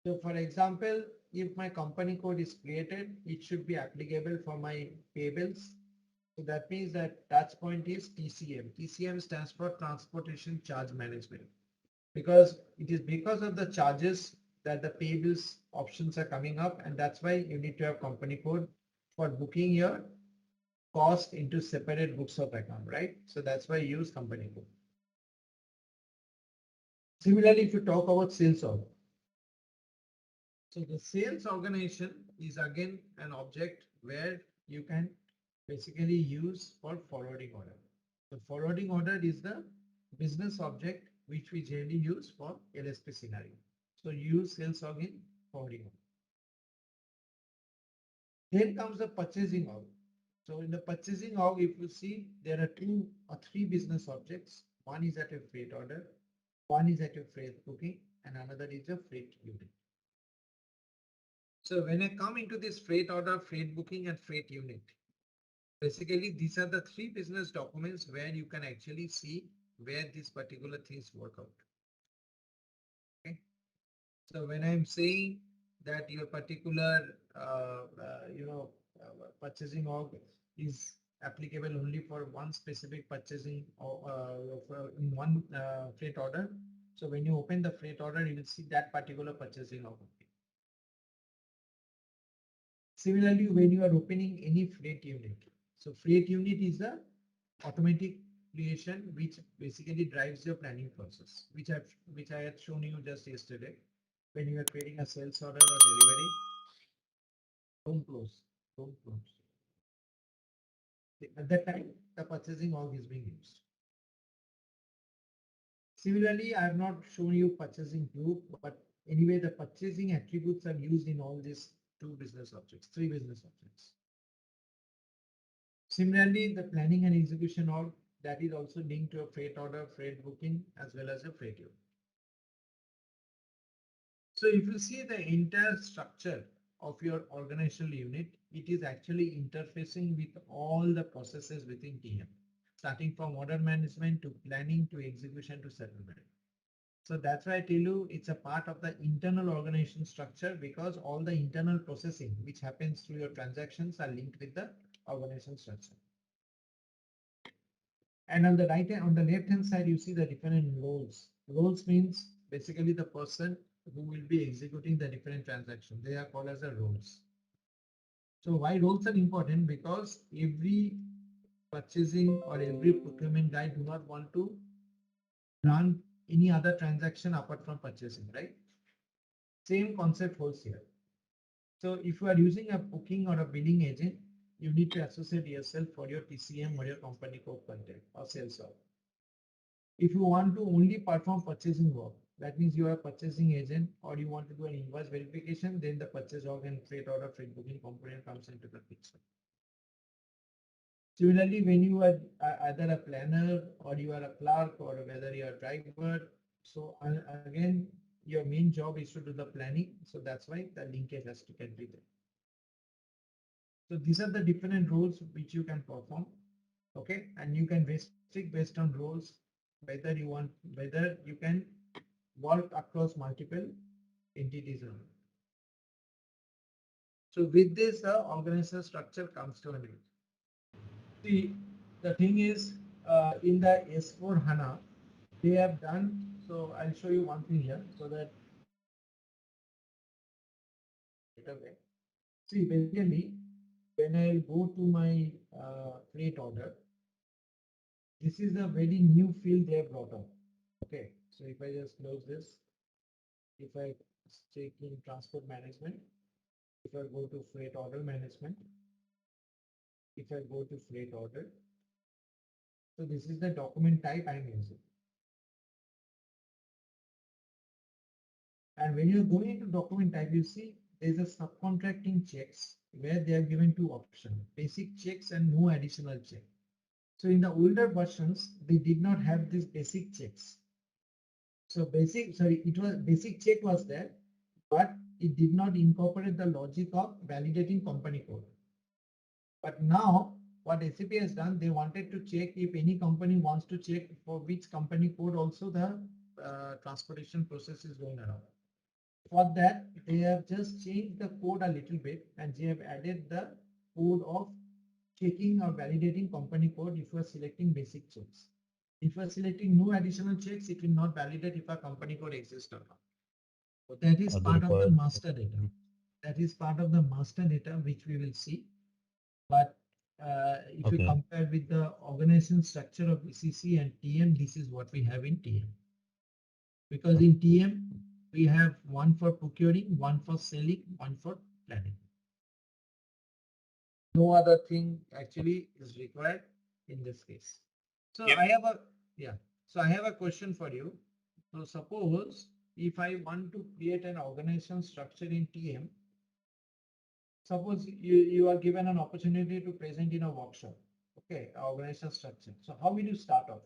So for example, if my company code is created, it should be applicable for my payables. So that means that touch point is TCM. TCM stands for Transportation Charge Management, because it is because of the charges that the payables options are coming up, and that's why you need to have company code for booking your cost into separate books of account, right? So that's why you use company code. Similarly, if you talk about sales org, so the sales organization is again an object where you can basically use for forwarding order. The forwarding order is the business object which we generally use for LSP scenario. So use sales org in forwarding order. Then comes the purchasing org. So in the purchasing org, if you see, there are two or three business objects. One is at a freight order, one is at a freight booking, and another is a freight unit. So when I come into this freight order, freight booking, and freight unit, Basically, these are the three business documents where you can actually see where these particular things work out. Okay. So when I'm saying that your particular, purchasing org is applicable only for one specific purchasing or in one freight order. So when you open the freight order, you will see that particular purchasing org. Similarly, when you are opening any freight unit, so freight unit is a automatic creation which basically drives your planning process, which I had shown you just yesterday. When you are creating a sales order or delivery, don't close, don't close. At that time, the purchasing org is being used. Similarly, I have not shown you purchasing group, but anyway, the purchasing attributes are used in all these three business objects. Similarly, the planning and execution org, that is also linked to a freight order, freight booking, as well as a freight unit. So if you see the entire structure of your organizational unit, it is actually interfacing with all the processes within TM, starting from order management to planning to execution to settlement. So that's why I tell you it's a part of the internal organization structure, because all the internal processing which happens through your transactions are linked with the organization structure. And on the left hand side, you see the different roles. Roles means basically the person who will be executing the different transactions. They are called as the roles. So why roles are important? Because every purchasing or every procurement guy do not want to run any other transaction apart from purchasing, right? Same concept holds here. So if you are using a booking or a billing agent, you need to associate yourself for your TCM or your company code content or sales order. If you want to only perform purchasing work, that means you are a purchasing agent or you want to do an invoice verification, then the purchase order and freight order, freight booking component comes into the picture. Similarly, when you are either a planner or you are a clerk or whether you are a driver, so again, your main job is to do the planning. So that's why the linkage has to get be there. So these are the different roles which you can perform. Okay, and you can restrict based on roles whether you can work across multiple entities or not. So with this, organizational structure comes to an end. See, the thing is, in the S4 Hana, they have done, so I'll show you one thing here so that see, basically, when I go to my freight order, this is a very new field they have brought up. Okay, so if I just close this, if I check in transport management, if I go to freight order management, if I go to freight order, so this is the document type I'm using. And when you're going into document type, you see there's a subcontracting checks where they are given two options, basic checks and no additional check. So in the older versions, they did not have these basic checks. So basic check was there, but it did not incorporate the logic of validating company code. But now what SAP has done, they wanted to check if any company wants to check for which company code also the transportation process is going around. For that, they have just changed the code a little bit and they have added the code of checking or validating company code if you are selecting basic checks. If you are selecting no additional checks, it will not validate if a company code exists or not. So that is part of the master data. That is part of the master data, which we will see. But if you compare with the organization structure of ECC and TM, this is what we have in TM. Because in TM, we have one for procuring, one for selling, one for planning. No other thing actually is required in this case. So I have a question for you. So suppose if I want to create an organization structure in TM, suppose you are given an opportunity to present in a workshop, okay, organization structure. So how will you start off?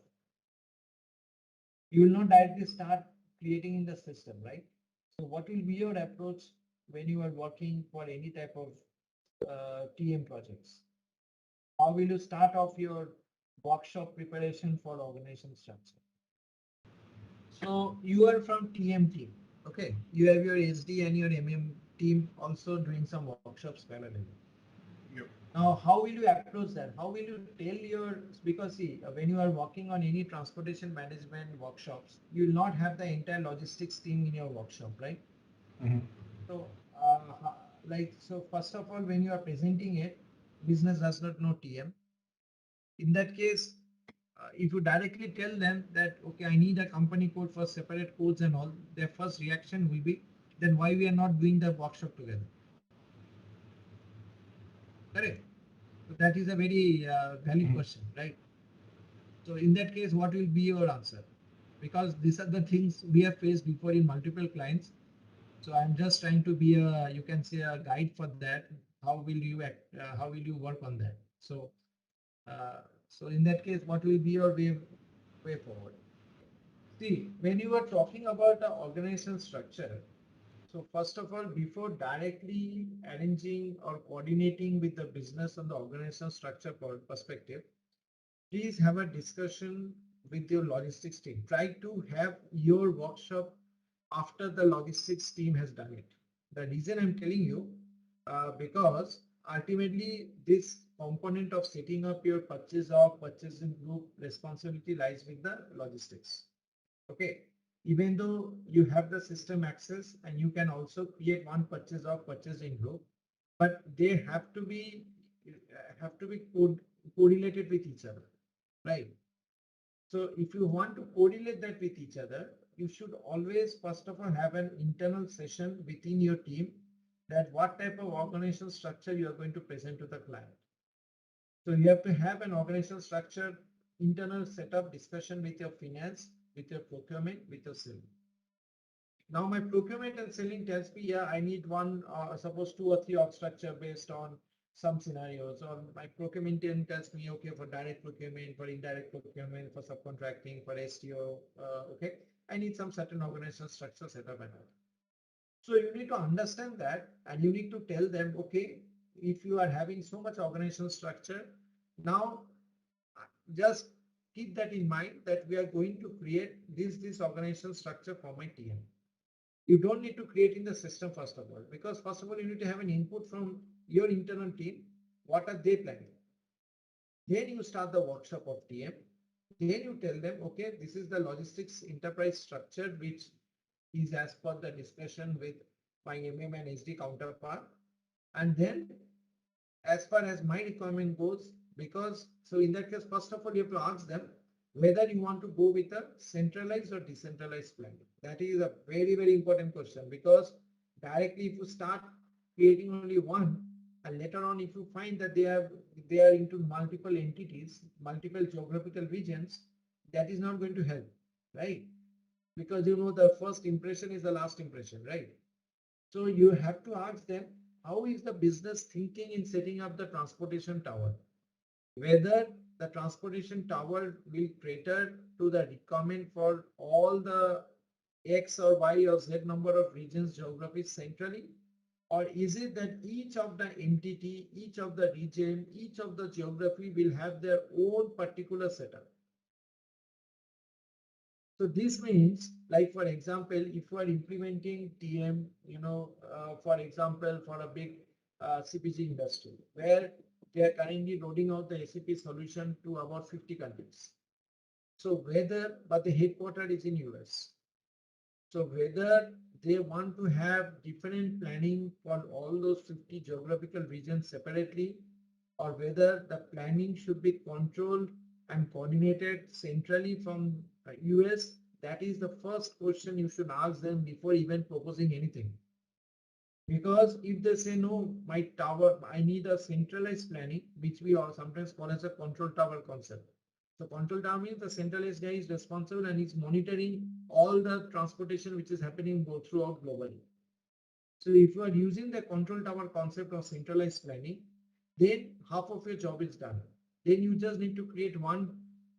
You will not directly start creating in the system, right? So what will be your approach when you are working for any type of TM projects? how will you start off your workshop preparation for organization structure? So you are from TM team, okay? You have your SD and your MM team also doing some workshops parallelly. Yep. Now, how will you approach that? How will you tell your, because see, when you are working on any transportation management workshops, you will not have the entire logistics team in your workshop, right? Mhm. So, so first of all, when you are presenting it, business does not know TM. In that case, if you directly tell them that, okay, I need a company code for separate codes and all, their first reaction will be, then why we are not doing the workshop together? Correct. So that is a very valid question, right? So in that case, what will be your answer? Because these are the things we have faced before in multiple clients. So I'm just trying to be a, you can say, a guide for that. How will you act? How will you work on that? So in that case, what will be your way forward? See, when you are talking about the organizational structure, so first of all, before directly arranging or coordinating with the business on the organizational structure perspective, please have a discussion with your logistics team. Try to have your workshop after the logistics team has done it. The reason I'm telling you, because ultimately this component of setting up your purchasing group responsibility lies with the logistics. Okay. Even though you have the system access and you can also create one purchasing group, but they have to be correlated with each other, right? So if you want to correlate that with each other, you should always first of all have an internal session within your team that what type of organizational structure you are going to present to the client. So you have to have an organizational structure, internal setup discussion with your finance, with your procurement, with your selling. Now my procurement and selling tells me, yeah, I need one, suppose 2 or 3 org structure based on some scenarios, or my procurement team tells me, okay, for direct procurement, for indirect procurement, for subcontracting, for STO, okay, I need some certain organizational structure setup and all. So you need to understand that, and you need to tell them, okay, if you are having so much organizational structure, now just keep that in mind that we are going to create this organizational structure for my TM. You don't need to create in the system first of all, because first of all, you need to have an input from your internal team. What are they planning? Then you start the workshop of TM. Then you tell them, okay, this is the logistics enterprise structure, which is as per the discussion with my MM and SD counterpart. And then as far as my requirement goes, because so in that case, first of all, you have to ask them whether you want to go with a centralized or decentralized plan. That is a very, very important question, because directly if you start creating only one, and later on if you find that they are into multiple entities, multiple geographical regions, that is not going to help, right? Because you know the first impression is the last impression, right? So you have to ask them, how is the business thinking in setting up the transportation tower? Whether the transportation tower will cater to the requirement for all the X or Y or Z number of regions, geographies centrally, or is it that each of the entity, each of the region, each of the geography will have their own particular setup? So this means, like for example, if you are implementing TM, for example, for a big CPG industry where they are currently rolling out the SAP solution to about 50 countries. So but the headquarters is in US. So whether they want to have different planning for all those 50 geographical regions separately, or whether the planning should be controlled and coordinated centrally from US, that is the first question you should ask them before even proposing anything. Because if they say, no, my tower, I need a centralized planning, which we all sometimes call as a control tower concept. So control tower means the centralized guy is responsible and is monitoring all the transportation which is happening throughout globally. So if you are using the control tower concept of centralized planning, then half of your job is done. Then you just need to create one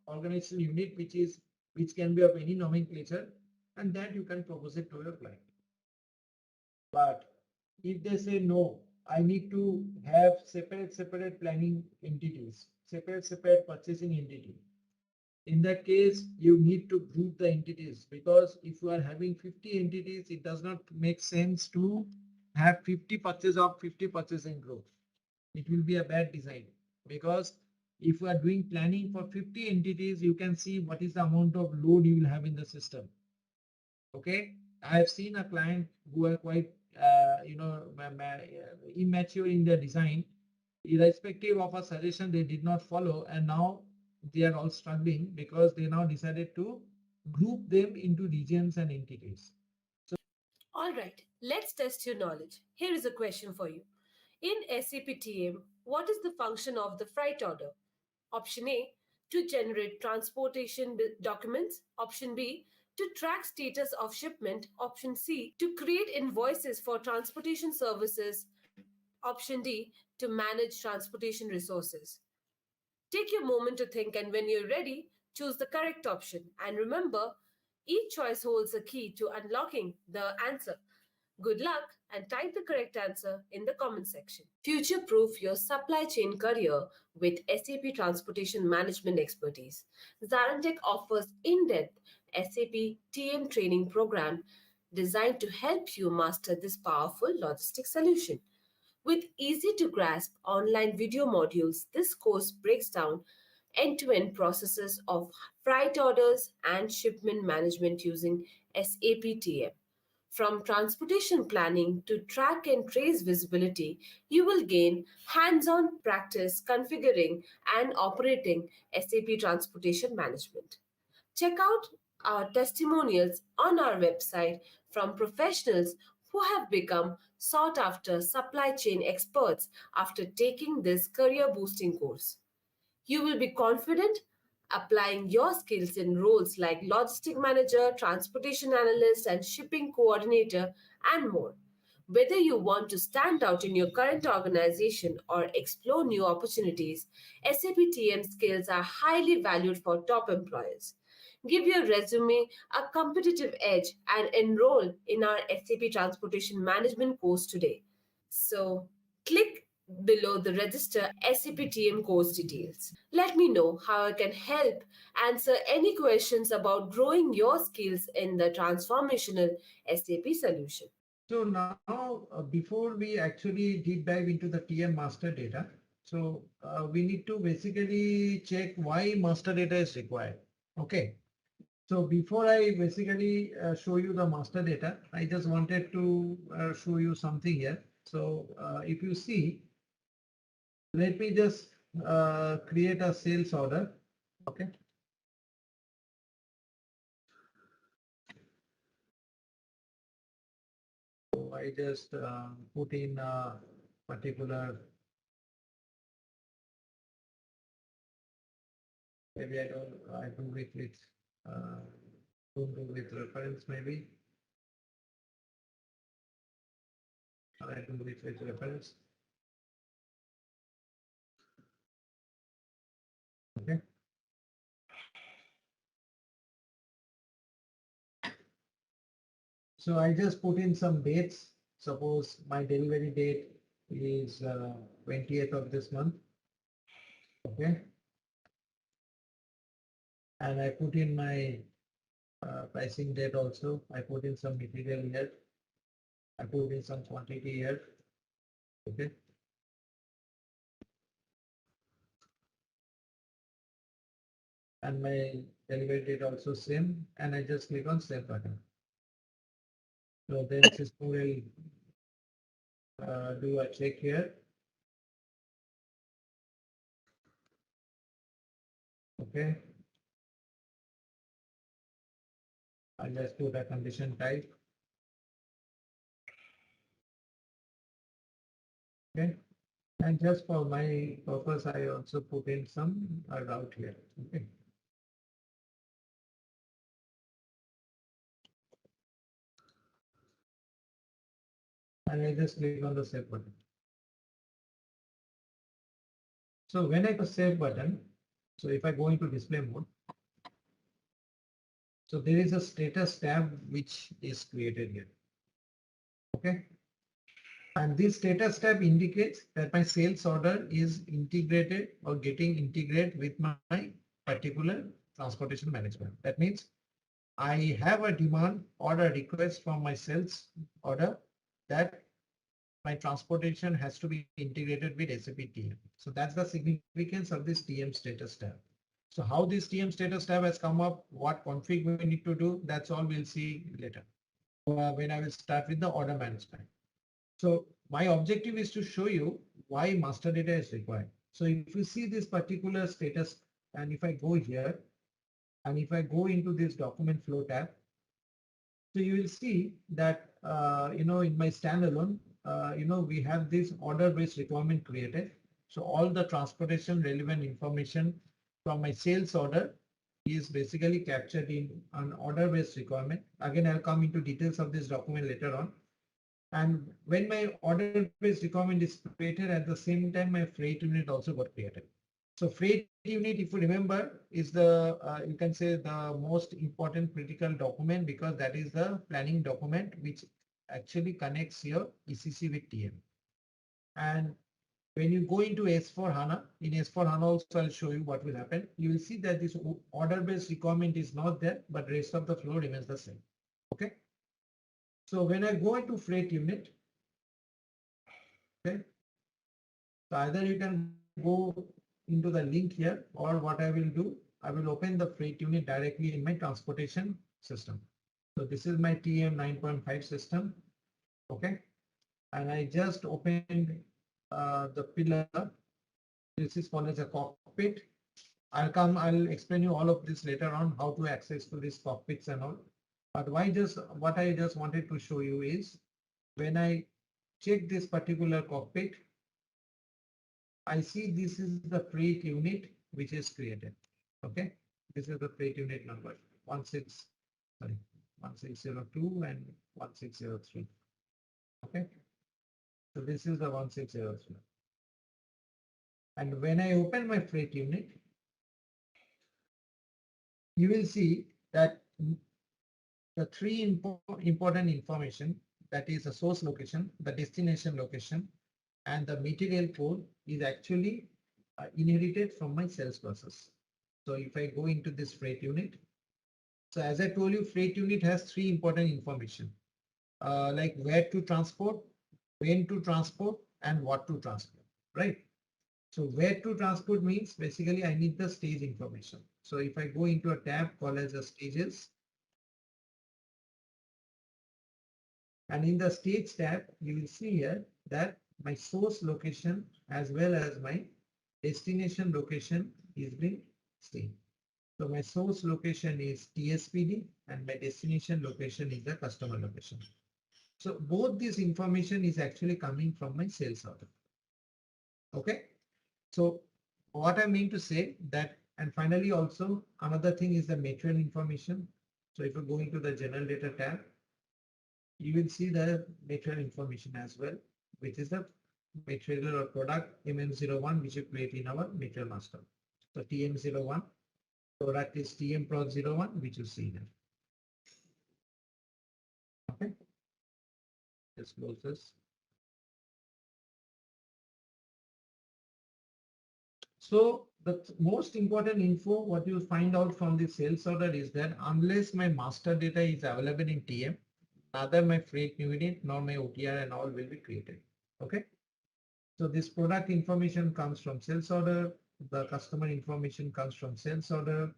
organizational unit which can be of any nomenclature, and that you can propose it to your client. But if they say no, I need to have separate planning entities, separate purchasing entity. In that case, you need to group the entities, because if you are having 50 entities, it does not make sense to have 50 purchase of 50 purchasing group. It will be a bad design, because if you are doing planning for 50 entities, you can see what is the amount of load you will have in the system. Okay, I have seen a client who are quite immature in their design. Irrespective of a suggestion, they did not follow, and now they are all struggling because they now decided to group them into regions and entities. All right, let's test your knowledge. Here is a question for you. In SAP TM, what is the function of the freight order? Option A, to generate transportation documents. Option B, to track status of shipment. Option C, to create invoices for transportation services. Option D, to manage transportation resources. Take your moment to think, and when you're ready, choose the correct option. And remember, each choice holds a key to unlocking the answer. Good luck and type the correct answer in the comment section. Future proof your supply chain career with SAP Transportation Management expertise. ZaranTech offers in depth SAP TM training program designed to help you master this powerful logistics solution. With easy to grasp online video modules, this course breaks down end to end processes of freight orders and shipment management using SAP TM. From transportation planning to track and trace visibility, you will gain hands on practice configuring and operating SAP Transportation Management. Check out our testimonials on our website from professionals who have become sought after supply chain experts after taking this career boosting course. You will be confident applying your skills in roles like logistic manager, transportation analyst, and shipping coordinator, and more. Whether you want to stand out in your current organization or explore new opportunities, SAP TM skills are highly valued for top employers. Give your resume a competitive edge and enroll in our SAP Transportation Management course today. So, click below the register SAP TM course details. Let me know how I can help answer any questions about growing your skills in the transformational SAP solution. So now, before we actually deep dive into the TM master data, so we need to basically check why master data is required. Okay. So before I basically show you the master data, I just wanted to show you something here. So if you see, let me just create a sales order. Okay. So I just put in a particular, maybe I do it with, don't do with reference maybe. I do it with reference. Okay. So I just put in some dates. Suppose my delivery date is 20th of this month. Okay. And I put in my pricing date also. I put in some material here. I put in some quantity here. Okay. And my delivery date also same. And I just click on save button. So then system will do a check here. Okay. I just put a condition type. Okay. And just for my purpose, I also put in some route here. Okay. And I just click on the save button. So when I press save button, so if I go into display mode, so there is a status tab which is created here. Okay. And this status tab indicates that my sales order is integrated or getting integrated with my particular transportation management. That means I have a demand or a request from my sales order that my transportation has to be integrated with SAP TM. So that's the significance of this TM status tab. So how this TM status tab has come up, what config we need to do, that's all we'll see later when I will start with the order management. So my objective is to show you why master data is required. So if you see this particular status, and if I go here, and if I go into this document flow tab, so you will see that, in my standalone, we have this order-based requirement created. So all the transportation relevant information from my sales order is basically captured in an order-based requirement. Again, I'll come into details of this document later on. And when my order-based requirement is created, at the same time, my freight unit also got created. So freight unit, if you remember, is the, you can say the most important critical document because that is the planning document which actually connects your ECC with TM. And when you go into S4 Hana, in S4 Hana also I'll show you what will happen. You will see that this order-based requirement is not there, but rest of the flow remains the same. Okay. So when I go into freight unit, okay, so either you can go into the link here, or what I will do, I will open the freight unit directly in my transportation system. So this is my TM 9.5 system. Okay. And I just opened the pillar. This is called as a cockpit. I'll explain you all of this later on, how to access to these cockpits and all. But what I just wanted to show you is when I check this particular cockpit, I see this is the freight unit which is created. Okay, this is the freight unit number 1602 and 1603. Okay, so this is the 1603. And when I open my freight unit, you will see that the three important information, that is the source location, the destination location, and the material code is actually inherited from my sales process. So if I go into this freight unit, so as I told you, freight unit has three important information, like where to transport, when to transport, and what to transport, right? So where to transport means basically I need the stage information. So if I go into a tab called as the stages, and in the stage tab, you will see here that my source location as well as my destination location is being seen. So my source location is TSPD and my destination location is the customer location. So both this information is actually coming from my sales order. Okay. So what I mean to say that, and finally also another thing is the material information. So if you go into the general data tab, you will see the material information as well, which is the material or product MM01, which you create in our material master. So TM01, product is TM Prod 01, which you see there. Okay. Just close this. So the most important info, what you find out from the sales order is that unless my master data is available in TM, neither my freight unit nor my OTR and all will be created. Okay. So this product information comes from sales order. The customer information comes from sales order.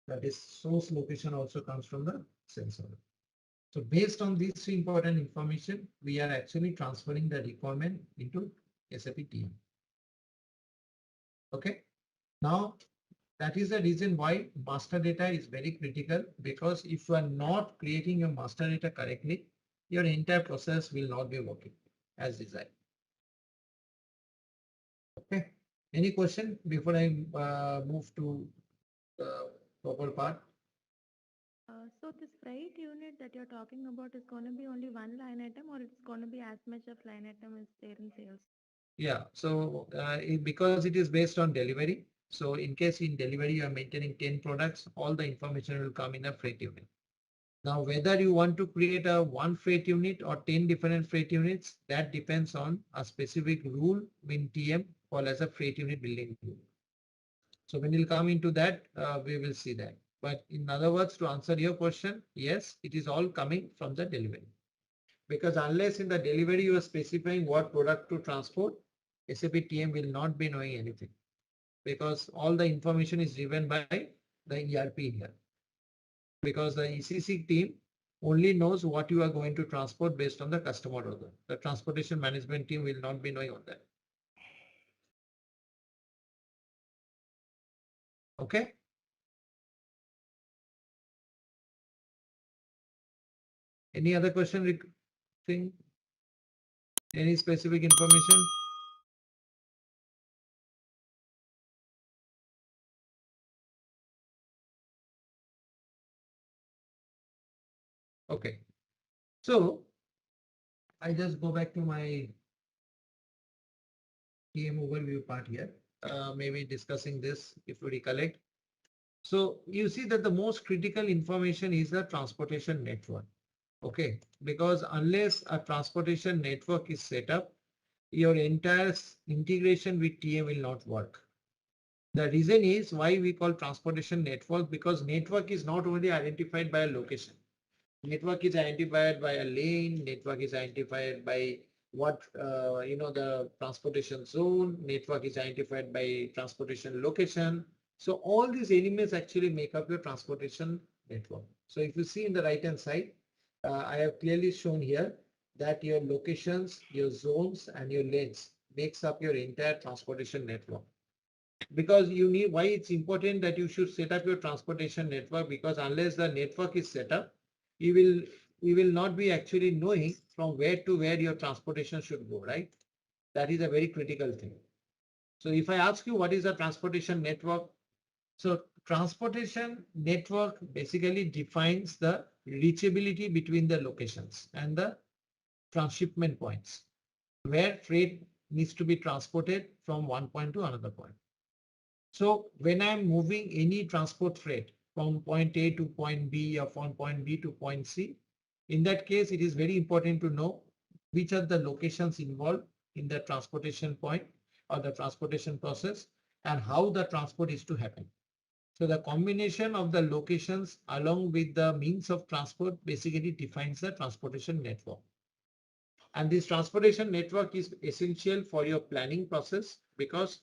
That is source location also comes from the sales order. So based on these three important information, we are actually transferring the requirement into SAP TM. Okay. Now that is the reason why master data is very critical, because if you are not creating your master data correctly, your entire process will not be working as designed. Okay. Any question before I move to the proper part? So this freight unit that you're talking about is going to be only one line item, or it's going to be as much of line item as there in sales? Yeah. So because it is based on delivery. So in case in delivery you are maintaining 10 products, all the information will come in a freight unit. Now, whether you want to create a one freight unit or 10 different freight units, that depends on a specific rule in TM called as a freight unit building rule. So when we'll come into that, we will see that. But in other words, to answer your question, yes, it is all coming from the delivery. Because unless in the delivery you are specifying what product to transport, SAP TM will not be knowing anything. Because all the information is driven by the ERP here. Because the ECC team only knows what you are going to transport based on the customer order. The transportation management team will not be knowing on that. Okay. Any other question? Thing? Any specific information? Okay. So I just go back to my TM overview part here. Maybe discussing this if you recollect. So you see that the most critical information is the transportation network. Okay, because unless a transportation network is set up, your entire integration with TM will not work. The reason is why we call transportation network, because network is not only identified by a location. Network is identified by a lane, network is identified by what, the transportation zone, network is identified by transportation location. So all these elements actually make up your transportation network. So if you see in the right hand side, I have clearly shown here that your locations, your zones and your lanes makes up your entire transportation network. Because you need, why it's important that you should set up your transportation network, because unless the network is set up, you will not be actually knowing from where to where your transportation should go, right? That is a very critical thing. So if I ask you what is a transportation network? So transportation network basically defines the reachability between the locations and the transshipment points where freight needs to be transported from one point to another point. So when I'm moving any transport freight from point A to point B or from point B to point C, in that case, it is very important to know which are the locations involved in the transportation point or the transportation process and how the transport is to happen. So the combination of the locations along with the means of transport basically defines the transportation network. And this transportation network is essential for your planning process, because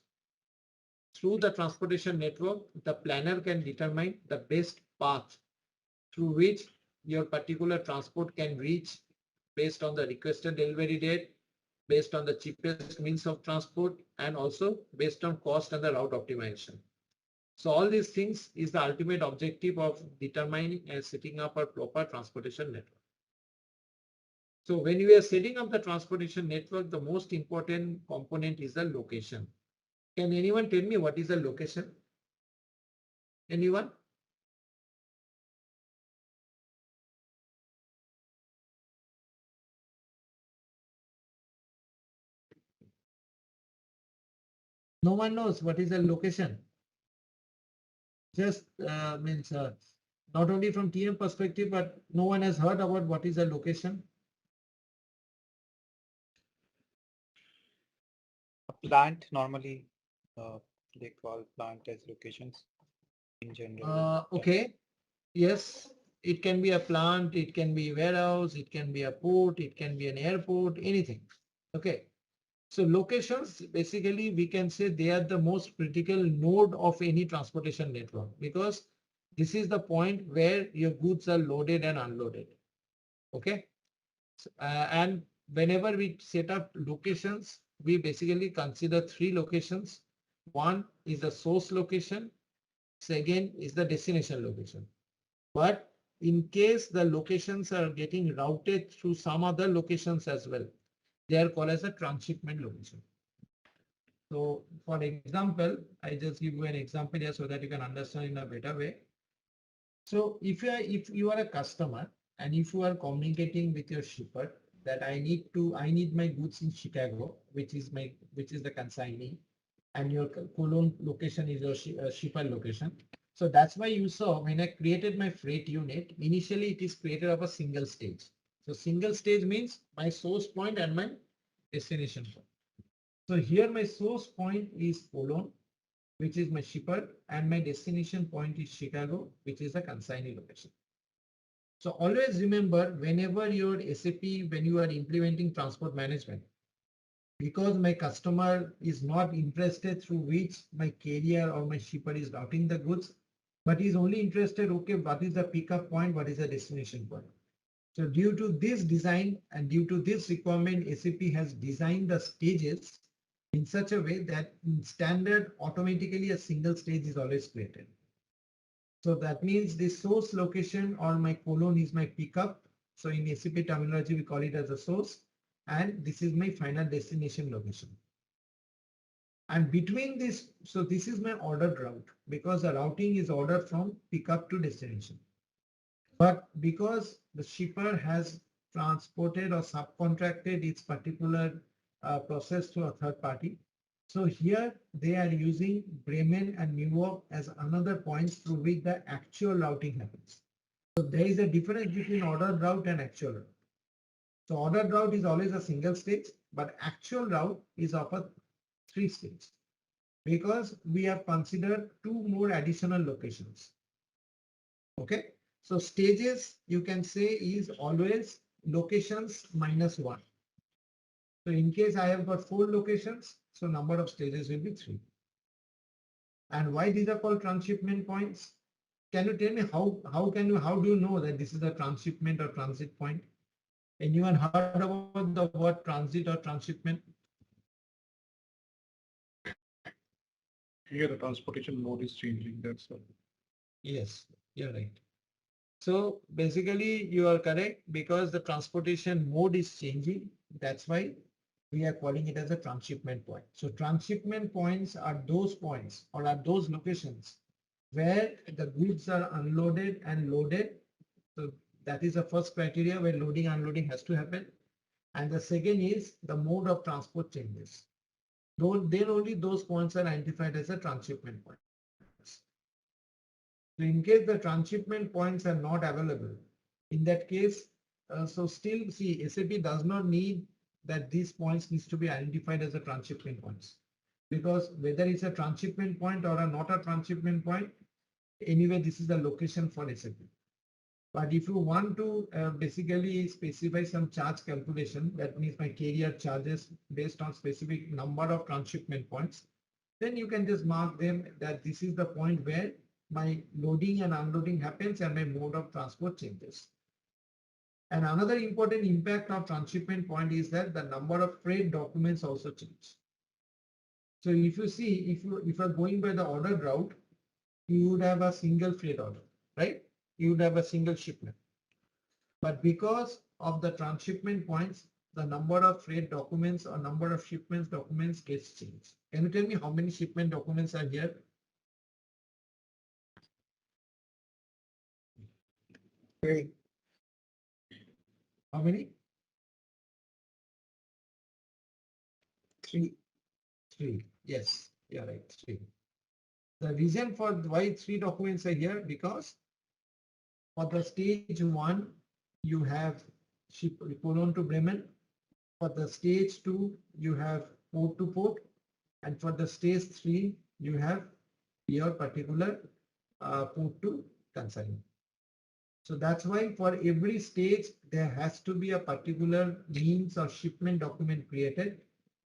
through the transportation network, the planner can determine the best path through which your particular transport can reach based on the requested delivery date, based on the cheapest means of transport, and also based on cost and the route optimization. So all these things is the ultimate objective of determining and setting up a proper transportation network. So when you are setting up the transportation network, the most important component is the location. Can anyone tell me what is the location? Anyone? No one knows what is the location. Just means not only from TM perspective, but no one has heard about what is the location. A plant normally they call plant as locations in general. Okay. Yes, it can be a plant, it can be a warehouse, it can be a port, it can be an airport, anything. Okay. So locations, basically, we can say they are the most critical node of any transportation network, because this is the point where your goods are loaded and unloaded. Okay. And whenever we set up locations, we basically consider three locations. One is the source location. Second is the destination location. But in case the locations are getting routed through some other locations as well, they are called as a transshipment location. So for example, I just give you an example here so that you can understand in a better way. So if you are a customer and if you are communicating with your shipper that I need my goods in Chicago, which is the consignee, and your Cologne location is your shipper location. So that's why you saw when I created my freight unit, initially it is created of a single stage. So single stage means my source point and my destination point. So here my source point is Cologne, which is my shipper, and my destination point is Chicago, which is the consignee location. So always remember, whenever your SAP, when you are implementing transport management, because my customer is not interested through which my carrier or my shipper is routing the goods, but is only interested, okay, what is the pickup point, what is the destination point. So due to this design and due to this requirement, SAP has designed the stages in such a way that in standard automatically a single stage is always created. So that means the source location or my colon is my pickup. So in SAP terminology, we call it as a source. And this is my final destination location. And between this, so this is my ordered route because the routing is ordered from pickup to destination. But because the shipper has transported or subcontracted its particular process to a third party, so here they are using Bremen and Newark as another points through which the actual routing happens. So there is a difference between ordered route and actual route. So ordered route is always a single stage, but actual route is of a 3 stage because we have considered 2 more additional locations. Okay, so stages you can say is always locations minus 1. So in case I have got 4 locations, so number of stages will be 3. And why these are called transshipment points? Can you tell me how do you know that this is a transshipment or transit point? Anyone heard about the word transit or transshipment? Here the transportation mode is changing, that's all. Yes, you're right. So basically you are correct because the transportation mode is changing. That's why we are calling it as a transshipment point. So transshipment points are those points or are those locations where the goods are unloaded and loaded. So that is the first criteria where loading and unloading has to happen. And the second is the mode of transport changes. Then only those points are identified as a transshipment points. So in case the transshipment points are not available, in that case, so still see SAP does not need that these points needs to be identified as a transshipment points because whether it's a transshipment point or not a transshipment point, anyway, this is the location for SAP. But if you want to basically specify some charge calculation, that means my carrier charges based on specific number of transshipment points, then you can just mark them that this is the point where my loading and unloading happens and my mode of transport changes. And another important impact of transshipment point is that the number of freight documents also change. So if you see, if you are going by the ordered route, you would have a single freight order, right? You would have a single shipment. But because of the transshipment points, the number of freight documents or number of shipments documents gets changed. Can you tell me how many shipment documents are here? Okay. How many? 3. 3. Yes, you're right. 3. The reason for why 3 documents are here because for the stage 1, you have ship Cologne to Bremen. For the stage 2, you have port to port. And for the stage 3, you have your particular port to consignment. So that's why for every stage, there has to be a particular means or shipment document created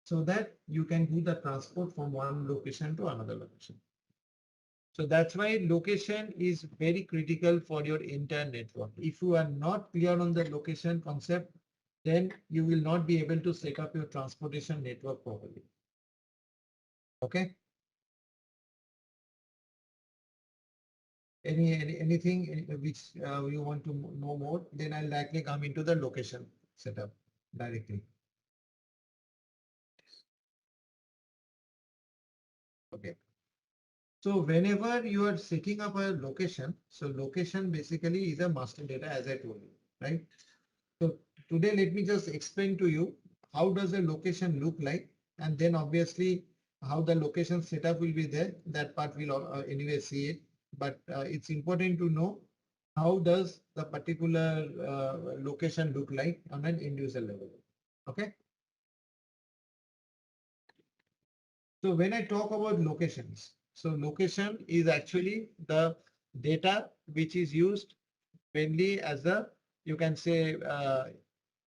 so that you can do the transport from one location to another location. So that's why location is very critical for your entire network. If you are not clear on the location concept, then you will not be able to set up your transportation network properly. Okay. Anything which you want to know more, then I'll directly come into the location setup directly. Okay. So whenever you are setting up a location, so location basically is a master data as I told you, right? So today let me just explain to you how does a location look like, and then obviously how the location setup will be there. That part we'll anyway see it. but it's important to know how does the particular location look like on an end user level. Okay. So when I talk about locations, so location is actually the data which is used mainly as a, you can say,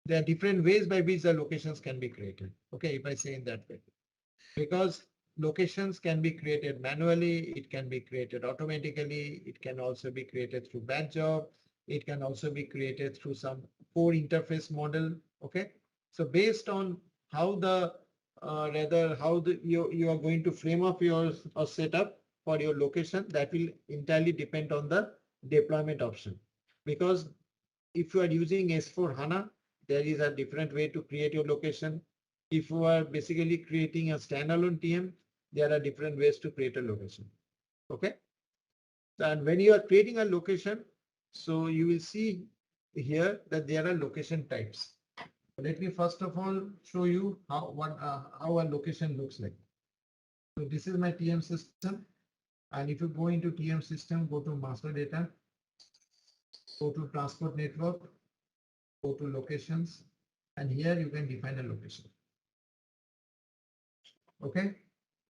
there are different ways by which the locations can be created. Okay, if I say in that way, because locations can be created manually, it can be created automatically, it can also be created through batch job, it can also be created through some core interface model. Okay, so based on how the rather how you are going to frame up your or setup for your location, that will entirely depend on the deployment option. Because if you are using S4 Hana, there is a different way to create your location. If you are basically creating a standalone TM, there are different ways to create a location. Okay. And when you are creating a location, so you will see here that there are location types. Let me first of all show you how a location looks like. So this is my TM system. And if you go into TM system, go to master data, go to transport network, go to locations, and here you can define a location. Okay.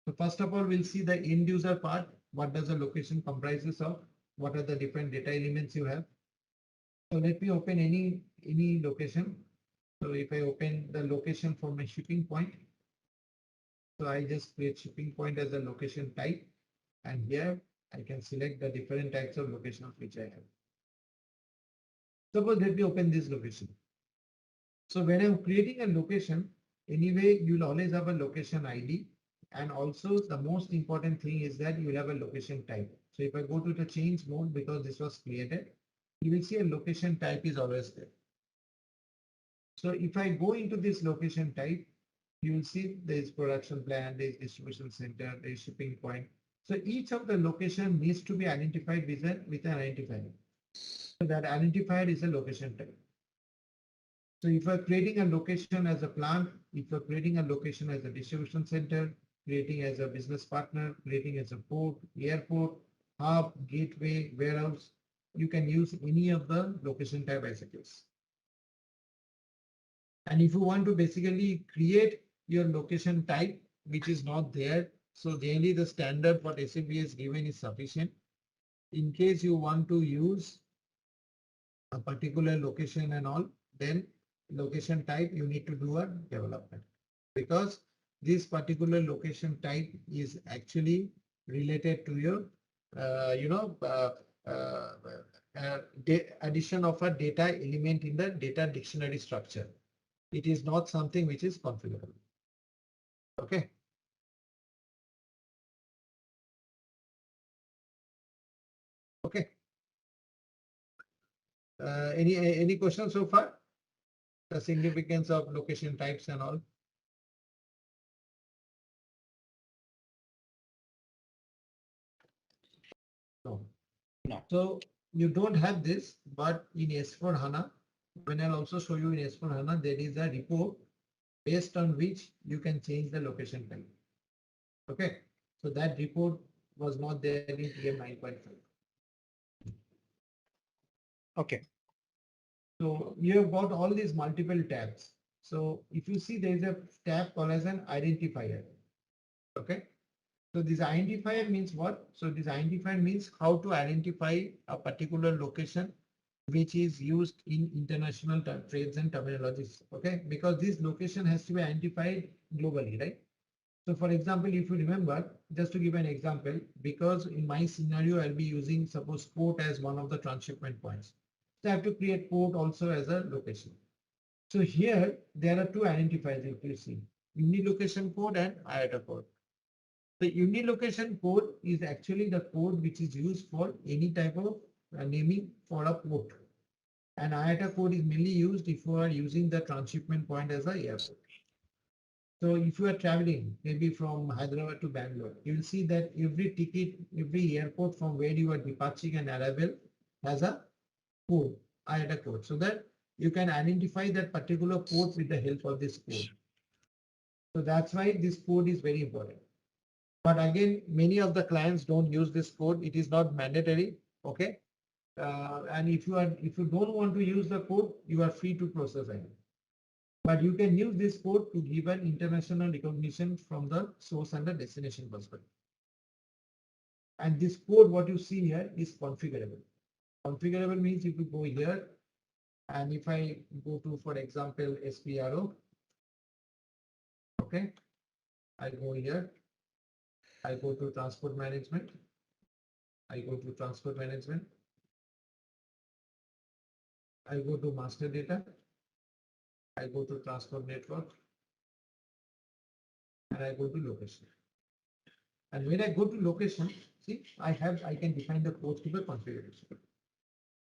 So first of all, we'll see the end user part. What does a location comprises of? What are the different data elements you have? So let me open any location. So if I open the location for my shipping point, so I just create shipping point as a location type, and here I can select the different types of locations which I have. Suppose let me open this location. So when I'm creating a location, anyway, you'll always have a location ID. And also the most important thing is that you will have a location type. So if I go to the change mode, because this was created, you will see a location type is always there. So if I go into this location type, you will see there is production plan, there is distribution center, there is shipping point. So each of the location needs to be identified with an identifier. So that identifier is a location type. So if you're creating a location as a plant, if you're creating a location as a distribution center, creating as a business partner, creating as a port, airport, hub, gateway, warehouse, you can use any of the location type as a case. And if you want to basically create your location type, which is not there, so generally the standard what SAP has given is sufficient. In case you want to use a particular location and all, then location type you need to do a development, because this particular location type is actually related to your addition of a data element in the data dictionary structure. It is not something which is configurable. Okay. Okay. Any questions so far? The significance of location types and all. No. No. So you don't have this, but in S4 HANA, when I'll also show you in S4 HANA, there is a report based on which you can change the location type. Okay. So that report was not there in TM 9.5. Okay. So you have got all these multiple tabs. So if you see there is a tab called as an identifier. Okay. So this identifier means what? So this identifier means how to identify a particular location which is used in international trades and terminologies. Okay, because this location has to be identified globally, right? So for example, if you remember, just to give an example, because in my scenario, I'll be using suppose port as one of the transshipment points. So I have to create port also as a location. So here there are two identifiers if you see, unilocation code and IATA code. The unilocation code is actually the code which is used for any type of naming for a port. And IATA code is mainly used if you are using the transshipment point as a airport. So if you are traveling maybe from Hyderabad to Bangalore, you will see that every ticket, every airport from where you are departing and arrival has a code, IATA code, so that you can identify that particular port with the help of this code. So that's why this code is very important. But again, many of the clients don't use this code. It is not mandatory. Okay. And if you don't want to use the code, you are free to process it. But you can use this code to give an international recognition from the source and the destination perspective. And this code, what you see here, is configurable. Configurable means if you go here, and if I go to, for example, SPRO, okay, I go here, I go to transport management, I go to transport management, I go to master data, I go to transport network, and I go to location. And when I go to location, see, I can define the code to the configuration.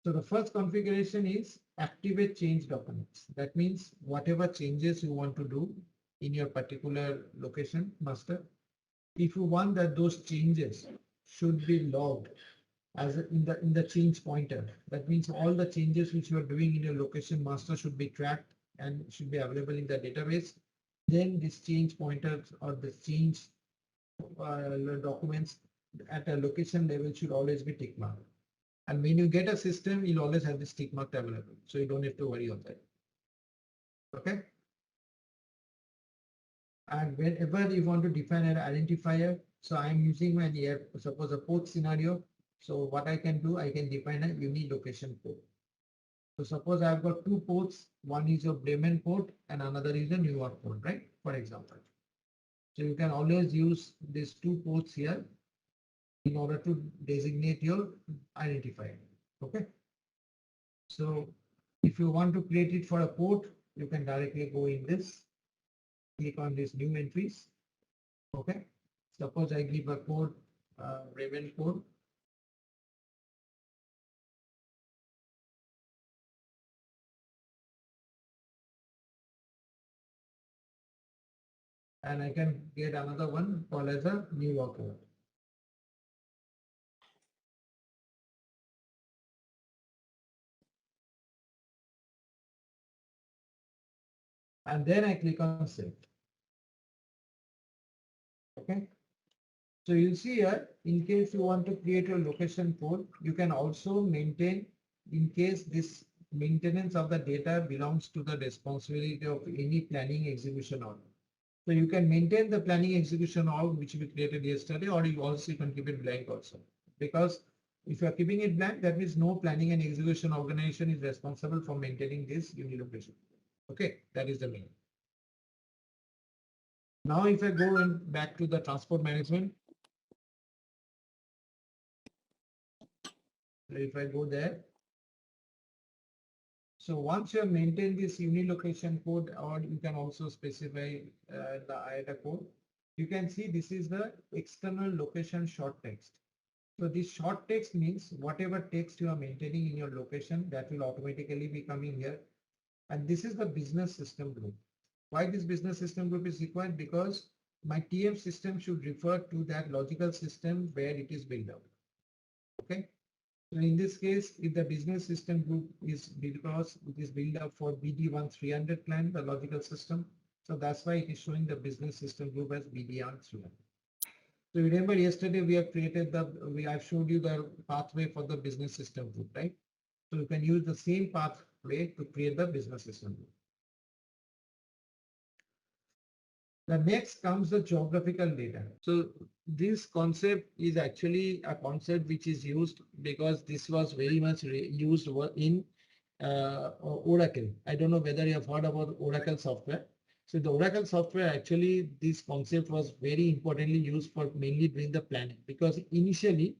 So the first configuration is activate change documents. That means whatever changes you want to do in your particular location master, if you want that those changes should be logged as in the change pointer, that means all the changes which you are doing in your location master should be tracked and should be available in the database. Then this change pointers or the change documents at a location level should always be tick marked. And when you get a system, you'll always have this tick mark available. So you don't have to worry on that. Okay. And whenever you want to define an identifier, so I'm using my suppose a port scenario. So what I can do, I can define a unique location port. So suppose I've got two ports. One is your Bremen port and another is a New York port, right? For example. So you can always use these two ports here in order to designate your identifier. Okay. So if you want to create it for a port, you can directly go in this, click on this new entries. Okay. Suppose I give a code, Raven code. And I can get another one called as a New York code. And then I click on save. Okay. So you'll see here, in case you want to create a location code, you can also maintain in case this maintenance of the data belongs to the responsibility of any planning execution org. So you can maintain the planning execution org which we created yesterday, or you also can keep it blank also. Because if you are keeping it blank, that means no planning and execution organization is responsible for maintaining this unilocation. Okay, that is the main. Now, if I go back to the transport management, if I go there, so once you have maintained this unilocation code, or you can also specify the IATA code, you can see this is the external location short text. So this short text means whatever text you are maintaining in your location, that will automatically be coming here. And this is the business system group. Why this business system group is required? Because my TM system should refer to that logical system where it is built up. Okay. So in this case, if the business system group is because it is built up for BD1300 plan, the logical system. So that's why it is showing the business system group as BD1300. So remember yesterday we have created I've showed you the pathway for the business system group, right? So you can use the same pathway to create the business system group. The next comes the geographical data. So this concept is actually a concept which is used because this was very much used in Oracle. I don't know whether you have heard about Oracle software. So the Oracle software, actually, this concept was very importantly used for mainly doing the planning, because initially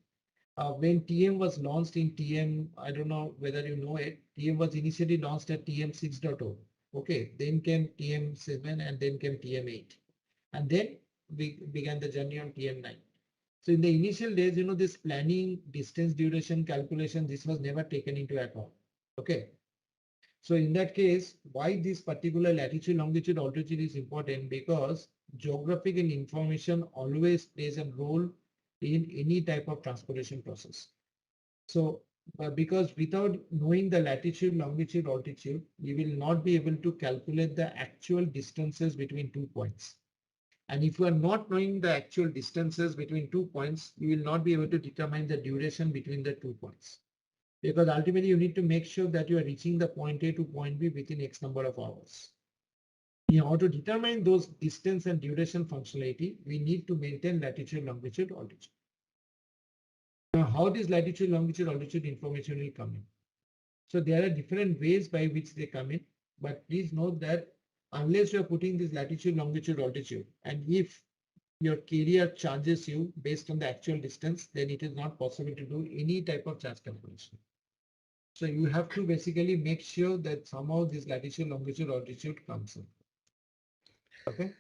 when TM was launched in TM, I don't know whether you know it, TM was initially launched at TM 6.0. Okay, then came TM 7 and then came TM 8. And then we began the journey on TM 9. So in the initial days, this planning, distance, duration, calculation, this was never taken into account. Okay. So in that case, why this particular latitude, longitude, altitude is important? Because geographical information always plays a role in any type of transportation process. So because without knowing the latitude, longitude, altitude, you will not be able to calculate the actual distances between 2 points. And if you are not knowing the actual distances between 2 points, you will not be able to determine the duration between the 2 points. Because ultimately you need to make sure that you are reaching the point A to point B within X number of hours. In order to determine those distance and duration functionality, we need to maintain latitude, longitude, altitude. Now, how this latitude, longitude, altitude information will come in? So there are different ways by which they come in, but please note that unless you are putting this latitude, longitude, altitude, and if your carrier charges you based on the actual distance, then it is not possible to do any type of charge calculation. So you have to basically make sure that somehow this latitude, longitude, altitude comes in. Okay.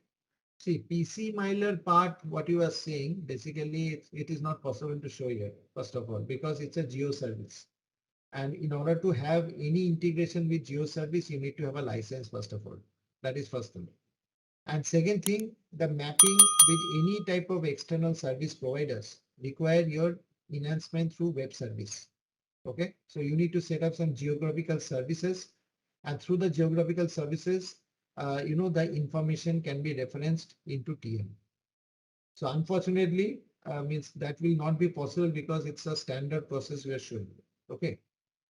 See, PC miler part, what you are saying, basically it is not possible to show here, first of all, because it's a geo service. And in order to have any integration with geo service, you need to have a license, first of all. That is first thing. And second thing, the mapping with any type of external service providers require your enhancement through web service. Okay, so you need to set up some geographical services, and through the geographical services, the information can be referenced into TM. So unfortunately, means that will not be possible because it's a standard process we are showing. Okay.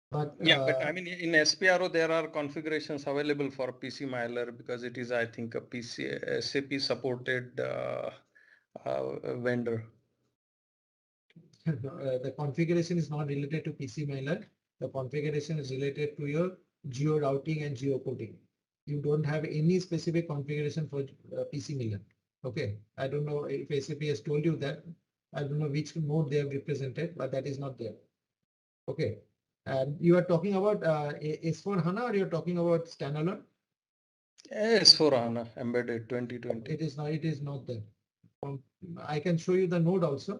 But yeah, but I mean, in SPRO, there are configurations available for PC miler because it is, I think, a PC SAP supported vendor. The configuration is not related to PC miler. The configuration is related to your geo routing and geo coding. You don't have any specific configuration for PC miler. Okay, I don't know if SAP has told you that. I don't know which mode they have represented, but that is not there. Okay, and you are talking about S4 Hana, or you're talking about standalone? S4 Hana embedded 2020. It is not. It is not there. I can show you the node also.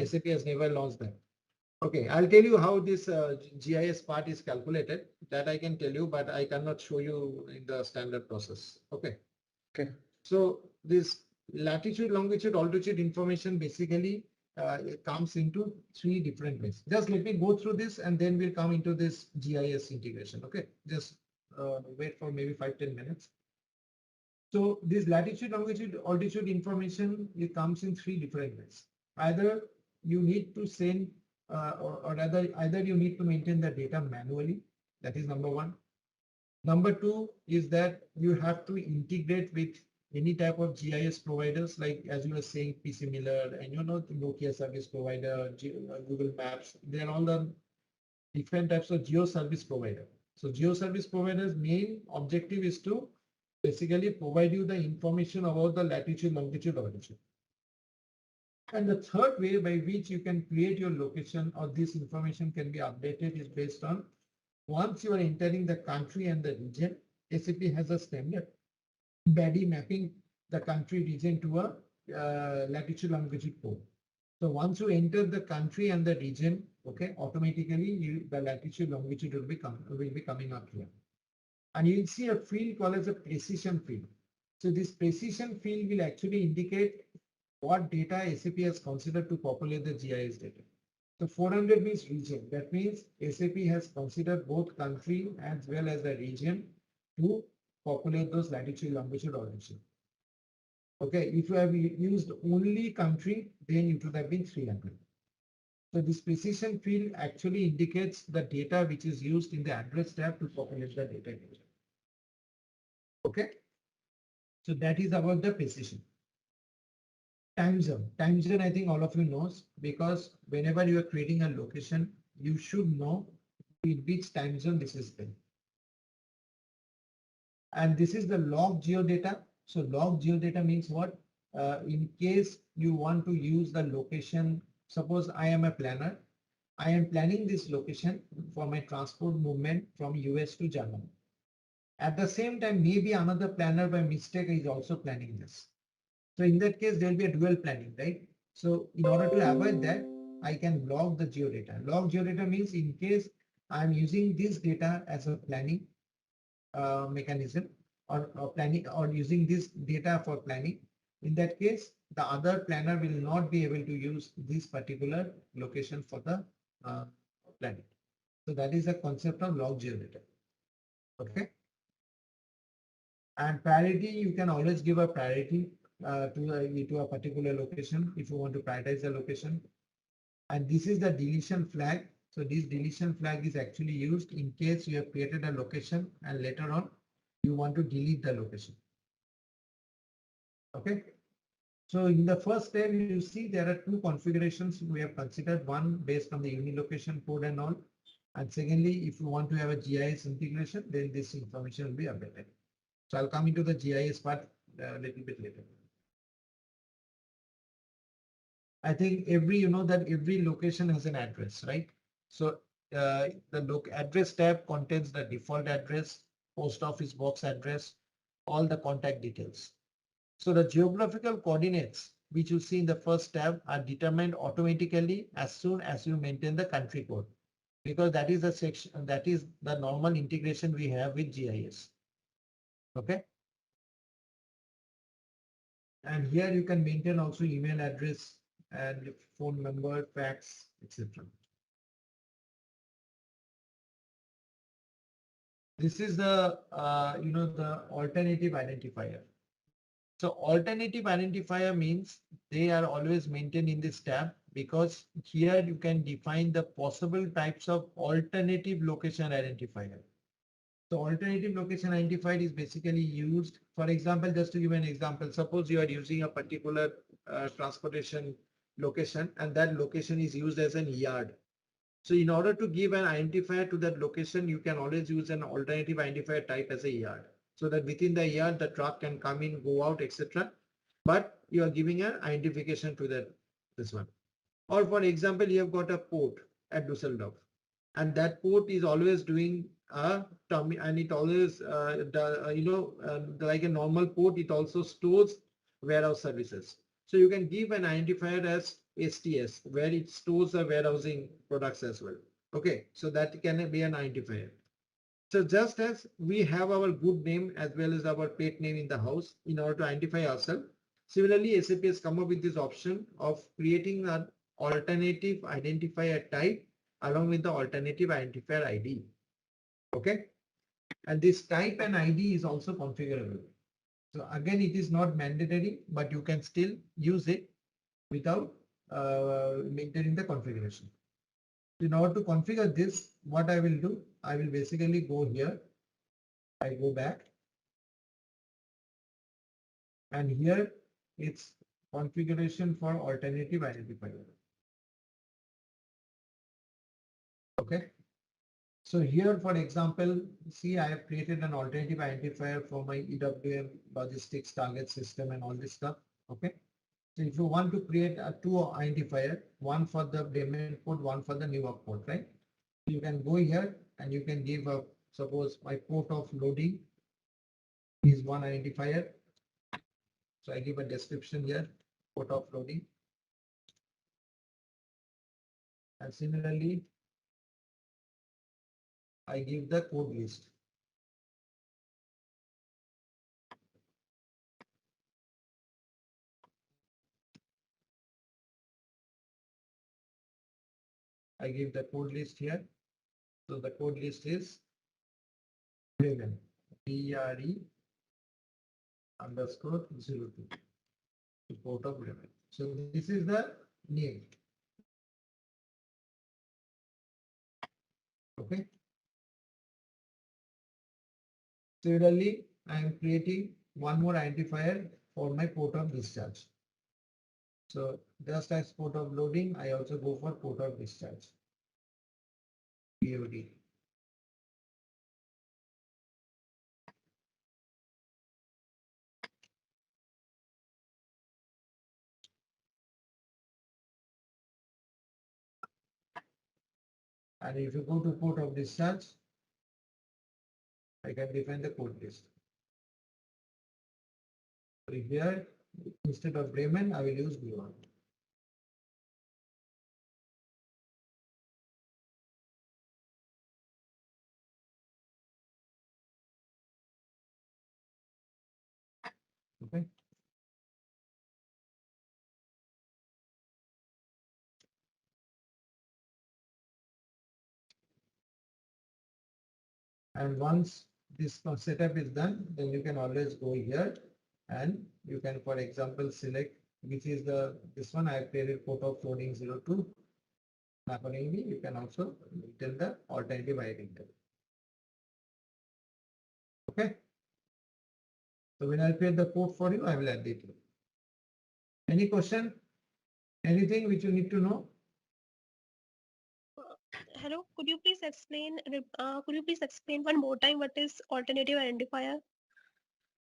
SAP has never launched that. Okay, I'll tell you how this GIS part is calculated. That I can tell you, but I cannot show you in the standard process. Okay. Okay. So this latitude, longitude, altitude information basically it comes into 3 different ways. Just let me go through this and then we'll come into this GIS integration. Okay, just wait for maybe 5-10 minutes. So this latitude, longitude, altitude information, it comes in 3 different ways. Either you need to send or rather either you need to maintain the data manually. That is number 1. Number 2 is that you have to integrate with any type of GIS providers, like as you were saying, PC Miller and Nokia service provider, Google Maps. They are all the different types of geo service provider. So geo service providers' main objective is to basically provide you the information about the latitude, longitude, altitude. And the third way by which you can create your location or this information can be updated is based on once you are entering the country and the region, SAP has a standard BADI mapping the country region to a latitude longitude code. So once you enter the country and the region, okay, automatically the latitude longitude will be coming up here. And you'll see a field called as a precision field. So this precision field will actually indicate what data SAP has considered to populate the GIS data. So 400 means region. That means SAP has considered both country as well as the region to populate those latitude, longitude, altitude. Okay, if you have used only country, then it would have been 300. So this precision field actually indicates the data which is used in the address tab to populate the data. Okay, so that is about the precision. Time zone. Time zone, I think all of you knows, because whenever you are creating a location, you should know in which time zone this is been. And this is the log geodata. So log geodata means what? In case you want to use the location, suppose I am a planner. I am planning this location for my transport movement from US to Germany. At the same time, maybe another planner by mistake is also planning this. So in that case, there will be a dual planning, right? So in order to avoid that, I can log the geodata. Log geodata means in case I'm using this data as a planning mechanism or planning or using this data for planning. In that case, the other planner will not be able to use this particular location for the planning. So that is the concept of log geodata. Okay. And priority, you can always give a priority. to a particular location if you want to prioritize the location. And this is the deletion flag. So this deletion flag is actually used in case you have created a location and later on you want to delete the location. Okay. So in the first step, you see there are two configurations we have considered, one based on the unilocation code and all. And secondly, if you want to have a GIS integration, then this information will be updated. So I'll come into the GIS part a little bit later. I think you know that every location has an address, right? So the address tab contains the default address, post office box address, all the contact details. So the geographical coordinates, which you see in the first tab, are determined automatically as soon as you maintain the country code, because that is the section, that is the normal integration we have with GIS. Okay. And here you can maintain also email address and phone number, fax, etc. This is the the alternative identifier. So alternative identifier means they are always maintained in this tab, because here you can define the possible types of alternative location identifier. So alternative location identifier is basically used, for example, just to give an example, suppose you are using a particular transportation location and that location is used as an yard. So in order to give an identifier to that location, you can always use an alternative identifier type as a yard, so that within the yard the truck can come in, go out, etc. But you are giving an identification to this one. Or for example, you have got a port at Dusseldorf, and that port is always doing a tummy, and it always like a normal port, it also stores warehouse services. So you can give an identifier as STS, where it stores the warehousing products as well. Okay, so that can be an identifier. So just as we have our good name as well as our pet name in the house in order to identify ourselves, similarly SAP has come up with this option of creating an alternative identifier type along with the alternative identifier ID. Okay, and this type and ID is also configurable. So again, it is not mandatory, but you can still use it without maintaining the configuration. In order to configure this, what I will do, I will basically go here. I go back, and here it's configuration for alternative identifier. Okay. So here, for example, see, I have created an alternative identifier for my EWM logistics target system and all this stuff. Okay. So if you want to create a two identifier, one for the Bremen port, one for the Newark port, right? You can go here and you can give a, suppose my port of loading is one identifier. So I give a description here, port of loading. And similarly, I give the code list. I give the code list here. So the code list is Bremen, BRE_02, port of Bremen. So this is the name. Okay. Similarly, I am creating one more identifier for my port of discharge. So just as port of loading, I also go for port of discharge. POD. And if you go to port of discharge, I can define the code list. So here, instead of Bremen, I will use B1. Okay. And once this setup is done, then you can always go here And you can, for example, select which is this one. I have created port of loading 02. Accordingly, you can also tell the alternative item. Okay. So when I create the port for you, I will add it. Any question? Anything which you need to know? Hello, could you please explain one more time what is alternative identifier?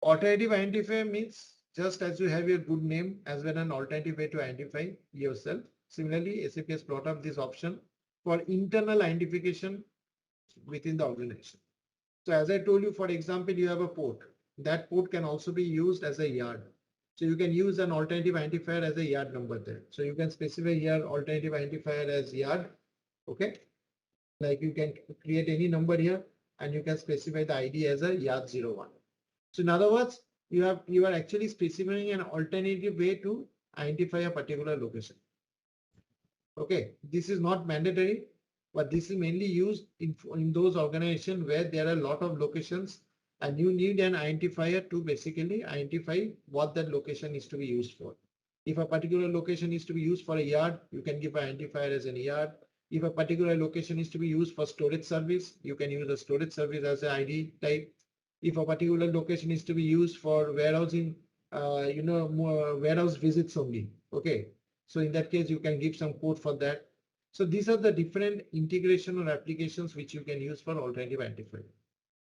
Alternative identifier means just as you have your good name as well an alternative way to identify yourself. Similarly, SAP has brought up this option for internal identification within the organization. So as I told you, for example, you have a port. That port can also be used as a yard. So you can use an alternative identifier as a yard number there. So you can specify here alternative identifier as yard. Okay. Like you can create any number here and you can specify the ID as a yard 01. So in other words, you are actually specifying an alternative way to identify a particular location. Okay, this is not mandatory, but this is mainly used in those organizations where there are a lot of locations and you need an identifier to basically identify what that location is to be used for. If a particular location is to be used for a yard, you can give an identifier as a yard. If a particular location is to be used for storage service, you can use a storage service as an ID type. If a particular location is to be used for warehousing, more warehouse visits only. Okay. So in that case, you can give some code for that. So these are the different integration or applications which you can use for alternative identifier.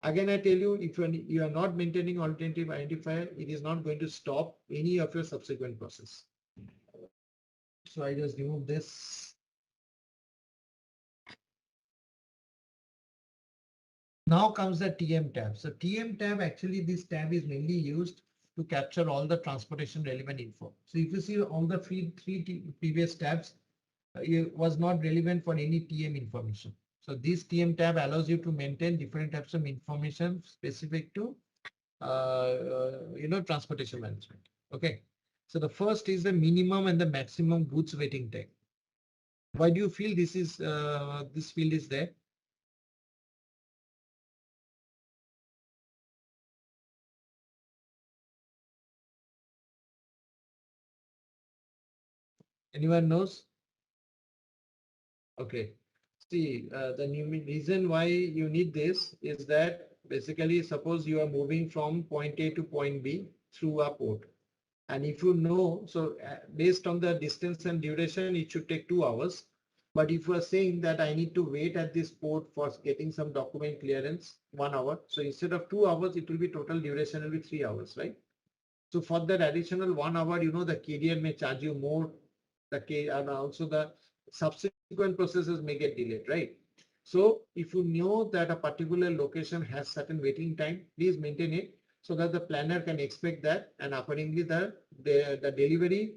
Again, I tell you, if you are not maintaining alternative identifier, it is not going to stop any of your subsequent process. So I just remove this. Now comes the TM tab. So TM tab, actually this tab is mainly used to capture all the transportation relevant info. So if you see all the three previous tabs, it was not relevant for any TM information. So this TM tab allows you to maintain different types of information specific to transportation management. Okay. So the first is the minimum and the maximum goods waiting time. Why do you feel this field is there? Anyone knows? Okay. See, the reason why you need this is that basically suppose you are moving from point A to point B through a port. And if you know, so based on the distance and duration, it should take 2 hours. But if you are saying that I need to wait at this port for getting some document clearance, 1 hour. So instead of 2 hours, it will be total duration will be 3 hours, right? So for that additional 1 hour, the carrier may charge you more. And also the subsequent processes may get delayed, right? So if you know that a particular location has certain waiting time, please maintain it so that the planner can expect that, and accordingly the delivery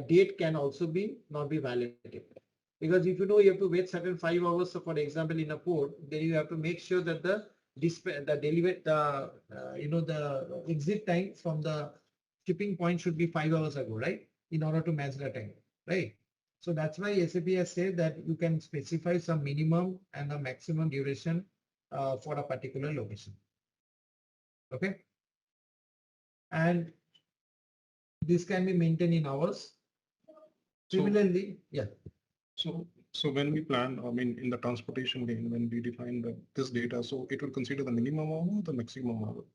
date can also not be violated. Because if you know you have to wait certain 5 hours, so for example in a port, then you have to make sure that the exit time from the shipping point should be 5 hours ago, right? In order to match the time, right? So that's why SAP has said that you can specify some minimum and a maximum duration for a particular location. Okay. And this can be maintained in hours. Similarly, yeah. So when we plan, I mean, in the transportation lane, when we define this data, so it will consider the minimum hour or the maximum hour?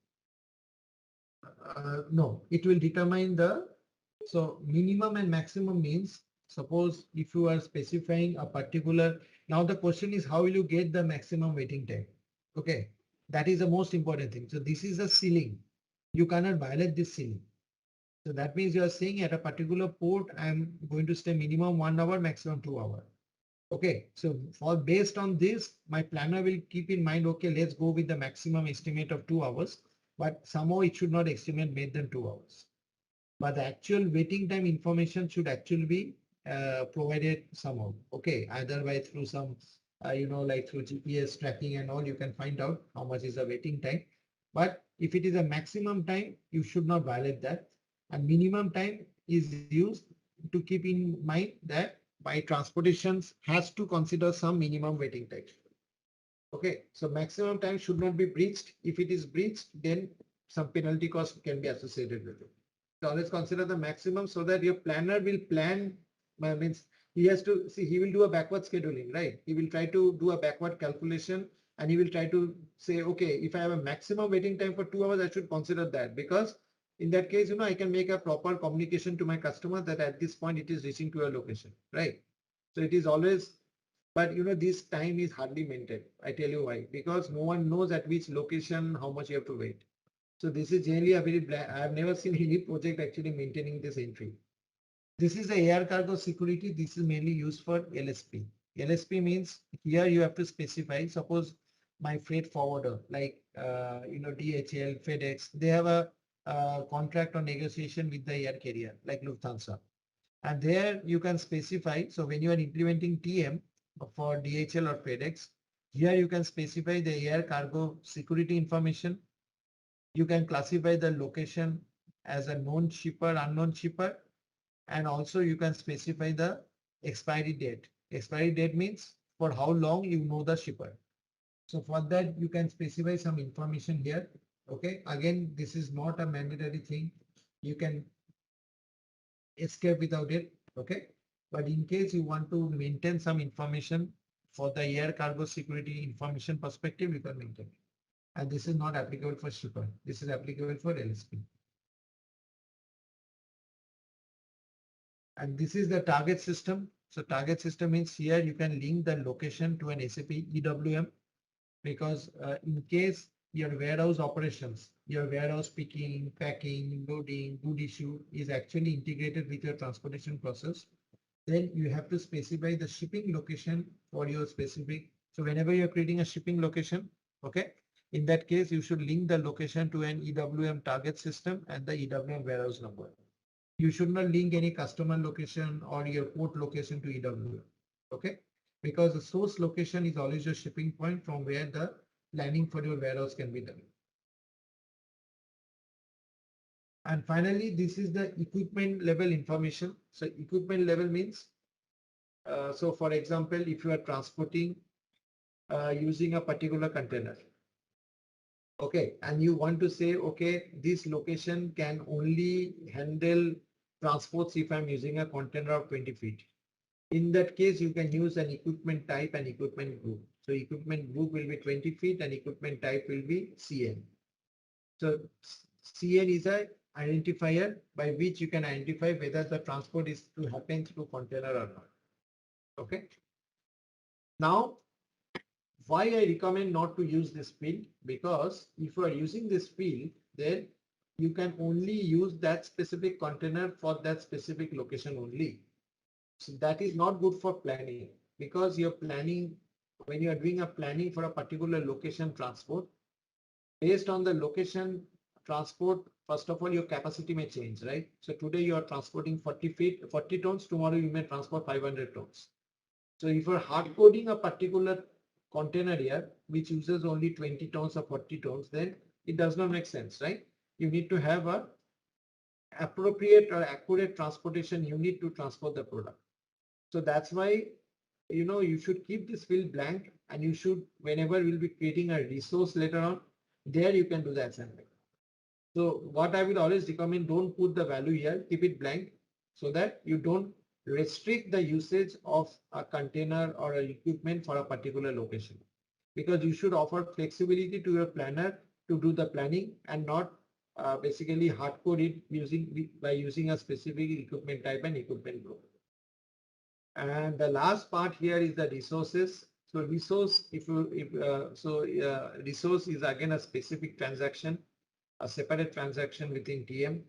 No, it will determine so minimum and maximum means, suppose if you are specifying a particular, now the question is how will you get the maximum waiting time? Okay, that is the most important thing. So this is a ceiling. You cannot violate this ceiling. So that means you are saying at a particular port, I'm going to stay minimum 1 hour, maximum 2 hours. Okay, so based on this, my planner will keep in mind, okay, let's go with the maximum estimate of 2 hours, but somehow it should not estimate more than 2 hours. But the actual waiting time information should actually be provided somehow. Okay, either by through some, like through GPS tracking and all, you can find out how much is the waiting time. But if it is a maximum time, you should not violate that. And minimum time is used to keep in mind that by transportations has to consider some minimum waiting time. Okay, so maximum time should not be breached. If it is breached, then some penalty cost can be associated with it. So always consider the maximum so that your planner will plan, means he has to see, he will do a backward scheduling, right? He will try to do a backward calculation and he will try to say, okay, if I have a maximum waiting time for 2 hours, I should consider that, because in that case, I can make a proper communication to my customer that at this point it is reaching to a location, right? So it is always, but this time is hardly maintained. I tell you why, because no one knows at which location, how much you have to wait. So this is generally a very I have never seen any project actually maintaining this entry. This is the air cargo security. This is mainly used for LSP. LSP means here you have to specify, suppose my freight forwarder like DHL, FedEx, they have a contract or negotiation with the air carrier like Lufthansa. And there you can specify. So when you are implementing TM for DHL or FedEx, here you can specify the air cargo security information. You can classify the location as a known shipper, unknown shipper, and also you can specify the expiry date. Expiry date means for how long you know the shipper. So for that you can specify some information here. Okay, again, this is not a mandatory thing. You can escape without it. Okay, but in case you want to maintain some information for the air cargo security information perspective, you can maintain it. And this is not applicable for shipper. This is applicable for LSP. And this is the target system. So target system means here you can link the location to an SAP EWM, because in case your warehouse operations, your warehouse picking, packing, loading, good issue is actually integrated with your transportation process, then you have to specify the shipping location for your specific. So whenever you're creating a shipping location, okay, in that case, you should link the location to an EWM target system and the EWM warehouse number. You should not link any customer location or your port location to EWM. Okay, because the source location is always your shipping point from where the planning for your warehouse can be done. And finally, this is the equipment level information. So equipment level means, so for example, if you are transporting using a particular container, okay, and you want to say, okay, this location can only handle transports if I'm using a container of 20 feet. In that case, you can use an equipment type and equipment group. So equipment group will be 20 feet and equipment type will be CN. So CN is a identifier by which you can identify whether the transport is to happen through container or not. Okay. Now, why I recommend not to use this field? Because if you are using this field, then you can only use that specific container for that specific location only. So that is not good for planning, because you're planning, when you are doing a planning for a particular location transport, based on the location transport, first of all, your capacity may change, right? So today you are transporting 40 tons, tomorrow you may transport 500 tons. So if you're hard coding a particular container here, which uses only 20 tons or 40 tons, then it does not make sense, right? You need to have a appropriate or accurate transportation unit to transport the product. So that's why, you should keep this field blank, and you should, whenever you'll be creating a resource later on, there you can do the assembly. So what I will always recommend, don't put the value here, keep it blank so that you don't restrict the usage of a container or an equipment for a particular location, because you should offer flexibility to your planner to do the planning and not basically hard code it by using a specific equipment type and equipment group. And the last part here is the resources. So resource, resource is again a specific transaction, a separate transaction within TM,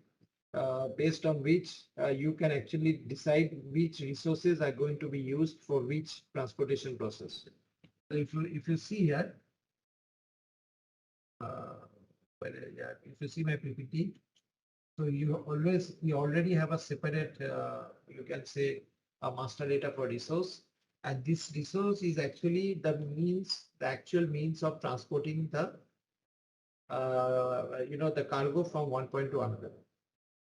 based on which you can actually decide which resources are going to be used for which transportation process. So if you see here, if you see my PPT, so you already have a separate, you can say, a master data for resource, and this resource is actually the actual means of transporting the the cargo from one point to another.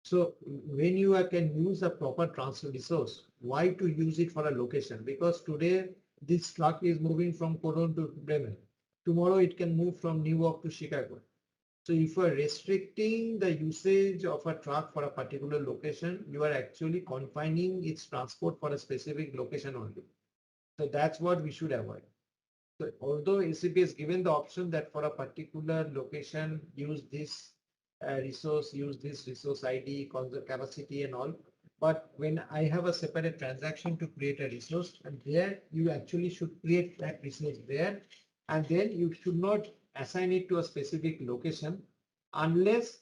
So when you can use a proper transfer resource, why to use it for a location? Because today this truck is moving from Cologne to Bremen. Tomorrow it can move from New York to Chicago. So if you are restricting the usage of a truck for a particular location, you are actually confining its transport for a specific location only. So that's what we should avoid. So although ACP is given the option that for a particular location, use this resource, use this resource ID, conserve capacity and all. But when I have a separate transaction to create a resource, and there you actually should create that resource there, and then you should not assign it to a specific location unless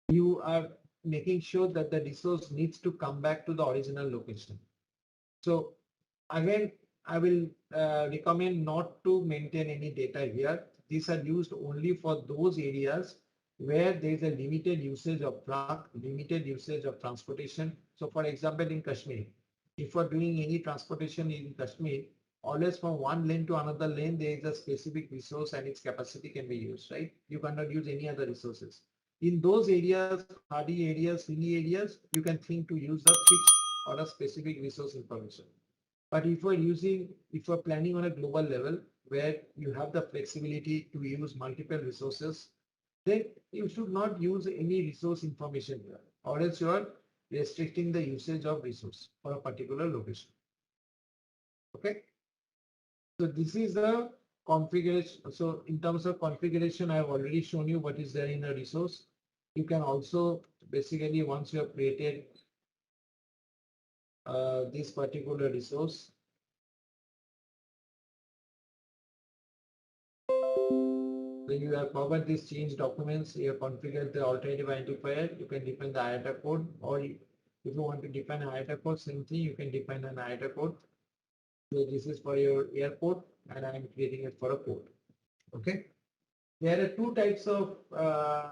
you are making sure that the resource needs to come back to the original location. So again, I will recommend not to maintain any data here. These are used only for those areas where there is a limited usage of truck, limited usage of transportation. So for example, in Kashmir, if we're doing any transportation in Kashmir, always from one lane to another lane, there is a specific resource and its capacity can be used, right? You cannot use any other resources. In those areas, hardy areas, hilly areas, you can think to use a fixed or a specific resource information. But if we're planning on a global level where you have the flexibility to use multiple resources, then you should not use any resource information here, or else you are restricting the usage of resource for a particular location. Okay. So this is the configuration. So in terms of configuration, I have already shown you what is there in a resource. You can also basically, once you have created this particular resource, when you have covered these change documents, you have configured the alternative identifier, you can define the IATA code, or if you want to define an IATA code, same thing, you can define an IATA code. So this is for your airport, and I am creating it for a port. Okay. There are two types of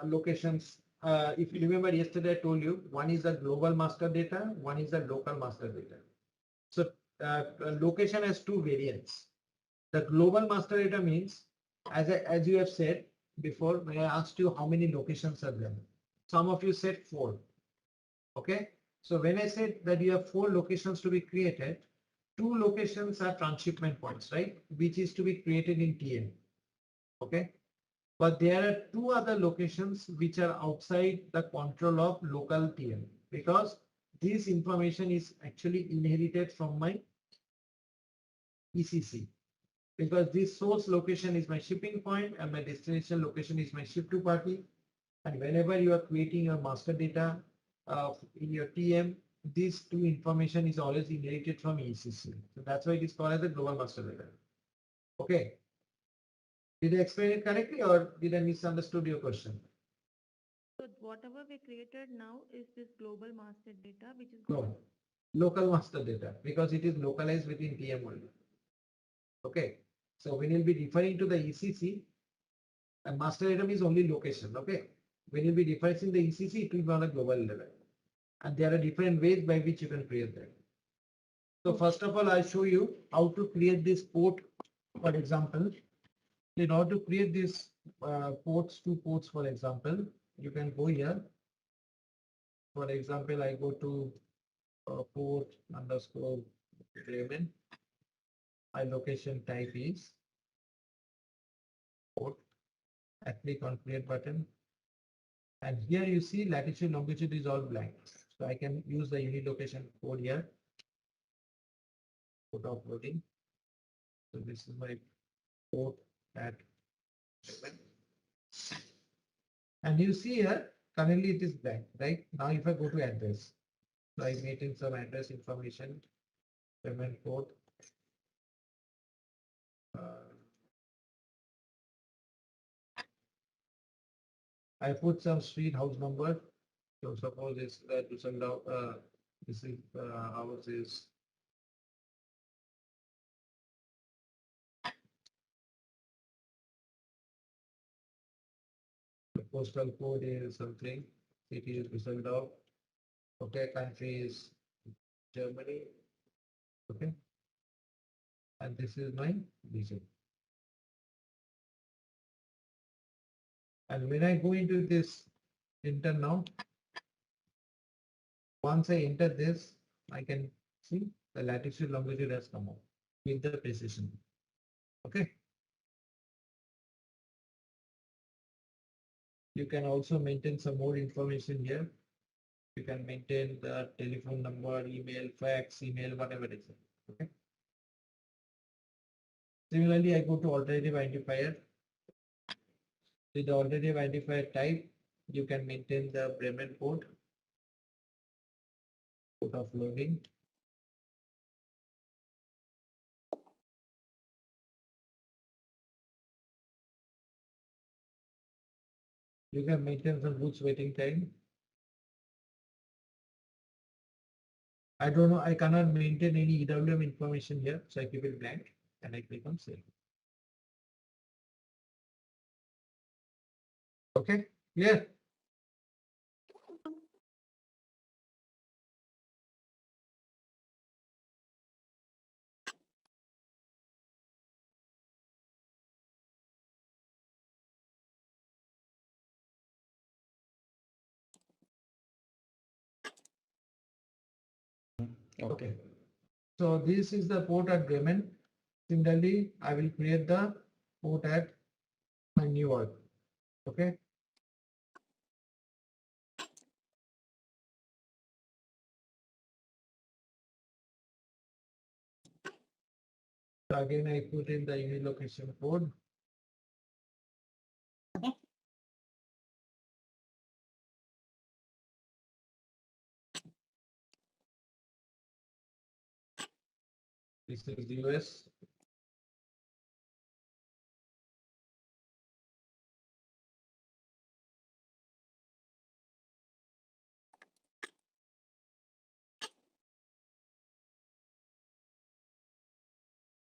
locations. If you remember yesterday, I told you one is the global master data, one is the local master data. So location has two variants. The global master data means, as you have said before, when I asked you how many locations are there, some of you said 4. Okay. So when I said that you have 4 locations to be created, 2 locations are transshipment points, right? Which is to be created in TM. Okay. But there are 2 other locations which are outside the control of local TM, because this information is actually inherited from my ECC. Because this source location is my shipping point and my destination location is my ship to party. And whenever you are creating your master data in your TM, these 2 information is always inherited from ECC. So that's why it is called as the global master data. Okay. Did I explain it correctly, or did I misunderstood your question? So whatever we created now is this global master data, which is No, local master data, because it is localized within TM only. Okay. So when you'll be referring to the ECC, a master data is only location. Okay. When you'll be referencing the ECC, it will be on a global level. And there are different ways by which you can create that. So first of all, I'll show you how to create this port. For example, in order to create this ports, 2 ports, for example, you can go here. For example, I go to port underscore Bremen. My location type is port. I click on create button. And here you see latitude, longitude is all blank. So I can use the unit location code here. Port uploading. So this is my port at Bremen. And you see here, currently it is blank, right? Now if I go to address, so I made in some address information, Bremen port. I put some street house number. So suppose it's Düsseldorf, this is house is the postal code is something, city is Düsseldorf, okay, country is Germany, okay, and this is my region. And when I go into this enter now, once I enter this, I can see the latitude longitude has come up with the precision. Okay. You can also maintain some more information here. You can maintain the telephone number, email, fax, email, whatever it is. Okay. Similarly, I go to alternative identifier. With the alternative identifier type, you can maintain the Bremen port of loading. You can maintain some goods waiting time. I don't know, I cannot maintain any EWM information here, so I keep it blank and I click on save. Okay, clear? Okay. So this is the port at Bremen. Similarly, I will create the port at my New York. Okay. So again, I put in the unit location code. This is US.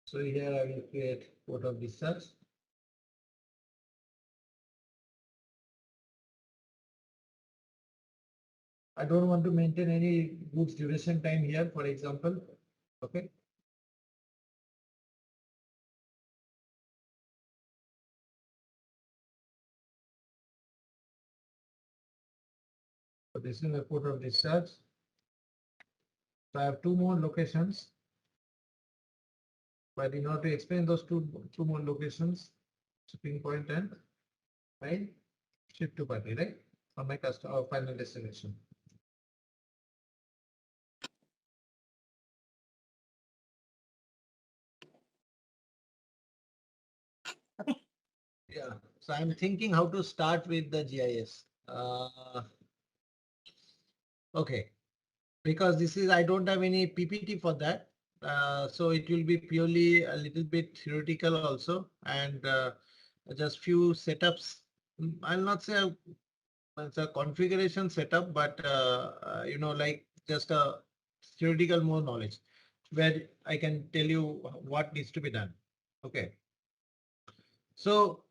So here I will create port of discharge. I don't want to maintain any goods duration time here, for example. Okay. So this is the port of discharge. So I have two more locations. But in order to explain those two more locations, shipping point and my ship to party, right? For my customer or final destination. Yeah, so I'm thinking how to start with the GIS. Okay, because this is, I don't have any PPT for that. So it will be purely a little bit theoretical also, and just few setups. I'll not say it's a configuration setup, but you know, like just a theoretical more knowledge where I can tell you what needs to be done. Okay. So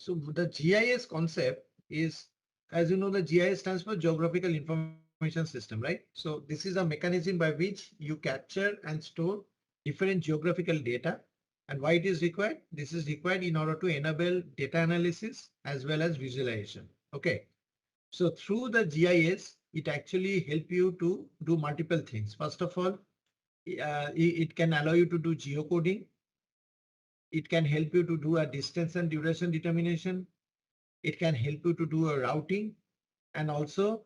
the GIS concept is, as you know, the GIS stands for Geographical Information System, right? So this is a mechanism by which you capture and store different geographical data. And why it is required? This is required in order to enable data analysis as well as visualization. Okay. So through the GIS, it actually help you to do multiple things. First of all, it can allow you to do geocoding. It can help you to do a distance and duration determination. It can help you to do a routing, and also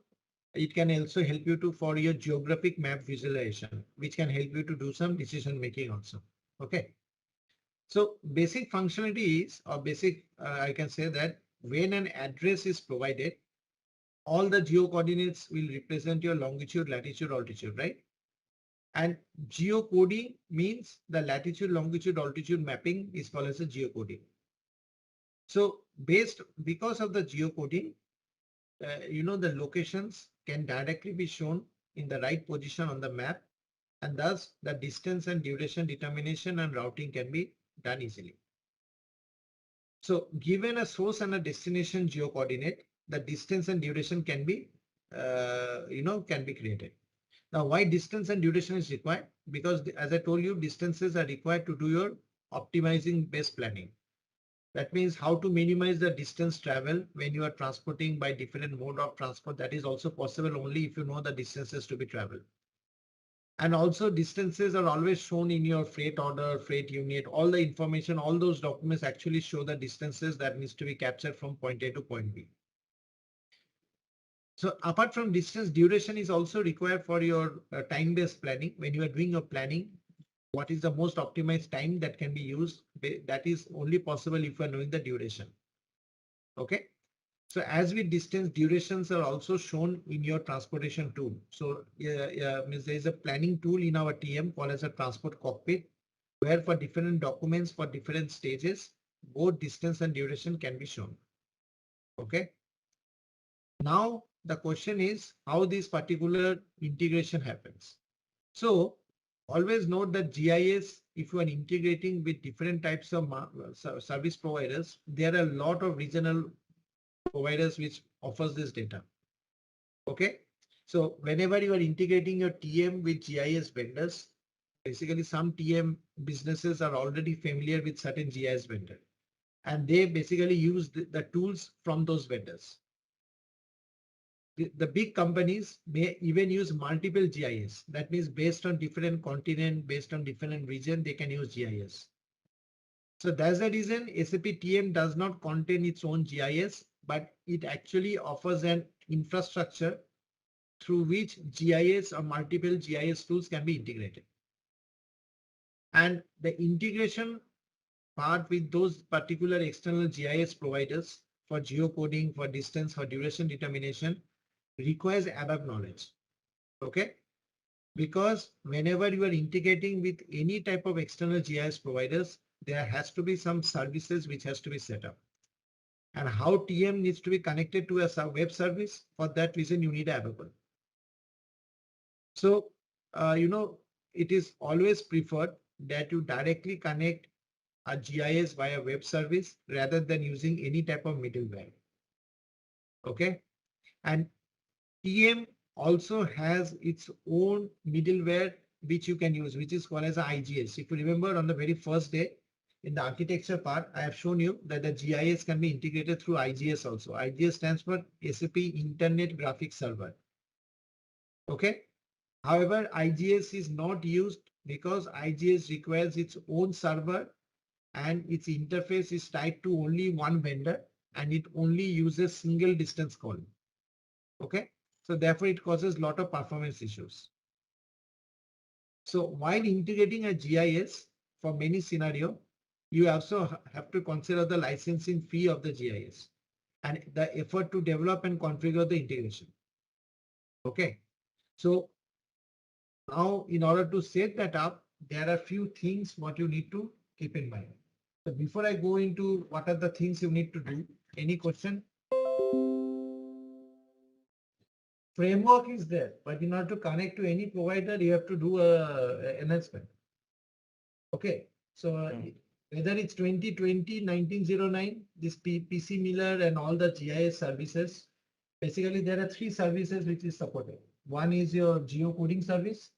it can also help you to for your geographic map visualization, which can help you to do some decision making also. Okay. So basic functionality is, or basic, I can say that when an address is provided, all the geo coordinates will represent your longitude, latitude, altitude, right? And geocoding means the latitude, longitude, altitude mapping is called as a geocoding. So because of the geocoding, you know, the locations can directly be shown in the right position on the map, and thus the distance and duration determination and routing can be done easily. So given a source and a destination geocoordinate, the distance and duration can be, can be created. Now, why distance and duration is required? Because as I told you, distances are required to do your optimizing based planning. That means how to minimize the distance travel when you are transporting by different mode of transport. That is also possible only if you know the distances to be traveled. And also distances are always shown in your freight order, freight unit, all the information, all those documents actually show the distances that needs to be captured from point A to point B. So apart from distance, duration is also required for your time-based planning. When you are doing your planning, what is the most optimized time that can be used? That is only possible if you are knowing the duration. Okay. So as with distance, durations are also shown in your transportation tool. So means there is a planning tool in our TM called as a transport cockpit, where for different documents for different stages, both distance and duration can be shown. Okay. Now the question is how this particular integration happens. So always note that GIS, if you are integrating with different types of service providers, there are a lot of regional providers which offers this data. Okay. So whenever you are integrating your TM with GIS vendors, basically some TM businesses are already familiar with certain GIS vendor, and they basically use the tools from those vendors. The big companies may even use multiple GIS. That means based on different continent, based on different region, they can use GIS. So that's the reason SAP TM does not contain its own GIS, but it actually offers an infrastructure through which GIS or multiple GIS tools can be integrated. And the integration part with those particular external GIS providers for geocoding, for distance, for duration determination requires ABAP knowledge. Okay. Because whenever you are integrating with any type of external GIS providers, there has to be some services which has to be set up. And how TM needs to be connected to a web service, for that reason you need ABAP. So, it is always preferred that you directly connect a GIS via web service rather than using any type of middleware. Okay. And TM also has its own middleware which you can use, which is called as a IGS. If you remember on the very first day in the architecture part, I have shown you that the GIS can be integrated through IGS also. IGS stands for SAP Internet Graphics Server. Okay. However, IGS is not used because IGS requires its own server and its interface is tied to only one vendor and it only uses single distance call. Okay. So therefore it causes a lot of performance issues. So while integrating a GIS for many scenario, you also have to consider the licensing fee of the GIS and the effort to develop and configure the integration. Okay. So now in order to set that up, there are few things what you need to keep in mind. So before I go into what are the things you need to do, any question? Framework is there, but in order to connect to any provider, you have to do a enhancement. Okay, so whether it's 2020, 1909, this PC Miller and all the GIS services, basically there are three services which is supported. One is your geocoding service.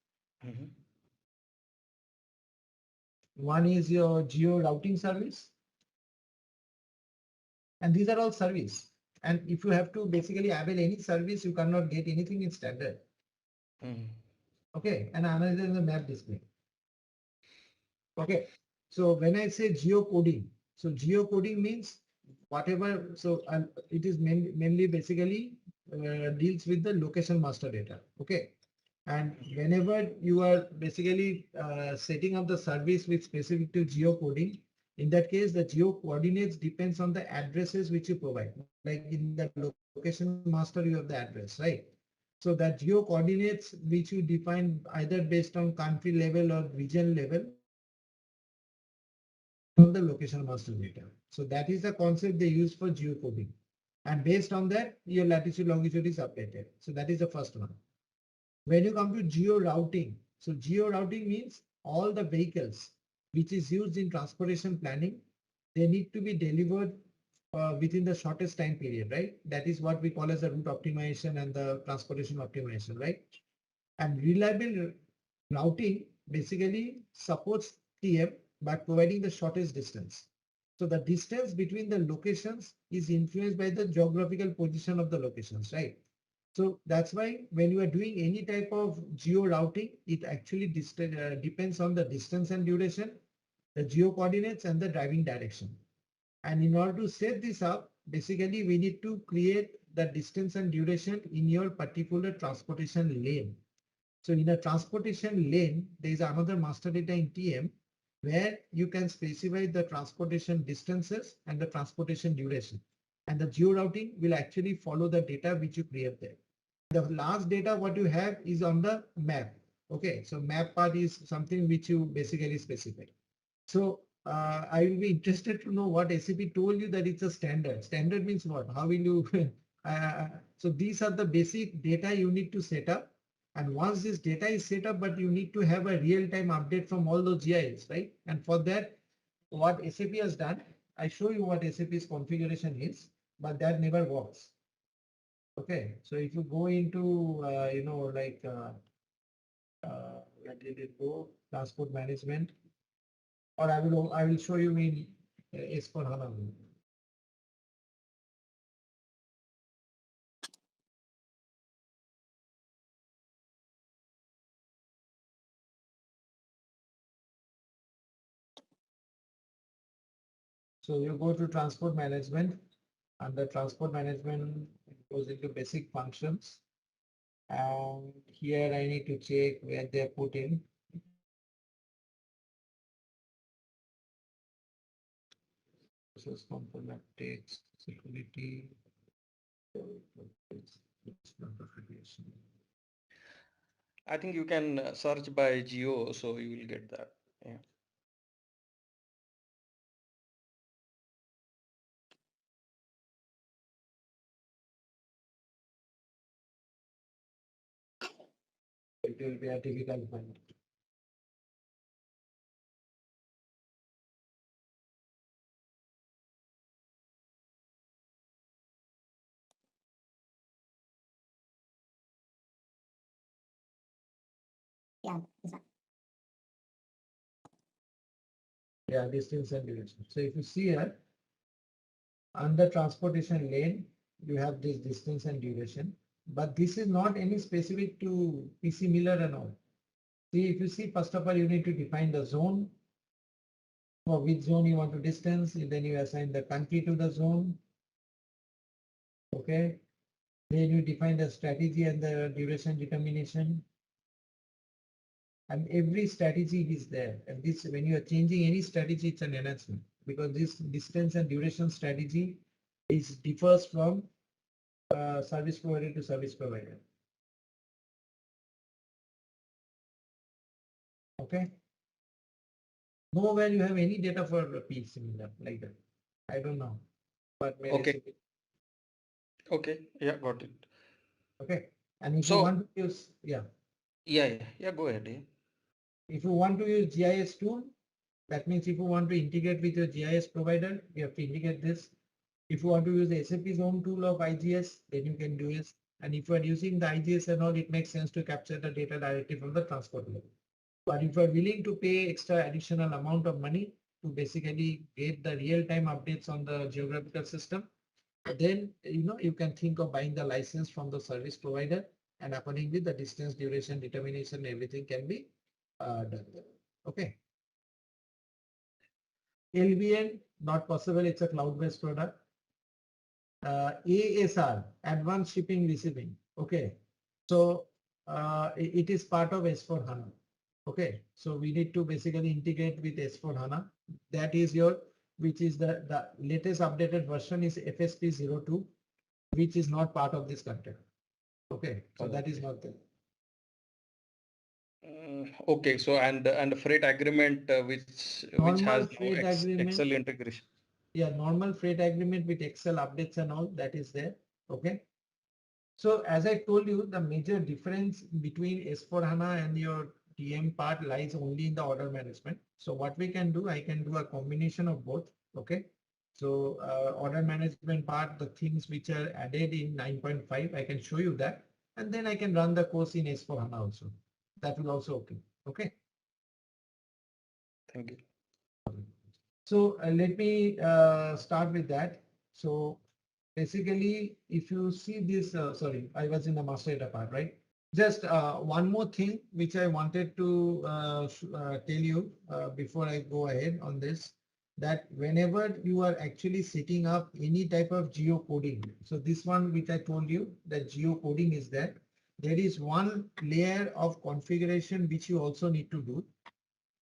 One is your geo routing service. And these are all service. And if you have to basically avail any service, you cannot get anything in standard. Okay, and another is the map display. Okay, so when I say geocoding, so geocoding means whatever, so it is mainly basically deals with the location master data. Okay, and whenever you are basically setting up the service with specific to geocoding, in that case, the geo coordinates depends on the addresses which you provide. Like in the location master, you have the address, right? So that geo coordinates which you define either based on country level or region level on the location master data. So that is the concept they use for geocoding. And based on that, your latitude longitude is updated. So that is the first one. When you come to geo routing, so geo routing means all the vehicles which is used in transportation planning, they need to be delivered within the shortest time period, right? That is what we call as the route optimization and the transportation optimization, right? And reliable routing basically supports TM by providing the shortest distance. So the distance between the locations is influenced by the geographical position of the locations, right? So that's why when you are doing any type of geo routing, it actually depends on the distance and duration, the geo coordinates and the driving direction. And in order to set this up, basically we need to create the distance and duration in your particular transportation lane. So in a transportation lane, there is another master data in TM where you can specify the transportation distances and the transportation duration. And the geo routing will actually follow the data which you create there. The last data what you have is on the map. Okay, so map part is something which you basically specify. So I will be interested to know what SAP told you that it's a standard. Standard means what? How will you? So these are the basic data you need to set up. And once this data is set up, but you need to have a real-time update from all those GIS, right? And for that, what SAP has done, I show you what SAP's configuration is, but that never works. Okay, so if you go into, where did it go? Transport management, or I will show you in S4 Hana. So you go to transport management. Under transport management, it goes into basic functions. And here I need to check where they are put in. Process component text, security. I think you can search by geo, so you will get that. Yeah. It will be a typical one. Yeah, this one. Yeah, distance and duration. So if you see here, under transportation lane, you have this distance and duration, but this is not any specific to PC Miller and all. See, if you see, first of all, you need to define the zone. For which zone you want to distance, and then you assign the country to the zone. Okay. Then you define the strategy and the duration determination. And every strategy is there. And this, when you are changing any strategy, it's an enhancement because this distance and duration strategy differs from service provider to service provider. Okay. Nowhere you have any data for P similar like that. I don't know, but Okay. Okay. Yeah, got it. Okay. And if So, you want to use, yeah. Yeah. Go ahead. Yeah. If you want to use GIS tool, that means if you want to integrate with your GIS provider, you have to integrate this. If you want to use the SAP's own tool of IGS, then you can do it. And if you are using the IGS and all, it makes sense to capture the data directly from the transport level. But if you are willing to pay extra additional amount of money to basically get the real-time updates on the geographical system, then you can think of buying the license from the service provider, and accordingly the distance, duration, determination, everything can be done. Okay. LVN, not possible. It's a cloud-based product. ASR, advanced shipping receiving. Okay. So it is part of S4 Hana. Okay. So we need to basically integrate with S4 Hana. That is which is the latest updated version is FSP02, which is not part of this content. Okay. So that is not there. Okay, so and freight agreement which has no Excel integration. Yeah, normal freight agreement with Excel updates and all that is there. Okay. So as I told you, the major difference between S4 Hana and your TM part lies only in the order management. So what we can do, I can do a combination of both. Okay. So order management part, the things which are added in 9.5, I can show you that. And then I can run the course in S4 Hana also. That will also okay. Okay. Thank you. So let me start with that. So basically, if you see this, sorry, I was in the master data part, right? Just one more thing which I wanted to tell you before I go ahead on this, that whenever you are actually setting up any type of geocoding, so this one which I told you that geocoding is that there is one layer of configuration which you also need to do,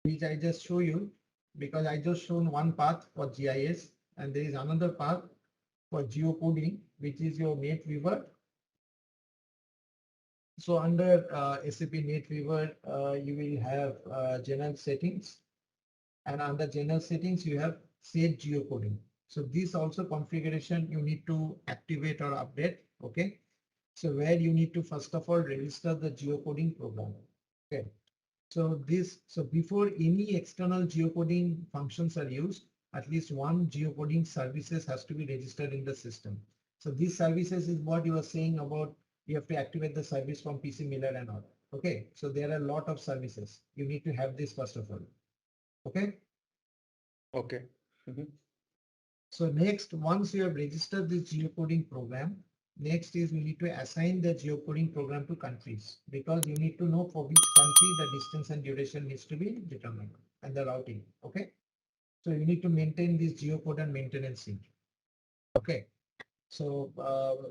which I just show you because I just shown one path for GIS and there is another path for geocoding, which is your NetWeaver. So under SAP NetWeaver, you will have general settings, and under general settings, you have set geocoding. So this also configuration you need to activate or update. Okay. So where you need to first of all register the geocoding program. Okay. So before any external geocoding functions are used, at least one geocoding services has to be registered in the system. So these services is what you are saying about you have to activate the service from PC Miller and all. Okay, so there are a lot of services. You need to have this first of all. Okay. Okay. So next, once you have registered this geocoding program, next is we need to assign the geocoding program to countries because you need to know for which country the distance and duration needs to be determined and the routing. Okay. So you need to maintain this geocode and maintenance sync. Okay. So,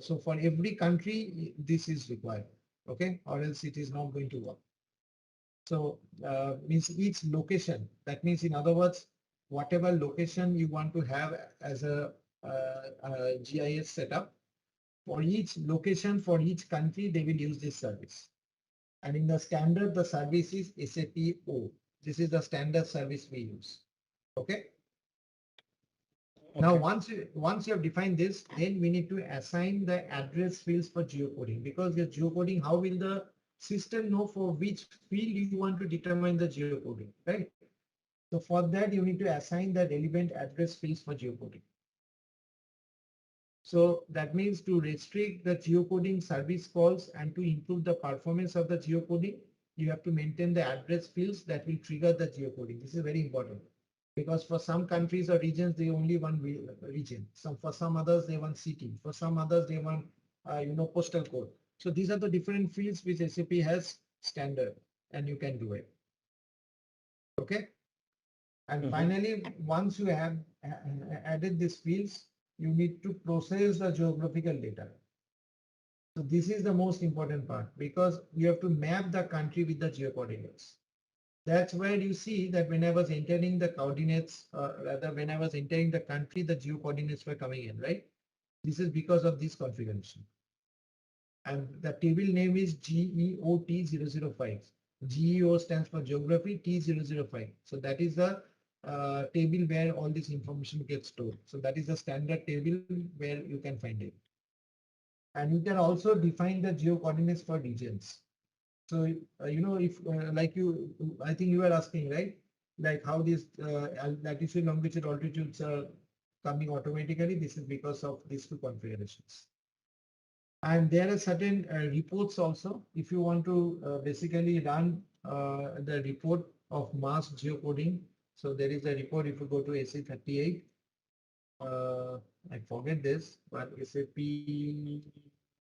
so for every country, this is required. Okay. Or else it is not going to work. So means each location, that means in other words, whatever location you want to have as a GIS setup, for each location, for each country, they will use this service. And in the standard, the service is SAP O. This is the standard service we use. Okay. Now, once you have defined this, then we need to assign the address fields for geocoding, because your geocoding, how will the system know for which field you want to determine the geocoding, right? So for that, you need to assign the relevant address fields for geocoding. So that means to restrict the geocoding service calls and to improve the performance of the geocoding, you have to maintain the address fields that will trigger the geocoding. This is very important because for some countries or regions, they only want region. For some others, they want city. For some others, they want postal code. So these are the different fields which SAP has standard, and you can do it. Okay. And finally, once you have added these fields, you need to process the geographical data. So this is the most important part because you have to map the country with the geocoordinates. That's where you see that when I was entering the coordinates, rather when I was entering the country, the geocoordinates were coming in, right? This is because of this configuration. And the table name is GEOT005. GEO stands for geography, T005. So that is the table where all this information gets stored. So that is the standard table where you can find it. And you can also define the geo coordinates for regions. So, if like you, I think you were asking, right? Like how these latitude, longitude, altitudes are coming automatically. This is because of these two configurations. And there are certain reports also. If you want to basically run the report of mass geocoding, so there is a report. If you go to SC38, I forget this, but SAP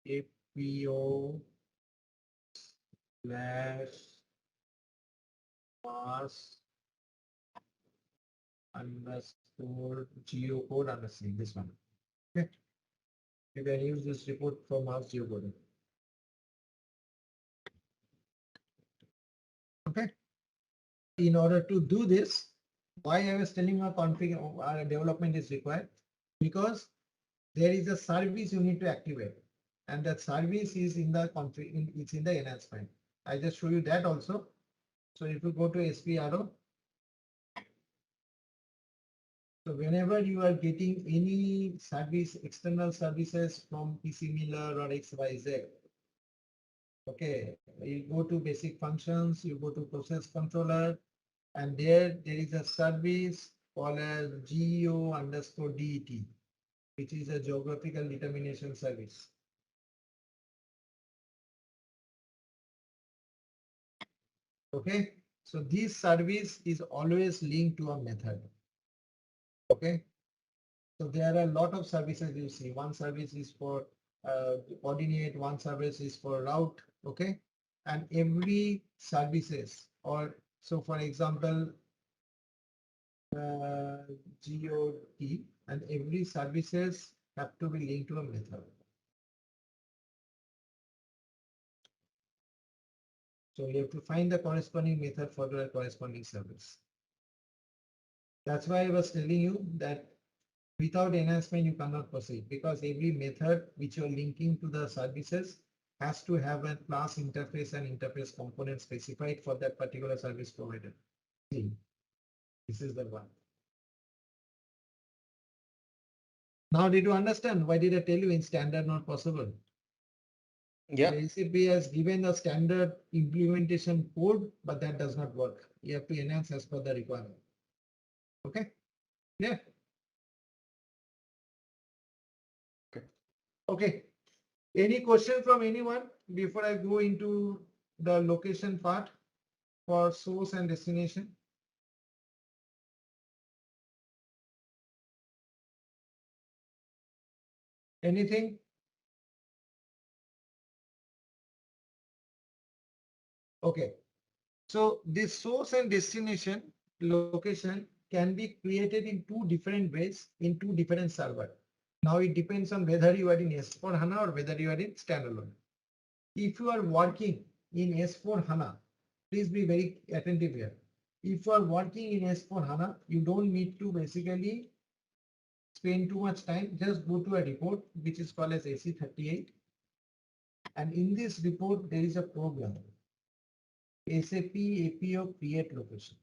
APO /mass underscore geocode underscore this one. Okay. You can use this report for mass geocoding. Okay. In order to do this, why I was telling you our development is required, because there is a service you need to activate, and that service is in the config. It's in the enhancement. I just show you that also. So if you go to SPRO, so whenever you are getting any service, external services from PC Miller or XYZ, okay, you go to basic functions, you go to process controller, and there is a service called as GEO underscore DET, which is a geographical determination service. Okay, so this service is always linked to a method. Okay, So there are a lot of services you see. One service is for coordinate, one service is for route, okay? And every services or so for example, GOT and every services have to be linked to a method. So you have to find the corresponding method for the corresponding service. That's why I was telling you that without enhancement, you cannot proceed because every method which you're linking to the services has to have a class interface and interface component specified for that particular service provider. See, this is the one. Now, did you understand why did I tell you in standard not possible? Yeah. The SAP has given the standard implementation code, but that does not work. You have to enhance as per the requirement. Okay? Yeah. Okay. Okay. Any question from anyone before I go into the location part for source and destination? Anything? Okay. So this source and destination location can be created in two different ways in two different servers. Now it depends on whether you are in S4 Hana or whether you are in standalone. If you are working in S4 Hana, please be very attentive here. If you are working in S4 Hana, you don't need to basically spend too much time. Just go to a report which is called as AC38. And in this report, there is a program. SAP APO create location.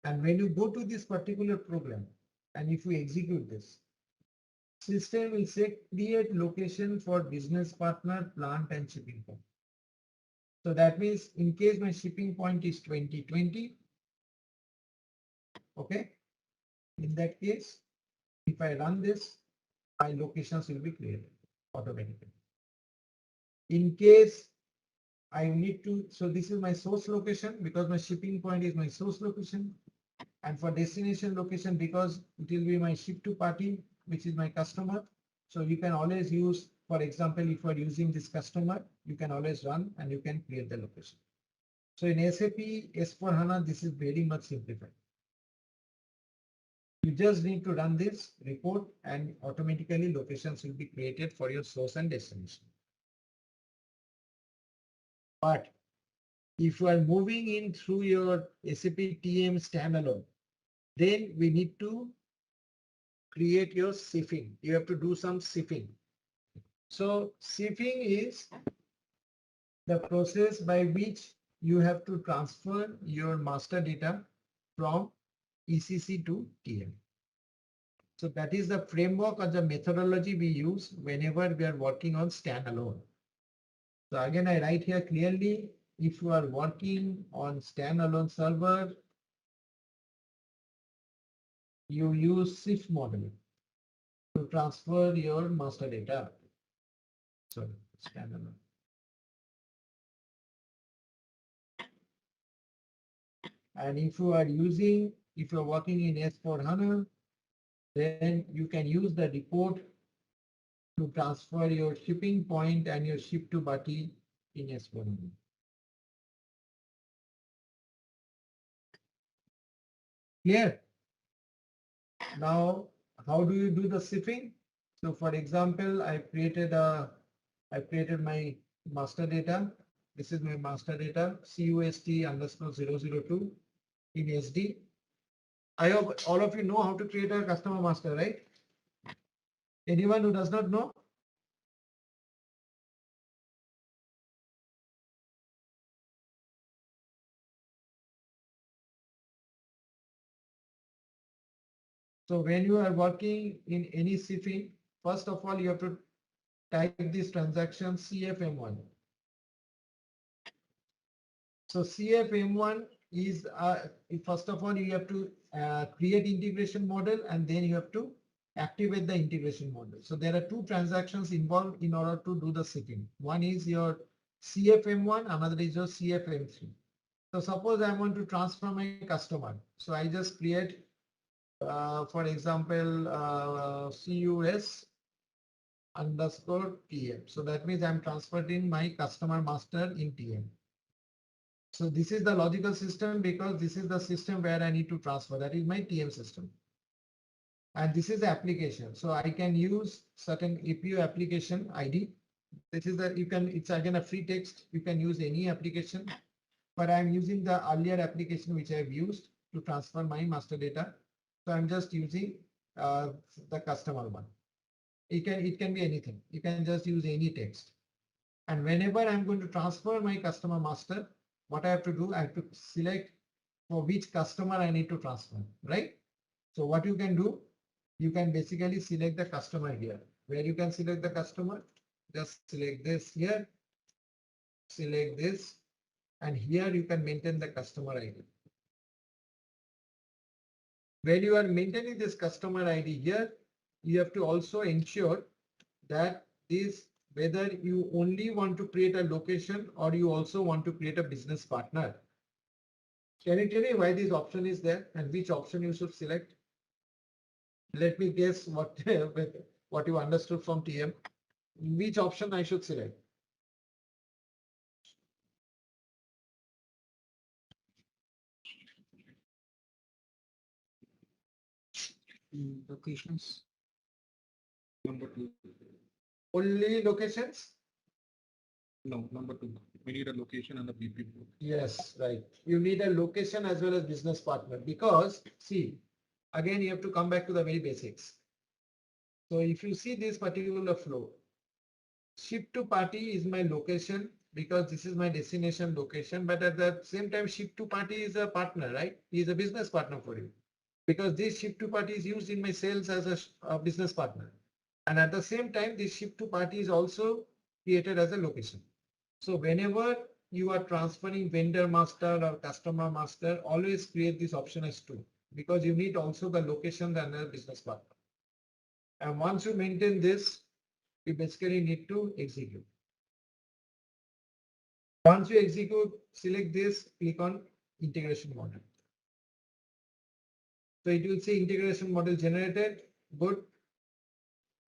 And when you go to this particular program, and if you execute this, system will say create location for business partner, plant and shipping point. So that means in case my shipping point is 2020, okay, in that case, if I run this, my locations will be created automatically. In case I need to, so this is my source location because my shipping point is my source location. And for destination location, because it will be my ship to party, which is my customer. So you can always use, for example, if you are using this customer, you can always run and you can create the location. So in SAP S4 HANA, this is very much simplified. You just need to run this report and automatically locations will be created for your source and destination. But if you are moving in through your SAP TM standalone, then we need to create your sifting. You have to do some sifting. So sifting is the process by which you have to transfer your master data from ECC to TM. So that is the framework or the methodology we use whenever we are working on standalone. So again, I write here clearly, if you are working on standalone server, you use SIF model to transfer your master data. So standalone. And if you are using, if you're working in S4 HANA, then you can use the report to transfer your shipping point and your ship to party in S4 HANA. Clear? Now, how do you do the sifting? So for example, I created my master data. This is my master data, CUST_002 in SD. I hope all of you know how to create a customer master, right? Anyone who does not know? So when you are working in any sifting, first of all, you have to type this transaction CFM1. So CFM1 is, first of all, you have to create integration model and then you have to activate the integration model. So there are two transactions involved in order to do the sifting. One is your CFM1, another is your CFM3. So suppose I want to transfer my customer. So I just create For example, CUS underscore TM. So that means I'm transferring my customer master in TM. So this is the logical system because this is the system where I need to transfer. That is my TM system. And this is the application. So I can use certain APU application ID. This is the, it's again a free text. You can use any application, but I'm using the earlier application which I've used to transfer my master data. So I'm just using the customer one. It can be anything. You can just use any text. And whenever I'm going to transfer my customer master, what I have to do, I have to select for which customer I need to transfer, right? So what you can do, you can basically select the customer here. Where you can select the customer, just select this here, select this, and here you can maintain the customer ID. When you are maintaining this customer ID here, you have to also ensure that this, whether you only want to create a location or you also want to create a business partner. Can you tell me why this option is there and which option you should select? Let me guess what what you understood from TM. Which option I should select? Locations. Number 2. Only locations? No, number 2. We need a location and a BP. Yes, right. You need a location as well as business partner because see, again, you have to come back to the very basics. So if you see this particular flow, ship to party is my location because this is my destination location. But at the same time, ship to party is a partner, right? He is a business partner for you because this ship to party is used in my sales as a business partner. And at the same time, this ship to party is also created as a location. So whenever you are transferring vendor master or customer master, always create this option as 2 because you need also the location and the business partner. And once you maintain this, you basically need to execute. Once you execute, select this, click on integration model. So it will say integration model generated. Good.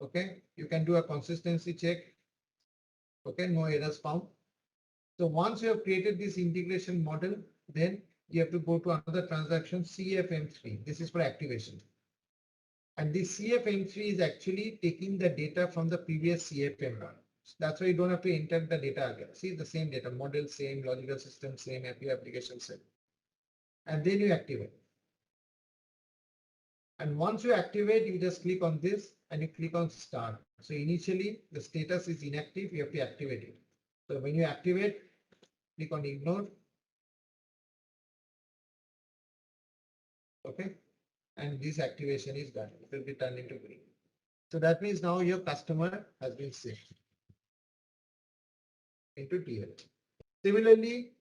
Okay. You can do a consistency check. Okay. No errors found. So once you have created this integration model, then you have to go to another transaction CFM3. This is for activation. And this CFM3 is actually taking the data from the previous CFM1. So that's why you don't have to enter the data again. See the same data, model, same logical system, same application set. And then you activate. And once you activate, you just click on this and you click on start. So initially the status is inactive, you have to activate it. So when you activate, click on ignore. Okay. And this activation is done. It will be turned into green. So that means now your customer has been saved into TL. Similarly,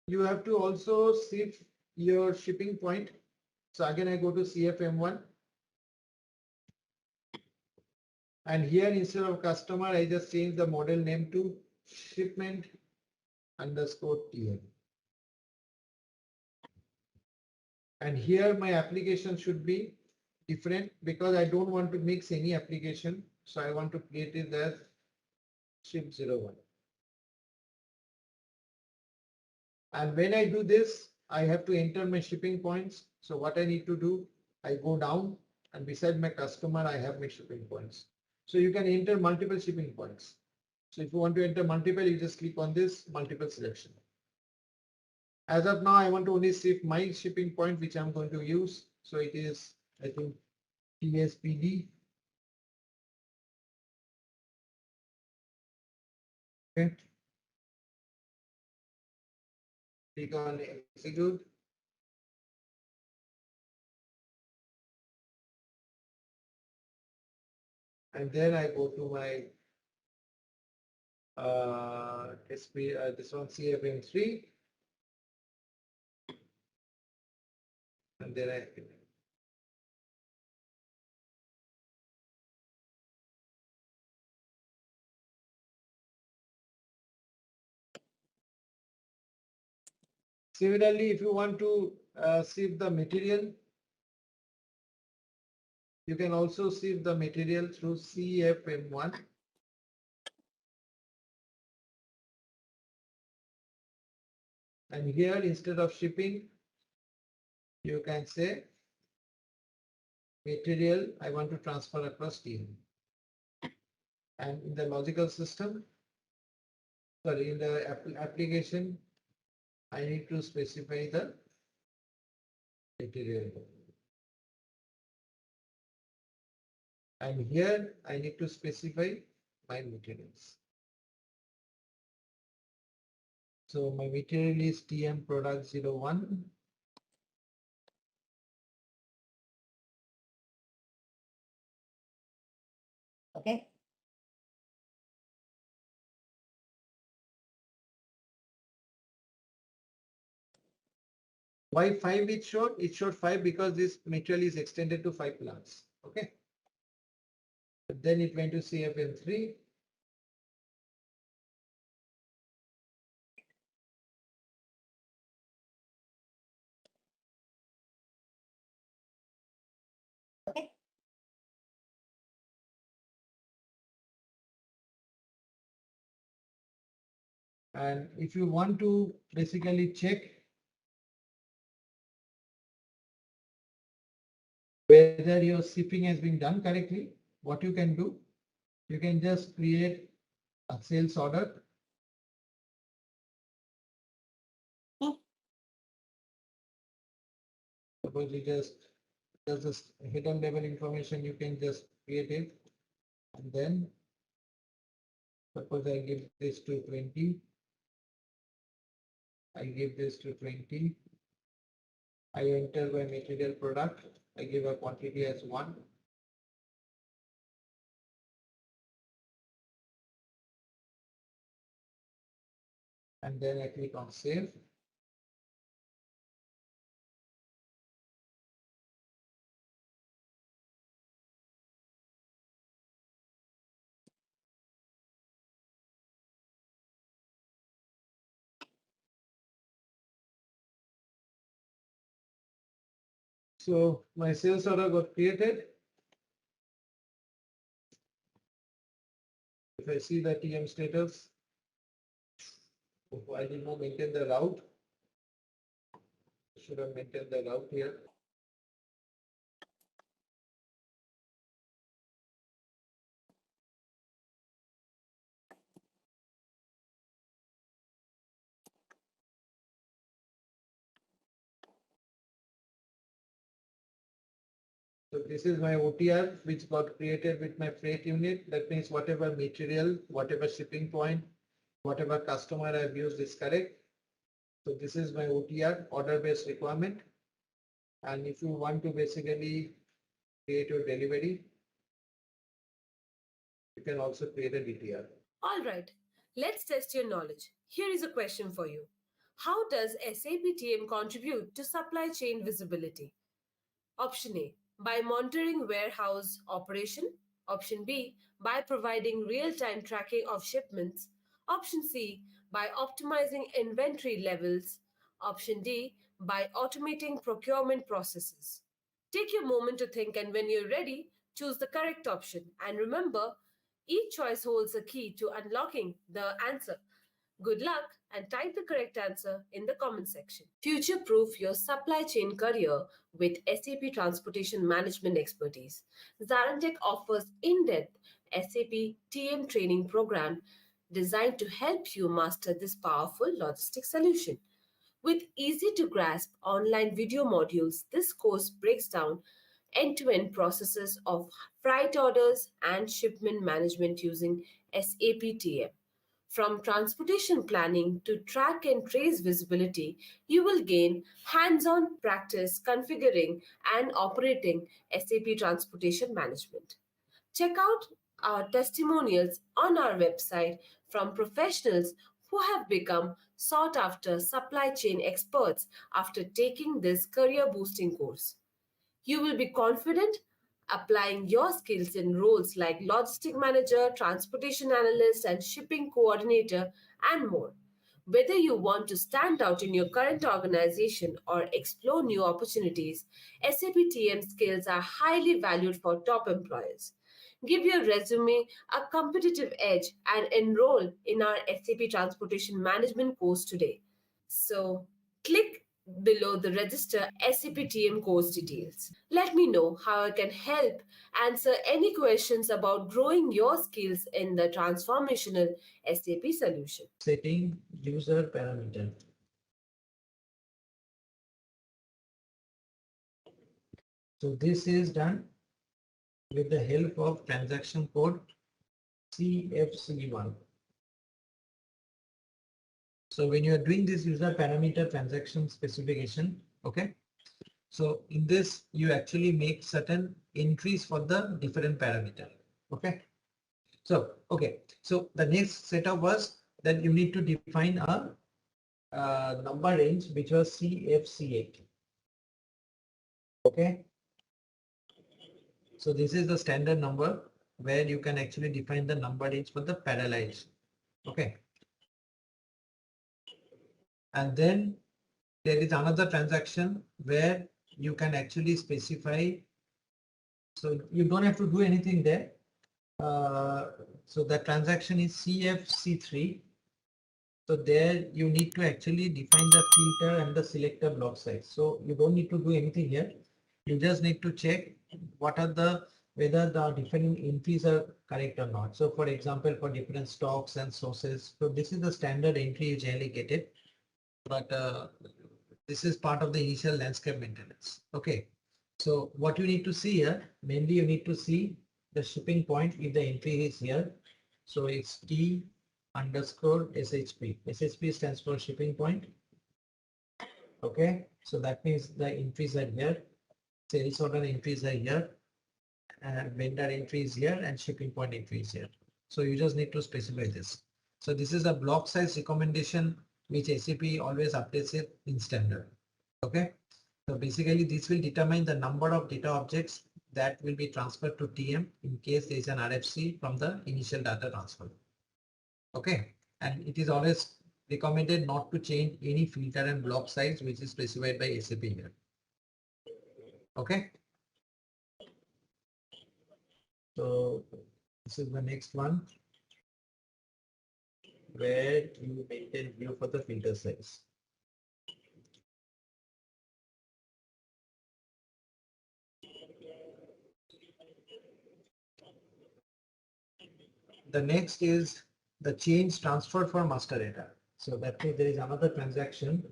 you have to also shift your shipping point. So again, I go to CFM1. And here instead of customer, I just change the model name to shipment underscore TL. And here my application should be different because I don't want to mix any application. So I want to create it as ship01. And when I do this, I have to enter my shipping points. So what I need to do, I go down and beside my customer, I have my shipping points. So you can enter multiple shipping points. So if you want to enter multiple, you just click on this multiple selection. As of now, I want to only shift my shipping point, which I'm going to use. So it is, I think, TSPD. Okay. Click on execute. And then I go to my this one CFM3. And then I similarly, if you want to sieve the material, You can also sieve the material through CFM1. And here, instead of shipping, you can say material I want to transfer across TM. And in the logical system, sorry, in the application, I need to specify the material. And here I need to specify my materials. So my material is TM product 01. Okay. Why 5 it showed? It showed 5 because this material is extended to 5 plants. Okay. But then it went to CFM3. Okay. And if you want to basically check whether your shipping has been done correctly, what you can do, you can just create a sales order. Suppose you just this hidden level information, you can just create it. And then suppose I give this to 20. I give this to 20. I enter my material product. I give a quantity as 1. And then I click on save. So my sales order got created. If I see the TM status, I did not maintain the route. I should have maintained the route here. So this is my OTR, which got created with my freight unit. That means whatever material, whatever shipping point, whatever customer I've used is correct. So this is my OTR, order-based requirement. And if you want to basically create your delivery, you can also create a DTR. All right, let's test your knowledge. Here is a question for you. How does SAP TM contribute to supply chain visibility? Option A, by monitoring warehouse operation. Option B, by providing real-time tracking of shipments. Option C, by optimizing inventory levels. Option D, by automating procurement processes. Take your moment to think, and when you're ready, choose the correct option. And remember, each choice holds a key to unlocking the answer. Good luck and type the correct answer in the comment section. Future proof your supply chain career with SAP Transportation Management expertise. ZaranTech offers in depth SAP TM training program designed to help you master this powerful logistics solution. With easy to grasp online video modules, this course breaks down end to end processes of freight orders and shipment management using SAP TM. From transportation planning to track and trace visibility, you will gain hands on practice configuring and operating SAP Transportation Management. Check out our testimonials on our website from professionals who have become sought after supply chain experts after taking this career boosting course. You will be confident applying your skills in roles like logistic manager, transportation analyst, and shipping coordinator, and more. Whether you want to stand out in your current organization or explore new opportunities, SAP TM skills are highly valued for top employers. Give your resume a competitive edge and enroll in our SAP Transportation Management course today. So, click below the register SAP TM course details. Let me know how I can help answer any questions about growing your skills in the transformational SAP solution. Setting user parameter. So this is done with the help of transaction code CFC1. So when you are doing this user parameter transaction specification, okay, so in this you actually make certain entries for the different parameter. Okay. So so the next setup was that you need to define a number range which was CFC8. Okay. So this is the standard number where you can actually define the number range for the parallels. Okay. And then there is another transaction where you can actually specify. So you don't have to do anything there. So the transaction is CFC3. So there you need to actually define the filter and the selector block size. So you don't need to do anything here. You just need to check what are whether the different entries are correct or not. So for example, for different stocks and sources. So this is the standard entry you generally get it. But this is part of the initial landscape maintenance. Okay. So what you need to see here, mainly you need to see the shipping point if the entry is here. So it's T underscore SHP. SHP stands for shipping point. Okay. So that means the entries are here. Sales order entries are here. And vendor entry is here and shipping point entry is here. So you just need to specify this. So this is a block size recommendation which SAP always updates it in standard. Okay. So basically this will determine the number of data objects that will be transferred to TM in case there is an RFC from the initial data transfer. Okay. And it is always recommended not to change any filter and block size which is specified by SAP here. Okay. So this is the next one where you maintain view for the filter size. The next is the change transferred for master data. So that means there is another transaction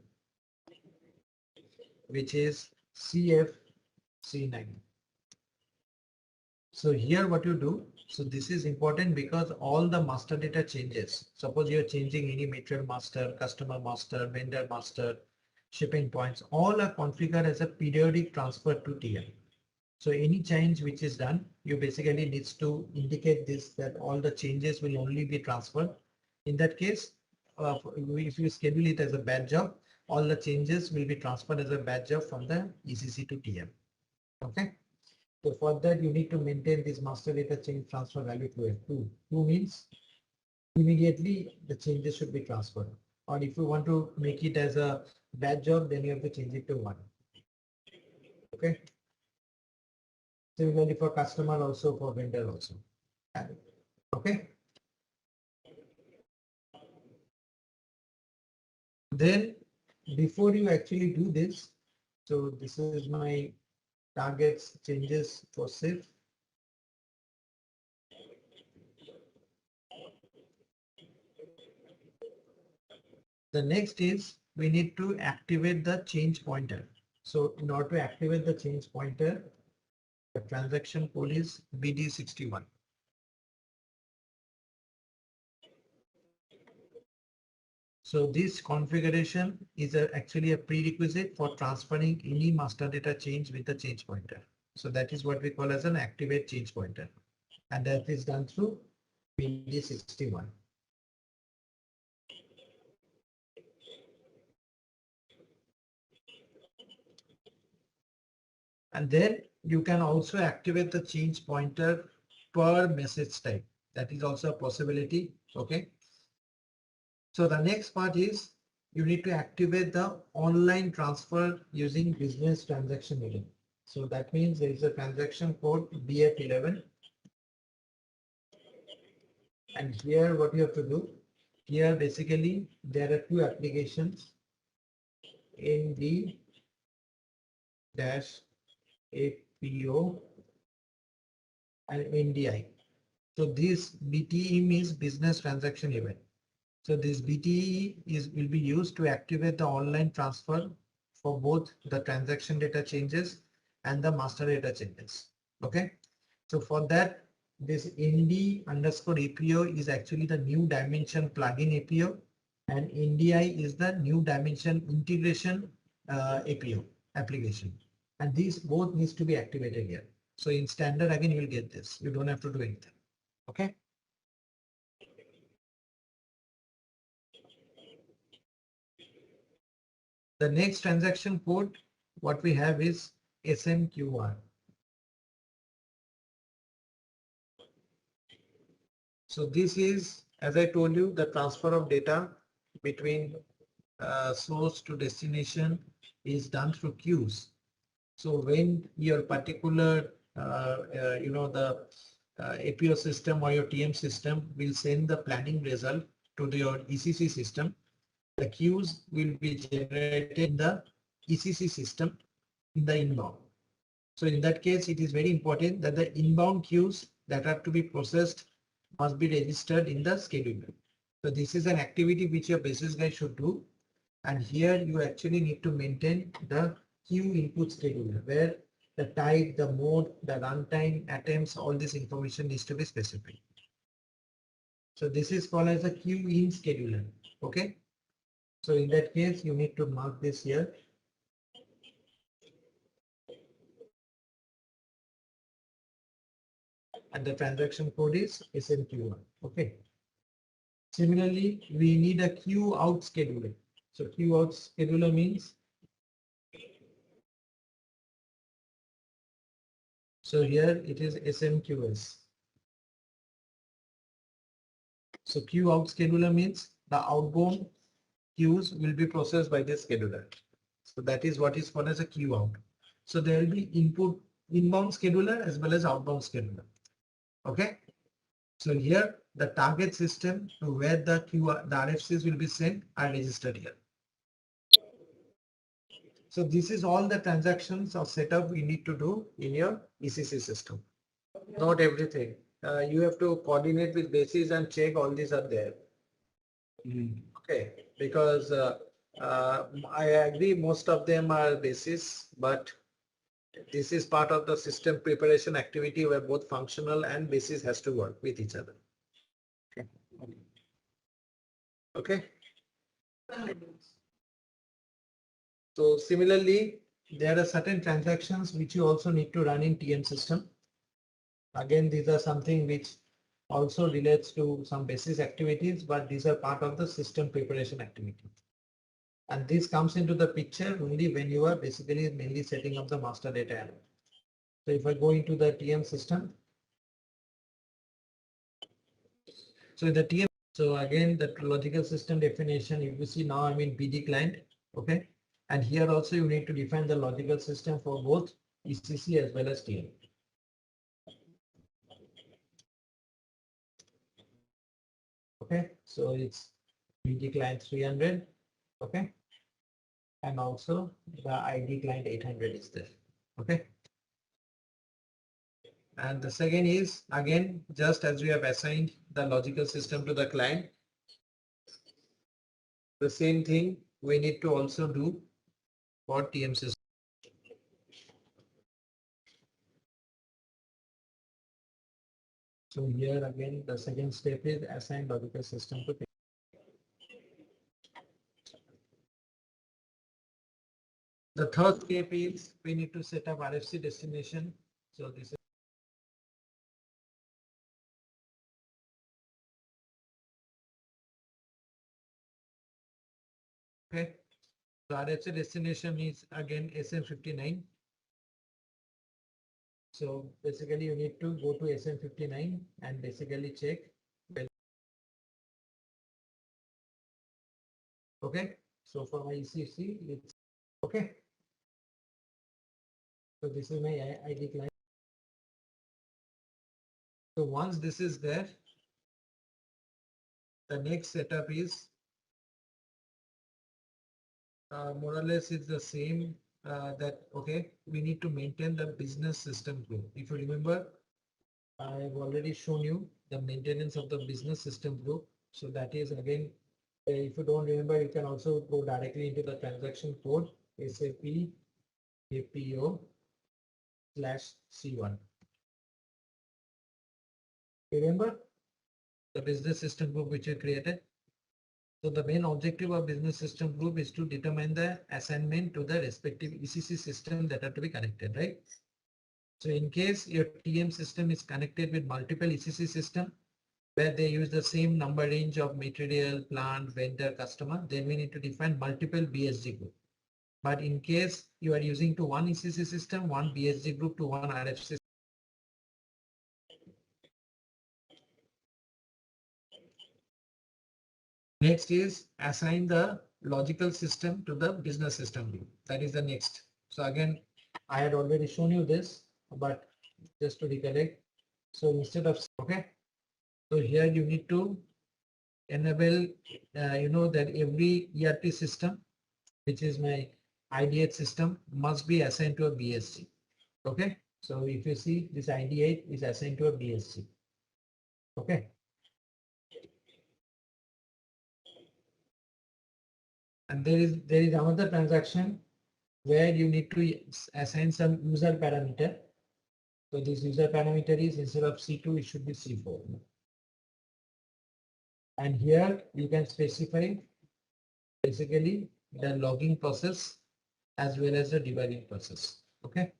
which is CFC9. So here what you do, so this is important because all the master data changes. Suppose you're changing any material master, customer master, vendor master, shipping points, all are configured as a periodic transfer to TM. So any change which is done, you basically needs to indicate this that all the changes will only be transferred. In that case, if you schedule it as a batch job, all the changes will be transferred as a batch job from the ECC to TM. Okay. So for that, you need to maintain this master data change transfer value to F2. 2 means immediately the changes should be transferred. Or if you want to make it as a batch job, then you have to change it to 1. Okay. Similarly for customer also, for vendor also. Okay. Then before you actually do this, so this is my targets changes for SIF. The next is we need to activate the change pointer. So in order to activate the change pointer, the transaction code is BD61. So this configuration is actually a prerequisite for transferring any master data change with the change pointer. So that is what we call as an activate change pointer. And that is done through BD61. And then you can also activate the change pointer per message type. That is also a possibility. Okay. So the next part is you need to activate the online transfer using business transaction event. So that means there is a transaction code BF11. And here what you have to do, here basically there are two applications, ND dash APO and NDI. So this BTE means business transaction event. So this BTE will be used to activate the online transfer for both the transaction data changes and the master data changes. Okay. So for that, this ND underscore APO is actually the new dimension plugin APO, and NDI is the new dimension integration APO application. And these both needs to be activated here. So in standard, again, you will get this. You don't have to do anything. Okay. The next transaction code, what we have is SMQR. So this is, as I told you, the transfer of data between source to destination is done through queues. So when your particular, the APO system or your TM system will send the planning result to your ECC system, the queues will be generated in the ECC system in the inbound. So in that case, it is very important that the inbound queues that are to be processed must be registered in the scheduler. So this is an activity which your basis guy should do. And here you actually need to maintain the queue input scheduler where the type, the mode, the runtime, attempts, all this information needs to be specified. So this is called as a queue in scheduler. Okay. So in that case, you need to mark this here. And the transaction code is SMQ1. Okay. Similarly, we need a queue out scheduler. So queue out scheduler means, so here it is SMQS. So queue out scheduler means the outbound queues will be processed by the scheduler. So that is what is called as a queue out. So there will be inbound scheduler as well as outbound scheduler. Okay. So here the target system to where the RFCs will be sent are registered here. So this is all the transactions or setup we need to do in your ECC system. Not everything. You have to coordinate with basis and check all these are there. Okay, because I agree most of them are basis, but this is part of the system preparation activity where both functional and basis has to work with each other. Okay. So similarly, there are certain transactions which you also need to run in TM system. Again, these are something which also relates to some basis activities, but these are part of the system preparation activity. And this comes into the picture only when you are basically mainly setting up the master data element. So if I go into the TM system, so the TM, so again, the logical system definition, you see now I'm in PD client. Okay. And here also you need to define the logical system for both ECC as well as TM. Okay, so it's PD client 300. Okay. And also the ID client 800 is there. Okay. And the second is again, just as we have assigned the logical system to the client, the same thing we need to also do for TM system. So here again, the second step is assign logical system to. The third step is we need to set up RFC destination. So this is okay. So RFC destination is again SM59. So basically you need to go to SM59 and basically check Okay. So for my ECC, it's okay. So this is my ID client. So once this is there, the next setup is more or less it's the same that, okay, we need to maintain the business system group. If you remember, I've already shown you the maintenance of the business system group. So that is again, if you don't remember, you can also go directly into the transaction code SAP APO/C1. Remember the business system group which we created? So the main objective of business system group is to determine the assignment to the respective ECC system that are to be connected, right? So in case your TM system is connected with multiple ECC system where they use the same number range of material, plant, vendor, customer, then we need to define multiple BSG group. But in case you are using to one ECC system, one BSG group to one RF system. Next is assign the logical system to the business system group. That is the next. So again, I had already shown you this, but just to recollect. So instead of, okay, so here you need to enable, you know that every ERP system, which is my ID8 system, must be assigned to a BSC. Okay, so if you see this ID8 is assigned to a BSC. Okay. And there is another transaction where you need to assign some user parameter. So this user parameter is instead of C2, it should be C4. And here you can specify basically the logging process as well as the debugging process. Okay.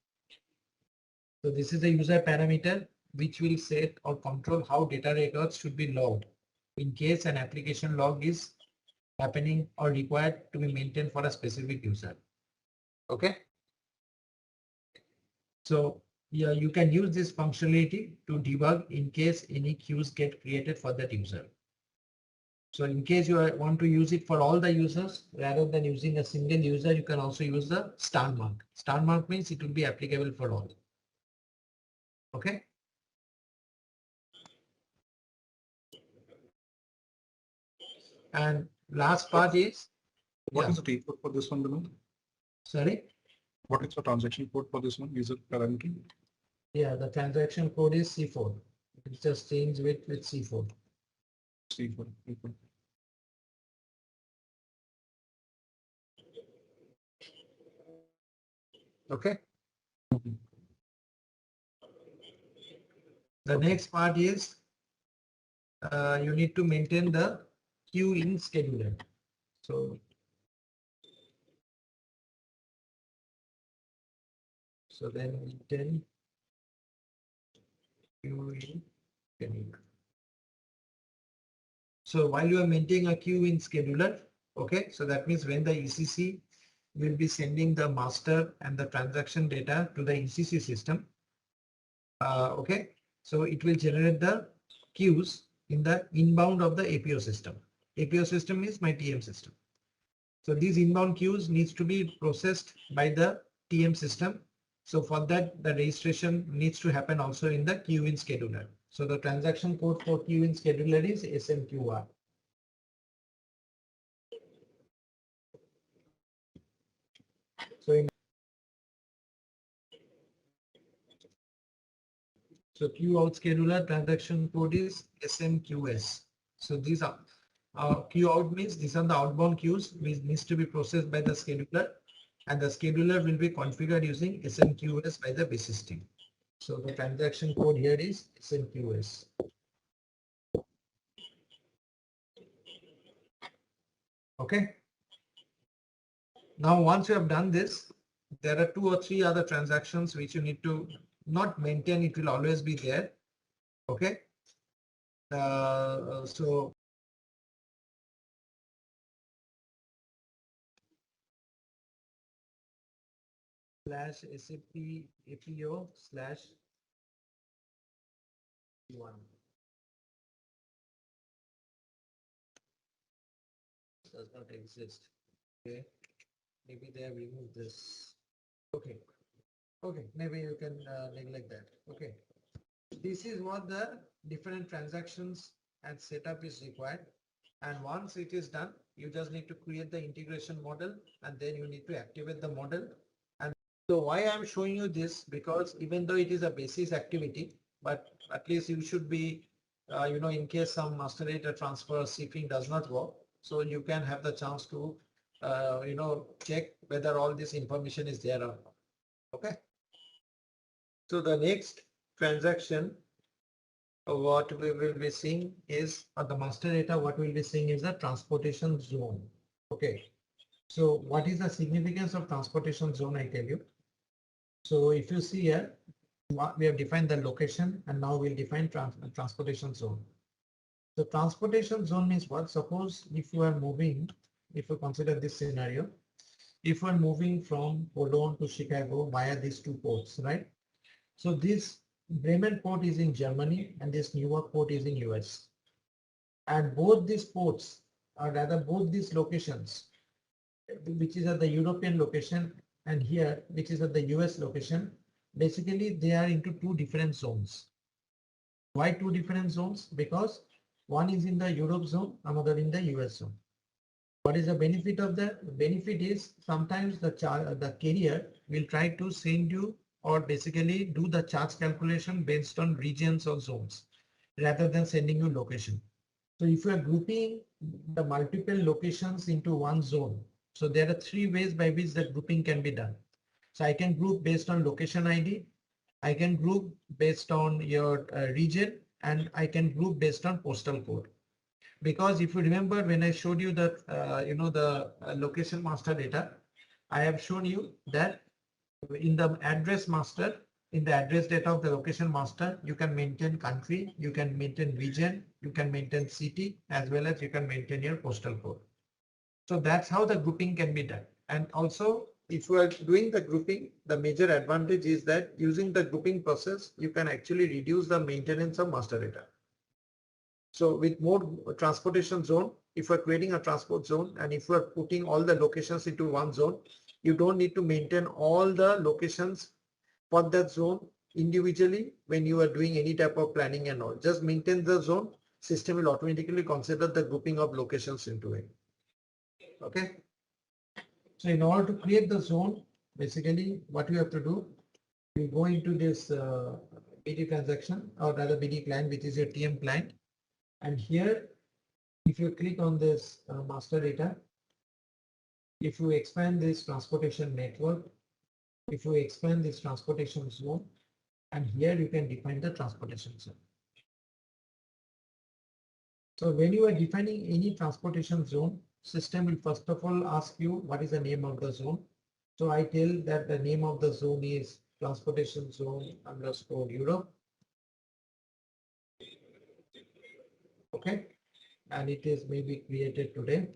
So this is the user parameter which will set or control how data records should be logged in case an application log is happening or required to be maintained for a specific user. Okay. So yeah, you can use this functionality to debug in case any queues get created for that user. So in case you want to use it for all the users rather than using a single user, you can also use the star mark. Star mark means it will be applicable for all. Okay. And last part is what is the T code for this one, Vinod? Sorry. What is the transaction code for this one? User parameter? Yeah, the transaction code is C4. It's just changed with C4. C4. Okay. Okay. The next part is you need to maintain the queue in scheduler. So then maintain queue in scheduler. So while you are maintaining a queue in scheduler, okay, so that means when the ECC will be sending the master and the transaction data to the ECC system, okay, so it will generate the queues in the inbound of the APO system. APO system is my TM system. So these inbound queues needs to be processed by the TM system. So for that, the registration needs to happen also in the queue in scheduler. So the transaction code for queue in scheduler is SMQR. So queue out scheduler transaction code is SMQS. So these are queue out means these are the outbound queues which needs to be processed by the scheduler, and the scheduler will be configured using SMQS by the basis team. So the transaction code here is SMQS. Okay. Now once you have done this, there are 2 or 3 other transactions which you need to not maintain. It will always be there. Okay. So /SAP APO/1. does not exist. Okay, maybe they have removed this. Okay, okay, maybe you can neglect that. Okay, this is what the different transactions and setup is required. And once it is done, you just need to create the integration model and then you need to activate the model. And so why I'm showing you this, because even though it is a basis activity, but at least you should be, in case some master data transfer or shipping does not work, so you can have the chance to, check whether all this information is there or not. Okay. So the next transaction what we will be seeing is the master data, what we'll be seeing is the transportation zone. Okay. So what is the significance of transportation zone? I tell you. So if you see here, we have defined the location and now we'll define transportation zone. The transportation zone means what? Suppose if you are moving, if you consider this scenario, if you are moving from Cologne to Chicago via these two ports, right? So this Bremen port is in Germany and this Newark port is in US. And both these ports, or rather both these locations, which is at the European location and here, which is at the US location, basically they are into two different zones. Why two different zones? Because one is in the Europe zone, another in the US zone. What is the benefit of that? The benefit is sometimes the carrier will try to send you or basically do the charge calculation based on regions or zones rather than sending you location. So if you are grouping the multiple locations into one zone, so there are three ways by which that grouping can be done. So I can group based on location ID, I can group based on your region, and I can group based on postal code. Because if you remember when I showed you that, the location master data, I have shown you that in the address master, in the address data of the location master, you can maintain country, you can maintain region, you can maintain city, as well as you can maintain your postal code. So that's how the grouping can be done. And also, if you are doing the grouping, the major advantage is that using the grouping process, you can actually reduce the maintenance of master data. So with more transportation zone, if we're creating a transport zone and if we're putting all the locations into one zone, you don't need to maintain all the locations for that zone individually when you are doing any type of planning and all. Just maintain the zone, system will automatically consider the grouping of locations into it. Okay. So in order to create the zone, basically what you have to do, you go into this BD transaction or rather BD client, which is your TM client. And here, if you click on this master data, if you expand this transportation network, if you expand this transportation zone, and here you can define the transportation zone. So when you are defining any transportation zone, system will first of all ask you what is the name of the zone. So I tell that the name of the zone is transportation zone underscore Europe. Okay. And it is maybe created today.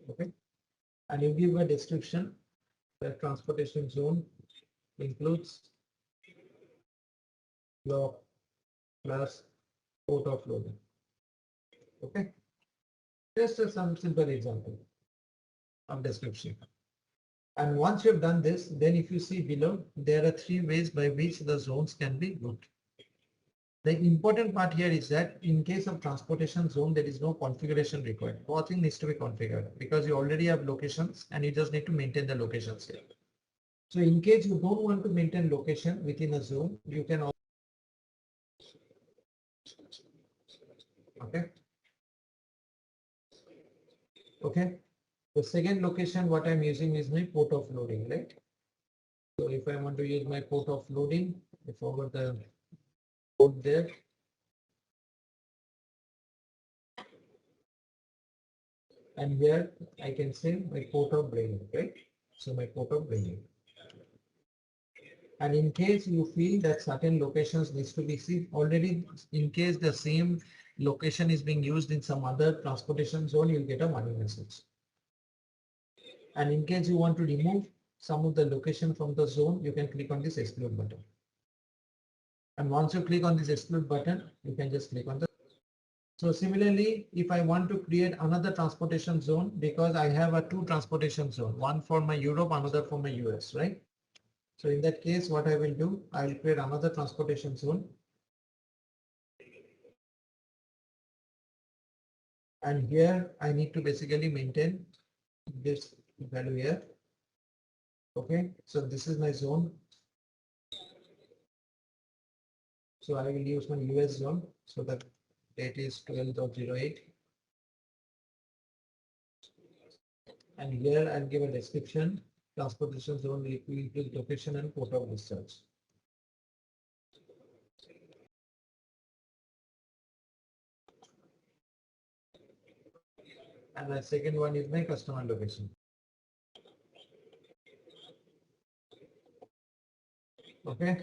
Okay. And you give a description. The transportation zone includes your plus port of loading. Okay. Just some simple example of description. And once you've done this, then if you see below, there are three ways by which the zones can be grouped. The important part here is that in case of transportation zone, there is no configuration required. Nothing needs to be configured because you already have locations and you just need to maintain the locations here. So in case you don't want to maintain location within a zone, you can also. Okay. Okay. The second location, what I'm using is my port of loading, right? So if I want to use my port of loading, I forgot the code there. And here I can say my port of bringing, right? So my port of bringing. And in case you feel that certain locations needs to be seen already, in case the same location is being used in some other transportation zone, you'll get a warning message. And in case you want to remove some of the location from the zone, you can click on this exclude button. And once you click on this exclude button, you can just click on the. So similarly, if I want to create another transportation zone, because I have a two transportation zone, one for my Europe, another for my US, right? So in that case, what I will do, I will create another transportation zone. And here I need to basically maintain this value here. Okay, so this is my zone. So I will use my US zone. So the date is 12.08. And here I'll give a description. Transportation zone will include location and port of discharge. And the second one is my customer location. Okay.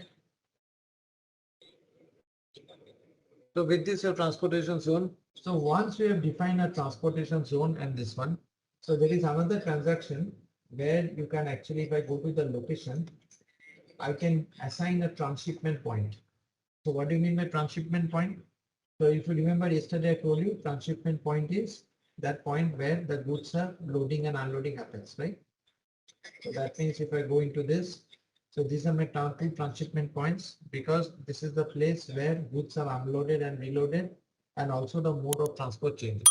So with this your transportation zone. So once we have defined a transportation zone and this one, so there is another transaction where you can actually, if I go to the location, I can assign a transshipment point. So what do you mean by transshipment point? So if you remember yesterday I told you transshipment point is that point where the goods are loading and unloading happens, right? So that means if I go into this, so these are my two transshipment points because this is the place where goods are unloaded and reloaded and also the mode of transport changes.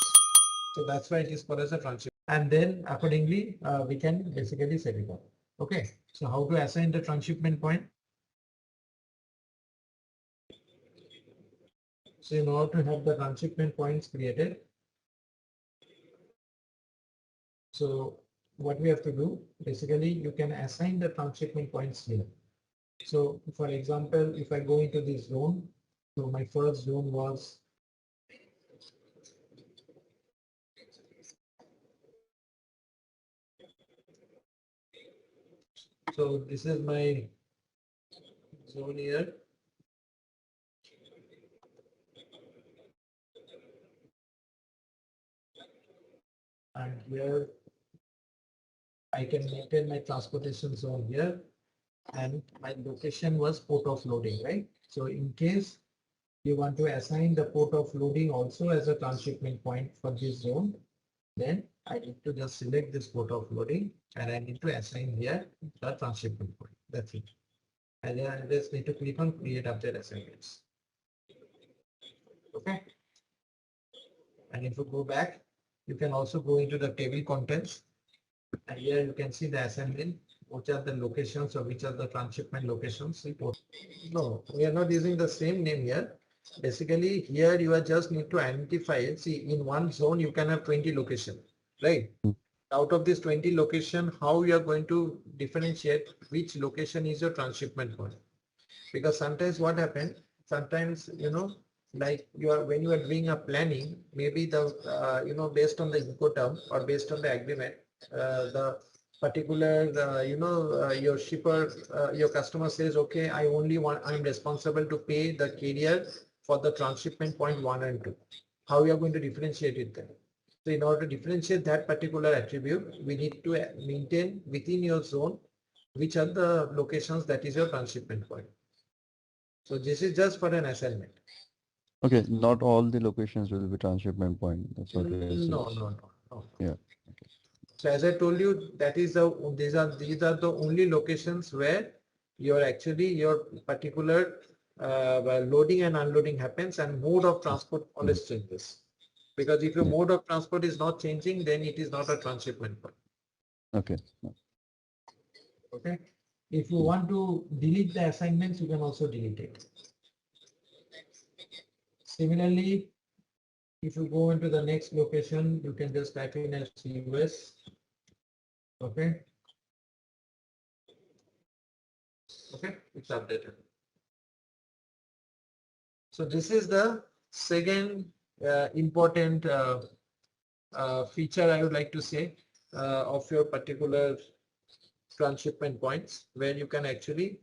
So that's why it is called as a transshipment. And then accordingly, we can basically set it up. Okay, so how to assign the transshipment point? So in order to have the transshipment points created, so what we have to do, basically you can assign the transshipment points here. So for example, if I go into this zone, so my first zone was so this is my zone here. And here I can maintain my transportation zone here. And my location was port of loading, right? So in case you want to assign the port of loading also as a transshipment point for this zone, then I need to just select this port of loading and I need to assign here the transshipment point. That's it. And then I just need to click on create update assignments. Okay. And if you go back, you can also go into the table contents. And here you can see the assignment, which are the locations or which are the transshipment locations. No, we are not using the same name here. Basically, here you are just need to identify it. See, in one zone, you can have 20 locations, right? Out of this 20 location, how you are going to differentiate which location is your transshipment point? Because sometimes what happens, sometimes, like when you are doing a planning, maybe the, based on the Incoterm or based on the agreement, the particular, your shipper, your customer says, okay, I'm responsible to pay the carrier for the transshipment point 1 and 2. How you are going to differentiate it then? So in order to differentiate that particular attribute, we need to maintain within your zone, which are the locations that is your transshipment point. So this is just for an assignment. Okay, not all the locations will be transshipment point. That's what you're saying. No. Yeah. So as I told you, that is these are the only locations where your particular loading and unloading happens and mode of transport always changes. Because if your mode of transport is not changing, then it is not a transshipment point. Okay. Okay. If you want to delete the assignments, you can also delete it. Similarly, if you go into the next location, you can just type in as US. Okay. Okay, it's updated. So this is the second important feature I would like to say of your particular transshipment points, where you can actually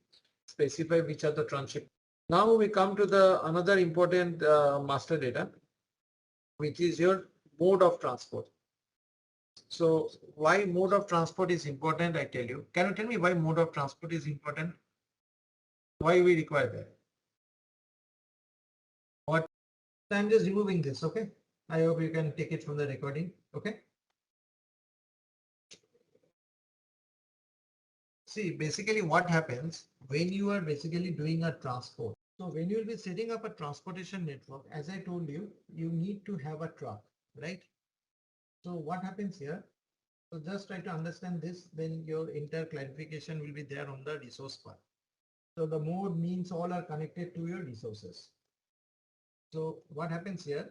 specify which are the transshipment. Now we come to the another important master data, which is your mode of transport. So why mode of transport is important, I tell you. Can you tell me why mode of transport is important? Why we require that? So I'm just removing this, okay? I hope you can take it from the recording, okay? See, basically what happens when you are basically doing a transport. So when you will be setting up a transportation network, as I told you, you need to have a truck, right? So what happens here? So just try to understand this, then your entire clarification will be there on the resource part. So the mode means all are connected to your resources. So what happens here?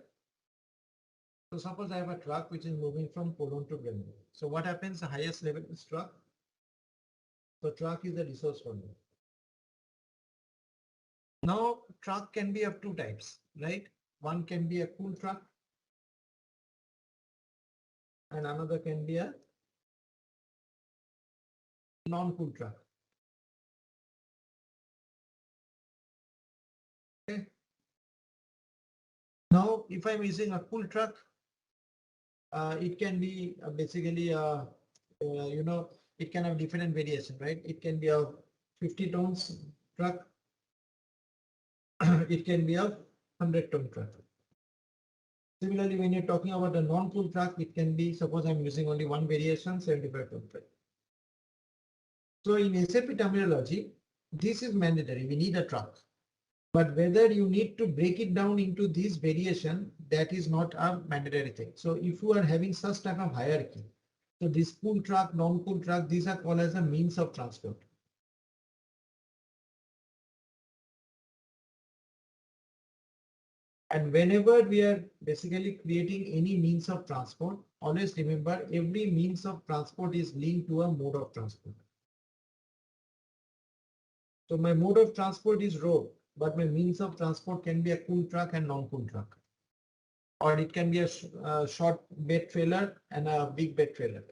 So suppose I have a truck which is moving from Poland to Brno. So what happens? The highest level is truck. So truck is the resource for me. Now truck can be of two types, right? One can be a cool truck and another can be a non-cool truck. Okay. Now if I'm using a cool truck, it can be basically you know, it can have different variation, right? It can be a 50 tons truck. It can be a 100-ton truck. Similarly, when you're talking about a non-cool truck, it can be, suppose I'm using only one variation, 75-ton truck. So in SAP terminology, this is mandatory. We need a truck. But whether you need to break it down into this variation, that is not a mandatory thing. So if you are having such type of hierarchy, so this cool truck, non-cool truck, these are called as a means of transport. And whenever we are basically creating any means of transport, always remember every means of transport is linked to a mode of transport. So my mode of transport is road, but my means of transport can be a cool truck and non-cool truck. Or it can be a short bed trailer and a big bed trailer.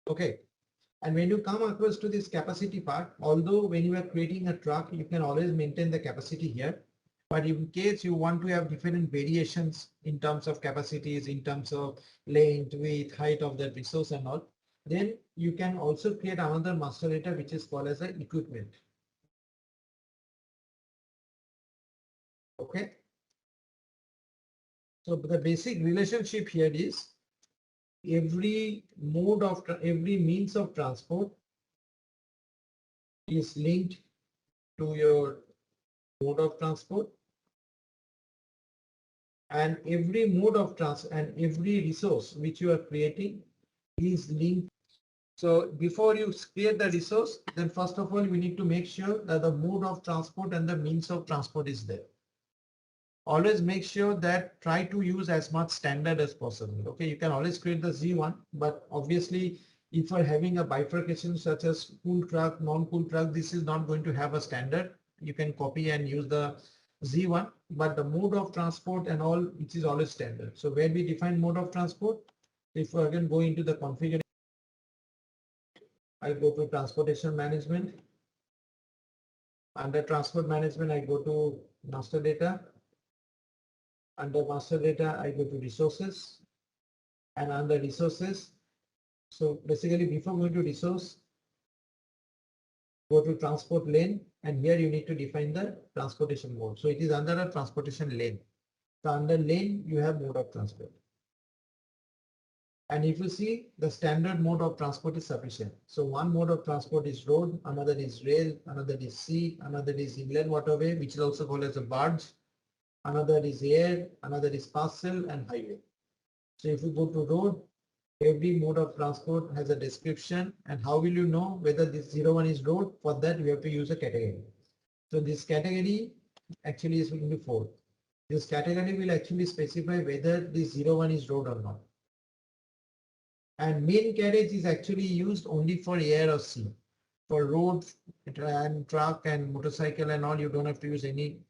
Okay. And when you come across to this capacity part, although when you are creating a truck, you can always maintain the capacity here. But in case you want to have different variations in terms of capacities, in terms of length, width, height of the resource and all, then you can also create another master data which is called as an equipment. Okay. So the basic relationship here is every means of transport is linked to your mode of transport, and every mode of transport and every resource which you are creating is linked. So before you create the resource, then first of all, we need to make sure that the mode of transport and the means of transport is there. Always make sure that try to use as much standard as possible. Okay, you can always create the Z1, but obviously if you're having a bifurcation such as cool truck, non-cool truck, this is not going to have a standard. You can copy and use the Z1, but the mode of transport and all, which is always standard. So where we define mode of transport, if we again go into the configuration, I go to transportation management. Under transport management, I go to master data. Under master data, I go to resources, and under resources. So basically before going to resource, go to transport lane, and here you need to define the transportation mode. So it is under a transportation lane. So under lane, you have mode of transport. And if you see, the standard mode of transport is sufficient. So one mode of transport is road, another is rail, another is sea, another is inland waterway, which is also called as a barge. Another is air, another is parcel and highway. So if you go to road, every mode of transport has a description, and how will you know whether this 01 is road? For that, we have to use a category. So this category actually is going to be 4. This category will actually specify whether this 01 is road or not. And main carriage is actually used only for air or sea. For road and truck and motorcycle and all, you don't have to use any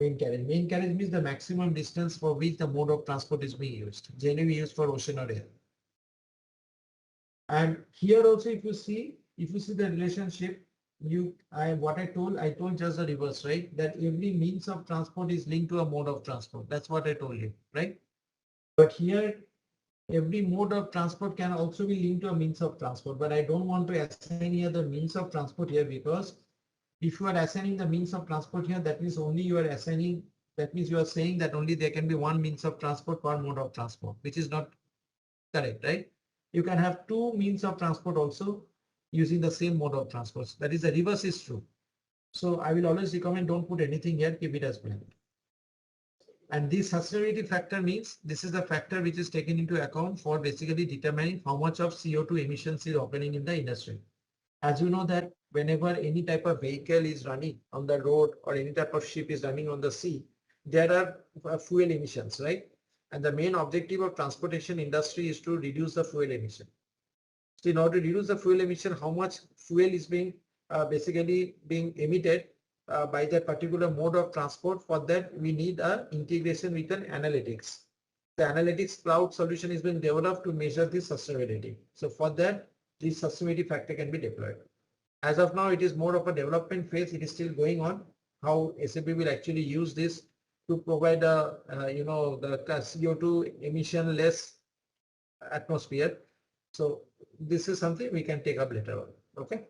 main carriage. Main carriage means the maximum distance for which the mode of transport is being used. Generally used for ocean or air. And here also, if you see the relationship, what I told just the reverse, right? That every means of transport is linked to a mode of transport. That's what I told you, right? But here, every mode of transport can also be linked to a means of transport. But I don't want to assign any other means of transport here, because if you are assigning the means of transport here, that means only you are assigning That means you are saying that only there can be one means of transport per mode of transport, which is not correct, right? You can have two means of transport also using the same mode of transport. That is, the reverse is true. So I will always recommend don't put anything here, keep it as blank. And this sustainability factor means this is the factor which is taken into account for basically determining how much of CO2 emissions is occurring in the industry. As you know that whenever any type of vehicle is running on the road or any type of ship is running on the sea, there are fuel emissions, right? And the main objective of transportation industry is to reduce the fuel emission. So in order to reduce the fuel emission, how much fuel is being basically being emitted by that particular mode of transport, for that we need a integration with an analytics. The analytics cloud solution is being developed to measure the sustainability. So for that, this sustainability factor can be deployed. As of now, it is more of a development phase. It is still going on. How SAP will actually use this to provide a the CO2 emission less atmosphere. So this is something we can take up later on. Okay.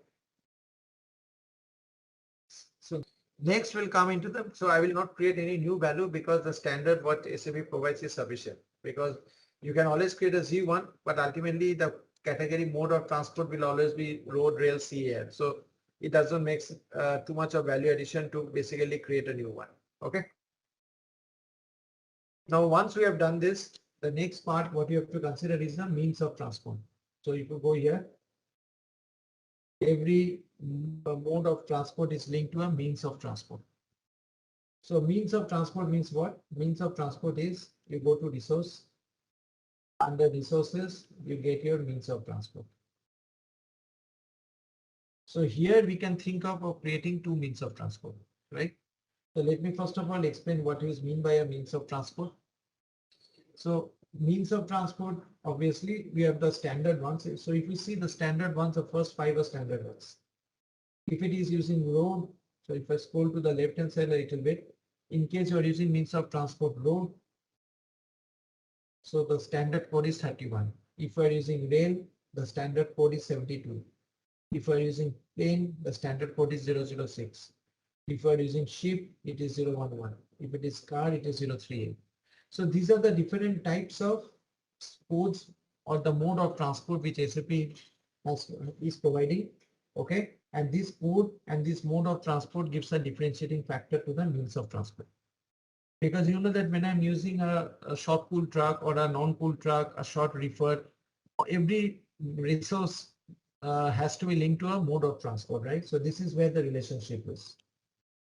So next will come into the, so I will not create any new value because the standard what SAP provides is sufficient, because you can always create a Z1, but ultimately the category mode of transport will always be road, rail, sea, air. So it doesn't make too much of value addition to basically create a new one. Okay. Now, once we have done this, the next part, what you have to consider is the means of transport. So if you go here, every mode of transport is linked to a means of transport. So means of transport means what? Means of transport is you go to resource, under resources, you get your means of transport. So here we can think of creating two means of transport, right? So let me first of all explain what is mean by a means of transport. So means of transport, obviously we have the standard ones. So if you see the standard ones, the first 5 are standard ones. If it is using road, so if I scroll to the left hand side a little bit, in case you are using means of transport road, so the standard code is 31. If you are using rail, the standard code is 72. If you are using plane, the standard code is 006. If you are using ship, it is 011. If it is car, it is 038. So these are the different types of codes or the mode of transport which SAP is providing. Okay, and this code and this mode of transport gives a differentiating factor to the means of transport. Because you know that when I'm using a short pull truck or a non-pull truck, a short reefer, every resource has to be linked to a mode of transport, right? So this is where the relationship is.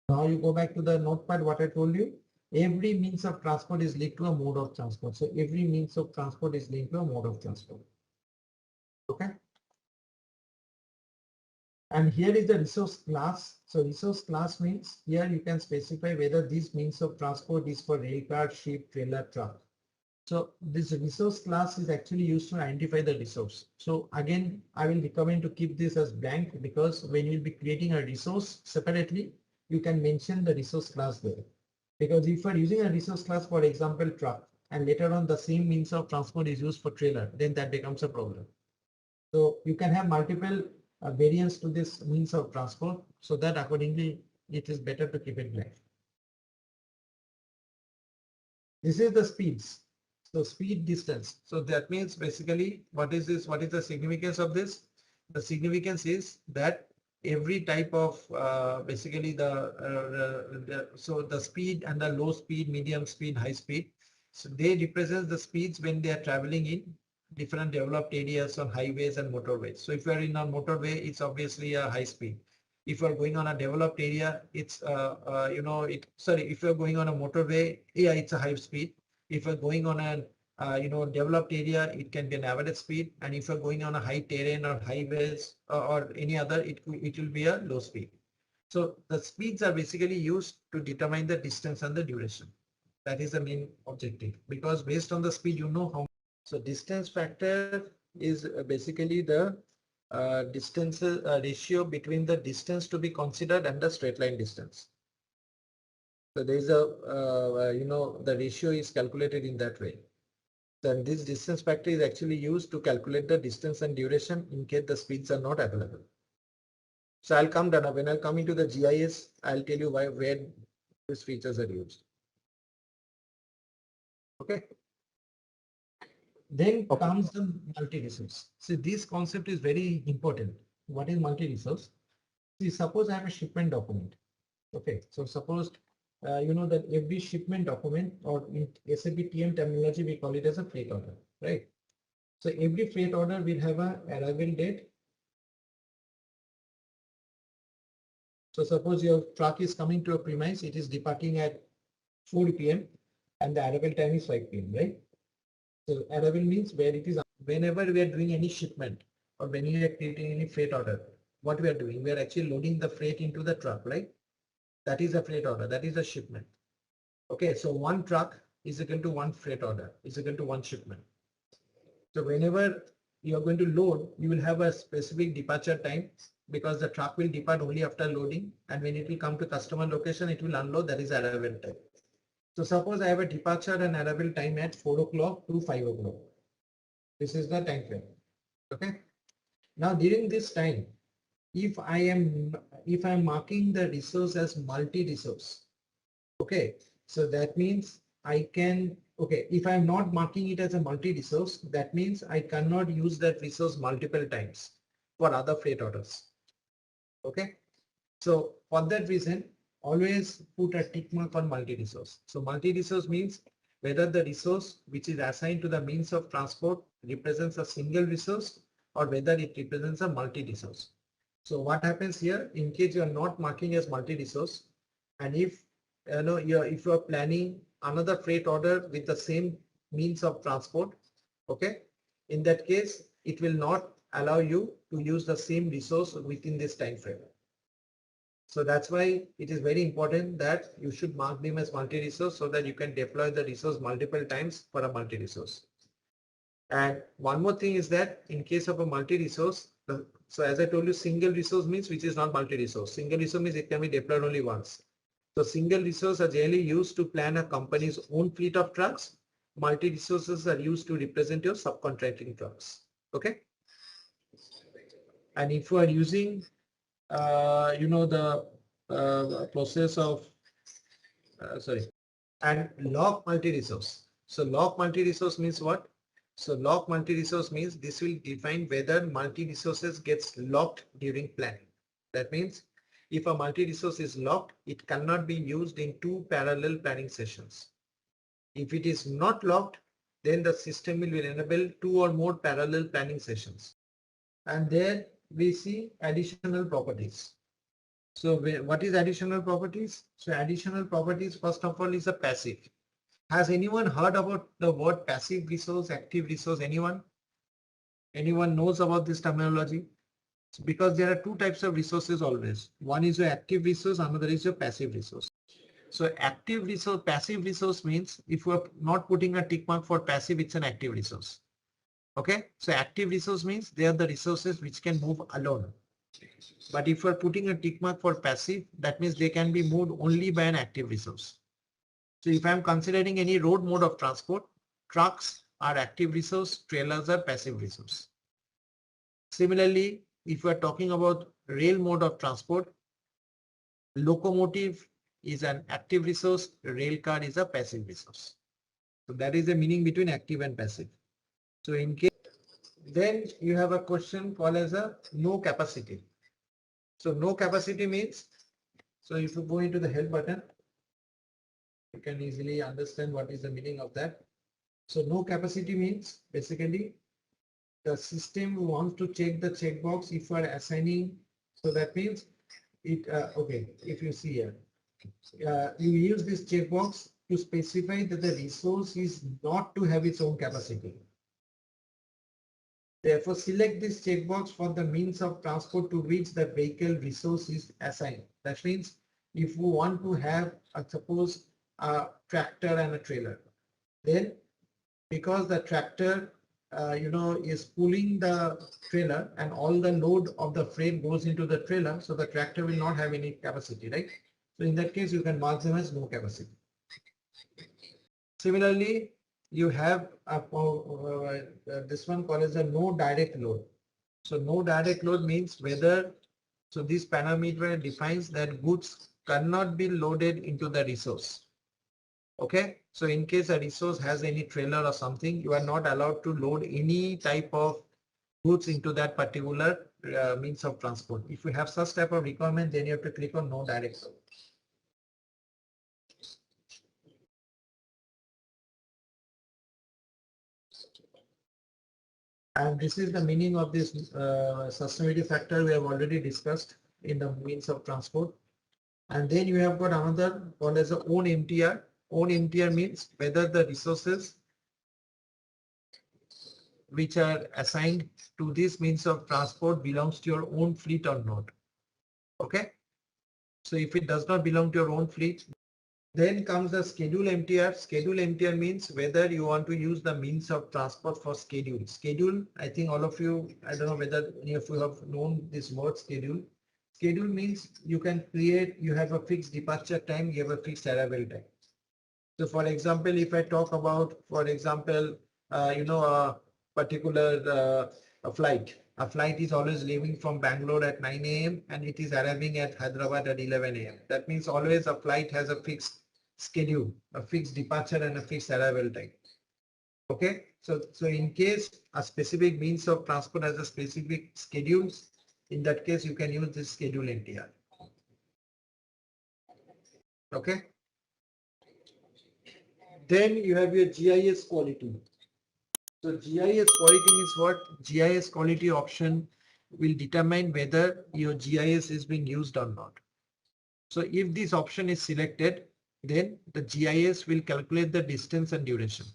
Now you go back to the notepad, what I told you. Every means of transport is linked to a mode of transport. So every means of transport is linked to a mode of transport. Okay. And here is the resource class. So resource class means here you can specify whether this means of transport is for rail car, ship, trailer, truck. So this resource class is actually used to identify the resource. So again, I will recommend to keep this as blank, because when you'll be creating a resource separately, you can mention the resource class there. Because if you are using a resource class, for example, truck, and later on the same means of transport is used for trailer, then that becomes a problem. So you can have multiple variants to this means of transport, so that accordingly it is better to keep it blank. This is the speeds. So speed distance. So that means basically what is this? What is the significance of this? The significance is that every type of basically so the speed and the low speed, medium speed, high speed. So they represent the speeds when they are traveling in different developed areas on highways and motorways. So if you are in a motorway, it's obviously a high speed. If you are going on a developed area, it's if you're going on a motorway, yeah, it's a high speed. If you're going on a developed area, it can be an average speed. And if you're going on a high terrain or highways or any other, it will be a low speed. So the speeds are basically used to determine the distance and the duration. That is the main objective, because based on the speed, you know how. So distance factor is basically the distance ratio between the distance to be considered and the straight line distance. So there is a the ratio is calculated in that way. Then this distance factor is actually used to calculate the distance and duration in case the speeds are not available. So I'll come down when I'll come into the GIS, I'll tell you where these features are used. Okay. Then comes the multi-resource. See, this concept is very important. What is multi-resource? See, suppose I have a shipment document. Okay, so suppose you know that every shipment document, or in SAP TM terminology, we call it as a freight order, right? So every freight order will have a arrival date. So suppose your truck is coming to a premise, it is departing at 4 p.m. and the arrival time is 5 p.m., right? So arrival means where it is. Whenever we are doing any shipment or when you are creating any freight order, what we are doing, we are actually loading the freight into the truck, right? That is a freight order, that is a shipment. Okay, so one truck is equal to one freight order, is equal to one shipment. So whenever you are going to load, you will have a specific departure time because the truck will depart only after loading, and when it will come to customer location, it will unload, that is arrival time. So suppose I have a departure and arrival time at 4 o'clock to 5 o'clock. This is the time frame. Okay. Now during this time, if I am marking the resource as multi-resource, okay, so that means I can, okay, if I'm not marking it as a multi-resource, that means I cannot use that resource multiple times for other freight orders. Okay, so for that reason, always put a tick mark on multi-resource. So multi-resource means whether the resource which is assigned to the means of transport represents a single resource or whether it represents a multi-resource. So what happens here, in case you are not marking as multi-resource, and if if you are planning another freight order with the same means of transport, okay, in that case, it will not allow you to use the same resource within this time frame. So that's why it is very important that you should mark them as multi-resource so that you can deploy the resource multiple times for a multi-resource. And one more thing is that in case of a multi-resource, so as I told you, single resource means which is not multi-resource. Single resource means it can be deployed only once. So single resource are generally used to plan a company's own fleet of trucks. Multi-resources are used to represent your subcontracting trucks. Okay. And if you are using, the process of, and lock multi-resource. So lock multi-resource means what? So lock multi-resource means this will define whether multi-resources gets locked during planning. That means if a multi-resource is locked, it cannot be used in two parallel planning sessions. If it is not locked, then the system will enable two or more parallel planning sessions. And there we see additional properties. So what is additional properties? So additional properties, first of all, is a passive. Has anyone heard about the word passive resource, active resource? Anyone? Anyone knows about this terminology? Because there are two types of resources always. One is your active resource, another is your passive resource. So active resource, passive resource means if you are not putting a tick mark for passive, it's an active resource. Okay, so active resource means they are the resources which can move alone. But if you are putting a tick mark for passive, that means they can be moved only by an active resource. So if I'm considering any road mode of transport, trucks are active resource, trailers are passive resource. Similarly, if we are talking about rail mode of transport, locomotive is an active resource, rail car is a passive resource. So that is the meaning between active and passive. So in case, then you have a question called as a no capacity. So no capacity means, so if you go into the help button, you can easily understand what is the meaning of that. So no capacity means basically the system wants to check the checkbox if you are assigning. So that means it, okay, if you see here, you use this checkbox to specify that the resource is not to have its own capacity. Therefore, select this checkbox for the means of transport to which the vehicle resource is assigned. That means if you want to have, suppose, a tractor and a trailer, then because the tractor is pulling the trailer and all the load of the freight goes into the trailer, so the tractor will not have any capacity, right? So in that case, you can mark them as no capacity. Similarly, you have this one called as a no direct load. So no direct load means whether, so this parameter defines that goods cannot be loaded into the resource. Okay, so in case a resource has any trailer or something, you are not allowed to load any type of goods into that particular means of transport. If you have such type of requirement, then you have to click on no direct load. And this is the meaning of this sustainability factor we have already discussed in the means of transport. And then you have got another called as a own MTR. Own MTR means whether the resources which are assigned to this means of transport belongs to your own fleet or not. Okay. So if it does not belong to your own fleet, then comes the schedule MTR. Schedule MTR means whether you want to use the means of transport for schedule. Schedule, I think all of you, I don't know whether any of you have known this word schedule. Schedule means you can create, you have a fixed departure time, you have a fixed arrival time. So for example, if I talk about, for example, a particular a flight is always leaving from Bangalore at 9 a.m. and it is arriving at Hyderabad at 11 a.m. That means always a flight has a fixed schedule, a fixed departure and a fixed arrival time. Okay, so in case a specific means of transport has a specific schedule, in that case you can use this schedule MTR. Okay. Then you have your GIS quality. So GIS quality means what? GIS quality option will determine whether your GIS is being used or not. So if this option is selected, then the GIS will calculate the distance and duration.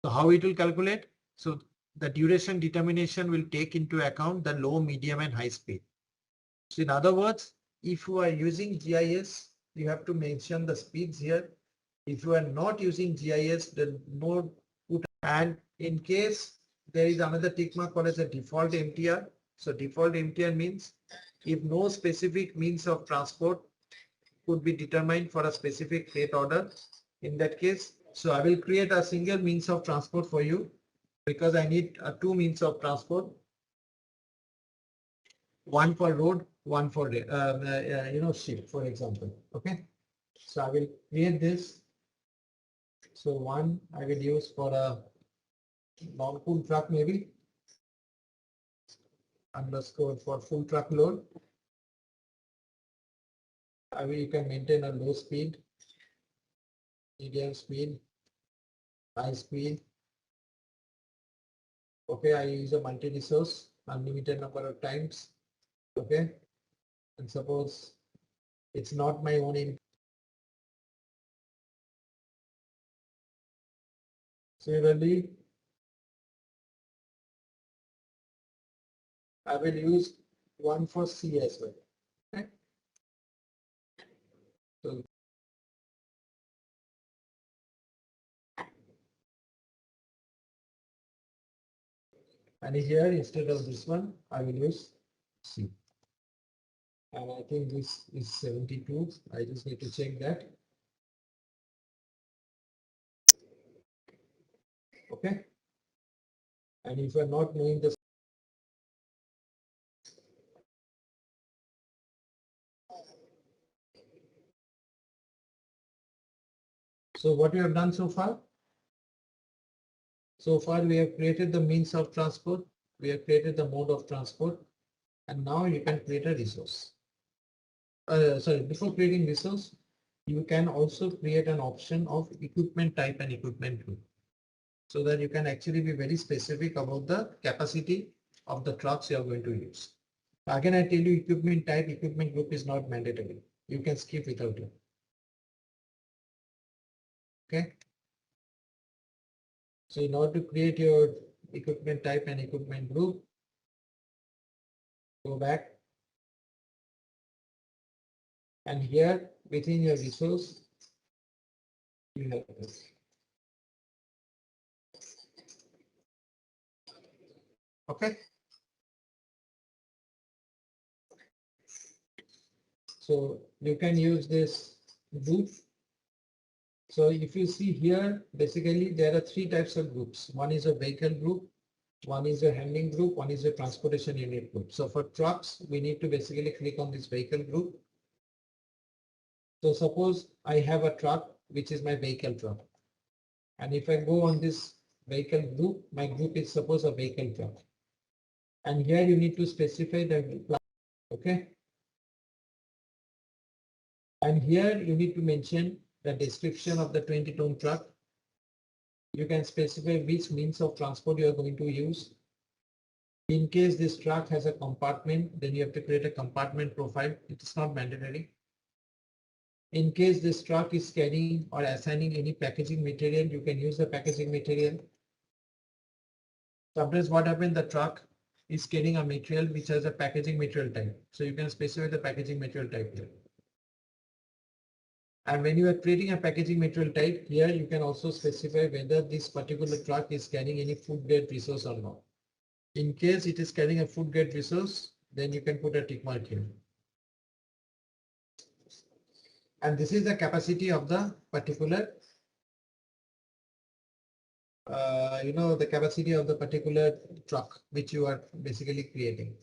So how it will calculate? So the duration determination will take into account the low, medium and high speed. So in other words, if you are using GIS, you have to mention the speeds here. If you are not using GIS, then no put. And in case there is another tick mark called as a default MTR. So default MTR means if no specific means of transport could be determined for a specific freight order, in that case, so I will create a single means of transport for you because I need two means of transport. One for road, one for ship, for example. Okay, so I will create this. So one I will use for a non-full truck maybe, underscore for full truck load. I will, you can maintain a low speed, medium speed, high speed. Okay, I use a multi-resource, unlimited number of times. Okay, and suppose it's not my own in. Similarly, I will use one for C as well. Okay. So and here instead of this one, I will use C. And I think this is 72. I just need to check that. Okay. And if you're not knowing the so what we have done so far? So far we have created the means of transport, we have created the mode of transport, and now you can create a resource. Sorry, before creating resource, you can also create an option of equipment type and equipment group, so that you can actually be very specific about the capacity of the trucks you are going to use. Again, I tell you equipment type, equipment group is not mandatory. You can skip without it. Okay. So in order to create your equipment type and equipment group, go back. And here within your resource, you have this. Okay. So you can use this group. So if you see here, basically there are three types of groups. One is a vehicle group, one is a handling group, one is a transportation unit group. So for trucks, we need to basically click on this vehicle group. So suppose I have a truck which is my vehicle truck. And if I go on this vehicle group, my group is suppose a vehicle truck. And here you need to specify the, okay. And here you need to mention the description of the 20-ton truck. You can specify which means of transport you are going to use. In case this truck has a compartment, then you have to create a compartment profile. It is not mandatory. In case this truck is carrying or assigning any packaging material, you can use the packaging material. Sometimes what happens, the truck is carrying a material which has a packaging material type. So you can specify the packaging material type here. And when you are creating a packaging material type here, you can also specify whether this particular truck is carrying any food grade resource or not. In case it is carrying a food grade resource, then you can put a tick mark here. And this is the capacity of the particular, the capacity of the particular truck which you are basically creating.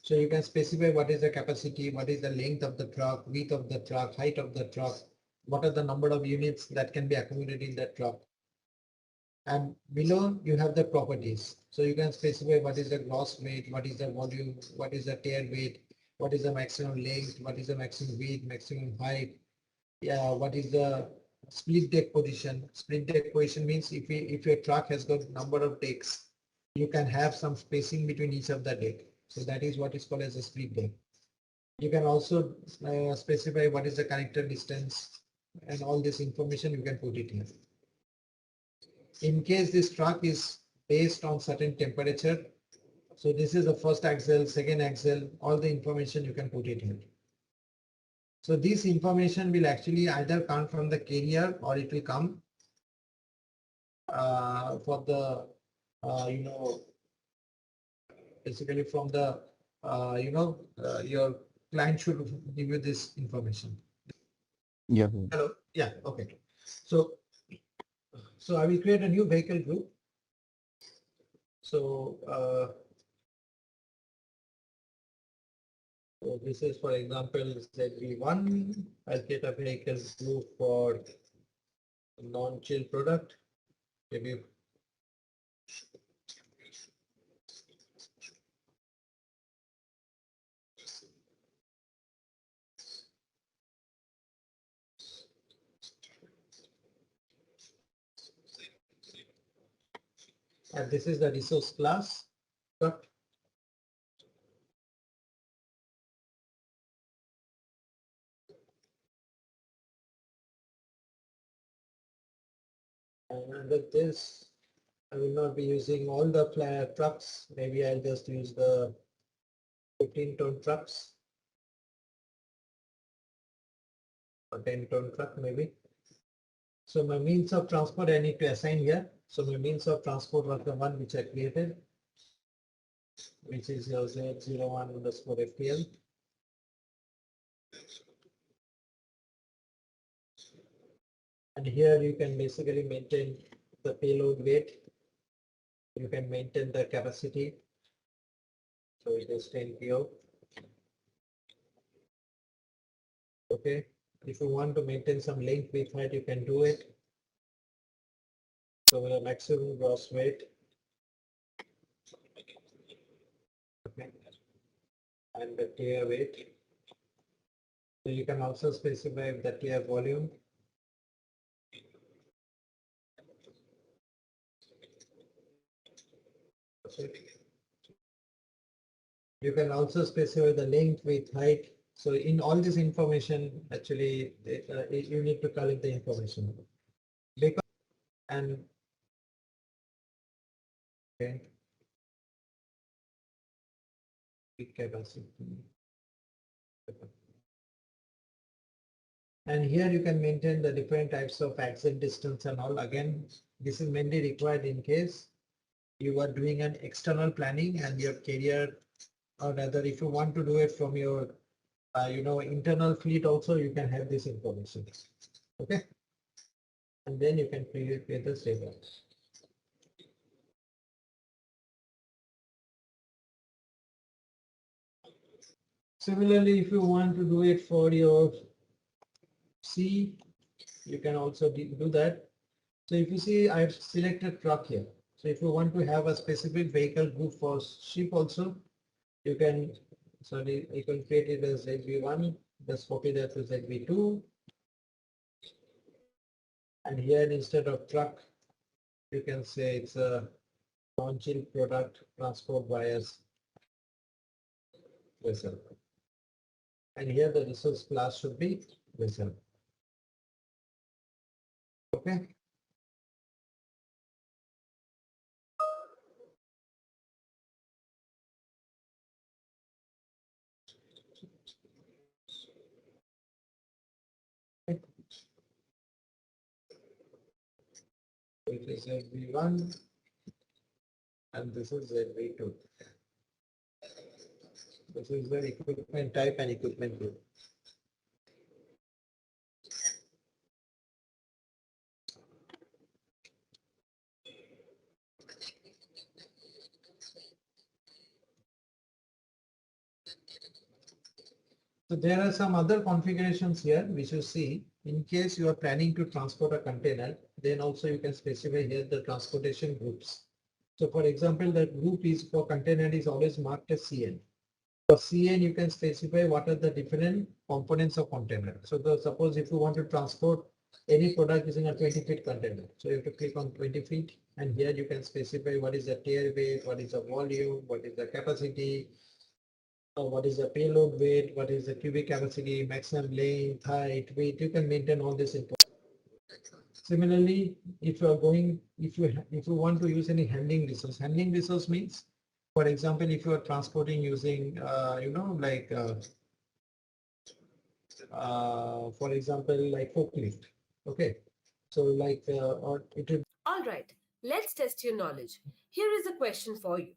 So you can specify what is the capacity, what is the length of the truck, width of the truck, height of the truck, what are the number of units that can be accommodated in that truck. And below you have the properties. So you can specify what is the gross weight, what is the volume, what is the tear weight, what is the maximum length, what is the maximum width, maximum height. Yeah, what is the split deck position? Split deck position means if your truck has got number of decks, you can have some spacing between each of the deck. So that is what is called as a split deck. You can also specify what is the connector distance, and all this information you can put it here. In case this truck is based on certain temperature, so this is the first axle, second axle, all the information you can put it here. So this information will actually either come from the carrier or it will come for the, basically from the, your client should give you this information. Yeah. Hello. Yeah. Okay. So I will create a new vehicle group. So, so this is, for example, ZV1. I'll create a vehicle group for non-chill product. Maybe and this is the resource class. And with this, I will not be using all the trucks. Maybe I'll just use the 15-ton trucks or 10-ton truck maybe. So my means of transport I need to assign here. So my means of transport was the one which I created, which is your Z01 underscore FTL. And here you can basically maintain the payload weight. You can maintain the capacity. So it is 10 PO. Okay. If you want to maintain some length width height, you can do it. So the maximum gross weight. Okay. And the tier weight. So you can also specify the tier volume. You can also specify the length, width, height. So in all this information, actually, you need to collect the information. Because and okay. Capacity. And here you can maintain the different types of axle distance and all. Again, this is mainly required in case you are doing an external planning and your carrier, or rather if you want to do it from your internal fleet also, you can have this information. Okay. And then you can create the tables. Similarly, if you want to do it for your C, you can also do that. So if you see, I've selected truck here. So if you want to have a specific vehicle group for ship also, you can, you can create it as ZB1, just copy that to ZB2. And here instead of truck, you can say it's a launching product transport buyers vessel. And here the resource class should be vessel. Okay. It is ZB1 and this is ZB2. This is the equipment type and equipment group. So there are some other configurations here which you see. In case you are planning to transport a container, then also you can specify here the transportation groups. So for example, the group is for container is always marked as CN. For CN, you can specify what are the different components of container. So suppose if you want to transport any product using a 20-feet container, so you have to click on 20 feet, and here you can specify what is the tier weight, what is the volume, what is the capacity, what is the payload weight, what is the cubic capacity, maximum length, height, weight. You can maintain all this information. Similarly, if you are going, if you want to use any handling resource means, for example, if you are transporting using, for example, like forklift. Okay, so like, or it will. All right, let's test your knowledge. Here is a question for you.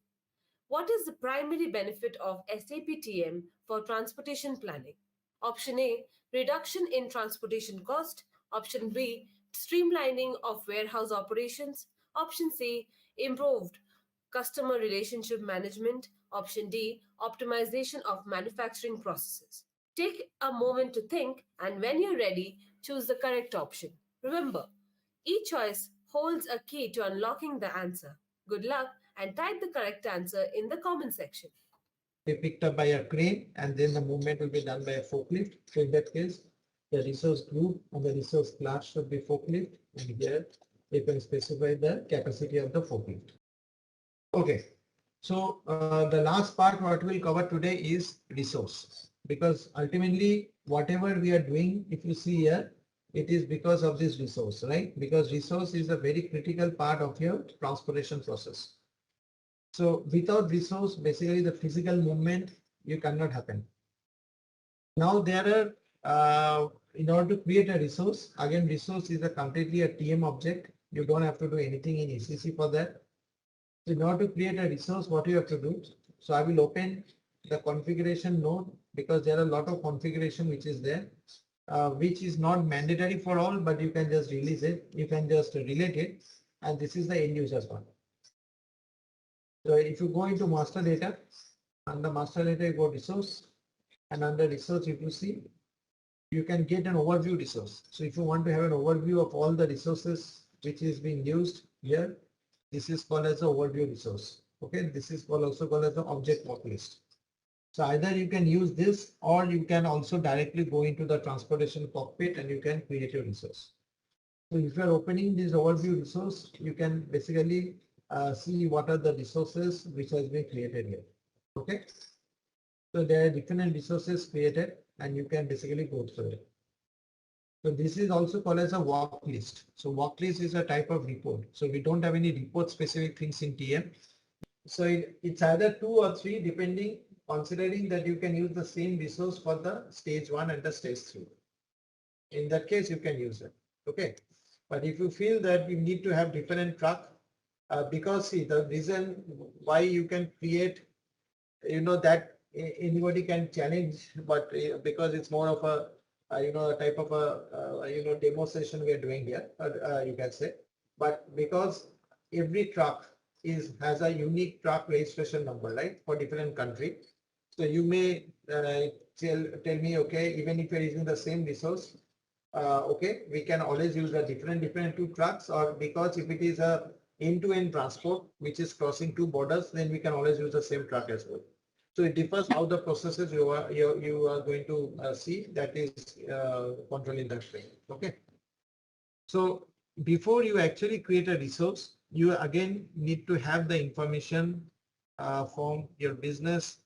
What is the primary benefit of SAP TM for transportation planning? Option A, reduction in transportation cost. Option B, streamlining of warehouse operations. Option C, improved customer relationship management. Option D, optimization of manufacturing processes. Take a moment to think, and when you're ready, choose the correct option. Remember, each choice holds a key to unlocking the answer. Good luck and type the correct answer in the comment section. Be picked up by a crane and then the movement will be done by a forklift. So in that case, the resource group and the resource class should be forklift, and here you can specify the capacity of the forklift. Okay, so the last part what we'll cover today is resource, because ultimately whatever we are doing, if you see here, it is because of this resource, right? Because resource is a very critical part of your transportation process. So without resource, basically the physical movement, you cannot happen. Now there are, in order to create a resource, again, resource is a completely a TM object. You don't have to do anything in ECC for that. So in order to create a resource, what you have to do? So I will open the configuration node, because there are a lot of configuration which is there, which is not mandatory for all, but you can just release it. You can just relate it. And this is the end users one. So if you go into master data, under master data, you go resource, and under resource, if you see, you can get an overview resource. So if you want to have an overview of all the resources which is being used here, this is called as the overview resource. Okay, this is also called as the object work list. So either you can use this, or you can also directly go into the transportation cockpit and you can create your resource. So if you are opening this overview resource, you can basically see what are the resources which has been created here. Okay. So there are different resources created and you can basically go through it. So this is also called as a work list. So work list is a type of report. So we don't have any report specific things in TM. So it's either 2 or 3 depending, considering that you can use the same resource for the stage 1 and the stage 3. In that case, you can use it. Okay. But if you feel that you need to have different truck, because see, the reason why you can create, that anybody can challenge, but because it's more of a, a type of a, demo session we are doing here, you can say. But because every truck has a unique truck registration number, right, for different country. So you may tell me, okay, even if you're using the same resource, okay, we can always use a different two trucks, or because if it is a end-to-end transport which is crossing two borders, then we can always use the same truck as well. So it differs how the processes you are going to see, that is controlling that thing. Okay. So before you actually create a resource, you again need to have the information from your business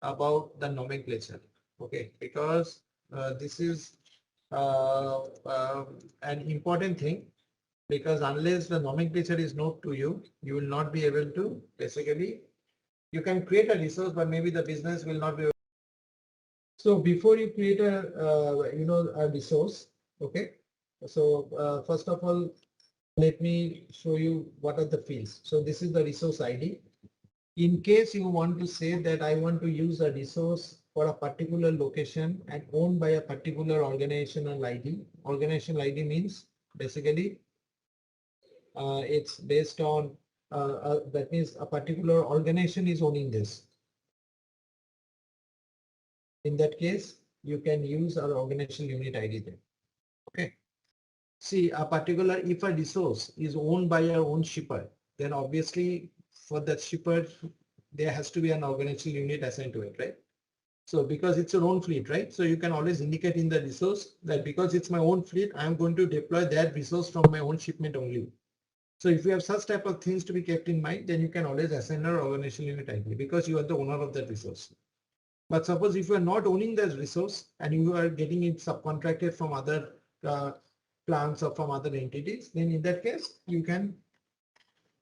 about the nomenclature. Okay, because this is an important thing, because unless the nomenclature is known to you, you will not be able to basically, you can create a resource, but maybe the business will not be able. So before you create a, a resource, okay. So first of all, let me show you what are the fields. So this is the resource ID. In case you want to say that I want to use a resource for a particular location and owned by a particular organizational ID. Organizational ID means basically it's based on that means a particular organization is owning this. In that case, you can use our organizational unit ID there. Okay. See, a particular, if a resource is owned by your own shipper, then obviously for that shipper, there has to be an organizational unit assigned to it, right? So because it's your own fleet, right? So you can always indicate in the resource that because it's my own fleet, I'm going to deploy that resource from my own shipment only. So if you have such type of things to be kept in mind, then you can always assign an organizational unit ID because you are the owner of that resource. But suppose if you are not owning that resource and you are getting it subcontracted from other plants or from other entities, then in that case, you can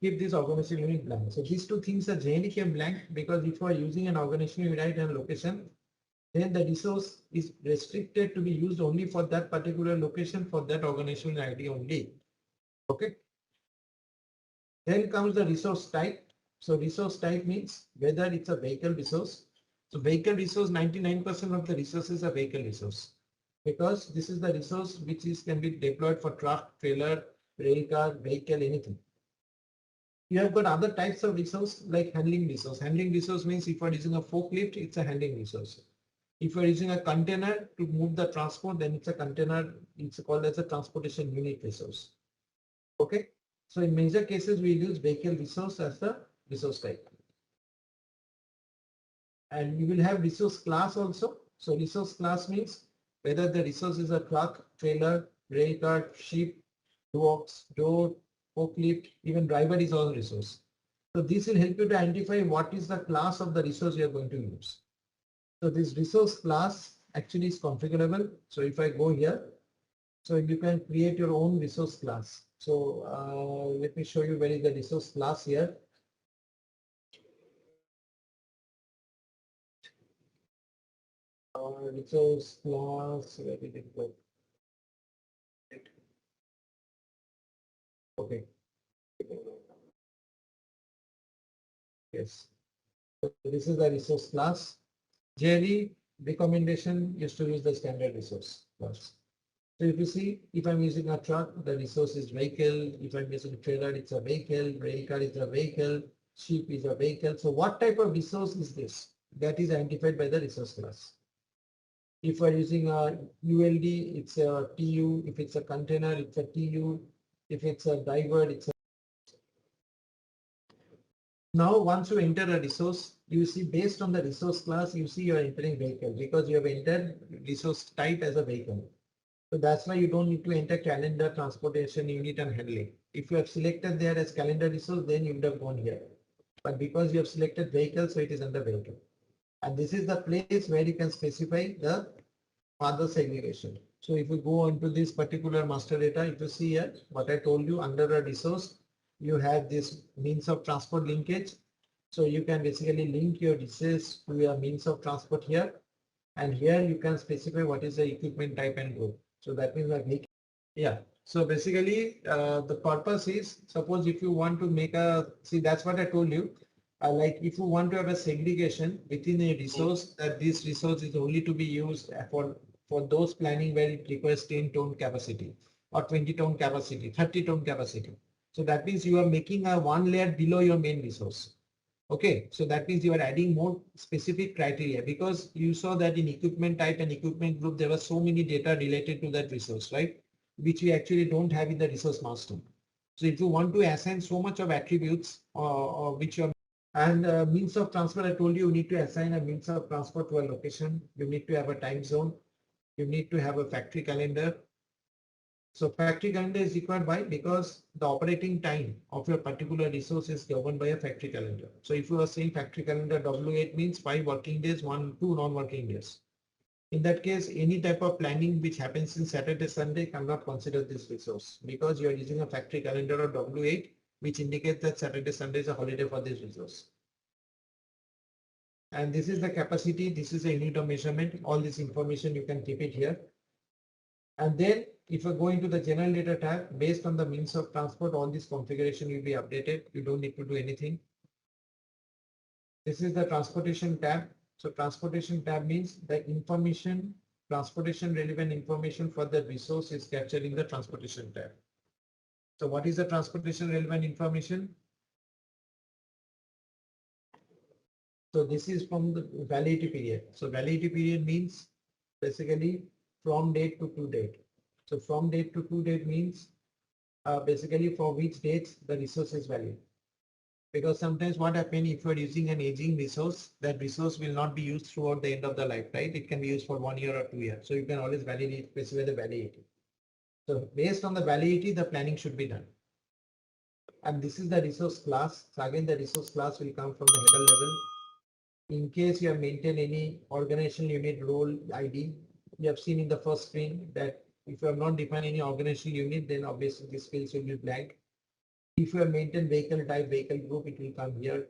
keep this organizational unit blank. So these two things are generally kept blank because if you are using an organizational unit and location, then the resource is restricted to be used only for that particular location for that organizational ID only. Okay. Then comes the resource type. So resource type means whether it's a vehicle resource. So vehicle resource, 99% of the resources are vehicle resource, because this is the resource which can be deployed for truck, trailer, rail car, vehicle, anything. You have got other types of resource like handling resource. Handling resource means if you are using a forklift, it's a handling resource. If you are using a container to move the transport, then it's a container, it's called as a transportation unit resource. Okay. So in major cases, we use vehicle resource as the resource type. And you will have resource class also. So resource class means whether the resource is a truck, trailer, rail car, ship, box, door, forklift, even driver is all resource. So this will help you to identify what is the class of the resource you are going to use. So this resource class actually is configurable. So if I go here, so you can create your own resource class. So let me show you where is the resource class here. Resource class, where did it go? Okay. Yes. So this is the resource class. Generally, recommendation is to use the standard resource class. So if you see, if I'm using a truck, the resource is vehicle. If I'm using a trailer, it's a vehicle. Rail car is a vehicle. Ship is a vehicle. So what type of resource is this? That is identified by the resource class. If we're using a ULD, it's a TU. If it's a container, it's a TU. If it's a driver, it's a. Now, once you enter a resource, you see based on the resource class, you see you're entering vehicle because you have entered resource type as a vehicle. So that's why you don't need to enter calendar, transportation unit and handling. If you have selected there as calendar resource, then you would have gone here. But because you have selected vehicle, so it is under vehicle. And this is the place where you can specify the other segregation. So if you go on to this particular master data, if you see here, what I told you under a resource, you have this means of transport linkage. So you can basically link your resource to your means of transport here. And here you can specify what is the equipment type and group. So that means like, yeah. So basically the purpose is, suppose if you want to make a, see that's what I told you. Like if you want to have a segregation within a resource, that this resource is only to be used for those planning where it requires 10 ton capacity or 20 ton capacity, 30 ton capacity. So that means you are making a one layer below your main resource. Okay, so that means you are adding more specific criteria because you saw that in equipment type and equipment group, there were so many data related to that resource, right? Which we actually don't have in the resource master. So if you want to assign so much of attributes which you are and means of transfer, I told you, you need to assign a means of transport to a location. You need to have a time zone. You need to have a factory calendar. So factory calendar is required by because the operating time of your particular resource is governed by a factory calendar. So if you are saying factory calendar W8 means 5 working days, 2 non-working days. In that case, any type of planning which happens in Saturday, Sunday cannot consider this resource because you are using a factory calendar or W8, which indicates that Saturday, Sunday is a holiday for this resource. And this is the capacity. This is a unit of measurement. All this information you can keep it here. And then if you go into the general data tab, based on the means of transport, all this configuration will be updated. You don't need to do anything. This is the transportation tab. So transportation tab means the information, transportation relevant information for the resource is captured in the transportation tab. So what is the transportation relevant information? So this is from the validity period. So validity period means basically from date to date. So from date to date means basically for which dates the resource is valid. Because sometimes what happens if you are using an aging resource, that resource will not be used throughout the end of the life, right? It can be used for 1 year or 2 years. So you can always validate, specify the validity. So based on the validity, the planning should be done. And this is the resource class. So again, the resource class will come from the header level. In case you have maintained any organizational unit role ID, you have seen in the first screen that if you have not defined any organizational unit, then obviously this fields will be blank. If you have maintained vehicle type, vehicle group, it will come here.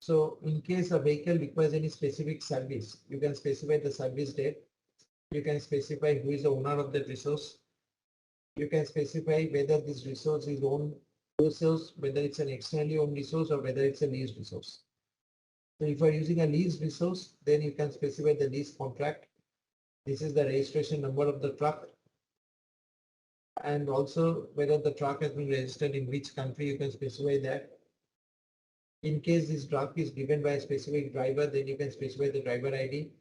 So in case a vehicle requires any specific service, you can specify the service date. You can specify who is the owner of that resource. You can specify whether this resource is owned resource, whether it's an externally owned resource or whether it's a leased resource. So if you are using a leased resource, then you can specify the lease contract. This is the registration number of the truck. And also whether the truck has been registered in which country, you can specify that. In case this truck is given by a specific driver, then you can specify the driver ID.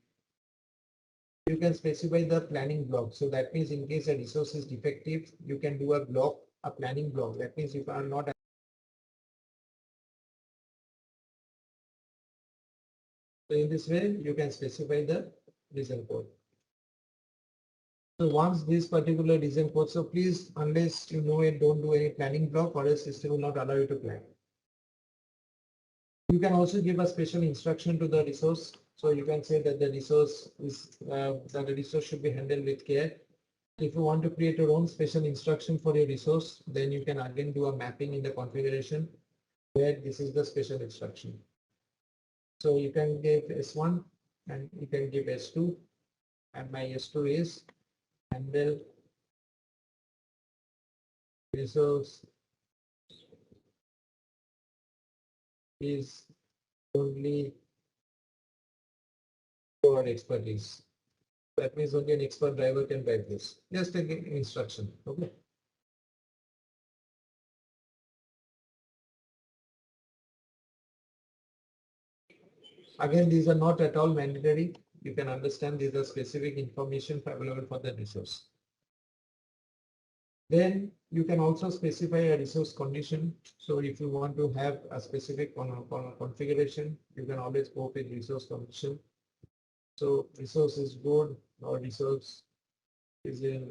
You can specify the planning block. So that means in case a resource is defective, you can do a block, a planning block. That means if you are not. So in this way, you can specify the reason code. So once this particular design code, so please, unless you know it, don't do any planning block or else system will not allow you to plan. You can also give a special instruction to the resource. So you can say that the resource should be handled with care. If you want to create your own special instruction for your resource, then you can again do a mapping in the configuration where this is the special instruction. So you can give S1 and you can give S2, and my S2 is handle resource is only for expertise. That means only an expert driver can drive this. Just an instruction. Okay. Again, these are not at all mandatory. You can understand these are specific information available for the resource. Then you can also specify a resource condition. So if you want to have a specific configuration, you can always go with resource condition. So resource is good or resource is in.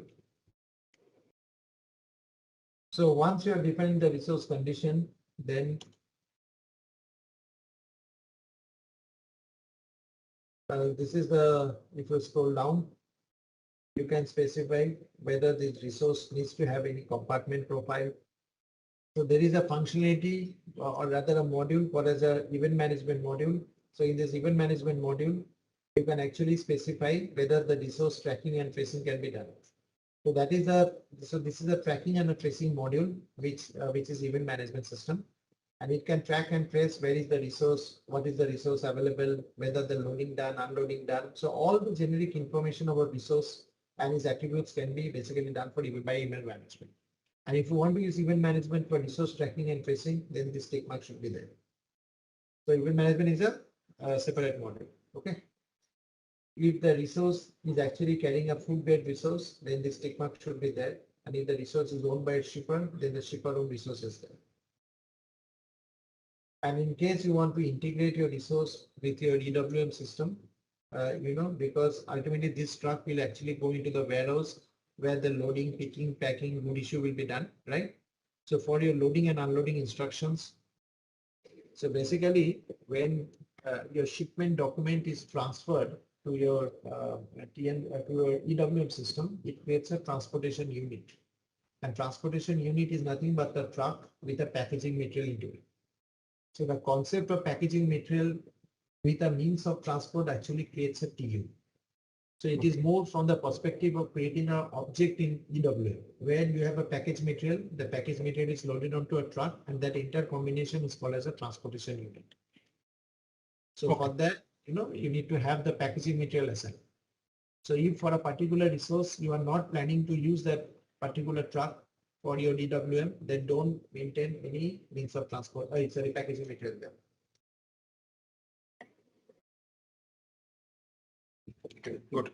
So once you are defining the resource condition, then this is the, if you scroll down, you can specify whether this resource needs to have any compartment profile. So there is a functionality or rather a module called as a event management module. So in this event management module, you can actually specify whether the resource tracking and tracing can be done. So that is this is a tracking and a tracing module, which is event management system. And it can track and trace where is the resource, what is the resource available, whether the loading done, unloading done. So all the generic information about resource and its attributes can be basically done by event management. And if you want to use event management for resource tracking and tracing, then this tick mark should be there. So event management is a separate module. Okay. If the resource is actually carrying a food-based resource, then this tick mark should be there. And if the resource is owned by a shipper, then the shipper owned resource is there. And in case you want to integrate your resource with your EWM system, because ultimately this truck will actually go into the warehouse where the loading, picking, packing, good issue will be done, right? So for your loading and unloading instructions, so basically when your shipment document is transferred to your to your EWM system, it creates a transportation unit. And transportation unit is nothing but the truck with a packaging material into it. So the concept of packaging material with a means of transport actually creates a TU. So it is more from the perspective of creating an object in EWM, where you have a package material, the package material is loaded onto a truck, and that entire combination is called as a transportation unit. So for that, you need to have the packaging material assigned. So if for a particular resource, you are not planning to use that particular truck for your EWM, then don't maintain any means of transport. Sorry, packaging material there. Okay, good.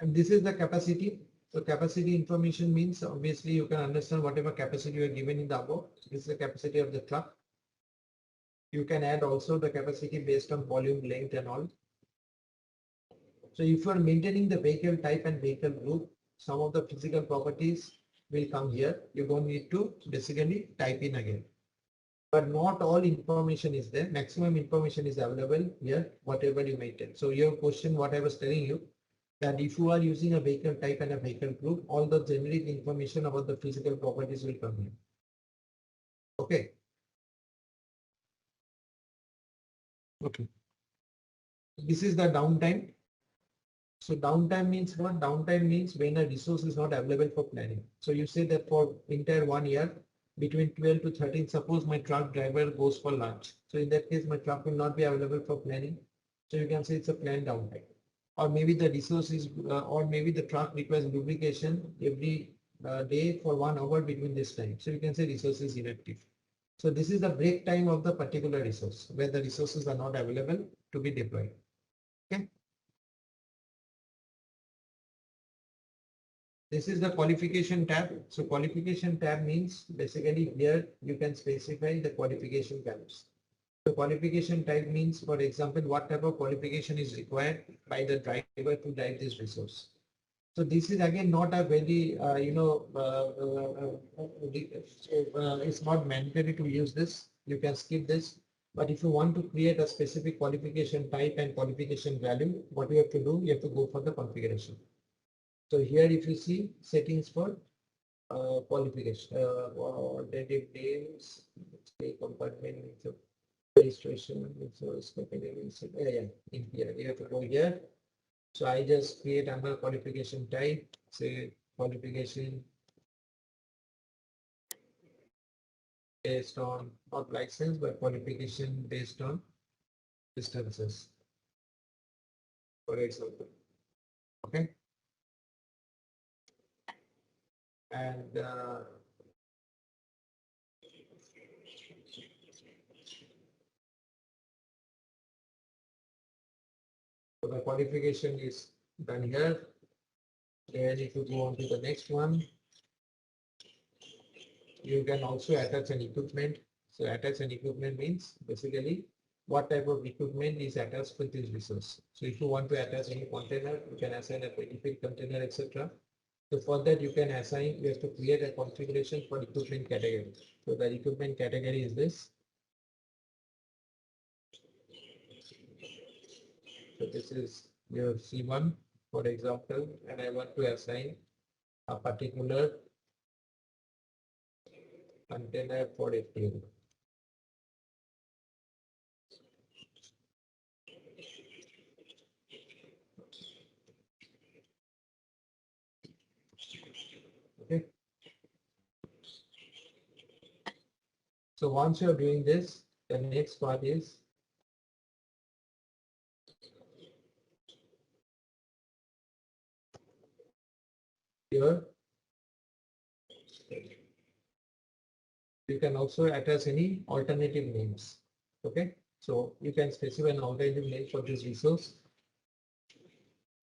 And this is the capacity. So capacity information means obviously you can understand whatever capacity you are given in the above. This is the capacity of the truck. You can add also the capacity based on volume, length and all. So if you are maintaining the vehicle type and vehicle group, some of the physical properties will come here. You don't need to basically type in again. But not all information is there. Maximum information is available here, whatever you maintain. So your question, what I was telling you, that if you are using a vehicle type and a vehicle group, all the generic information about the physical properties will come here. Okay. Okay. This is the downtime. So downtime means what? Downtime means when a resource is not available for planning. So you say that for entire 1 year, between 12 to 13, suppose my truck driver goes for lunch. So in that case, my truck will not be available for planning. So you can say it's a planned downtime. Or maybe the resource is, or maybe the truck requires lubrication every day for 1 hour between this time. So you can say resource is inactive. So this is the break time of the particular resource where the resources are not available to be deployed. Okay. This is the qualification tab. So qualification tab means basically here you can specify the qualification values. The qualification type means, for example, what type of qualification is required by the driver to drive this resource. So this is again not a very, it's not mandatory to use this. You can skip this. But if you want to create a specific qualification type and qualification value, what you have to do, you have to go for the configuration. So here if you see settings for qualification, relative names, compartment, registration, in here you have to go here. So I just create another qualification type, say qualification based on not license but qualification based on distances, for example. Okay. And so the qualification is done here. Then if you go on to the next one, you can also attach an equipment. So attach an equipment means basically what type of equipment is attached with this resource. So if you want to attach any container, you can assign a 20-feet container, etc. So for that you can assign, you have to create a configuration for equipment category. So the equipment category is this. So this is your C1, for example, and I want to assign a particular container for FTL. Okay. So once you're doing this, the next part is here. You can also attach any alternative names. Okay. So you can specify an alternative name for this resource.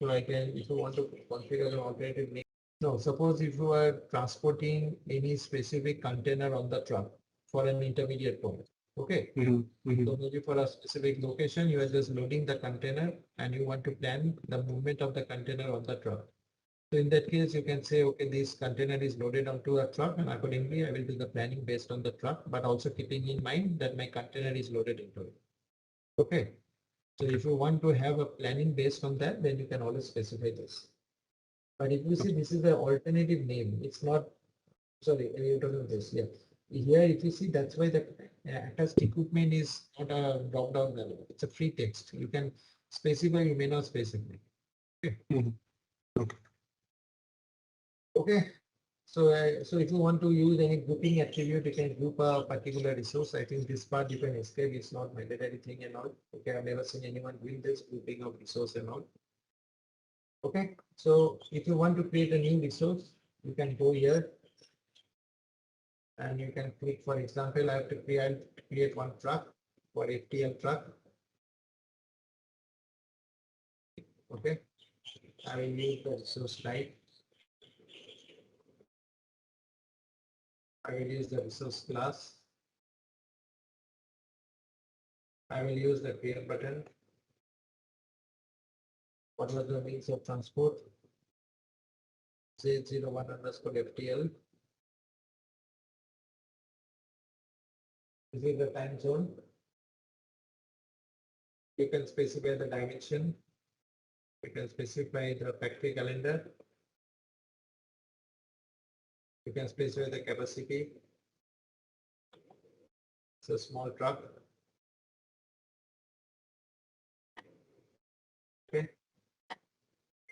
So I can, if you want to configure an alternative name. No, suppose if you are transporting any specific container on the truck for an intermediate point. Okay. So maybe for a specific location, you are just loading the container and you want to plan the movement of the container on the truck. So in that case, you can say, okay, this container is loaded onto a truck and accordingly, I will do the planning based on the truck, but also keeping in mind that my container is loaded into it. Okay. So if you want to have a planning based on that, then you can always specify this. But if you see, this is the alternative name. It's not, sorry, you're talking about this. Yeah. Here, if you see, that's why the attached equipment is not a drop down menu. It's a free text. You can specify, you may not specify. Okay. Okay. So, so if you want to use any grouping attribute, you can group a particular resource. I think this part you can escape. It's not mandatory thing and all. Okay, I've never seen anyone doing this grouping of resource and all. Okay, so if you want to create a new resource, you can go here and you can click, for example, I have to create one truck for FTL truck. Okay, I will use the resource type. I will use the resource class. I will use the create button. What was the means of transport? Z01 underscore FTL. This is the time zone. You can specify the dimension. You can specify the factory calendar. You can specify the capacity. It's a small truck. Okay.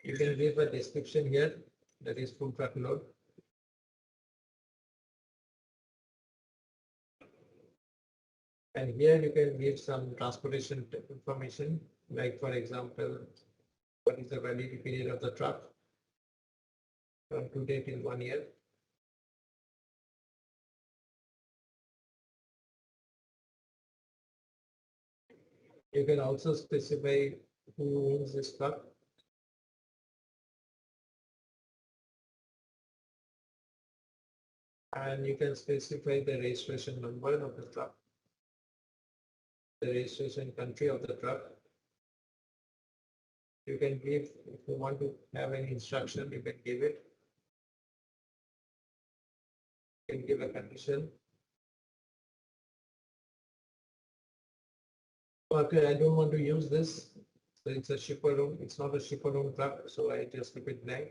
You can give a description here, that is full truck load. And here you can give some transportation information, like for example, what is the validity period of the truck from to date in 1 year. You can also specify who owns this truck. And you can specify the registration number of the truck, the registration country of the truck. You can give, if you want to have any instruction, you can give it. You can give a condition. Okay, I don't want to use this. So it's a shipper owned, it's not a shipper owned truck, so I just keep it blank.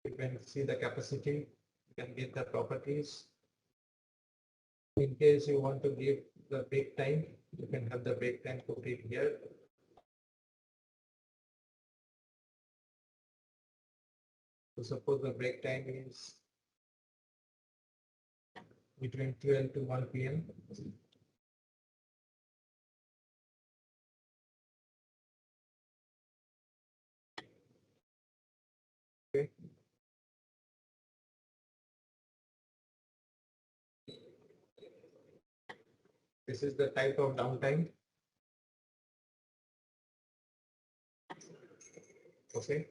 You can see the capacity, you can get the properties. In case you want to give the break time, you can have the break time put it here. So suppose the break time is between 12 to 1 p.m. Okay. This is the type of downtime. Okay.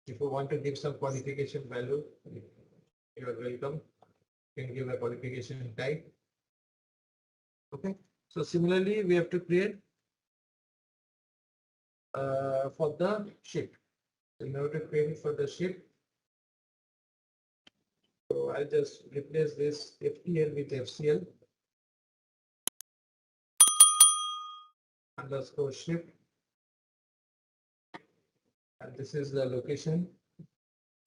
If you want to give some qualification value, you are welcome. You can give a qualification type. Okay. So similarly, we have to create for the ship. So in order to create it for the ship, so I'll just replace this FTL with FCL underscore ship. And this is the location.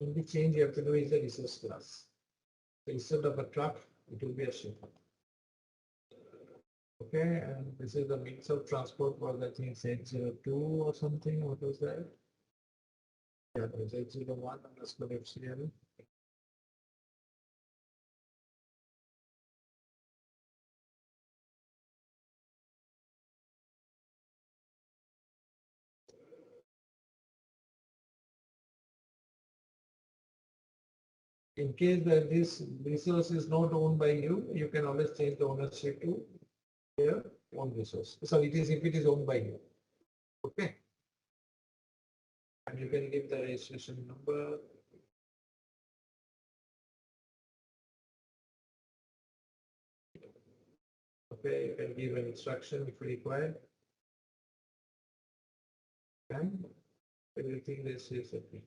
Only change you have to do is the resource class. So instead of a truck, it will be a ship. Okay, and this is the means of transport was I think Z02 or something. What was that? Yeah, Z01 underscore FCL. In case that this resource is not owned by you, you can always change the ownership to their own resource. So it is if it is owned by you. Okay. And you can give the registration number. Okay, you can give an instruction if required. And everything is okay.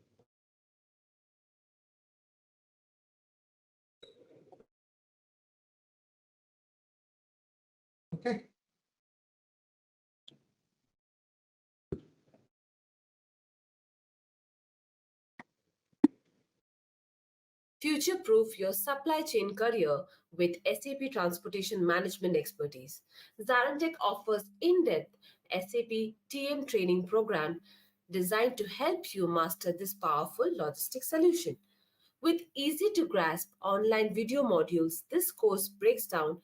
Okay. Future-proof your supply chain career with SAP Transportation Management expertise. ZaranTech offers in-depth SAP TM training program designed to help you master this powerful logistic solution. With easy-to-grasp online video modules, this course breaks down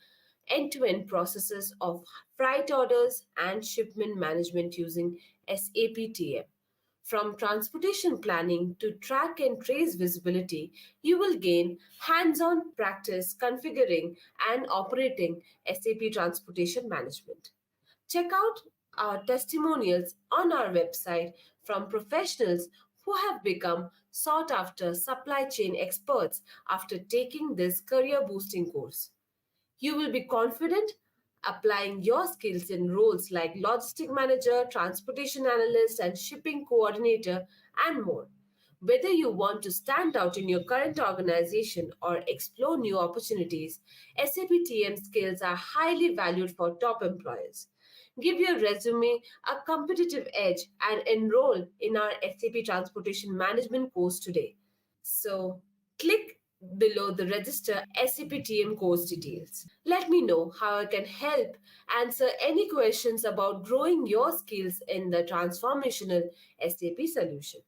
end-to-end processes of freight orders and shipment management using SAP TM. From transportation planning to track and trace visibility, you will gain hands on practice configuring and operating SAP Transportation Management. Check out our testimonials on our website from professionals who have become sought after supply chain experts after taking this career boosting course. You will be confident applying your skills in roles like logistic manager, transportation analyst, and shipping coordinator, and more. Whether you want to stand out in your current organization or explore new opportunities, SAP TM skills are highly valued for top employers. Give your resume a competitive edge and enroll in our SAP Transportation Management course today. So, click below the register SAP TM course details. Let me know how I can help answer any questions about growing your skills in the transformational SAP solution.